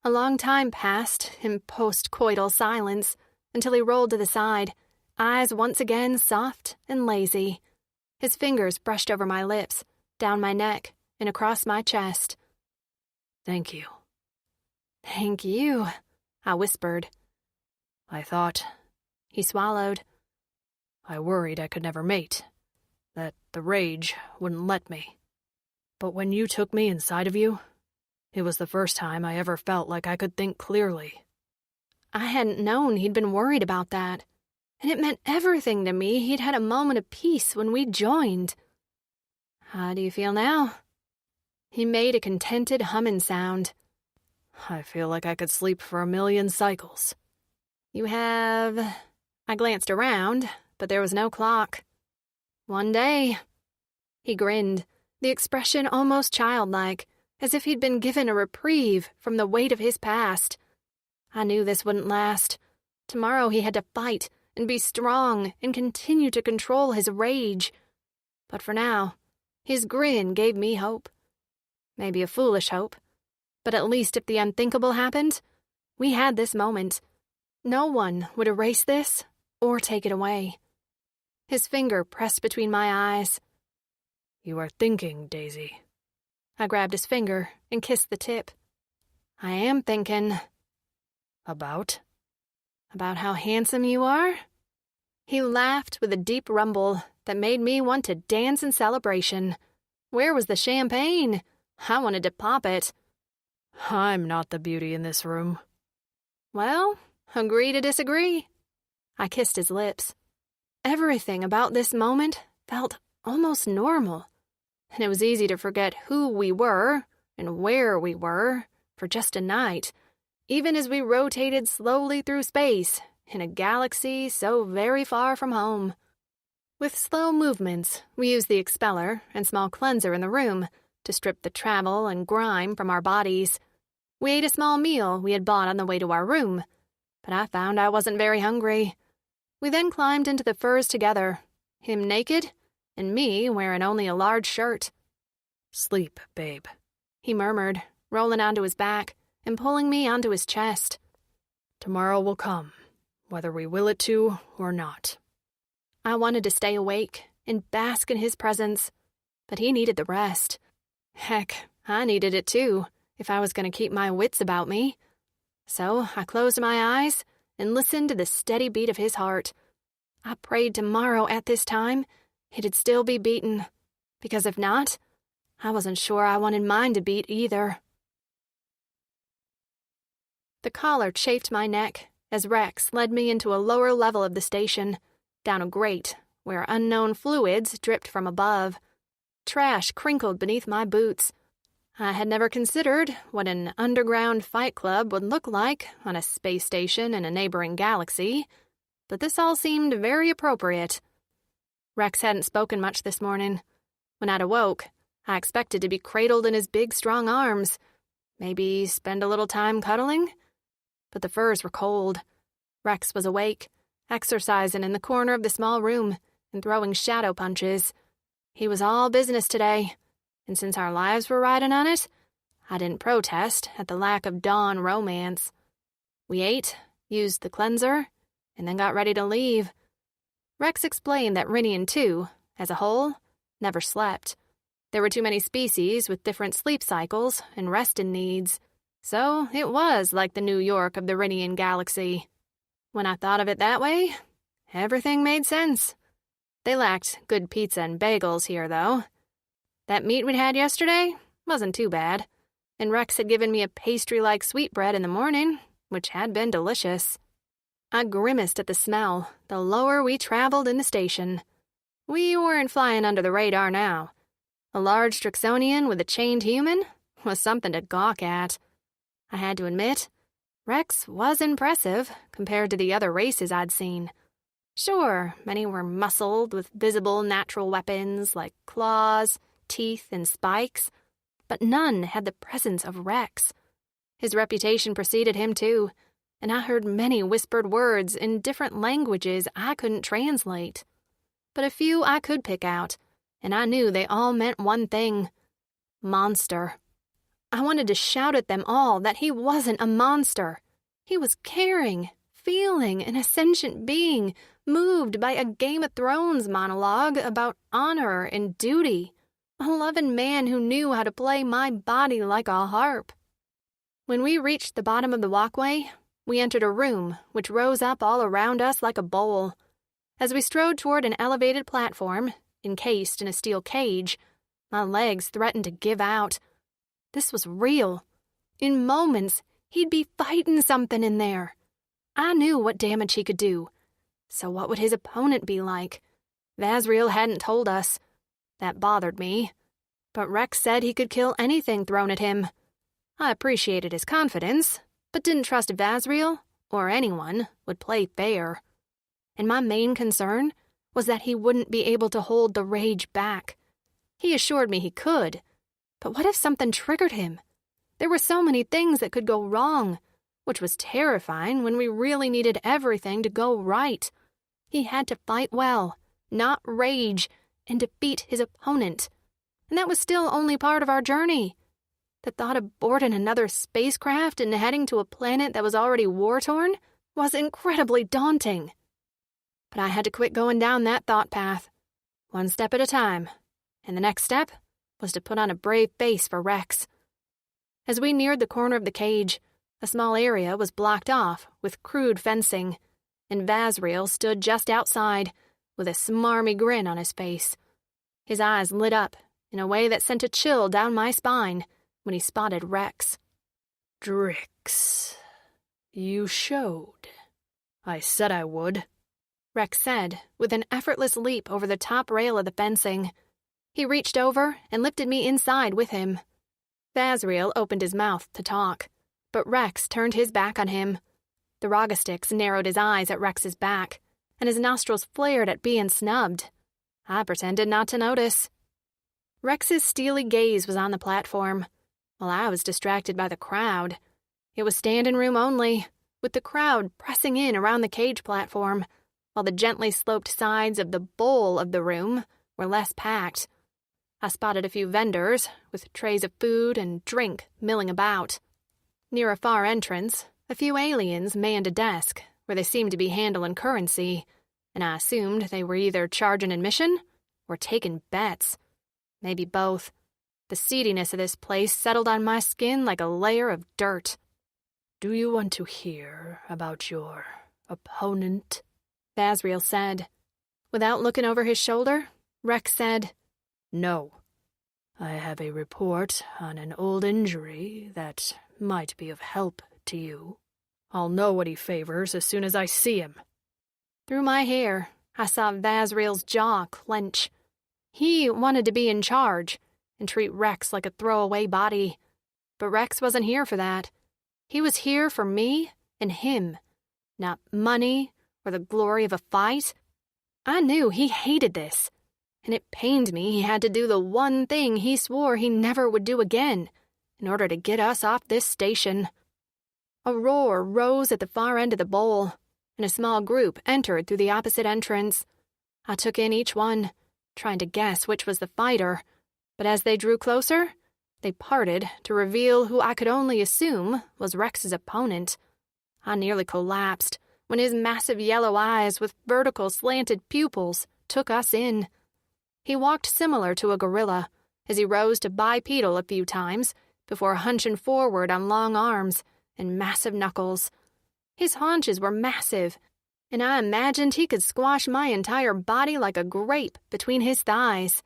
A long time passed in post-coital silence until he rolled to the side, eyes once again soft and lazy. His fingers brushed over my lips, down my neck, and across my chest. Thank you. Thank you, I whispered. I thought, he swallowed. I worried I could never mate, that the rage wouldn't let me. But when you took me inside of you, it was the first time I ever felt like I could think clearly. I hadn't known he'd been worried about that, and it meant everything to me he'd had a moment of peace when we joined. How do you feel now? He made a contented humming sound. I feel like I could sleep for 1,000,000 cycles. You have... I glanced around, but there was no clock. One day. He grinned, the expression almost childlike, as if he'd been given a reprieve from the weight of his past. I knew this wouldn't last. Tomorrow he had to fight and be strong and continue to control his rage. But for now, his grin gave me hope. Maybe a foolish hope, but at least if the unthinkable happened, we had this moment. No one would erase this or take it away. His finger pressed between my eyes. You are thinking, Daisy. I grabbed his finger and kissed the tip. I am thinking. About? About how handsome you are? He laughed with a deep rumble that made me want to dance in celebration. Where was the champagne? I wanted to pop it. I'm not the beauty in this room. Well, agree to disagree. I kissed his lips. Everything about this moment felt almost normal, and it was easy to forget who we were and where we were for just a night, even as we rotated slowly through space in a galaxy so very far from home. With slow movements, we used the expeller and small cleanser in the room to strip the travel and grime from our bodies. We ate a small meal we had bought on the way to our room, but I found I wasn't very hungry. We then climbed into the furs together, him naked and me wearing only a large shirt. "Sleep, babe," he murmured, rolling onto his back and pulling me onto his chest. "Tomorrow will come, whether we will it to or not." I wanted to stay awake and bask in his presence, but he needed the rest. Heck, I needed it too, if I was going to keep my wits about me. So I closed my eyes and listened to the steady beat of his heart. I prayed tomorrow at this time it'd still be beaten, because if not, I wasn't sure I wanted mine to beat either. The collar chafed my neck as Rex led me into a lower level of the station, down a grate where unknown fluids dripped from above. Trash crinkled beneath my boots. I had never considered what an underground fight club would look like on a space station in a neighboring galaxy, but this all seemed very appropriate. Rex hadn't spoken much this morning. When I'd awoke, I expected to be cradled in his big, strong arms, maybe spend a little time cuddling. But the furs were cold. Rex was awake, exercising in the corner of the small room and throwing shadow punches. He was all business today, and since our lives were riding on it, I didn't protest at the lack of dawn romance. We ate, used the cleanser, and then got ready to leave. Rex explained that Rinian 2, as a whole, never slept. There were too many species with different sleep cycles and resting needs, so it was like the New York of the Rinian galaxy. When I thought of it that way, everything made sense. They lacked good pizza and bagels here, though. That meat we'd had yesterday wasn't too bad, and Rex had given me a pastry-like sweetbread in the morning, which had been delicious. I grimaced at the smell the lower we traveled in the station. We weren't flying under the radar now. A large Drixonian with a chained human was something to gawk at. I had to admit, Rex was impressive compared to the other races I'd seen. Sure, many were muscled with visible natural weapons like claws, teeth, and spikes, but none had the presence of Rex. His reputation preceded him, too, and I heard many whispered words in different languages I couldn't translate. But a few I could pick out, and I knew they all meant one thing: monster. I wanted to shout at them all that he wasn't a monster. He was caring, feeling, an sentient being, moved by a Game of Thrones monologue about honor and duty. A loving man who knew how to play my body like a harp. When we reached the bottom of the walkway, we entered a room which rose up all around us like a bowl. As we strode toward an elevated platform, encased in a steel cage, my legs threatened to give out. This was real. In moments, he'd be fighting something in there. I knew what damage he could do. So what would his opponent be like? Vazriel hadn't told us. That bothered me. But Rex said he could kill anything thrown at him. I appreciated his confidence, but didn't trust Vazriel, or anyone, would play fair. And my main concern was that he wouldn't be able to hold the rage back. He assured me he could, but what if something triggered him? There were so many things that could go wrong, which was terrifying when we really needed everything to go right. He had to fight well, not rage, and defeat his opponent. And that was still only part of our journey. The thought of boarding another spacecraft and heading to a planet that was already war-torn was incredibly daunting. But I had to quit going down that thought path, one step at a time, and the next step was to put on a brave face for Rex. As we neared the corner of the cage, a small area was blocked off with crude fencing, and Vazriel stood just outside with a smarmy grin on his face. His eyes lit up in a way that sent a chill down my spine when he spotted Rex. "Drix, you showed. I said I would," Rex said, with an effortless leap over the top rail of the fencing. He reached over and lifted me inside with him. Vazriel opened his mouth to talk, But Rex turned his back on him. The Rogastix narrowed his eyes at Rex's back, and his nostrils flared at being snubbed. I pretended not to notice. Rex's steely gaze was on the platform, while I was distracted by the crowd. It was standing room only, with the crowd pressing in around the cage platform, while the gently sloped sides of the bowl of the room were less packed. I spotted a few vendors, with trays of food and drink milling about. Near a far entrance, a few aliens manned a desk where they seemed to be handling currency, and I assumed they were either charging admission or taking bets. Maybe both. The seediness of this place settled on my skin like a layer of dirt. "Do you want to hear about your opponent?" Vazriel said. Without looking over his shoulder, Rex said, "No. I have a report on an old injury that might be of help to you. I'll know what he favors as soon as I see him." Through my hair, I saw Vazriel's jaw clench. He wanted to be in charge and treat Rex like a throwaway body. But Rex wasn't here for that. He was here for me and him, not money or the glory of a fight. I knew he hated this, and it pained me he had to do the one thing he swore he never would do again in order to get us off this station. A roar rose at the far end of the bowl, and a small group entered through the opposite entrance. I took in each one, trying to guess which was the fighter, but as they drew closer, they parted to reveal who I could only assume was Rex's opponent. I nearly collapsed when his massive yellow eyes with vertical slanted pupils took us in. He walked similar to a gorilla as he rose to bipedal a few times before hunching forward on long arms and massive knuckles. His haunches were massive, and I imagined he could squash my entire body like a grape between his thighs.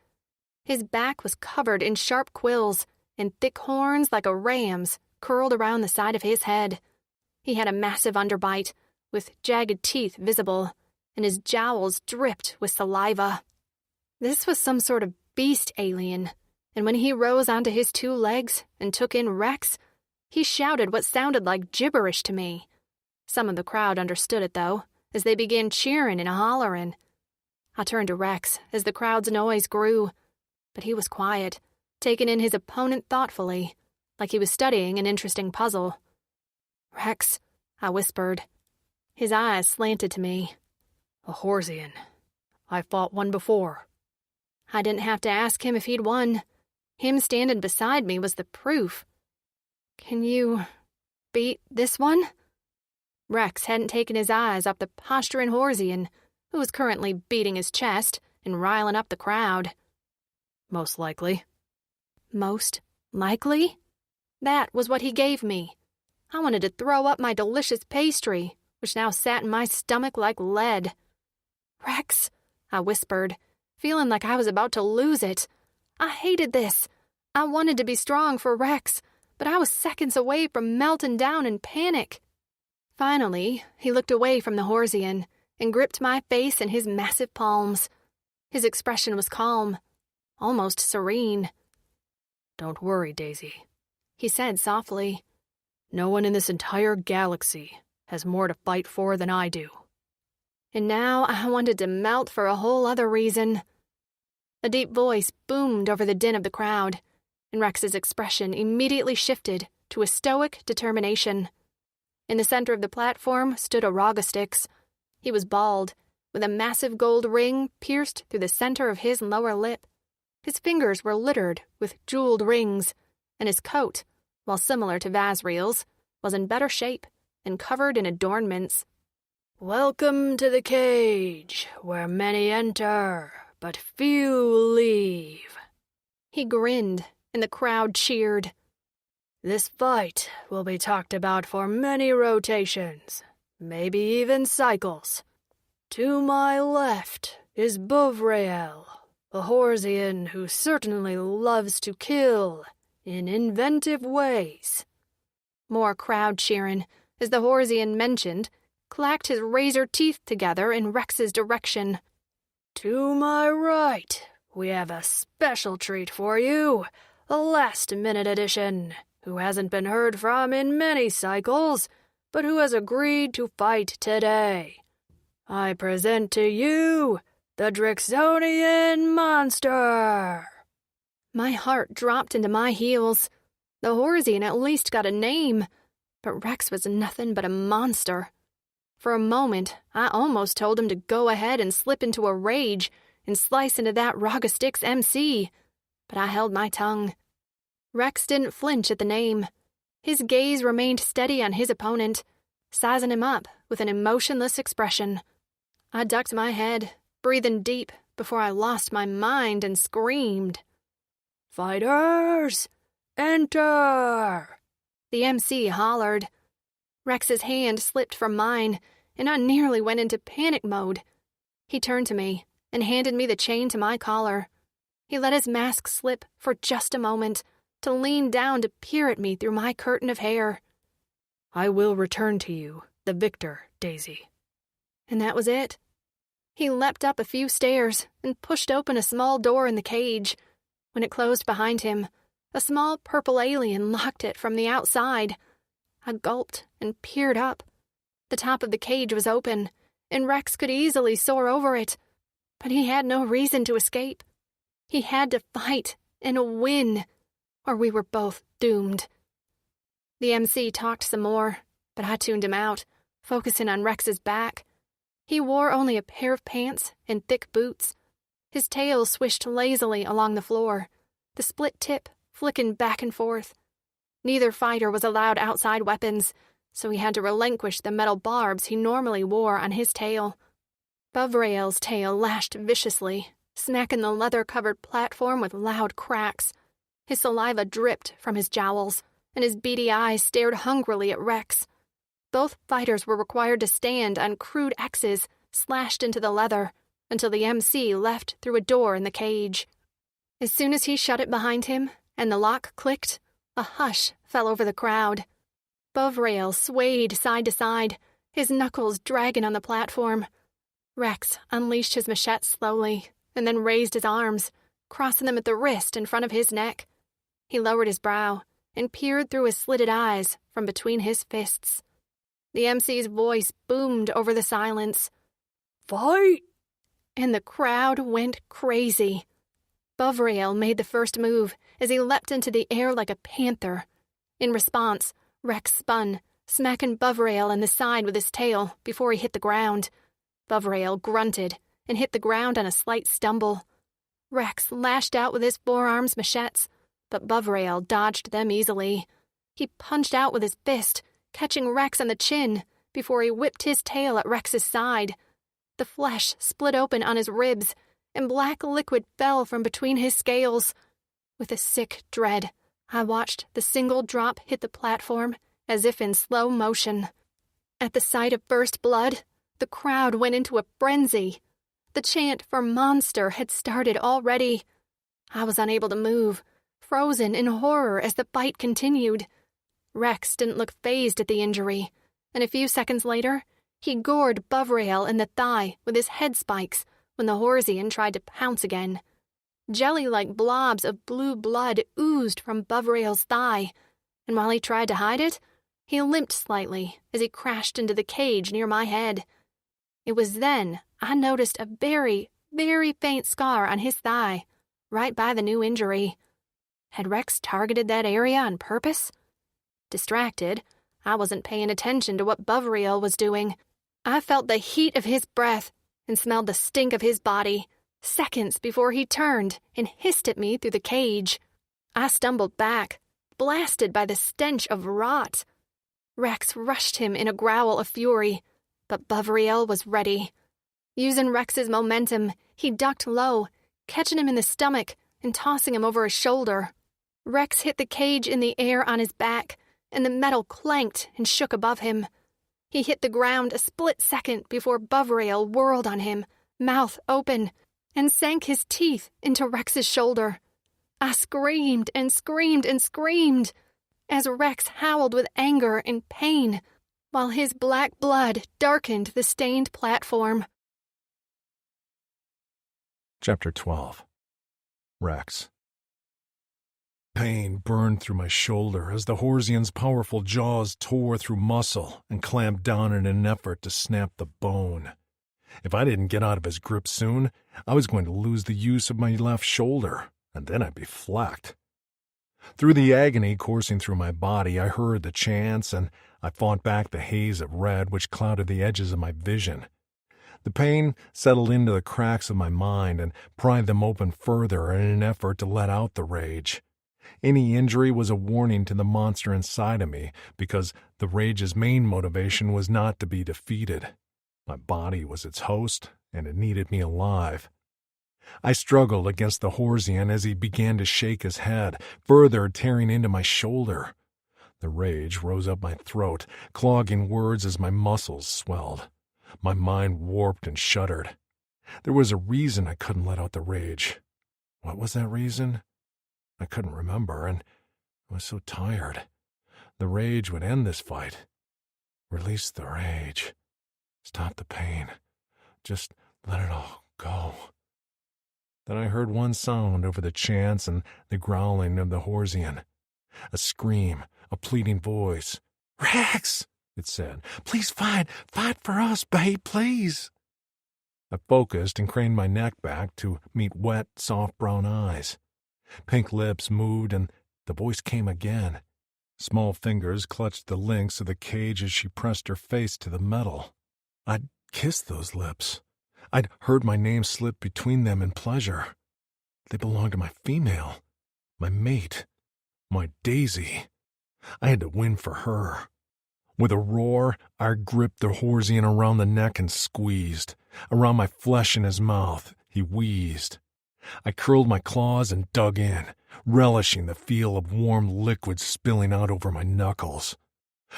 His back was covered in sharp quills, and thick horns like a ram's curled around the side of his head. He had a massive underbite, with jagged teeth visible, and his jowls dripped with saliva. This was some sort of beast alien, and when he rose onto his two legs and took in Rex, he shouted what sounded like gibberish to me. Some of the crowd understood it, though, as they began cheering and hollering. I turned to Rex as the crowd's noise grew, but he was quiet, taking in his opponent thoughtfully, like he was studying an interesting puzzle. "Rex," I whispered. His eyes slanted to me. "A Horsian. I fought one before." I didn't have to ask him if he'd won. Him standing beside me was the proof. "Can you beat this one?" Rex hadn't taken his eyes off the posturing Horsian, who was currently beating his chest and riling up the crowd. "Most likely." Most likely? That was what he gave me. I wanted to throw up my delicious pastry, which now sat in my stomach like lead. "Rex," I whispered, feeling like I was about to lose it. I hated this. I wanted to be strong for Rex, but I was seconds away from melting down in panic. Finally, he looked away from the Horsian and gripped my face in his massive palms. His expression was calm, almost serene. "Don't worry, Daisy," he said softly. "No one in this entire galaxy has more to fight for than I do." And now I wanted to melt for a whole other reason. A deep voice boomed over the din of the crowd, and Rex's expression immediately shifted to a stoic determination. In the center of the platform stood a Rogastix. He was bald, with a massive gold ring pierced through the center of his lower lip. His fingers were littered with jeweled rings, and his coat, while similar to Vazriel's, was in better shape and covered in adornments. "Welcome to the cage, where many enter, but few leave." He grinned, and the crowd cheered. "This fight will be talked about for many rotations, maybe even cycles. To my left is Bouvrael, a Horsian who certainly loves to kill in inventive ways." More crowd cheering, as the Horsian mentioned, clacked his razor teeth together in Rex's direction. "To my right, we have a special treat for you, a last-minute edition, who hasn't been heard from in many cycles, but who has agreed to fight today. I present to you the Drixonian monster." My heart dropped into my heels. The Horsian at least got a name, but Rex was nothing but a monster. For a moment, I almost told him to go ahead and slip into a rage and slice into that Rogastix MC, but I held my tongue. Rex didn't flinch at the name. His gaze remained steady on his opponent, sizing him up with an emotionless expression. I ducked my head, breathing deep, before I lost my mind and screamed. "Fighters, enter!" The MC hollered. Rex's hand slipped from mine, and I nearly went into panic mode. He turned to me and handed me the chain to my collar. He let his mask slip for just a moment, to lean down to peer at me through my curtain of hair. "I will return to you, the victor, Daisy." And that was it. He leapt up a few stairs and pushed open a small door in the cage. When it closed behind him, a small purple alien locked it from the outside. I gulped and peered up. The top of the cage was open, and Rex could easily soar over it. But he had no reason to escape. He had to fight and win, or we were both doomed. The MC talked some more, but I tuned him out, focusing on Rex's back. He wore only a pair of pants and thick boots. His tail swished lazily along the floor, the split tip flicking back and forth. Neither fighter was allowed outside weapons, so he had to relinquish the metal barbs he normally wore on his tail. Buvrael's tail lashed viciously, smacking the leather-covered platform with loud cracks. His saliva dripped from his jowls, and his beady eyes stared hungrily at Rex. Both fighters were required to stand on crude X's slashed into the leather until the MC left through a door in the cage. As soon as he shut it behind him and the lock clicked, a hush fell over the crowd. Buvrael swayed side to side, his knuckles dragging on the platform. Rex unleashed his machete slowly and then raised his arms, crossing them at the wrist in front of his neck. He lowered his brow and peered through his slitted eyes from between his fists. The MC's voice boomed over the silence. "Fight!" And the crowd went crazy. Buvrael made the first move as he leapt into the air like a panther. In response, Rex spun, smacking Buvrael in the side with his tail before he hit the ground. Buvrael grunted and hit the ground on a slight stumble. Rex lashed out with his forearms machetes, but Buvrael dodged them easily. He punched out with his fist, catching Rex on the chin before he whipped his tail at Rex's side. The flesh split open on his ribs, and black liquid fell from between his scales. With a sick dread, I watched the single drop hit the platform as if in slow motion. At the sight of first blood, the crowd went into a frenzy. The chant for monster had started already. I was unable to move, frozen in horror as the fight continued. Rex didn't look fazed at the injury, and a few seconds later, he gored Buvrael in the thigh with his head spikes when the Horsian tried to pounce again. Jelly-like blobs of blue blood oozed from Buvrael's thigh, and while he tried to hide it, he limped slightly as he crashed into the cage near my head. It was then I noticed a very, very faint scar on his thigh, right by the new injury. Had Rex targeted that area on purpose? Distracted, I wasn't paying attention to what Buvrael was doing. I felt the heat of his breath and smelled the stink of his body, seconds before he turned and hissed at me through the cage. I stumbled back, blasted by the stench of rot. Rex rushed him in a growl of fury, but Buvrael was ready. Using Rex's momentum, he ducked low, catching him in the stomach and tossing him over his shoulder. Rex hit the cage in the air on his back, and the metal clanked and shook above him. He hit the ground a split second before Buvrael whirled on him, mouth open, and sank his teeth into Rex's shoulder. I screamed and screamed and screamed as Rex howled with anger and pain, while his black blood darkened the stained platform. Chapter 12. Rex. Pain burned through my shoulder as the Horsian's powerful jaws tore through muscle and clamped down in an effort to snap the bone. If I didn't get out of his grip soon, I was going to lose the use of my left shoulder, and then I'd be flacked. Through the agony coursing through my body, I heard the chants, and I fought back the haze of red which clouded the edges of my vision. The pain settled into the cracks of my mind and pried them open further in an effort to let out the rage. Any injury was a warning to the monster inside of me, because the rage's main motivation was not to be defeated. My body was its host, and it needed me alive. I struggled against the Horsian as he began to shake his head, further tearing into my shoulder. The rage rose up my throat, clogging words as my muscles swelled. My mind warped and shuddered. There was a reason I couldn't let out the rage. What was that reason? I couldn't remember, and I was so tired. The rage would end this fight. Release the rage. Stop the pain. Just let it all go. Then I heard one sound over the chants and the growling of the Horsian. A scream, a pleading voice. "Rex!" it said. "Please fight for us, babe, please." I focused and craned my neck back to meet wet, soft brown eyes. Pink lips moved, and the voice came again. Small fingers clutched the links of the cage as she pressed her face to the metal. I'd kissed those lips. I'd heard my name slip between them in pleasure. They belonged to my female, my mate, my Daisy. I had to win for her. With a roar, I gripped the Horsian around the neck and squeezed. Around my flesh in his mouth, he wheezed. I curled my claws and dug in, relishing the feel of warm liquid spilling out over my knuckles.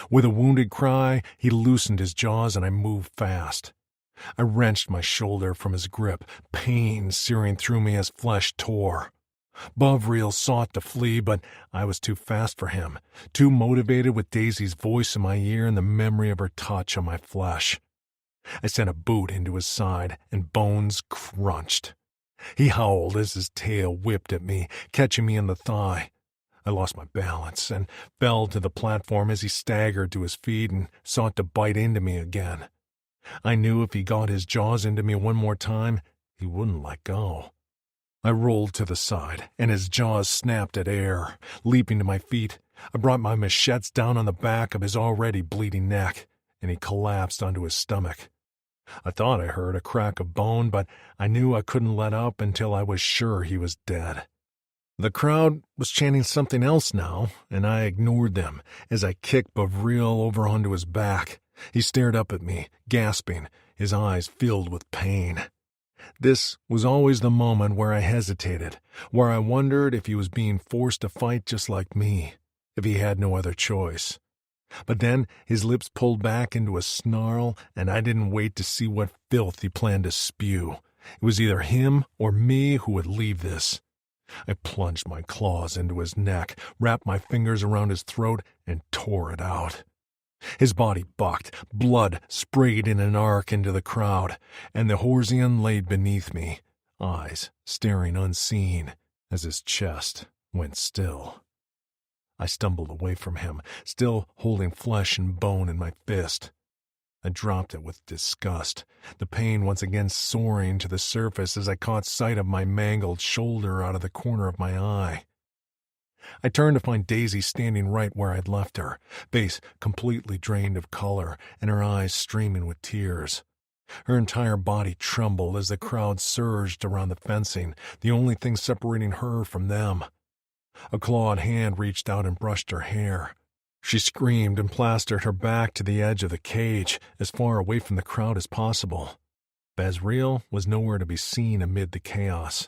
With a wounded cry, he loosened his jaws and I moved fast. I wrenched my shoulder from his grip, pain searing through me as flesh tore. Bovril sought to flee, but I was too fast for him, too motivated with Daisy's voice in my ear and the memory of her touch on my flesh. I sent a boot into his side, and bones crunched. He howled as his tail whipped at me, catching me in the thigh. I lost my balance and fell to the platform as he staggered to his feet and sought to bite into me again. I knew if he got his jaws into me one more time, he wouldn't let go. I rolled to the side, and his jaws snapped at air. Leaping to my feet, I brought my machetes down on the back of his already bleeding neck, and he collapsed onto his stomach. I thought I heard a crack of bone, but I knew I couldn't let up until I was sure he was dead. The crowd was chanting something else now, and I ignored them as I kicked Bovril over onto his back. He stared up at me, gasping, his eyes filled with pain. This was always the moment where I hesitated, where I wondered if he was being forced to fight just like me, if he had no other choice. But then his lips pulled back into a snarl, and I didn't wait to see what filth he planned to spew. It was either him or me who would leave this. I plunged my claws into his neck, wrapped my fingers around his throat, and tore it out. His body bucked, blood sprayed in an arc into the crowd, and the Horsian laid beneath me, eyes staring unseen as his chest went still. I stumbled away from him, still holding flesh and bone in my fist. I dropped it with disgust, the pain once again soaring to the surface as I caught sight of my mangled shoulder out of the corner of my eye. I turned to find Daisy standing right where I'd left her, face completely drained of color and her eyes streaming with tears. Her entire body trembled as the crowd surged around the fencing, the only thing separating her from them. A clawed hand reached out and brushed her hair. She screamed and plastered her back to the edge of the cage, as far away from the crowd as possible. Bovril was nowhere to be seen amid the chaos.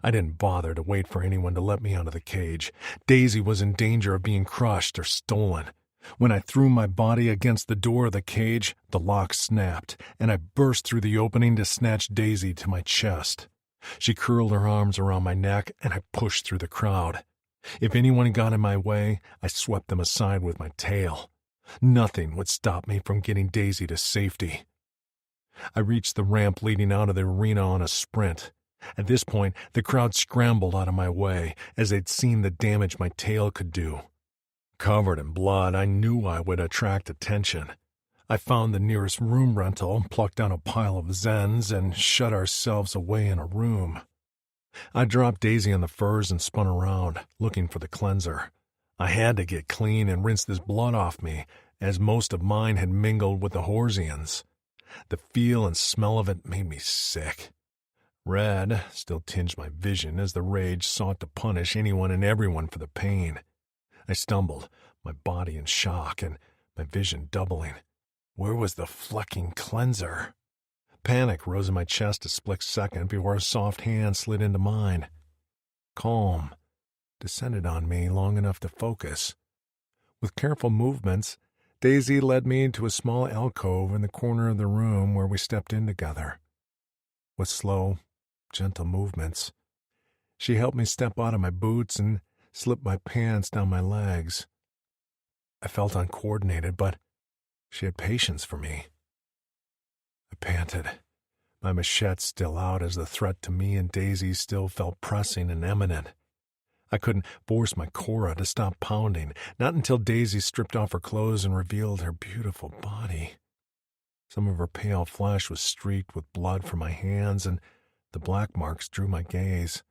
I didn't bother to wait for anyone to let me out of the cage. Daisy was in danger of being crushed or stolen. When I threw my body against the door of the cage, the lock snapped, and I burst through the opening to snatch Daisy to my chest. She curled her arms around my neck, and I pushed through the crowd. If anyone got in my way, I swept them aside with my tail. Nothing would stop me from getting Daisy to safety. I reached the ramp leading out of the arena on a sprint. At this point, the crowd scrambled out of my way as they'd seen the damage my tail could do. Covered in blood, I knew I would attract attention. I found the nearest room rental, plucked down a pile of Zens, and shut ourselves away in a room. I dropped Daisy on the furs and spun around, looking for the cleanser. I had to get clean and rinse this blood off me, as most of mine had mingled with the Horsians. The feel and smell of it made me sick. Red still tinged my vision as the rage sought to punish anyone and everyone for the pain. I stumbled, my body in shock and my vision doubling. Where was the fucking cleanser? Panic rose in my chest a split second before a soft hand slid into mine. Calm descended on me long enough to focus. With careful movements, Daisy led me into a small alcove in the corner of the room where we stepped in together. With slow, gentle movements, she helped me step out of my boots and slip my pants down my legs. I felt uncoordinated, but she had patience for me. I panted, my machete still out as the threat to me and Daisy still felt pressing and imminent. I couldn't force my Cora to stop pounding, not until Daisy stripped off her clothes and revealed her beautiful body. Some of her pale flesh was streaked with blood from my hands, and the black marks drew my gaze.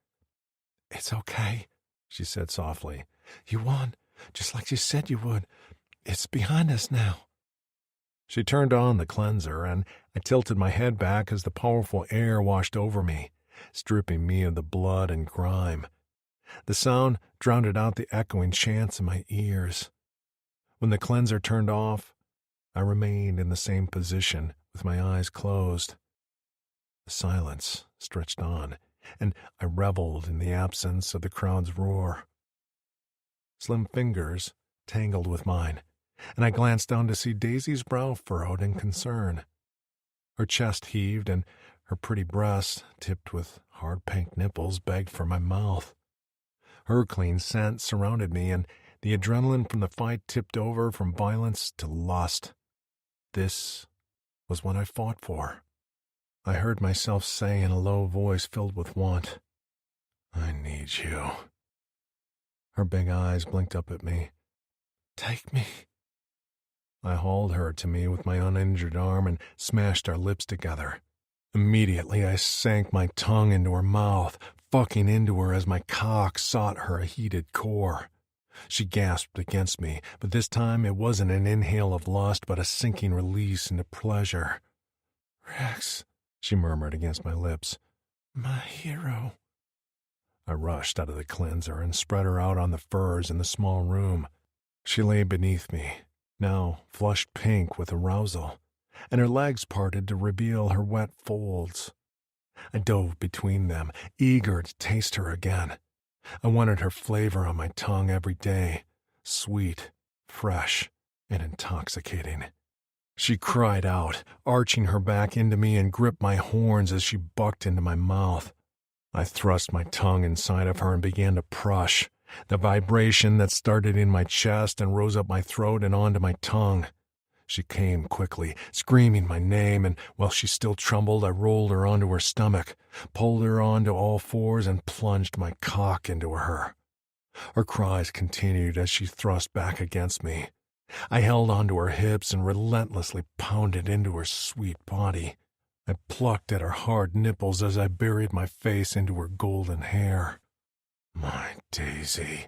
"It's okay," she said softly. "You won, just like you said you would. It's behind us now." She turned on the cleanser, and I tilted my head back as the powerful air washed over me, stripping me of the blood and grime. The sound drowned out the echoing chants in my ears. When the cleanser turned off, I remained in the same position with my eyes closed. The silence stretched on, and I reveled in the absence of the crowd's roar. Slim fingers tangled with mine, and I glanced down to see Daisy's brow furrowed in concern. Her chest heaved, and her pretty breasts, tipped with hard pink nipples, begged for my mouth. Her clean scent surrounded me, and the adrenaline from the fight tipped over from violence to lust. This was what I fought for. I heard myself say in a low voice filled with want, "I need you." Her big eyes blinked up at me. "Take me." I hauled her to me with my uninjured arm and smashed our lips together. Immediately I sank my tongue into her mouth, fucking into her as my cock sought her heated core. She gasped against me, but this time it wasn't an inhale of lust but a sinking release into pleasure. "Rex," she murmured against my lips. "My hero." I rushed out of the cleanser and spread her out on the furs in the small room. She lay beneath me, now flushed pink with arousal, and her legs parted to reveal her wet folds. I dove between them, eager to taste her again. I wanted her flavor on my tongue every day, sweet, fresh, and intoxicating. She cried out, arching her back into me and gripped my horns as she bucked into my mouth. I thrust my tongue inside of her and began to prush, the vibration that started in my chest and rose up my throat and onto my tongue. She came quickly, screaming my name, and while she still trembled, I rolled her onto her stomach, pulled her onto all fours, and plunged my cock into her. Her cries continued as she thrust back against me. I held onto her hips and relentlessly pounded into her sweet body. I plucked at her hard nipples as I buried my face into her golden hair. "My Daisy,"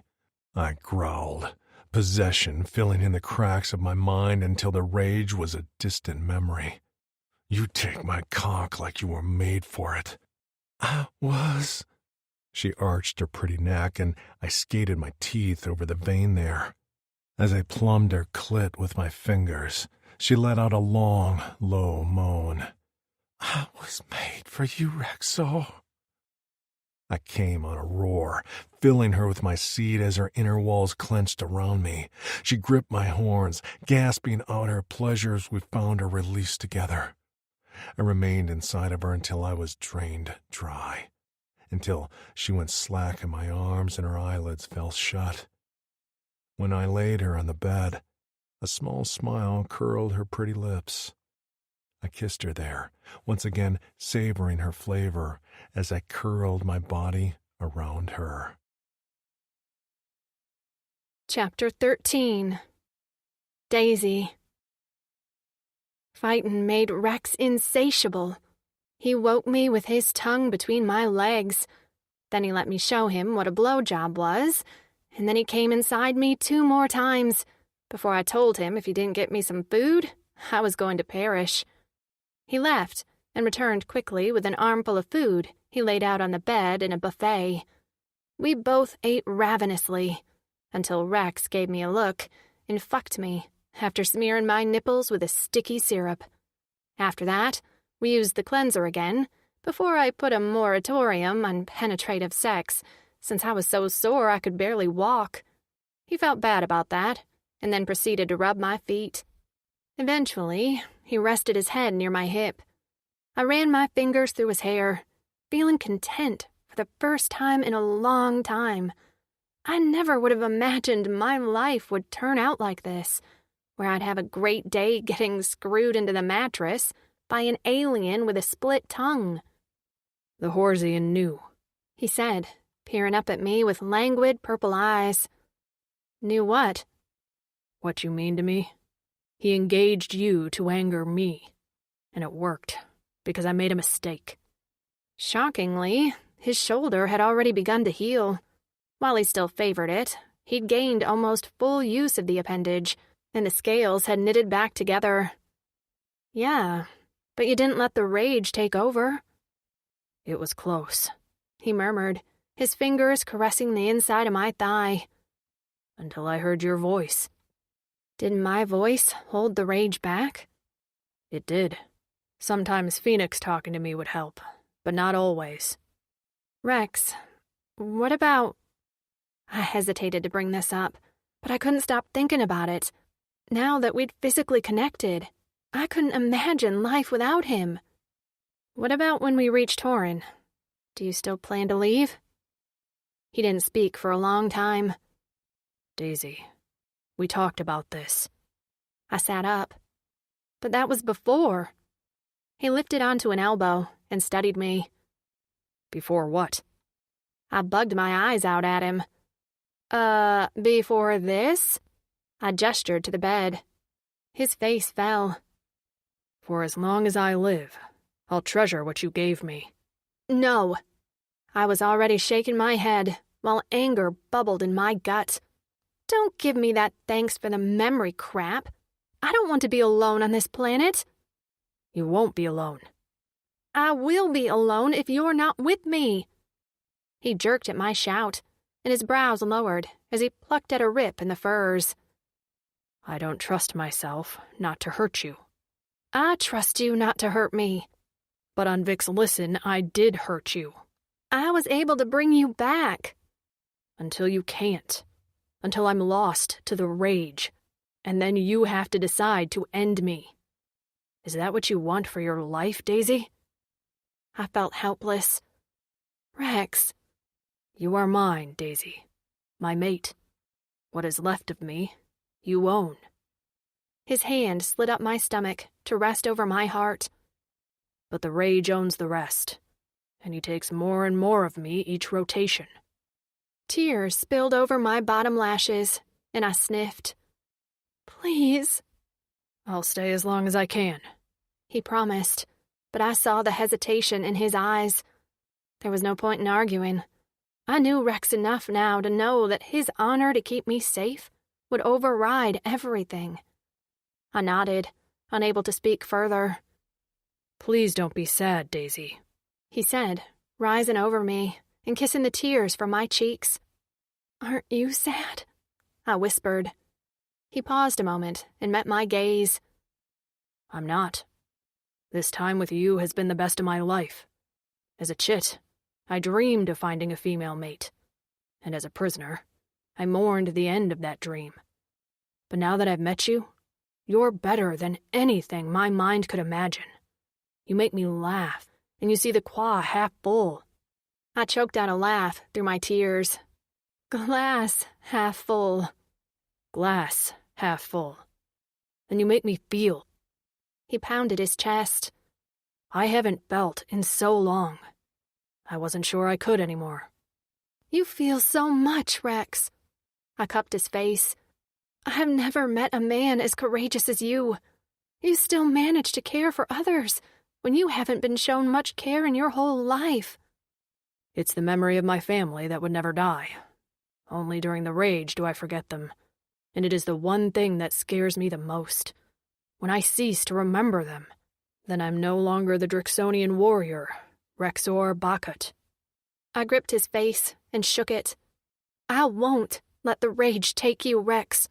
I growled, possession filling in the cracks of my mind until the rage was a distant memory. "You take my cock like you were made for it." "I was." She arched her pretty neck, and I skated my teeth over the vein there. As I plumbed her clit with my fingers, she let out a long, low moan. "I was made for you, Rexor." I came on a roar, filling her with my seed as her inner walls clenched around me. She gripped my horns, gasping out her pleasure as we found her release together. I remained inside of her until I was drained dry, until she went slack in my arms and her eyelids fell shut. When I laid her on the bed, a small smile curled her pretty lips. I kissed her there, once again savoring her flavor as I curled my body around her. Chapter 13. Daisy. Fightin' made Rex insatiable. He woke me with his tongue between my legs. Then he let me show him what a blowjob was, and then he came inside me 2 more times before I told him if he didn't get me some food, I was going to perish. He left and returned quickly with an armful of food he laid out on the bed in a buffet. We both ate ravenously until Rex gave me a look and fucked me after smearing my nipples with a sticky syrup. After that, we used the cleanser again before I put a moratorium on penetrative sex, since I was so sore I could barely walk. He felt bad about that and then proceeded to rub my feet. Eventually, he rested his head near my hip. I ran my fingers through his hair, feeling content for the first time in a long time. I never would have imagined my life would turn out like this, where I'd have a great day getting screwed into the mattress by an alien with a split tongue. The Horsian knew, he said, peering up at me with languid purple eyes. Knew what? What you mean to me? He engaged you to anger me, and it worked, because I made a mistake. Shockingly, his shoulder had already begun to heal. While he still favored it, he'd gained almost full use of the appendage, and the scales had knitted back together. Yeah, but you didn't let the rage take over. It was close, he murmured, his fingers caressing the inside of my thigh. Until I heard your voice. Did my voice hold the rage back? It did. Sometimes Phoenix talking to me would help, but not always. Rex, what about... I hesitated to bring this up, but I couldn't stop thinking about it. Now that we'd physically connected, I couldn't imagine life without him. What about when we reach Torin? Do you still plan to leave? He didn't speak for a long time. Daisy, we talked about this. I sat up. But that was before. He lifted onto an elbow and studied me. Before what? I bugged my eyes out at him. Before this? I gestured to the bed. His face fell. For as long as I live, I'll treasure what you gave me. No. I was already shaking my head while anger bubbled in my gut. Don't give me that thanks for the memory crap. I don't want to be alone on this planet. You won't be alone. I will be alone if you're not with me. He jerked at my shout, and his brows lowered as he plucked at a rip in the furs. I don't trust myself not to hurt you. I trust you not to hurt me. But on Vic's listen, I did hurt you. I was able to bring you back. Until you can't. Until I'm lost to the rage. And then you have to decide to end me. Is that what you want for your life, Daisy? I felt helpless. Rex. You are mine, Daisy. My mate. What is left of me, you own. His hand slid up my stomach to rest over my heart. But the rage owns the rest, and he takes more and more of me each rotation. Tears spilled over my bottom lashes, and I sniffed. Please. I'll stay as long as I can, he promised, but I saw the hesitation in his eyes. There was no point in arguing. I knew Rex enough now to know that his honor to keep me safe would override everything. I nodded, unable to speak further. Please don't be sad, Daisy, he said, rising over me and kissing the tears from my cheeks. Aren't you sad? I whispered. He paused a moment and met my gaze. I'm not. This time with you has been the best of my life. As a chit, I dreamed of finding a female mate. And as a prisoner, I mourned the end of that dream. But now that I've met you, you're better than anything my mind could imagine. You make me laugh, and you see the qua half full. I choked out a laugh through my tears. Glass half full. Glass half full. And you make me feel. He pounded his chest. I haven't felt in so long. I wasn't sure I could anymore. You feel so much, Rex. I cupped his face. I've never met a man as courageous as you. You still manage to care for others when you haven't been shown much care in your whole life. It's the memory of my family that would never die. Only during the rage do I forget them. And it is the one thing that scares me the most. When I cease to remember them, then I'm no longer the Drixonian warrior, Rexor Bakut. I gripped his face and shook it. I won't let the rage take you, Rex.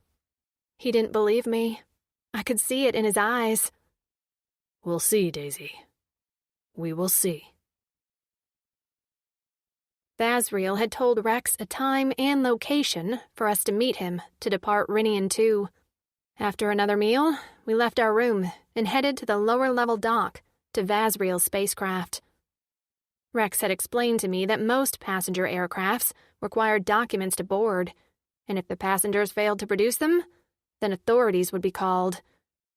He didn't believe me. I could see it in his eyes. We'll see, Daisy. We will see. Vazriel had told Rex a time and location for us to meet him to depart Rinian 2. After another meal, we left our room and headed to the lower-level dock to Vazriel's spacecraft. Rex had explained to me that most passenger aircrafts required documents to board, and if the passengers failed to produce them, then authorities would be called.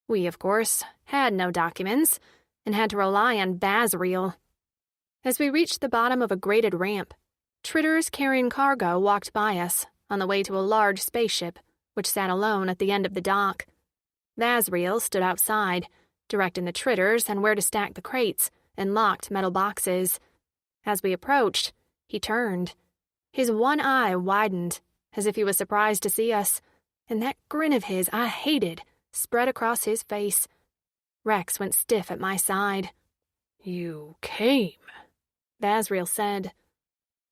We, of course, had no documents and had to rely on Vazriel. As we reached the bottom of a graded ramp, Tritters carrying cargo walked by us on the way to a large spaceship which sat alone at the end of the dock. Vazriel stood outside, directing the Tritters on where to stack the crates and locked metal boxes. As we approached, he turned. His one eye widened, as if he was surprised to see us, and that grin of his I hated spread across his face. Rex went stiff at my side. You came, Vazriel said.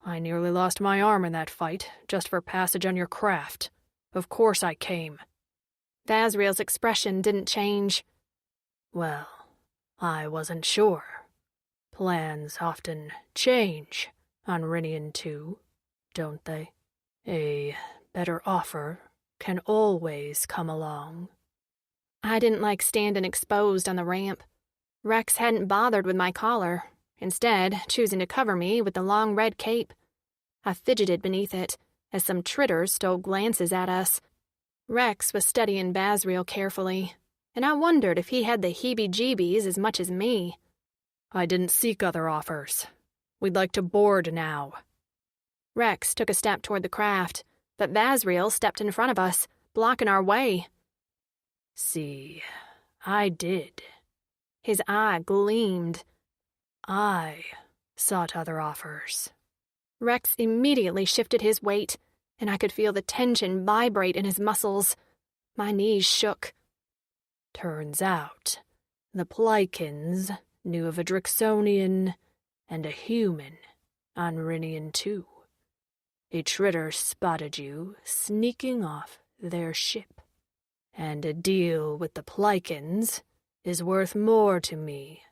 I nearly lost my arm in that fight, just for passage on your craft. Of course I came. Vazriel's expression didn't change. Well, I wasn't sure. Plans often change on Rinian 2, don't they? A better offer can always come along. I didn't like standing exposed on the ramp. Rex hadn't bothered with my collar, instead choosing to cover me with the long red cape. I fidgeted beneath it as some Tritters stole glances at us. Rex was studying Vazriel carefully, and I wondered if he had the heebie-jeebies as much as me. I didn't seek other offers. We'd like to board now. Rex took a step toward the craft, but Vazriel stepped in front of us, blocking our way. See, I did. His eye gleamed. I sought other offers. Rex immediately shifted his weight, and I could feel the tension vibrate in his muscles. My knees shook. Turns out, the Plikins knew of a Drixonian and a human on Rinian 2. A Tritter spotted you sneaking off their ship, and a deal with the Plikins is worth more to me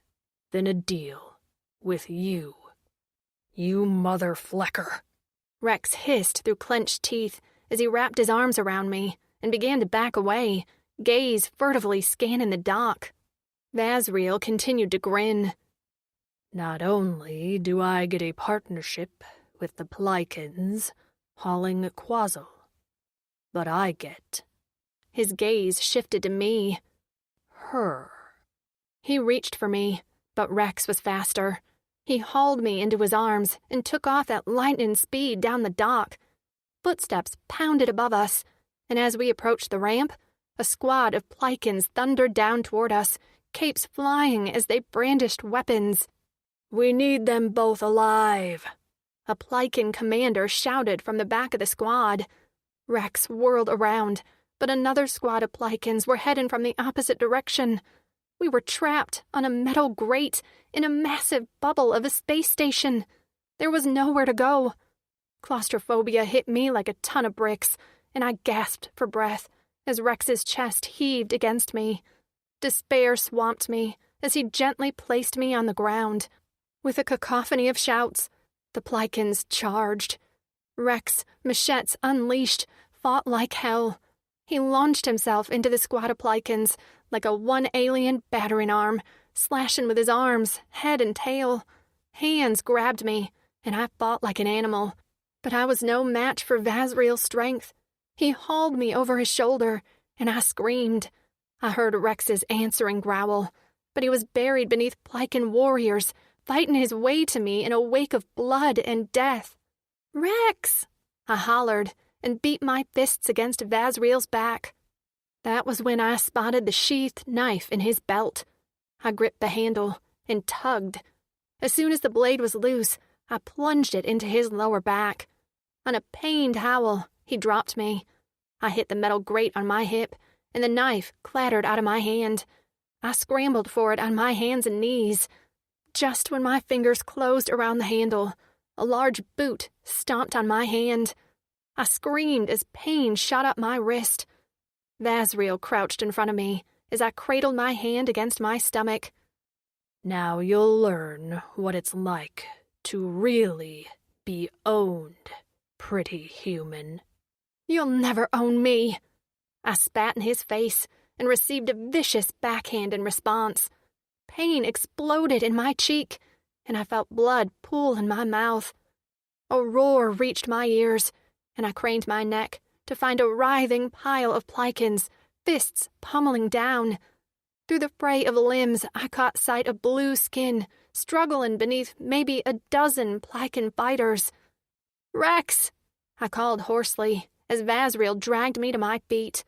than a deal with you. You mother flecker. Rex hissed through clenched teeth as he wrapped his arms around me and began to back away, gaze furtively scanning the dock. Vazriel continued to grin. Not only do I get a partnership with the Plikins hauling Quazzle, but I get... His gaze shifted to me. Her. He reached for me, but Rex was faster. He hauled me into his arms and took off at lightning speed down the dock. Footsteps pounded above us, and as we approached the ramp, a squad of Plikins thundered down toward us, capes flying as they brandished weapons. We need them both alive, a Plikin commander shouted from the back of the squad. Rex whirled around, but another squad of Plikins were heading from the opposite direction. We were trapped on a metal grate in a massive bubble of a space station. There was nowhere to go. Claustrophobia hit me like a ton of bricks, and I gasped for breath as Rex's chest heaved against me. Despair swamped me as he gently placed me on the ground. With a cacophony of shouts, the Plikins charged. Rex, machetes unleashed, fought like hell. He launched himself into the squad of Plikins like a one-alien battering arm, slashing with his arms, head and tail. Hands grabbed me, and I fought like an animal. But I was no match for Vazriel's strength. He hauled me over his shoulder, and I screamed. I heard Rex's answering growl, but he was buried beneath Plycan warriors, fighting his way to me in a wake of blood and death. "Rex!" I hollered and beat my fists against Vazriel's back. That was when I spotted the sheathed knife in his belt. I gripped the handle and tugged. As soon as the blade was loose, I plunged it into his lower back. On a pained howl, he dropped me. I hit the metal grate on my hip, and the knife clattered out of my hand. I scrambled for it on my hands and knees. Just when my fingers closed around the handle, a large boot stomped on my hand. I screamed as pain shot up my wrist. Vazriel crouched in front of me as I cradled my hand against my stomach. "Now you'll learn what it's like to really be owned, pretty human." "You'll never own me." I spat in his face and received a vicious backhand in response. Pain exploded in my cheek, and I felt blood pool in my mouth. A roar reached my ears, and I craned my neck to find a writhing pile of Plycans, fists pummeling down. Through the fray of limbs, I caught sight of blue skin struggling beneath maybe a dozen Plycan fighters. "Rex!" I called hoarsely as Vazriel dragged me to my feet.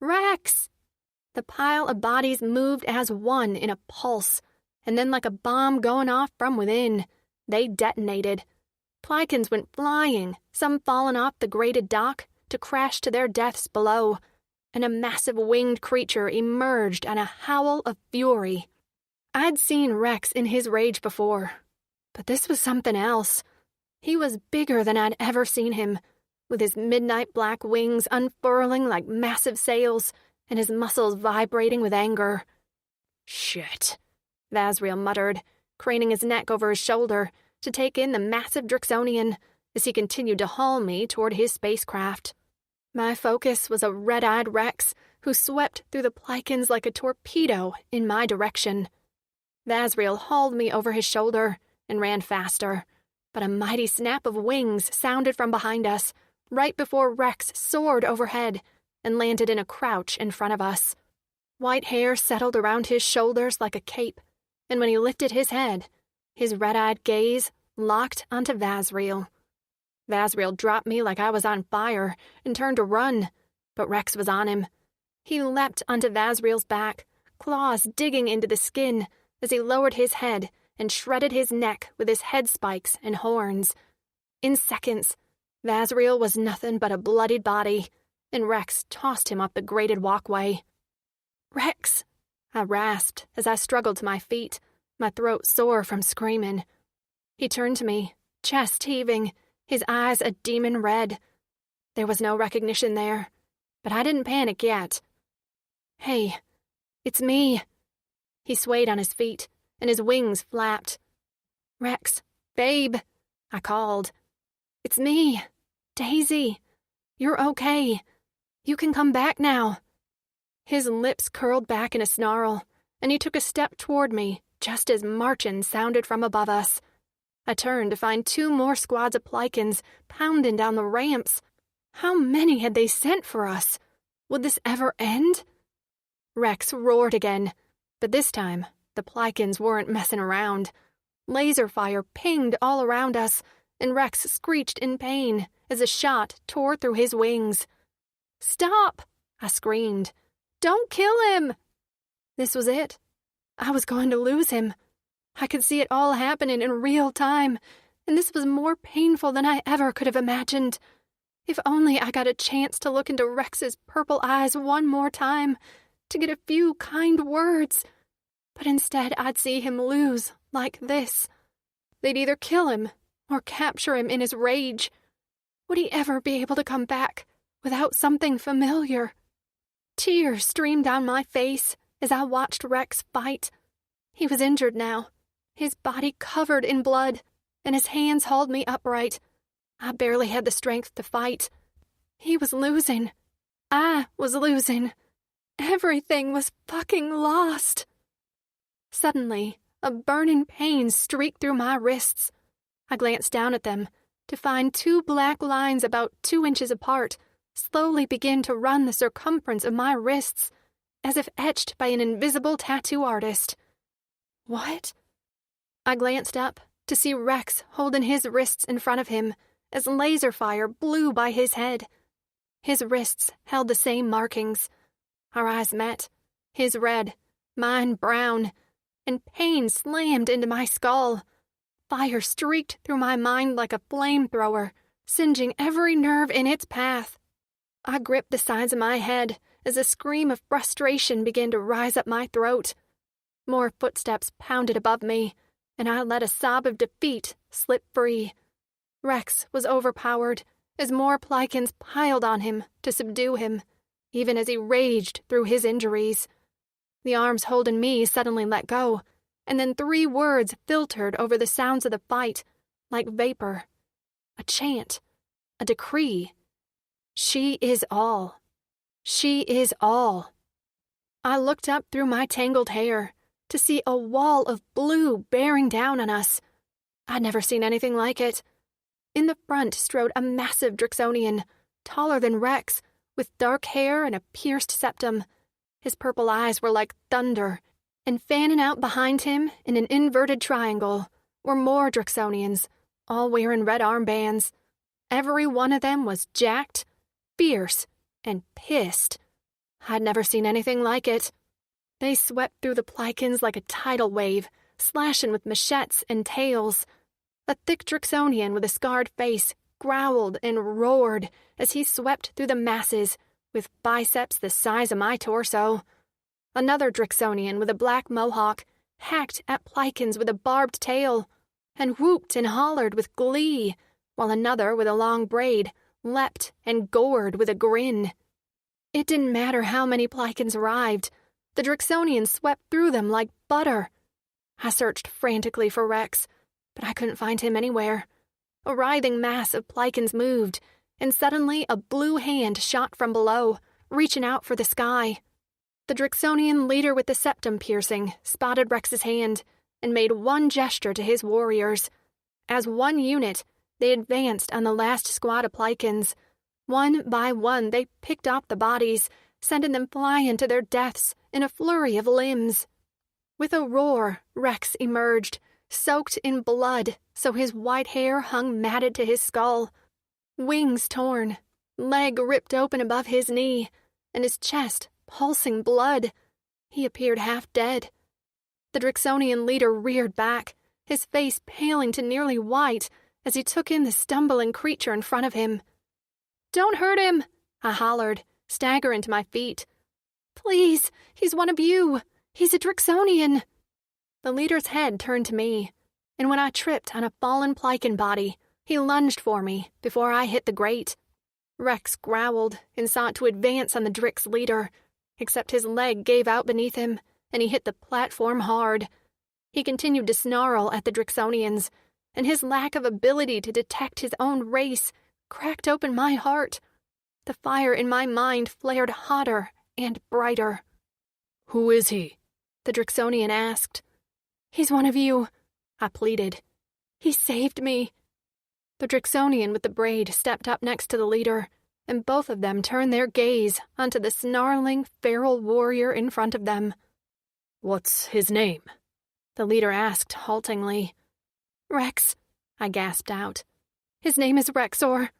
"Rex!" The pile of bodies moved as one in a pulse, and then like a bomb going off from within, they detonated. Plycans went flying, some falling off the grated dock to crash to their deaths below, and a massive winged creature emerged on a howl of fury. I'd seen Rex in his rage before, but this was something else. He was bigger than I'd ever seen him, with his midnight black wings unfurling like massive sails and his muscles vibrating with anger. "Shit," Vazriel muttered, craning his neck over his shoulder to take in the massive Drixonian as he continued to haul me toward his spacecraft. My focus was a red-eyed Rex who swept through the Plycans like a torpedo in my direction. Vazriel hauled me over his shoulder and ran faster, but a mighty snap of wings sounded from behind us, right before Rex soared overhead and landed in a crouch in front of us. White hair settled around his shoulders like a cape, and when he lifted his head, his red-eyed gaze locked onto Vazriel. Vazriel dropped me like I was on fire and turned to run, but Rex was on him. He leapt onto Vazriel's back, claws digging into the skin as he lowered his head and shredded his neck with his head spikes and horns. In seconds, Vazriel was nothing but a bloodied body, and Rex tossed him up the grated walkway. "Rex!" I rasped as I struggled to my feet, my throat sore from screaming. He turned to me, chest heaving, his eyes a demon red. There was no recognition there, but I didn't panic yet. "Hey, it's me." He swayed on his feet, and his wings flapped. "Rex, babe," I called. "It's me, Daisy. You're okay. You can come back now." His lips curled back in a snarl, and he took a step toward me just as marching sounded from above us. I turned to find 2 more squads of Plycans pounding down the ramps. How many had they sent for us? Would this ever end? Rex roared again, but this time the Plycans weren't messing around. Laser fire pinged all around us, and Rex screeched in pain as a shot tore through his wings. "Stop!" I screamed. "Don't kill him!" This was it. I was going to lose him. I could see it all happening in real time, and this was more painful than I ever could have imagined. If only I got a chance to look into Rex's purple eyes one more time, to get a few kind words. But instead I'd see him lose like this. They'd either kill him or capture him in his rage. Would he ever be able to come back without something familiar? Tears streamed down my face as I watched Rex fight. He was injured now, his body covered in blood, and his hands hauled me upright. I barely had the strength to fight. He was losing. I was losing. Everything was fucking lost. Suddenly, a burning pain streaked through my wrists. I glanced down at them to find 2 black lines about 2 inches apart slowly begin to run the circumference of my wrists, as if etched by an invisible tattoo artist. What? I glanced up to see Rex holding his wrists in front of him as laser fire blew by his head. His wrists held the same markings. Our eyes met, his red, mine brown, and pain slammed into my skull. Fire streaked through my mind like a flamethrower, singeing every nerve in its path. I gripped the sides of my head as a scream of frustration began to rise up my throat. More footsteps pounded above me, and I let a sob of defeat slip free. Rex was overpowered as more Plycans piled on him to subdue him, even as he raged through his injuries. The arms holding me suddenly let go, and then 3 words filtered over the sounds of the fight, like vapor. A chant, a decree. She is all. She is all. I looked up through my tangled hair to see a wall of blue bearing down on us. I'd never seen anything like it. In the front strode a massive Drixonian, taller than Rex, with dark hair and a pierced septum. His purple eyes were like thunder, and fanning out behind him in an inverted triangle were more Drixonians, all wearing red armbands. Every one of them was jacked, fierce, and pissed. I'd never seen anything like it. They swept through the Plycans like a tidal wave, slashing with machetes and tails. A thick Drixonian with a scarred face growled and roared as he swept through the masses with biceps the size of my torso. Another Drixonian with a black mohawk hacked at Plycans with a barbed tail and whooped and hollered with glee, while another with a long braid leapt and gored with a grin. It didn't matter how many Plycans arrived. The Drixonians swept through them like butter. I searched frantically for Rex, but I couldn't find him anywhere. A writhing mass of Plycans moved, and suddenly a blue hand shot from below, reaching out for the sky. The Drixonian leader with the septum piercing spotted Rex's hand and made one gesture to his warriors. As one unit, they advanced on the last squad of Plycans. One by one, they picked off the bodies, sending them flying to their deaths in a flurry of limbs. With a roar, Rex emerged, soaked in blood so his white hair hung matted to his skull. Wings torn, leg ripped open above his knee, and his chest pulsing blood. He appeared half dead. The Drixonian leader reared back, his face paling to nearly white as he took in the stumbling creature in front of him. "Don't hurt him!" I hollered, staggering to my feet. "Please, he's one of you. He's a Drixonian." The leader's head turned to me, and when I tripped on a fallen Plycan body, he lunged for me before I hit the grate. Rex growled and sought to advance on the Drix leader, except his leg gave out beneath him, and he hit the platform hard. He continued to snarl at the Drixonians, and his lack of ability to detect his own race cracked open my heart. The fire in my mind flared hotter and brighter. "Who is he?" the Drixonian asked. "He's one of you," I pleaded. "He saved me." The Drixonian with the braid stepped up next to the leader, and both of them turned their gaze onto the snarling, feral warrior in front of them. "What's his name?" the leader asked haltingly. "Rex," I gasped out. "His name is Rexor."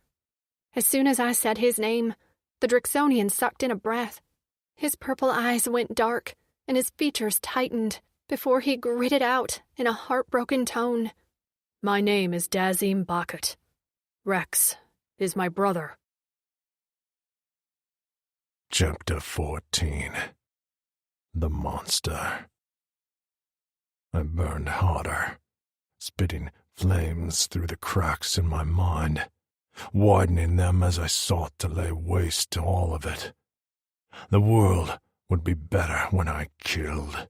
As soon as I said his name, the Drixonian sucked in a breath. His purple eyes went dark, and his features tightened before he gritted out in a heartbroken tone. "My name is Dazim Bakat. Rex is my brother." Chapter 14. The Monster. I burned harder, spitting flames through the cracks in my mind, widening them as I sought to lay waste to all of it. The world would be better when I killed,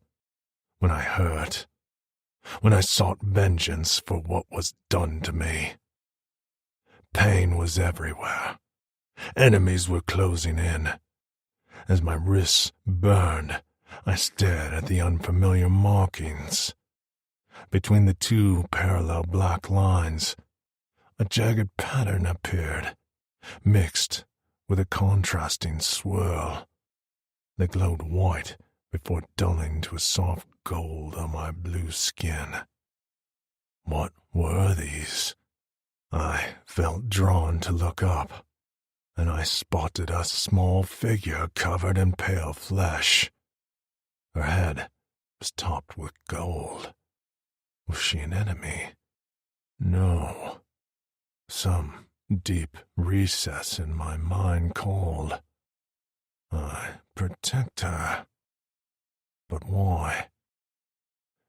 when I hurt, when I sought vengeance for what was done to me. Pain was everywhere. Enemies were closing in. As my wrists burned, I stared at the unfamiliar markings. Between the 2 parallel black lines, a jagged pattern appeared, mixed with a contrasting swirl. They glowed white before dulling to a soft gold on my blue skin. What were these? I felt drawn to look up, and I spotted a small figure covered in pale flesh. Her head was topped with gold. Was she an enemy? No. Some deep recess in my mind called. I protect her. But why?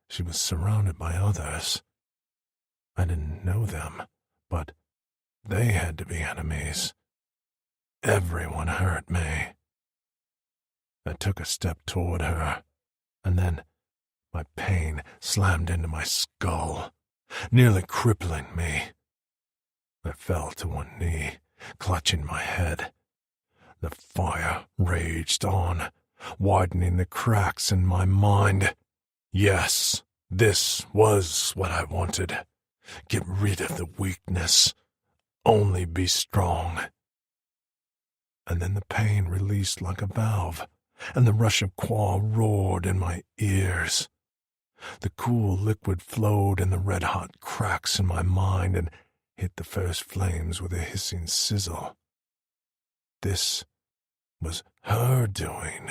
She was surrounded by others. I didn't know them, but they had to be enemies. Everyone hurt me. I took a step toward her, and then my pain slammed into my skull, nearly crippling me. I fell to one knee, clutching my head. The fire raged on, widening the cracks in my mind. Yes, this was what I wanted. Get rid of the weakness. Only be strong. And then the pain released like a valve, and the rush of qua roared in my ears. The cool liquid flowed in the red-hot cracks in my mind and hit the first flames with a hissing sizzle. This was her doing.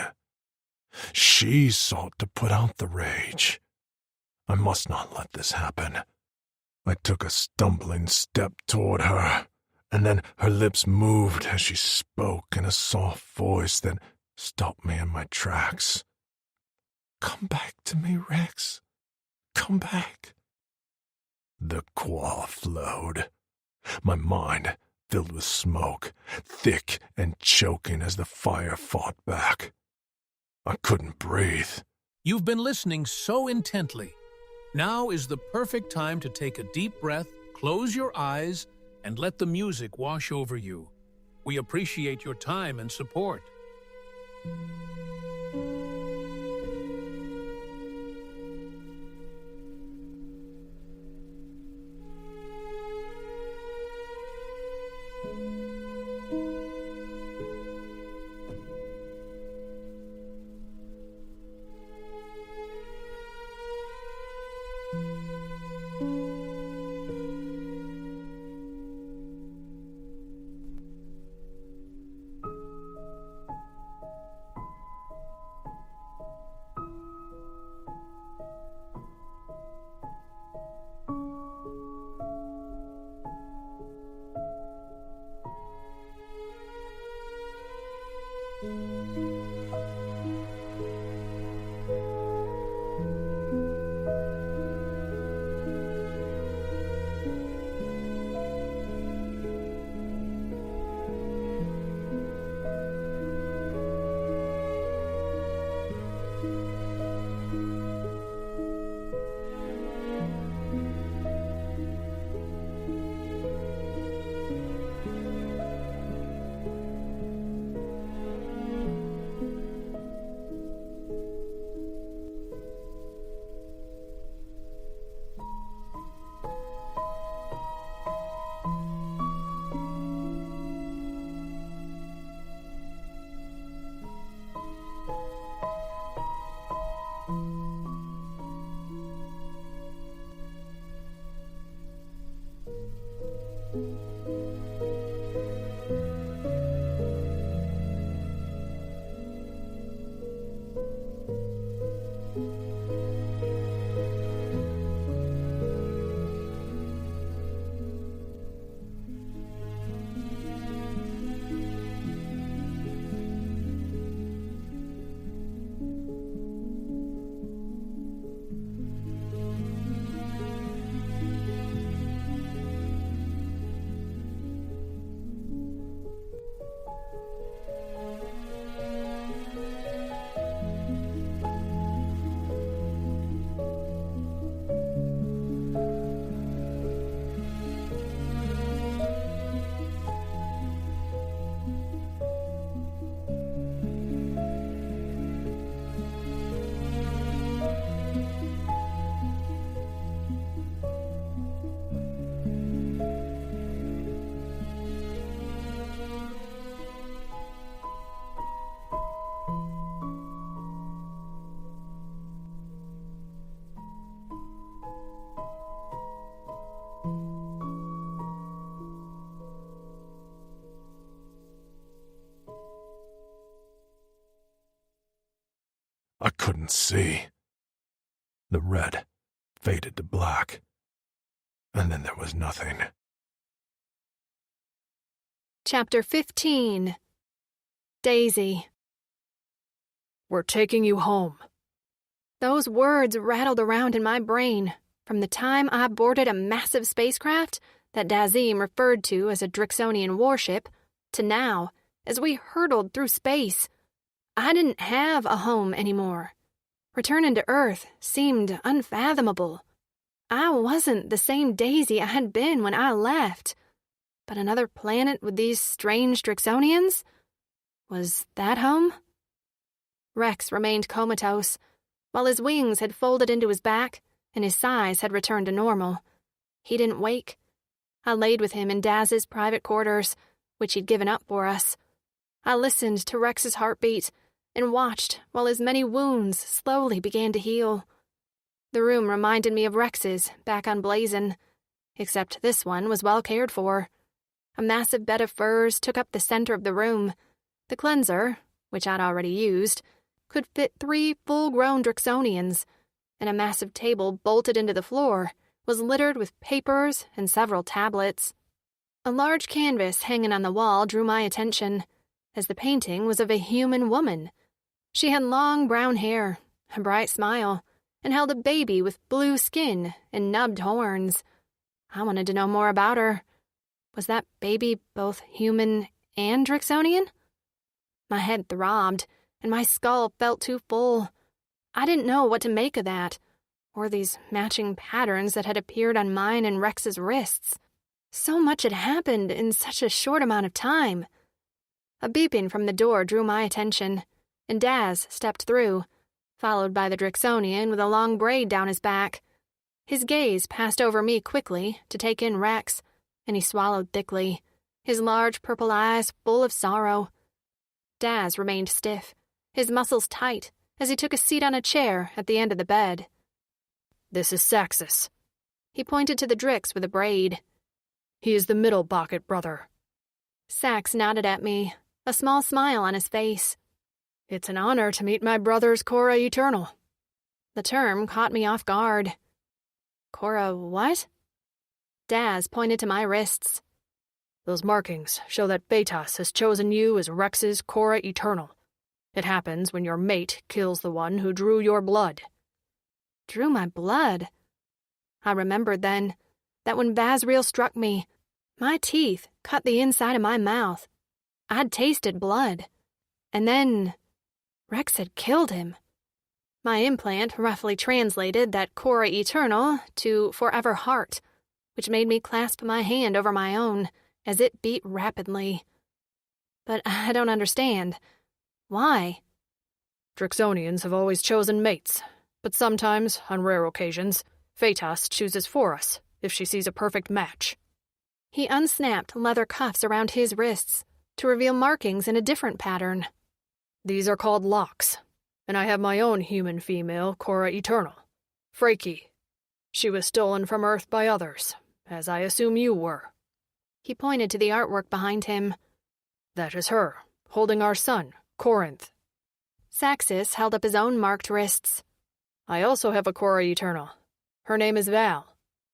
She sought to put out the rage. I must not let this happen. I took a stumbling step toward her, and then her lips moved as she spoke in a soft voice that stopped me in my tracks. "Come back to me, Rex. Come back." The qua flowed. My mind filled with smoke, thick and choking as the fire fought back. I couldn't breathe. You've been listening so intently. Now is the perfect time to take a deep breath, close your eyes, and let the music wash over you. We appreciate your time and support. couldn't see. The red faded to black, and then there was nothing. Chapter 15. Daisy. We're taking you home. Those words rattled around in my brain from the time I boarded a massive spacecraft that Dazim referred to as a Drixonian warship to now, as we hurtled through space. I didn't have a home anymore. Returning to Earth seemed unfathomable. I wasn't the same Daisy I had been when I left. But another planet with these strange Drixonians? Was that home? Rex remained comatose, while his wings had folded into his back and his size had returned to normal. He didn't wake. I laid with him in Daz's private quarters, which he'd given up for us. I listened to Rex's heartbeat and watched while his many wounds slowly began to heal. The room reminded me of Rex's back on Blazon, except this one was well cared for. A massive bed of furs took up the center of the room. The cleanser, which I'd already used, could fit 3 full-grown Drixonians, and a massive table bolted into the floor was littered with papers and several tablets. A large canvas hanging on the wall drew my attention, as the painting was of a human woman. She had long brown hair, a bright smile, and held a baby with blue skin and nubbed horns. I wanted to know more about her. Was that baby both human and Drixonian? My head throbbed, and my skull felt too full. I didn't know what to make of that, or these matching patterns that had appeared on mine and Rex's wrists. So much had happened in such a short amount of time. A beeping from the door drew my attention, and Daz stepped through, followed by the Drixonian with a long braid down his back. His gaze passed over me quickly to take in Rex, and he swallowed thickly, his large purple eyes full of sorrow. Daz remained stiff, his muscles tight, as he took a seat on a chair at the end of the bed. This is Saxus. He pointed to the Drix with a braid. He is the middle Bucket brother. Sax nodded at me, a small smile on his face. It's an honor to meet my brother's Cora Eternal. The term caught me off guard. Cora what? Daz pointed to my wrists. Those markings show that Betas has chosen you as Rex's Cora Eternal. It happens when your mate kills the one who drew your blood. Drew my blood? I remembered then that when Basriel struck me, my teeth cut the inside of my mouth. I'd tasted blood. And then Rex had killed him. My implant roughly translated that Cora Eternal to Forever Heart, which made me clasp my hand over my own as it beat rapidly. But I don't understand. Why? Drixonians have always chosen mates, but sometimes, on rare occasions, Phaetos chooses for us if she sees a perfect match. He unsnapped leather cuffs around his wrists to reveal markings in a different pattern. These are called locks, and I have my own human female, Cora Eternal, Freki. She was stolen from Earth by others, as I assume you were. He pointed to the artwork behind him. That is her, holding our son, Corinth. Saxus held up his own marked wrists. I also have a Cora Eternal. Her name is Val.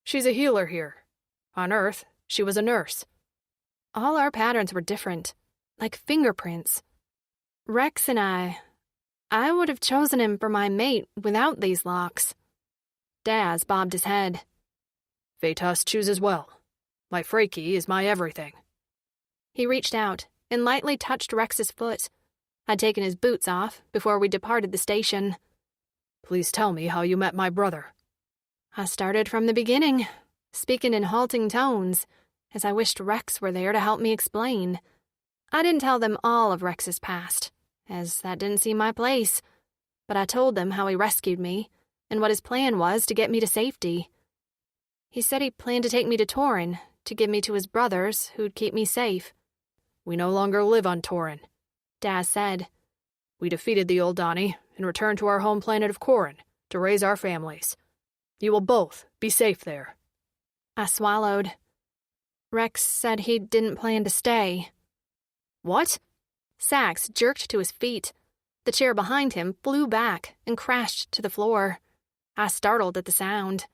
She's a healer here. On Earth, she was a nurse. All our patterns were different, like fingerprints. Rex and I would have chosen him for my mate without these locks. Daz bobbed his head. Phaetos chooses well. My Freki is my everything. He reached out and lightly touched Rex's foot. I'd taken his boots off before we departed the station. Please tell me how you met my brother. I started from the beginning, speaking in halting tones, as I wished Rex were there to help me explain. I didn't tell them all of Rex's past, as that didn't seem my place, but I told them how he rescued me and what his plan was to get me to safety. He said he planned to take me to Torin, to give me to his brothers, who'd keep me safe. We no longer live on Torin, Daz said. We defeated the Oldani and returned to our home planet of Corin to raise our families. You will both be safe there. I swallowed. Rex said he didn't plan to stay. What? Sax jerked to his feet. The chair behind him flew back and crashed to the floor. I startled at the sound.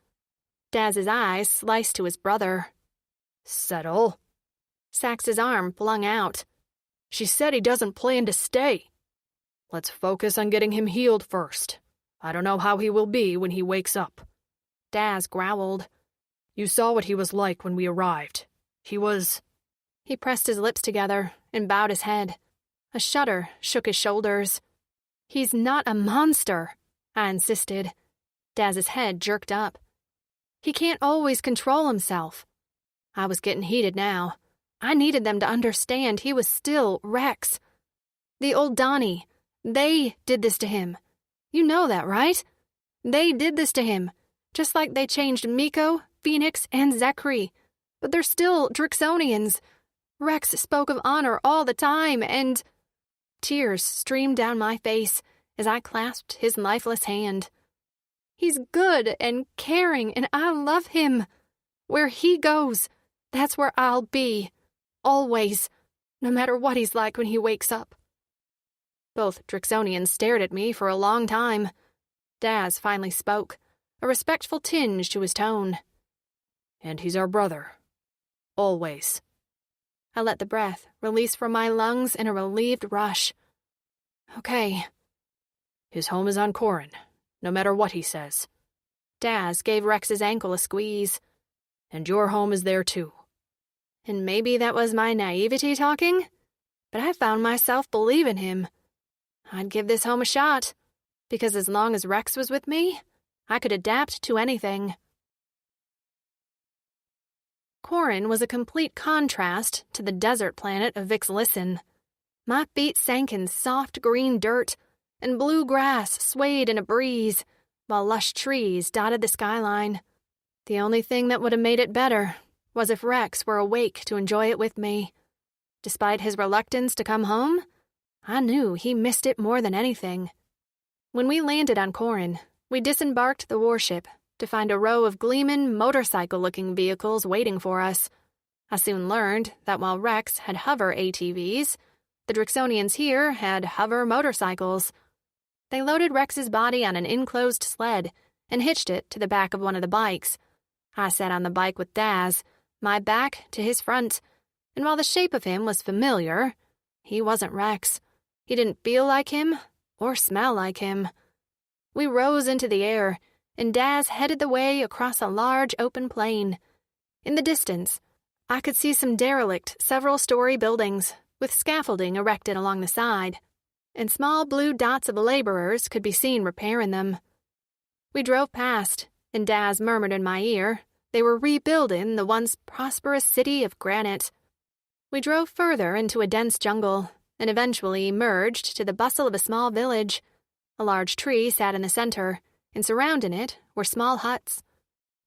Daz's eyes sliced to his brother. Settle. Sax's arm flung out. She said he doesn't plan to stay. Let's focus on getting him healed first. I don't know how he will be when he wakes up. Daz growled. You saw what he was like when we arrived. He pressed his lips together and bowed his head. A shudder shook his shoulders. He's not a monster, I insisted. Daz's head jerked up. He can't always control himself. I was getting heated now. I needed them to understand he was still Rex. The old Donnie, they did this to him. You know that, right? They did this to him, just like they changed Miko, Phoenix, and Zechri. But they're still Drixonians. Rex spoke of honor all the time, and... Tears streamed down my face as I clasped his lifeless hand. He's good and caring, and I love him. Where he goes, that's where I'll be. Always. No matter what he's like when he wakes up. Both Drixonians stared at me for a long time. Daz finally spoke, a respectful tinge to his tone. And he's our brother. Always. I let the breath release from my lungs in a relieved rush. Okay. His home is on Corin, no matter what he says. Daz gave Rex's ankle a squeeze. And your home is there too. And maybe that was my naivety talking, but I found myself believing him. I'd give this home a shot, because as long as Rex was with me, I could adapt to anything. Corin was a complete contrast to the desert planet of Vixlisten. My feet sank in soft green dirt, and blue grass swayed in a breeze, while lush trees dotted the skyline. The only thing that would have made it better was if Rex were awake to enjoy it with me. Despite his reluctance to come home, I knew he missed it more than anything. When we landed on Corin, we disembarked the warship to find a row of gleaming motorcycle-looking vehicles waiting for us. I soon learned that while Rex had hover ATVs, the Drixonians here had hover motorcycles. They loaded Rex's body on an enclosed sled and hitched it to the back of one of the bikes. I sat on the bike with Daz, my back to his front, and while the shape of him was familiar, he wasn't Rex. He didn't feel like him or smell like him. We rose into the air, and Daz headed the way across a large open plain. In the distance, I could see some derelict several-story buildings with scaffolding erected along the side, and small blue dots of laborers could be seen repairing them. We drove past, and Daz murmured in my ear they were rebuilding the once prosperous city of granite. We drove further into a dense jungle, and eventually emerged to the bustle of a small village. A large tree sat in the center, and surrounding it were small huts.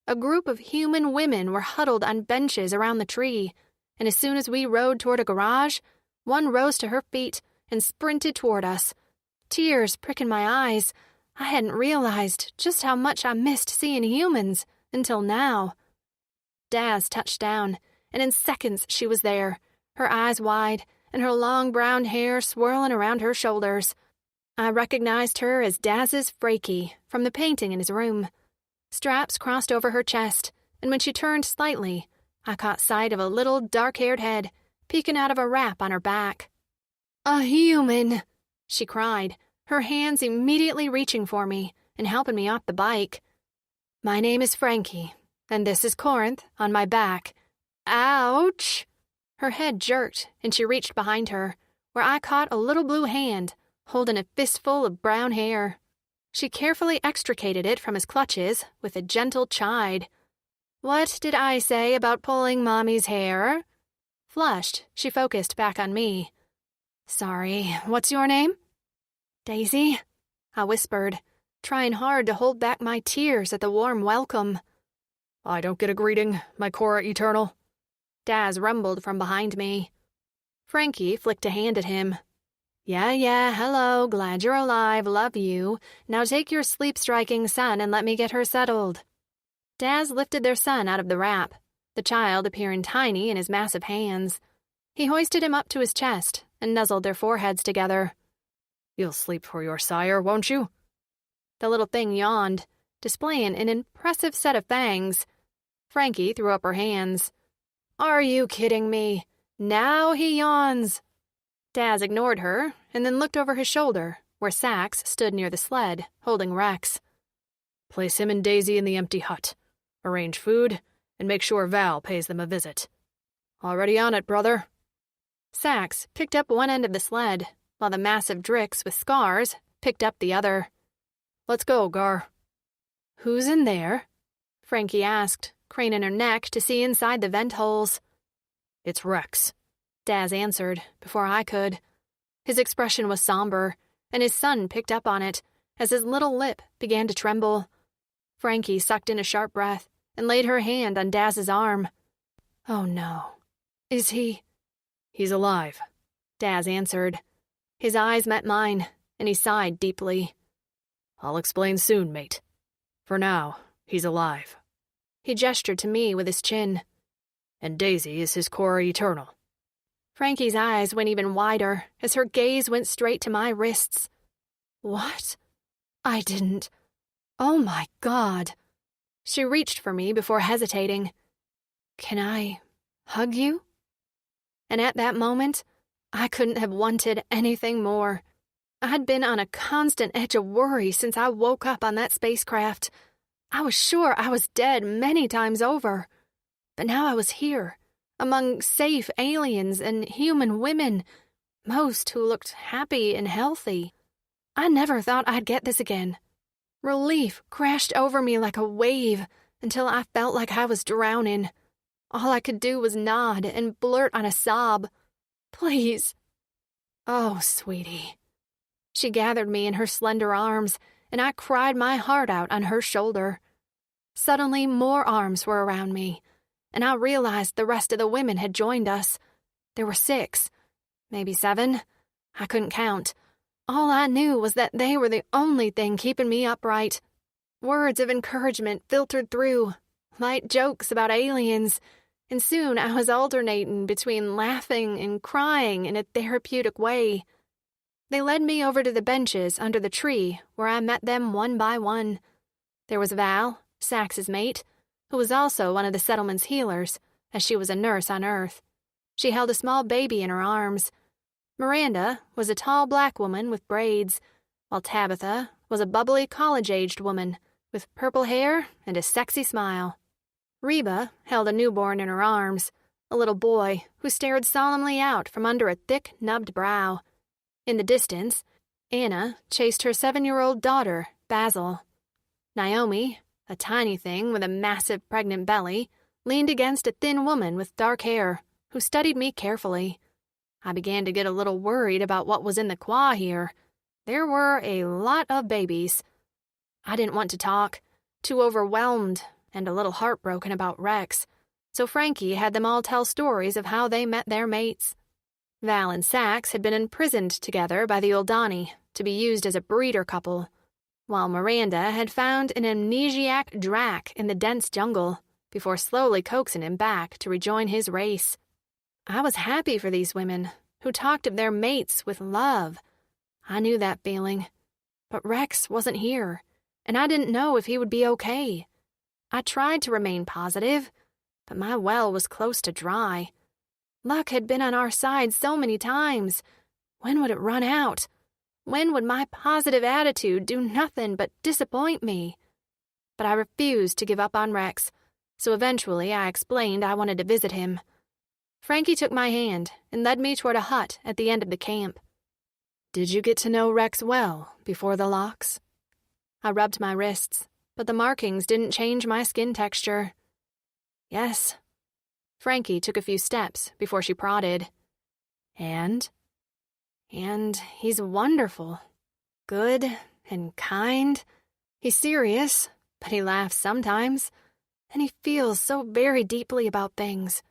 A group of human women were huddled on benches around the tree, and as soon as we rode toward a garage, one rose to her feet and sprinted toward us. Tears pricking my eyes. I hadn't realized just how much I missed seeing humans until now. Daz touched down, and in seconds she was there, her eyes wide and her long brown hair swirling around her shoulders. I recognized her as Daz's Freaky from the painting in his room. Straps crossed over her chest, and when she turned slightly, I caught sight of a little dark-haired head peeking out of a wrap on her back. "A human!" she cried, her hands immediately reaching for me and helping me off the bike. "My name is Frankie, and this is Corinth on my back." Ouch! Her head jerked, and she reached behind her, where I caught a little blue hand holding a fistful of brown hair. She carefully extricated it from his clutches with a gentle chide. "What did I say about pulling Mommy's hair?" Flushed, she focused back on me. "Sorry, what's your name?" "Daisy," I whispered, trying hard to hold back my tears at the warm welcome. "I don't get a greeting, my Cora Eternal," Daz rumbled from behind me. Frankie flicked a hand at him. Yeah, hello, glad you're alive, love you. Now take your sleep-striking son and let me get her settled." Daz lifted their son out of the wrap, the child appearing tiny in his massive hands. He hoisted him up to his chest and nuzzled their foreheads together. You'll sleep for your sire, won't you? The little thing yawned, displaying an impressive set of fangs. Frankie threw up her hands. Are you kidding me? Now he yawns. Daz ignored her and then looked over his shoulder, where Sax stood near the sled, holding Rex. Place him and Daisy in the empty hut. Arrange food, and make sure Val pays them a visit. Already on it, brother. Sax picked up one end of the sled, while the massive Drix with scars picked up the other. Let's go, Gar. Who's in there? Frankie asked, craning her neck to see inside the vent holes. It's Rex, Daz answered, before I could. His expression was somber, and his son picked up on it as his little lip began to tremble. Frankie sucked in a sharp breath and laid her hand on Daz's arm. Oh no. Is he? He's alive, Daz answered. His eyes met mine, and he sighed deeply. I'll explain soon, mate. For now, he's alive. He gestured to me with his chin. And Daisy is his core eternal. Frankie's eyes went even wider as her gaze went straight to my wrists. What? I didn't. Oh my God. She reached for me before hesitating. Can I hug you? And at that moment, I couldn't have wanted anything more. I'd been on a constant edge of worry since I woke up on that spacecraft. I was sure I was dead many times over. But now I was here, among safe aliens and human women, most who looked happy and healthy. I never thought I'd get this again. Relief crashed over me like a wave until I felt like I was drowning. All I could do was nod and blurt on a sob. Please. Oh, sweetie. She gathered me in her slender arms, and I cried my heart out on her shoulder. Suddenly, more arms were around me, and I realized the rest of the women had joined us. There were 6, maybe 7. I couldn't count. All I knew was that they were the only thing keeping me upright. Words of encouragement filtered through, light jokes about aliens, and soon I was alternating between laughing and crying in a therapeutic way. They led me over to the benches under the tree, where I met them one by one. There was Val, Sax's mate, who was also one of the settlement's healers, as she was a nurse on Earth. She held a small baby in her arms. Miranda was a tall black woman with braids, while Tabitha was a bubbly college-aged woman with purple hair and a sexy smile. Reba held a newborn in her arms, a little boy who stared solemnly out from under a thick, nubbed brow. In the distance, Anna chased her 7-year-old daughter, Basil. Naomi, a tiny thing with a massive pregnant belly, leaned against a thin woman with dark hair, who studied me carefully. I began to get a little worried about what was in the quah here. There were a lot of babies. I didn't want to talk, too overwhelmed and a little heartbroken about Rex, so Frankie had them all tell stories of how they met their mates. Val and Sax had been imprisoned together by the Uldani to be used as a breeder couple, while Miranda had found an amnesiac Drac in the dense jungle before slowly coaxing him back to rejoin his race. I was happy for these women, who talked of their mates with love. I knew that feeling. But Rex wasn't here, and I didn't know if he would be okay. I tried to remain positive, but my well was close to dry. Luck had been on our side so many times. When would it run out? When would my positive attitude do nothing but disappoint me? But I refused to give up on Rex, so eventually I explained I wanted to visit him. Frankie took my hand and led me toward a hut at the end of the camp. Did you get to know Rex well before the locks? I rubbed my wrists, but the markings didn't change my skin texture. Yes. Frankie took a few steps before she prodded. And he's wonderful. Good and kind. He's serious, but he laughs sometimes. And he feels so very deeply about things.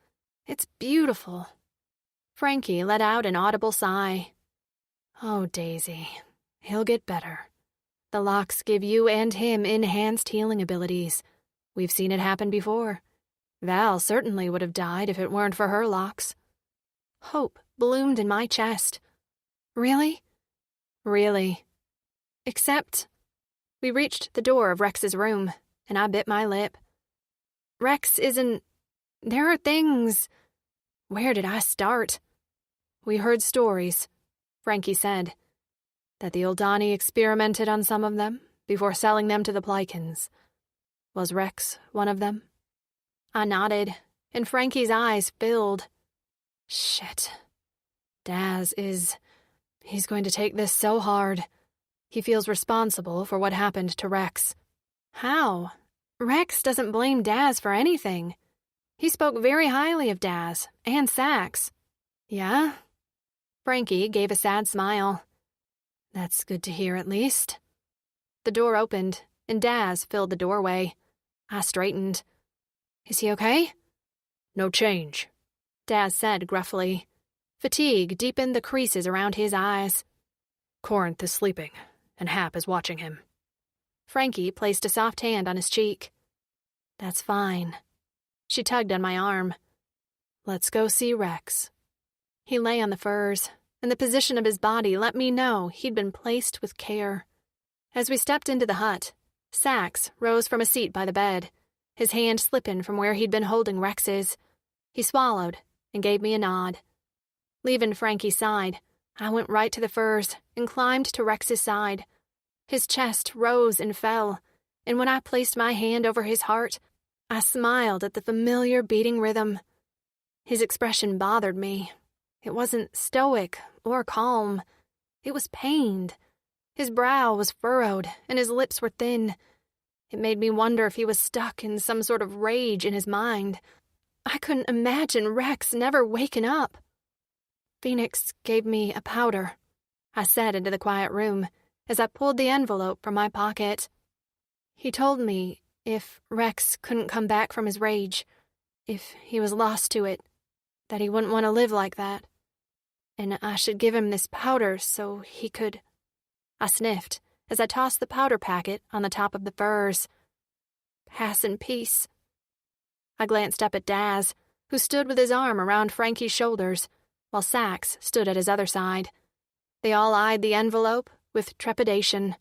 It's beautiful. Frankie let out an audible sigh. Oh, Daisy, he'll get better. The locks give you and him enhanced healing abilities. We've seen it happen before. Val certainly would have died if it weren't for her locks. Hope bloomed in my chest. Really? Really. Except we reached the door of Rex's room, and I bit my lip. Rex isn't... There are things... Where did I start? We heard stories, Frankie said, that the Oldani experimented on some of them before selling them to the Plycans. Was Rex one of them? I nodded, and Frankie's eyes filled. Shit. Daz is... He's going to take this so hard. He feels responsible for what happened to Rex. How? Rex doesn't blame Daz for anything. He spoke very highly of Daz and Sax. Yeah? Frankie gave a sad smile. That's good to hear, at least. The door opened, and Daz filled the doorway. I straightened. Is he okay? No change, Daz said gruffly. Fatigue deepened the creases around his eyes. Corinth is sleeping, and Hap is watching him. Frankie placed a soft hand on his cheek. That's fine. She tugged on my arm. Let's go see Rex. He lay on the furs, and the position of his body let me know he'd been placed with care. As we stepped into the hut, Sax rose from a seat by the bed, his hand slipping from where he'd been holding Rex's. He swallowed and gave me a nod. Leaving Frankie's side, I went right to the furs and climbed to Rex's side. His chest rose and fell, and when I placed my hand over his heart, I smiled at the familiar beating rhythm. His expression bothered me. It wasn't stoic or calm. It was pained. His brow was furrowed, and his lips were thin. It made me wonder if he was stuck in some sort of rage in his mind. I couldn't imagine Rex never waking up. Phoenix gave me a powder, I said into the quiet room as I pulled the envelope from my pocket. He told me if Rex couldn't come back from his rage, if he was lost to it, that he wouldn't want to live like that. And I should give him this powder so he could... I sniffed as I tossed the powder packet on the top of the furs. Pass in peace. I glanced up at Daz, who stood with his arm around Frankie's shoulders, while Sax stood at his other side. They all eyed the envelope with trepidation.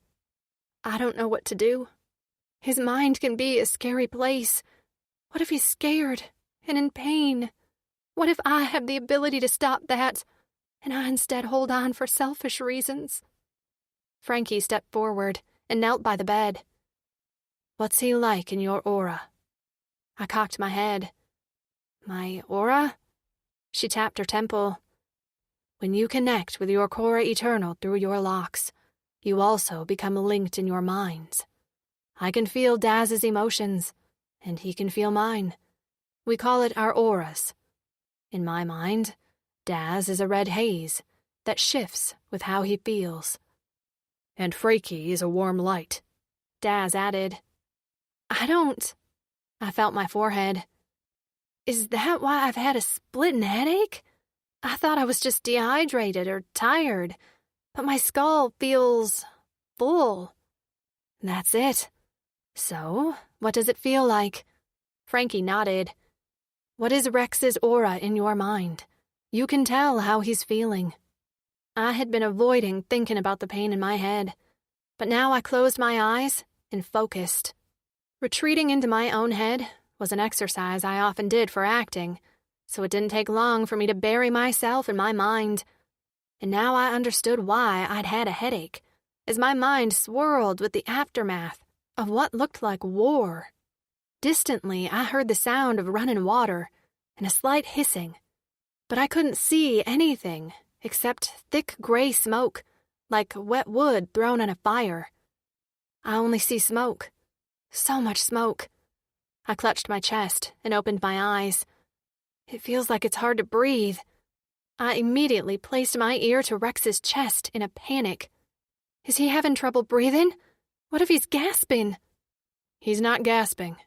I don't know what to do. His mind can be a scary place. What if he's scared and in pain? What if I have the ability to stop that, and I instead hold on for selfish reasons? Frankie stepped forward and knelt by the bed. What's he like in your aura? I cocked my head. My aura? She tapped her temple. When you connect with your Cora Eternal through your locks, you also become linked in your minds. I can feel Daz's emotions, and he can feel mine. We call it our auras. In my mind, Daz is a red haze that shifts with how he feels. And Frankie is a warm light, Daz added. I felt my forehead. Is that why I've had a splitting headache? I thought I was just dehydrated or tired, but my skull feels full. That's it. So, what does it feel like? Frankie nodded. What is Rex's aura in your mind? You can tell how he's feeling. I had been avoiding thinking about the pain in my head, but now I closed my eyes and focused. Retreating into my own head was an exercise I often did for acting, so it didn't take long for me to bury myself in my mind. And now I understood why I'd had a headache, as my mind swirled with the aftermath of what looked like war. Distantly, I heard the sound of running water and a slight hissing, but I couldn't see anything except thick gray smoke, like wet wood thrown on a fire. I only see smoke. So much smoke. I clutched my chest and opened my eyes. It feels like it's hard to breathe. I immediately placed my ear to Rex's chest in a panic. Is he having trouble breathing? What if he's gasping? He's not gasping.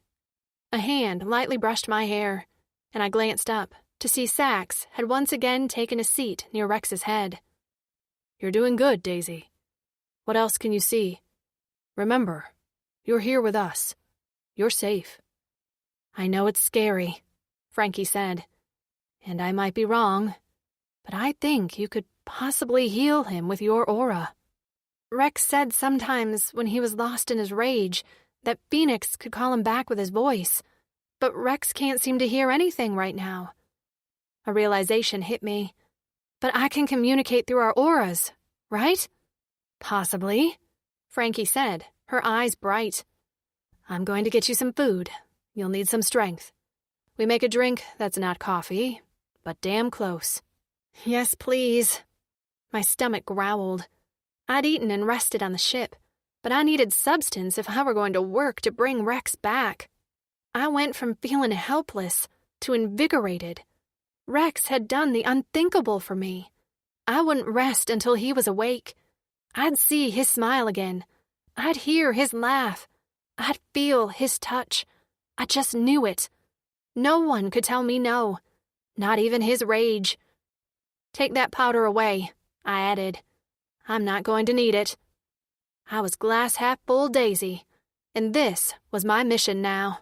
A hand lightly brushed my hair, and I glanced up to see Sax had once again taken a seat near Rex's head. You're doing good, Daisy. What else can you see? Remember, you're here with us. You're safe. I know it's scary, Frankie said, and I might be wrong, but I think you could possibly heal him with your aura. Rex said sometimes when he was lost in his rage that Phoenix could call him back with his voice, but Rex can't seem to hear anything right now. A realization hit me. But I can communicate through our auras, right? Possibly, Frankie said, her eyes bright. I'm going to get you some food. You'll need some strength. We make a drink that's not coffee, but damn close. Yes, please. My stomach growled. I'd eaten and rested on the ship, but I needed substance if I were going to work to bring Rex back. I went from feeling helpless to invigorated. Rex had done the unthinkable for me. I wouldn't rest until he was awake. I'd see his smile again. I'd hear his laugh. I'd feel his touch. I just knew it. No one could tell me no, not even his rage. Take that powder away, I added. I'm not going to need it. I was glass half full Daisy, and this was my mission now.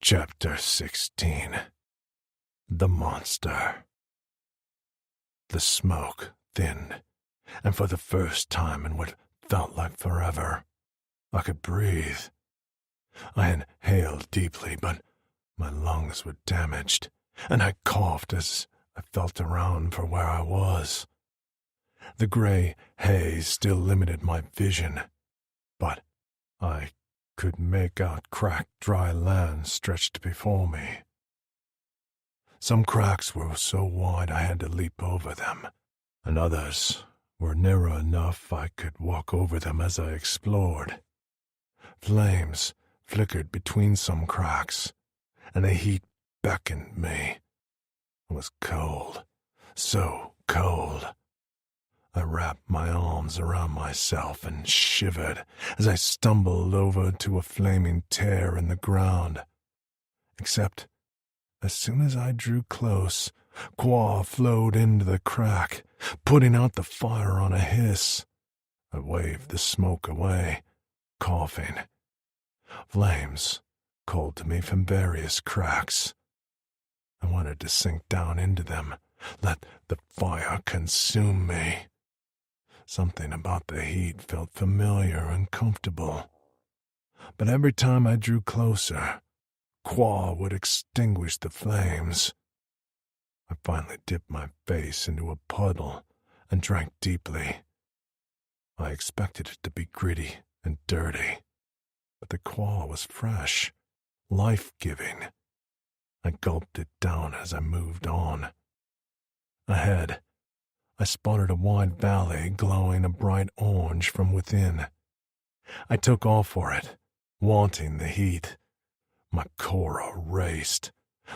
Chapter 16. The Monster. The smoke thinned, and for the first time in what felt like forever, I could breathe. I inhaled deeply, but my lungs were damaged, and I coughed as I felt around for where I was. The gray haze still limited my vision, but I could make out cracked, dry land stretched before me. Some cracks were so wide I had to leap over them, and others were narrow enough I could walk over them as I explored. Flames flickered between some cracks, and the heat beckoned me. It was cold, so cold. I wrapped my arms around myself and shivered as I stumbled over to a flaming tear in the ground. Except, as soon as I drew close, Qua flowed into the crack, putting out the fire on a hiss. I waved the smoke away, coughing. Flames called to me from various cracks. I wanted to sink down into them, let the fire consume me. Something about the heat felt familiar and comfortable. But every time I drew closer, Qua would extinguish the flames. I finally dipped my face into a puddle and drank deeply. I expected it to be gritty and dirty, but the Qua was fresh, life-giving. I gulped it down as I moved on. Ahead, I spotted a wide valley glowing a bright orange from within. I took off for it, wanting the heat. My Cora raced,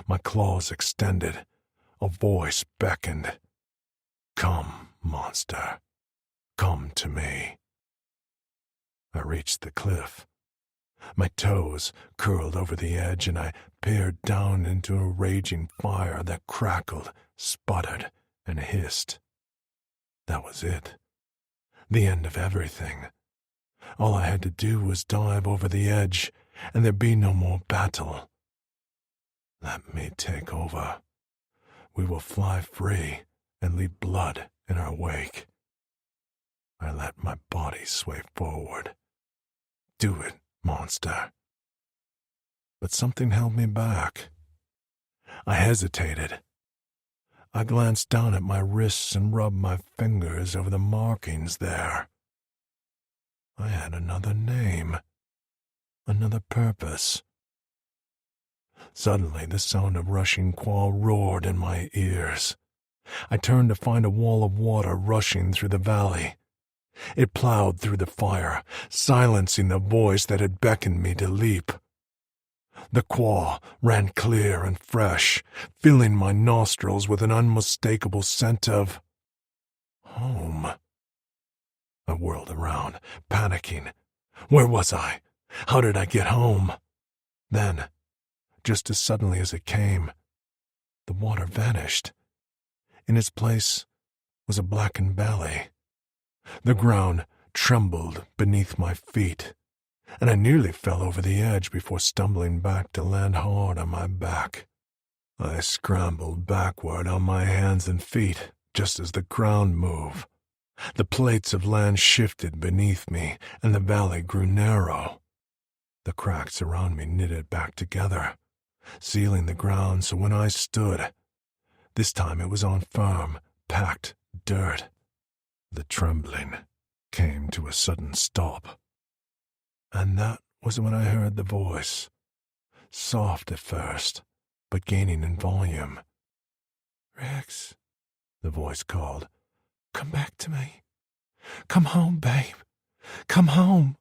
my claws extended. A voice beckoned. Come, monster, come to me. I reached the cliff. My toes curled over the edge, and I peered down into a raging fire that crackled, sputtered, and hissed. That was it. The end of everything. All I had to do was dive over the edge, and there'd be no more battle. Let me take over. We will fly free and leave blood in our wake. I let my body sway forward. Do it, monster. But something held me back. I hesitated. I glanced down at my wrists and rubbed my fingers over the markings there. I had another name, another purpose. Suddenly, the sound of rushing Qua roared in my ears. I turned to find a wall of water rushing through the valley. It plowed through the fire, silencing the voice that had beckoned me to leap. The Qua ran clear and fresh, filling my nostrils with an unmistakable scent of home. I whirled around, panicking. Where was I? How did I get home? Then, just as suddenly as it came, the water vanished. In its place was a blackened valley. The ground trembled beneath my feet, and I nearly fell over the edge before stumbling back to land hard on my back. I scrambled backward on my hands and feet just as the ground moved. The plates of land shifted beneath me, and the valley grew narrow. The cracks around me knitted back together, sealing the ground so when I stood, this time it was on firm, packed dirt. The trembling came to a sudden stop. And that was when I heard the voice, soft at first, but gaining in volume. "Rex," the voice called, "come back to me. Come home, babe. Come home."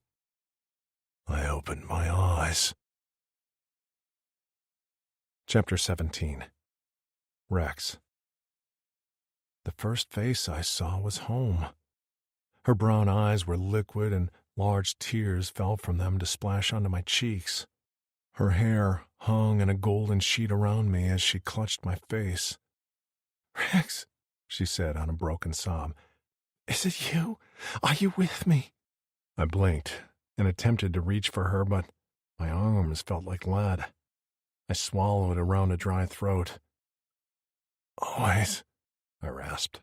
I opened my eyes. Chapter 17. Rex. The first face I saw was home. Her brown eyes were liquid and large tears fell from them to splash onto my cheeks. Her hair hung in a golden sheet around me as she clutched my face. "Rex," she said on a broken sob. "Is it you? Are you with me?" I blinked and attempted to reach for her, but my arms felt like lead. I swallowed around a dry throat. "Always," I rasped.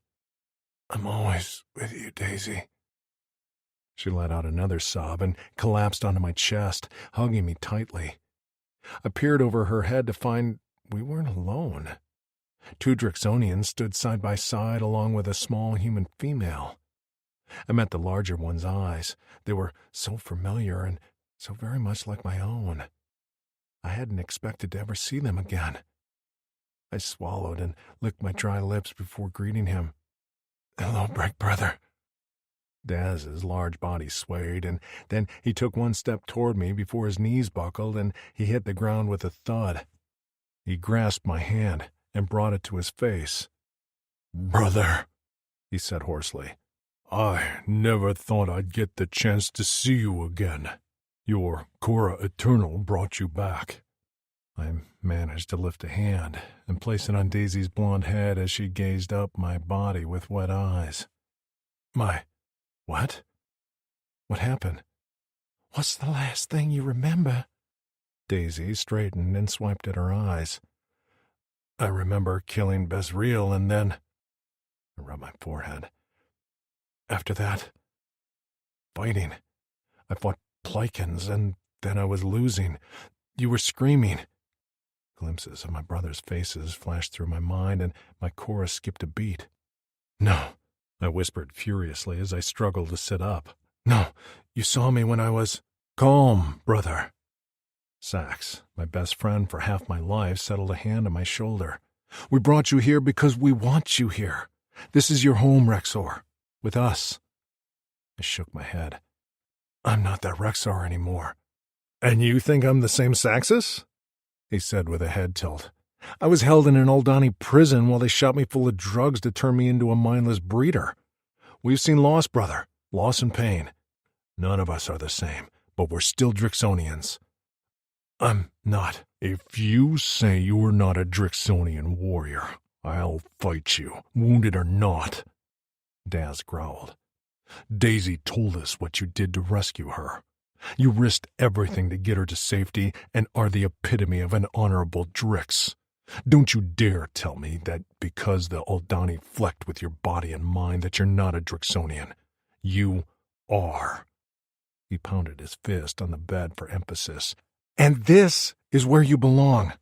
"I'm always with you, Daisy." She let out another sob and collapsed onto my chest, hugging me tightly. I peered over her head to find we weren't alone. 2 Drixonians stood side by side along with a small human female. I met the larger one's eyes. They were so familiar and so very much like my own. I hadn't expected to ever see them again. I swallowed and licked my dry lips before greeting him. "Hello, Brick Brother." Daz's large body swayed, and then he took one step toward me before his knees buckled and he hit the ground with a thud. He grasped my hand and brought it to his face. "Brother," he said hoarsely, "I never thought I'd get the chance to see you again. Your Korra Eternal brought you back." I managed to lift a hand and place it on Daisy's blonde head as she gazed up my body with wet eyes. What? What happened? "What's the last thing you remember?" Daisy straightened and swiped at her eyes. "I remember killing Bezriel and then—" I rubbed my forehead. "After that, fighting. I fought Plikins, and then I was losing. You were screaming." Glimpses of my brothers' faces flashed through my mind, and my chorus skipped a beat. "No," I whispered furiously as I struggled to sit up. "No, you saw me when I was—" "Calm, brother." Sax, my best friend for half my life, settled a hand on my shoulder. "We brought you here because we want you here. This is your home, Rexor. With us." I shook my head. "I'm not that Rexor anymore." "And you think I'm the same Saxus?" he said with a head tilt. "I was held in an Aldani prison while they shot me full of drugs to turn me into a mindless breeder. We've seen loss, brother, loss and pain. None of us are the same, but we're still Drixonians." "I'm not." "If you say you are not a Drixonian warrior, I'll fight you, wounded or not," Daz growled. "Daisy told us what you did to rescue her. You risked everything to get her to safety and are the epitome of an honorable Drix. Don't you dare tell me that because the Aldani flecked with your body and mind that you're not a Drixonian. You are." He pounded his fist on the bed for emphasis. "And this is where you belong.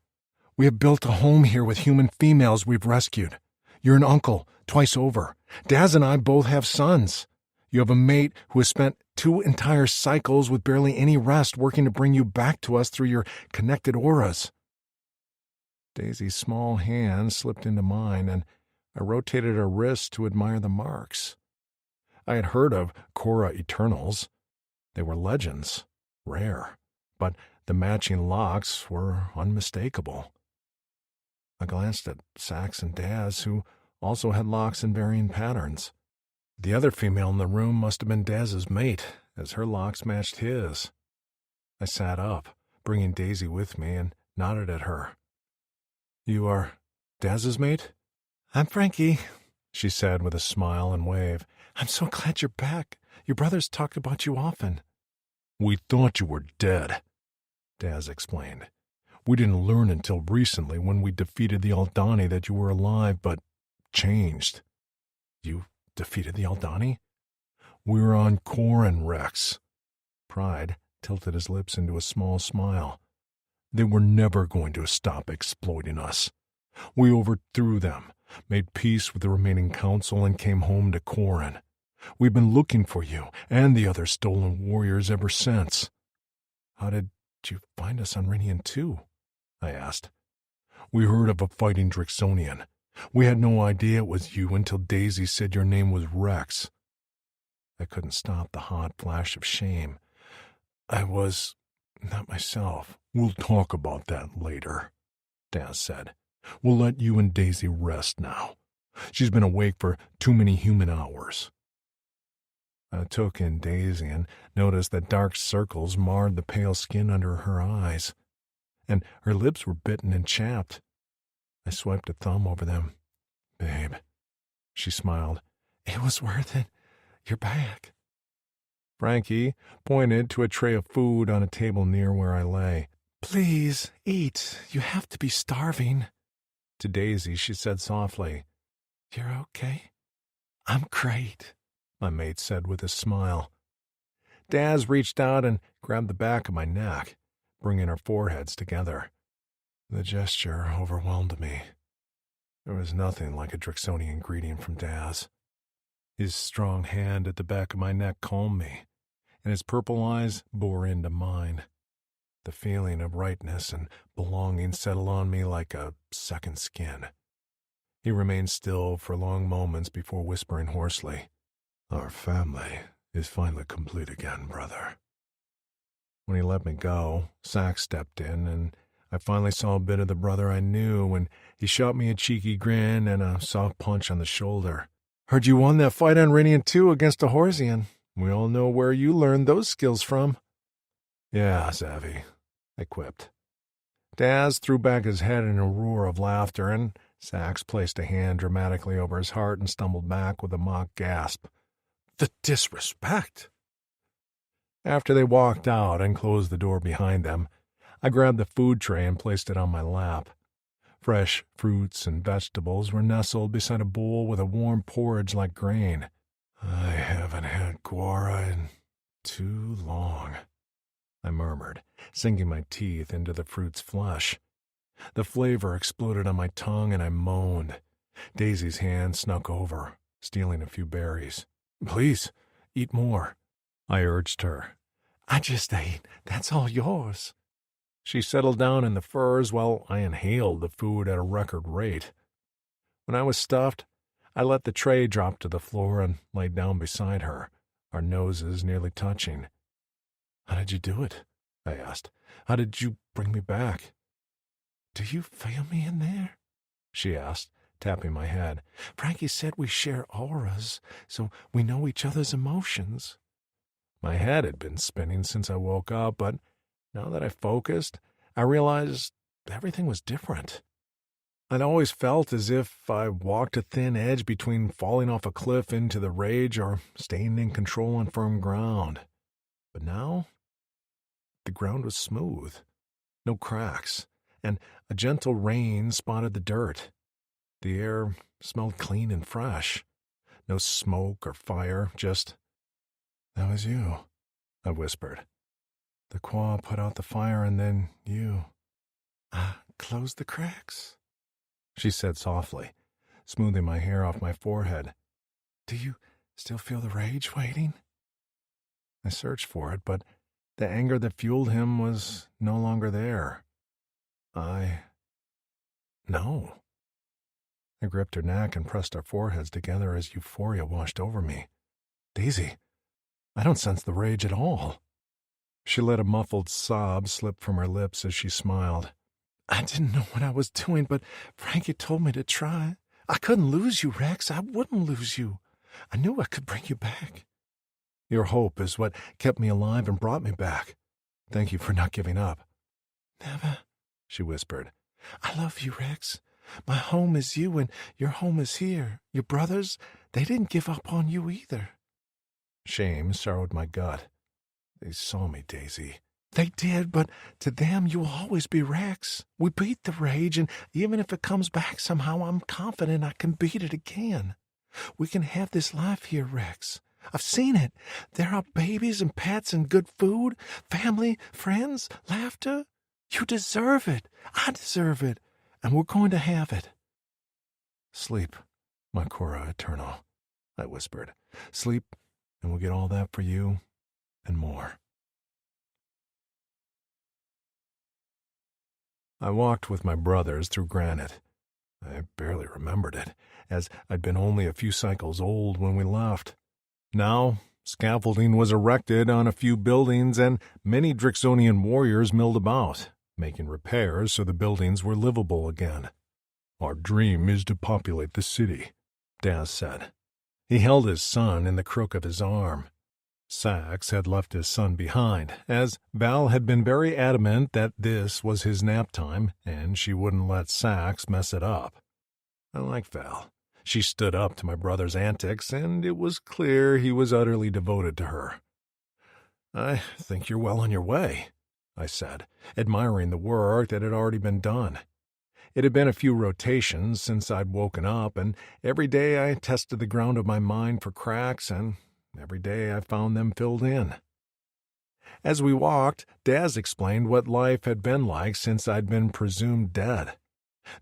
We have built a home here with human females we've rescued. You're an uncle, twice over. Daz and I both have sons. You have a mate who has spent 2 entire cycles with barely any rest working to bring you back to us through your connected auras." Daisy's small hand slipped into mine, and I rotated her wrist to admire the marks. I had heard of Korra Eternals. They were legends, rare, but the matching locks were unmistakable. I glanced at Sax and Daz, who also had locks in varying patterns. The other female in the room must have been Daz's mate, as her locks matched his. I sat up, bringing Daisy with me, and nodded at her. "You are Daz's mate?" "I'm Frankie," she said with a smile and wave. "I'm so glad you're back. Your brothers talk about you often." "We thought you were dead," Daz explained. "We didn't learn until recently when we defeated the Aldani that you were alive, but changed. You defeated the Aldani? We're on Corin, Rex. Pride tilted his lips into a small smile. They were never going to stop exploiting us. We overthrew them, made peace with the remaining council, and came home to Corin. We've been looking for you and the other stolen warriors ever since. How did you find us on Rinian 2? I asked. We heard of a fighting Drixonian. We had no idea it was you until Daisy said your name was Rex. I couldn't stop the hot flash of shame. I was not myself. We'll talk about that later, Daz said. We'll let you and Daisy rest now. She's been awake for too many human hours. I took in Daisy and noticed that dark circles marred the pale skin under her eyes, and her lips were bitten and chapped. I swiped a thumb over them. Babe, she smiled. It was worth it. You're back. Frankie pointed to a tray of food on a table near where I lay. Please, eat. You have to be starving. To Daisy, she said softly, You're okay? I'm great, my mate said with a smile. Daz reached out and grabbed the back of my neck, bringing our foreheads together. The gesture overwhelmed me. There was nothing like a Drixonian greeting from Daz. His strong hand at the back of my neck calmed me, and his purple eyes bore into mine. The feeling of rightness and belonging settled on me like a second skin. He remained still for long moments before whispering hoarsely, Our family is finally complete again, brother. When he let me go, Sax stepped in, and I finally saw a bit of the brother I knew when he shot me a cheeky grin and a soft punch on the shoulder. Heard you won that fight on Rinian 2 against a Horsian. We all know where you learned those skills from. Yeah, Savvy, I quipped. Daz threw back his head in a roar of laughter, and Sax placed a hand dramatically over his heart and stumbled back with a mock gasp. The disrespect! After they walked out and closed the door behind them, I grabbed the food tray and placed it on my lap. Fresh fruits and vegetables were nestled beside a bowl with a warm porridge like grain. I haven't had guara in too long, I murmured, sinking my teeth into the fruit's flesh. The flavor exploded on my tongue and I moaned. Daisy's hand snuck over, stealing a few berries. Please, eat more, I urged her. I just ate. That's all yours. She settled down in the furs while I inhaled the food at a record rate. When I was stuffed, I let the tray drop to the floor and laid down beside her, our noses nearly touching. How did you do it? I asked. How did you bring me back? Do you feel me in there? She asked, tapping my head. Frankie said we share auras, so we know each other's emotions. My head had been spinning since I woke up, but now that I focused, I realized everything was different. I'd always felt as if I walked a thin edge between falling off a cliff into the rage or staying in control on firm ground. But now, the ground was smooth, no cracks, and a gentle rain spotted the dirt. The air smelled clean and fresh. No smoke or fire, just, That was you, I whispered. The Qua put out the fire and then you. Closed the cracks, she said softly, smoothing my hair off my forehead. Do you still feel the rage waiting? I searched for it, but the anger that fueled him was no longer there. No. I gripped her neck and pressed our foreheads together as euphoria washed over me. Daisy, I don't sense the rage at all. She let a muffled sob slip from her lips as she smiled. I didn't know what I was doing, but Frankie told me to try. I couldn't lose you, Rex. I wouldn't lose you. I knew I could bring you back. Your hope is what kept me alive and brought me back. Thank you for not giving up. Never, she whispered. I love you, Rex. My home is you, and your home is here. Your brothers, they didn't give up on you either. Shame sorrowed my gut. They saw me, Daisy. They did, but to them you will always be Rex. We beat the rage, and even if it comes back somehow, I'm confident I can beat it again. We can have this life here, Rex. I've seen it. There are babies and pets and good food, family, friends, laughter. You deserve it. I deserve it. And we're going to have it. Sleep, my Cora Eternal, I whispered. Sleep, and we'll get all that for you and more. I walked with my brothers through granite. I barely remembered it, as I'd been only a few cycles old when we left. Now, scaffolding was erected on a few buildings, and many Drixonian warriors milled about, making repairs so the buildings were livable again. Our dream is to populate the city, Daz said. He held his son in the crook of his arm. Sax had left his son behind, as Val had been very adamant that this was his nap time, and she wouldn't let Sax mess it up. I liked Val. She stood up to my brother's antics, and it was clear he was utterly devoted to her. I think you're well on your way, I said, admiring the work that had already been done. It had been a few rotations since I'd woken up, and every day I tested the ground of my mind for cracks, and every day I found them filled in. As we walked, Daz explained what life had been like since I'd been presumed dead.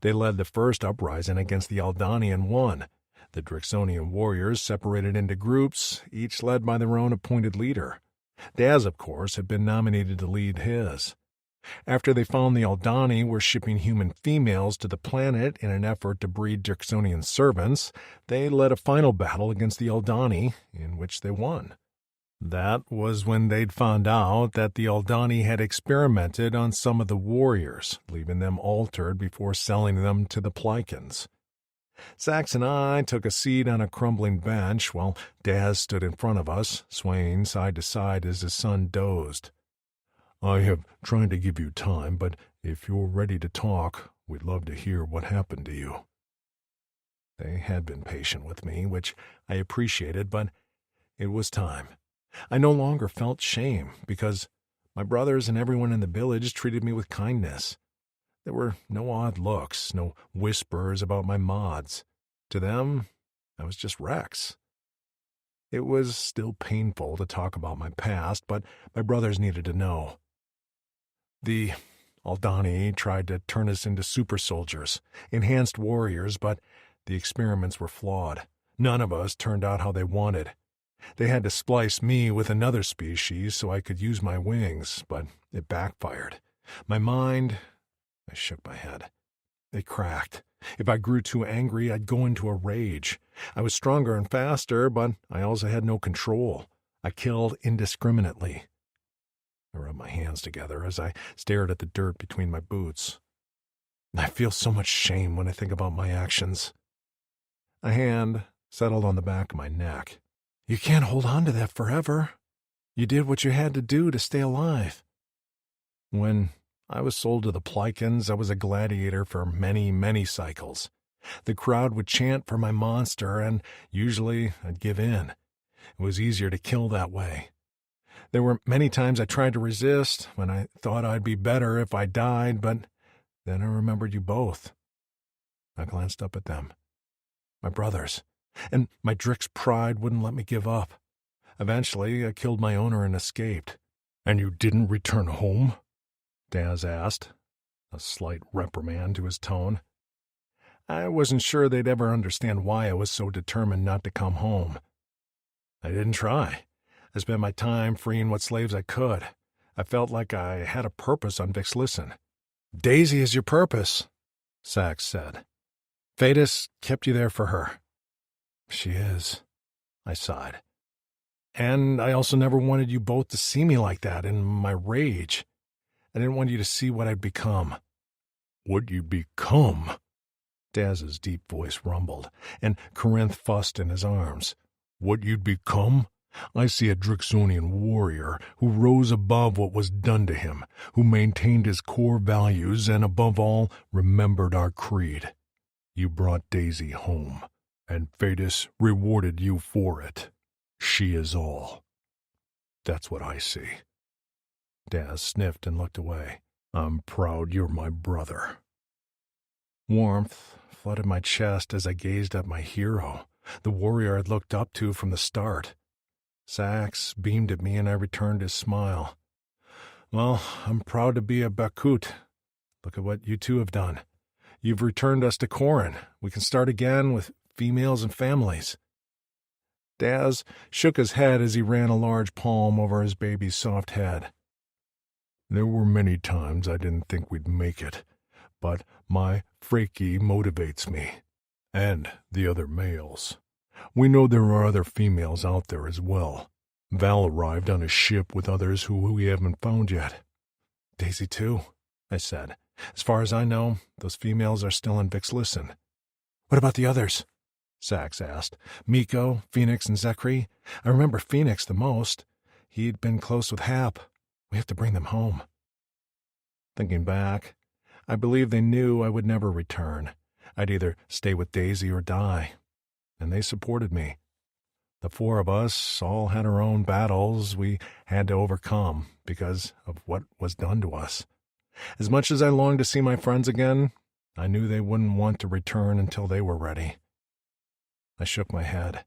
They led the first uprising against the Aldani and won. The Drixonian warriors separated into groups, each led by their own appointed leader. Daz, of course, had been nominated to lead his. After they found the Aldani were shipping human females to the planet in an effort to breed Drixonian servants, they led a final battle against the Aldani, in which they won. That was when they'd found out that the Aldani had experimented on some of the warriors, leaving them altered before selling them to the Plycans. Sax and I took a seat on a crumbling bench while Daz stood in front of us, swaying side to side as his son dozed. I have tried to give you time, but if you're ready to talk, we'd love to hear what happened to you. They had been patient with me, which I appreciated, but it was time. I no longer felt shame, because my brothers and everyone in the village treated me with kindness. There were no odd looks, no whispers about my mods. To them, I was just Rex. It was still painful to talk about my past, but my brothers needed to know. The Aldani tried to turn us into super soldiers, enhanced warriors, but the experiments were flawed. None of us turned out how they wanted. They had to splice me with another species so I could use my wings, but it backfired. My mind... I shook my head. It cracked. If I grew too angry, I'd go into a rage. I was stronger and faster, but I also had no control. I killed indiscriminately. I rubbed my hands together as I stared at the dirt between my boots. I feel so much shame when I think about my actions. A hand settled on the back of my neck. You can't hold on to that forever. You did what you had to do to stay alive. When I was sold to the Plycans, I was a gladiator for many, many cycles. The crowd would chant for my monster, and usually I'd give in. It was easier to kill that way. There were many times I tried to resist, when I thought I'd be better if I died, but then I remembered you both. I glanced up at them. My brothers. And my Drix pride wouldn't let me give up. Eventually, I killed my owner and escaped. And you didn't return home? Daz asked, a slight reprimand to his tone. I wasn't sure they'd ever understand why I was so determined not to come home. I didn't try. I spent my time freeing what slaves I could. I felt like I had a purpose on Vixlisten. Daisy is your purpose, Sax said. Thetis kept you there for her. She is, I sighed. And I also never wanted you both to see me like that in my rage. I didn't want you to see what I'd become. What you'd become? Daz's deep voice rumbled, and Corinth fussed in his arms. What you'd become? I see a Drixonian warrior who rose above what was done to him, who maintained his core values and, above all, remembered our creed. You brought Daisy home, and Thetis rewarded you for it. She is all. That's what I see. Daz sniffed and looked away. I'm proud you're my brother. Warmth flooded my chest as I gazed at my hero, the warrior I'd looked up to from the start. Sax beamed at me and I returned his smile. Well, I'm proud to be a Bakut. Look at what you two have done. You've returned us to Corin. We can start again with females and families. Daz shook his head as he ran a large palm over his baby's soft head. There were many times I didn't think we'd make it, but my Freki motivates me, and the other males. We know there are other females out there as well. Val arrived on a ship with others who we haven't found yet. Daisy too, I said. As far as I know, those females are still in Vixlisten. What about the others? Sax asked. Miko, Phoenix, and Zekri. I remember Phoenix the most. He'd been close with Hap. We have to bring them home. Thinking back, I believe they knew I would never return. I'd either stay with Daisy or die. And they supported me. The four of us all had our own battles we had to overcome because of what was done to us. As much as I longed to see my friends again, I knew they wouldn't want to return until they were ready. I shook my head.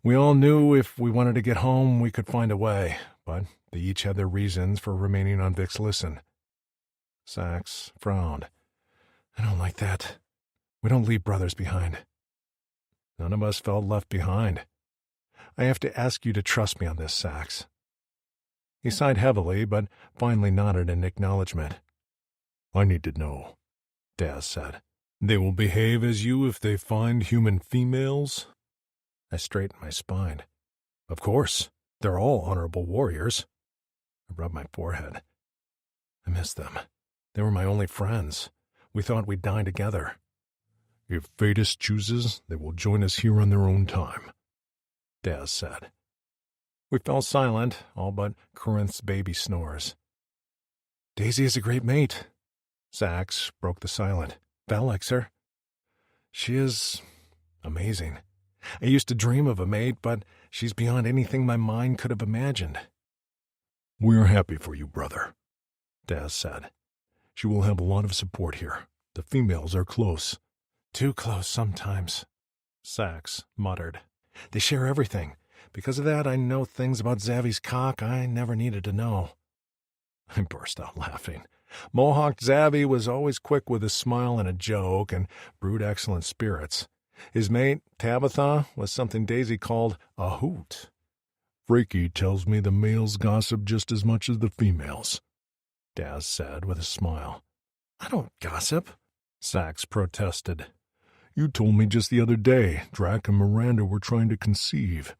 We all knew if we wanted to get home, we could find a way, but they each had their reasons for remaining on Vixlisten. Sax frowned. I don't like that. We don't leave brothers behind. None of us felt left behind. I have to ask you to trust me on this, Sax. He sighed heavily, but finally nodded in acknowledgement. I need to know, Daz said. They will behave as you if they find human females? I straightened my spine. Of course. They're all honorable warriors. I rubbed my forehead. I miss them. They were my only friends. We thought we'd die together. If Fatus chooses, they will join us here on their own time, Daz said. We fell silent, all but Corinth's baby snores. Daisy is a great mate. Sax broke the silence. Val likes her. She is amazing. I used to dream of a mate, but she's beyond anything my mind could have imagined. We're happy for you, brother, Daz said. She will have a lot of support here. The females are close. Too close sometimes, Sax muttered. They share everything. Because of that, I know things about Zavi's cock I never needed to know. I burst out laughing. Mohawk Zavi was always quick with a smile and a joke and brewed excellent spirits. His mate, Tabitha, was something Daisy called a hoot. Freaky tells me the males gossip just as much as the females, Daz said with a smile. I don't gossip, Sax protested. You told me just the other day Drac and Miranda were trying to conceive.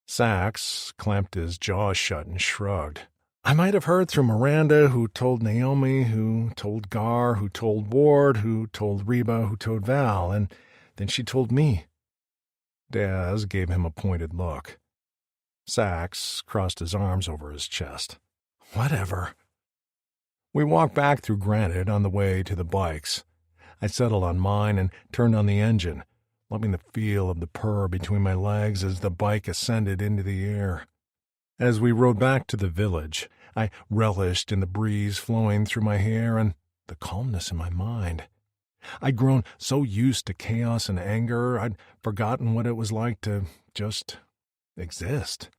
Sax clamped his jaws shut and shrugged. I might have heard through Miranda, who told Naomi, who told Gar, who told Ward, who told Reba, who told Val, and then she told me. Daz gave him a pointed look. Sax crossed his arms over his chest. Whatever. We walked back through Granite on the way to the bikes. I settled on mine and turned on the engine, loving the feel of the purr between my legs as the bike ascended into the air. As we rode back to the village, I relished in the breeze flowing through my hair and the calmness in my mind. I'd grown so used to chaos and anger, I'd forgotten what it was like to just exist.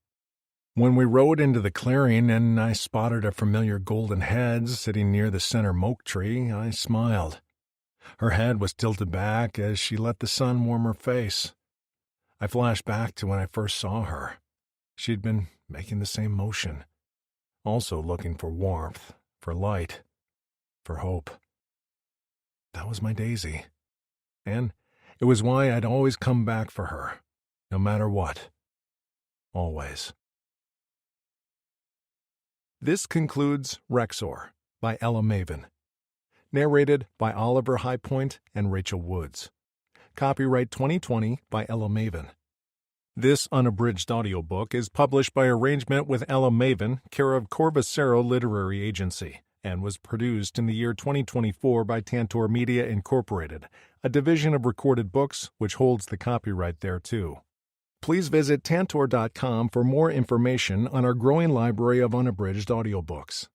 When we rode into the clearing and I spotted a familiar golden head sitting near the center moke tree, I smiled. Her head was tilted back as she let the sun warm her face. I flashed back to when I first saw her. She'd been making the same motion, also looking for warmth, for light, for hope. That was my Daisy. And it was why I'd always come back for her, no matter what. Always. This concludes Rexor by Ella Maven. Narrated by Oliver Highpoint and Rachel Woods. Copyright 2020 by Ella Maven. This unabridged audiobook is published by arrangement with Ella Maven, care of Corvacero Literary Agency, and was produced in the year 2024 by Tantor Media Incorporated, a division of Recorded Books which holds the copyright thereto. Please visit Tantor.com for more information on our growing library of unabridged audiobooks.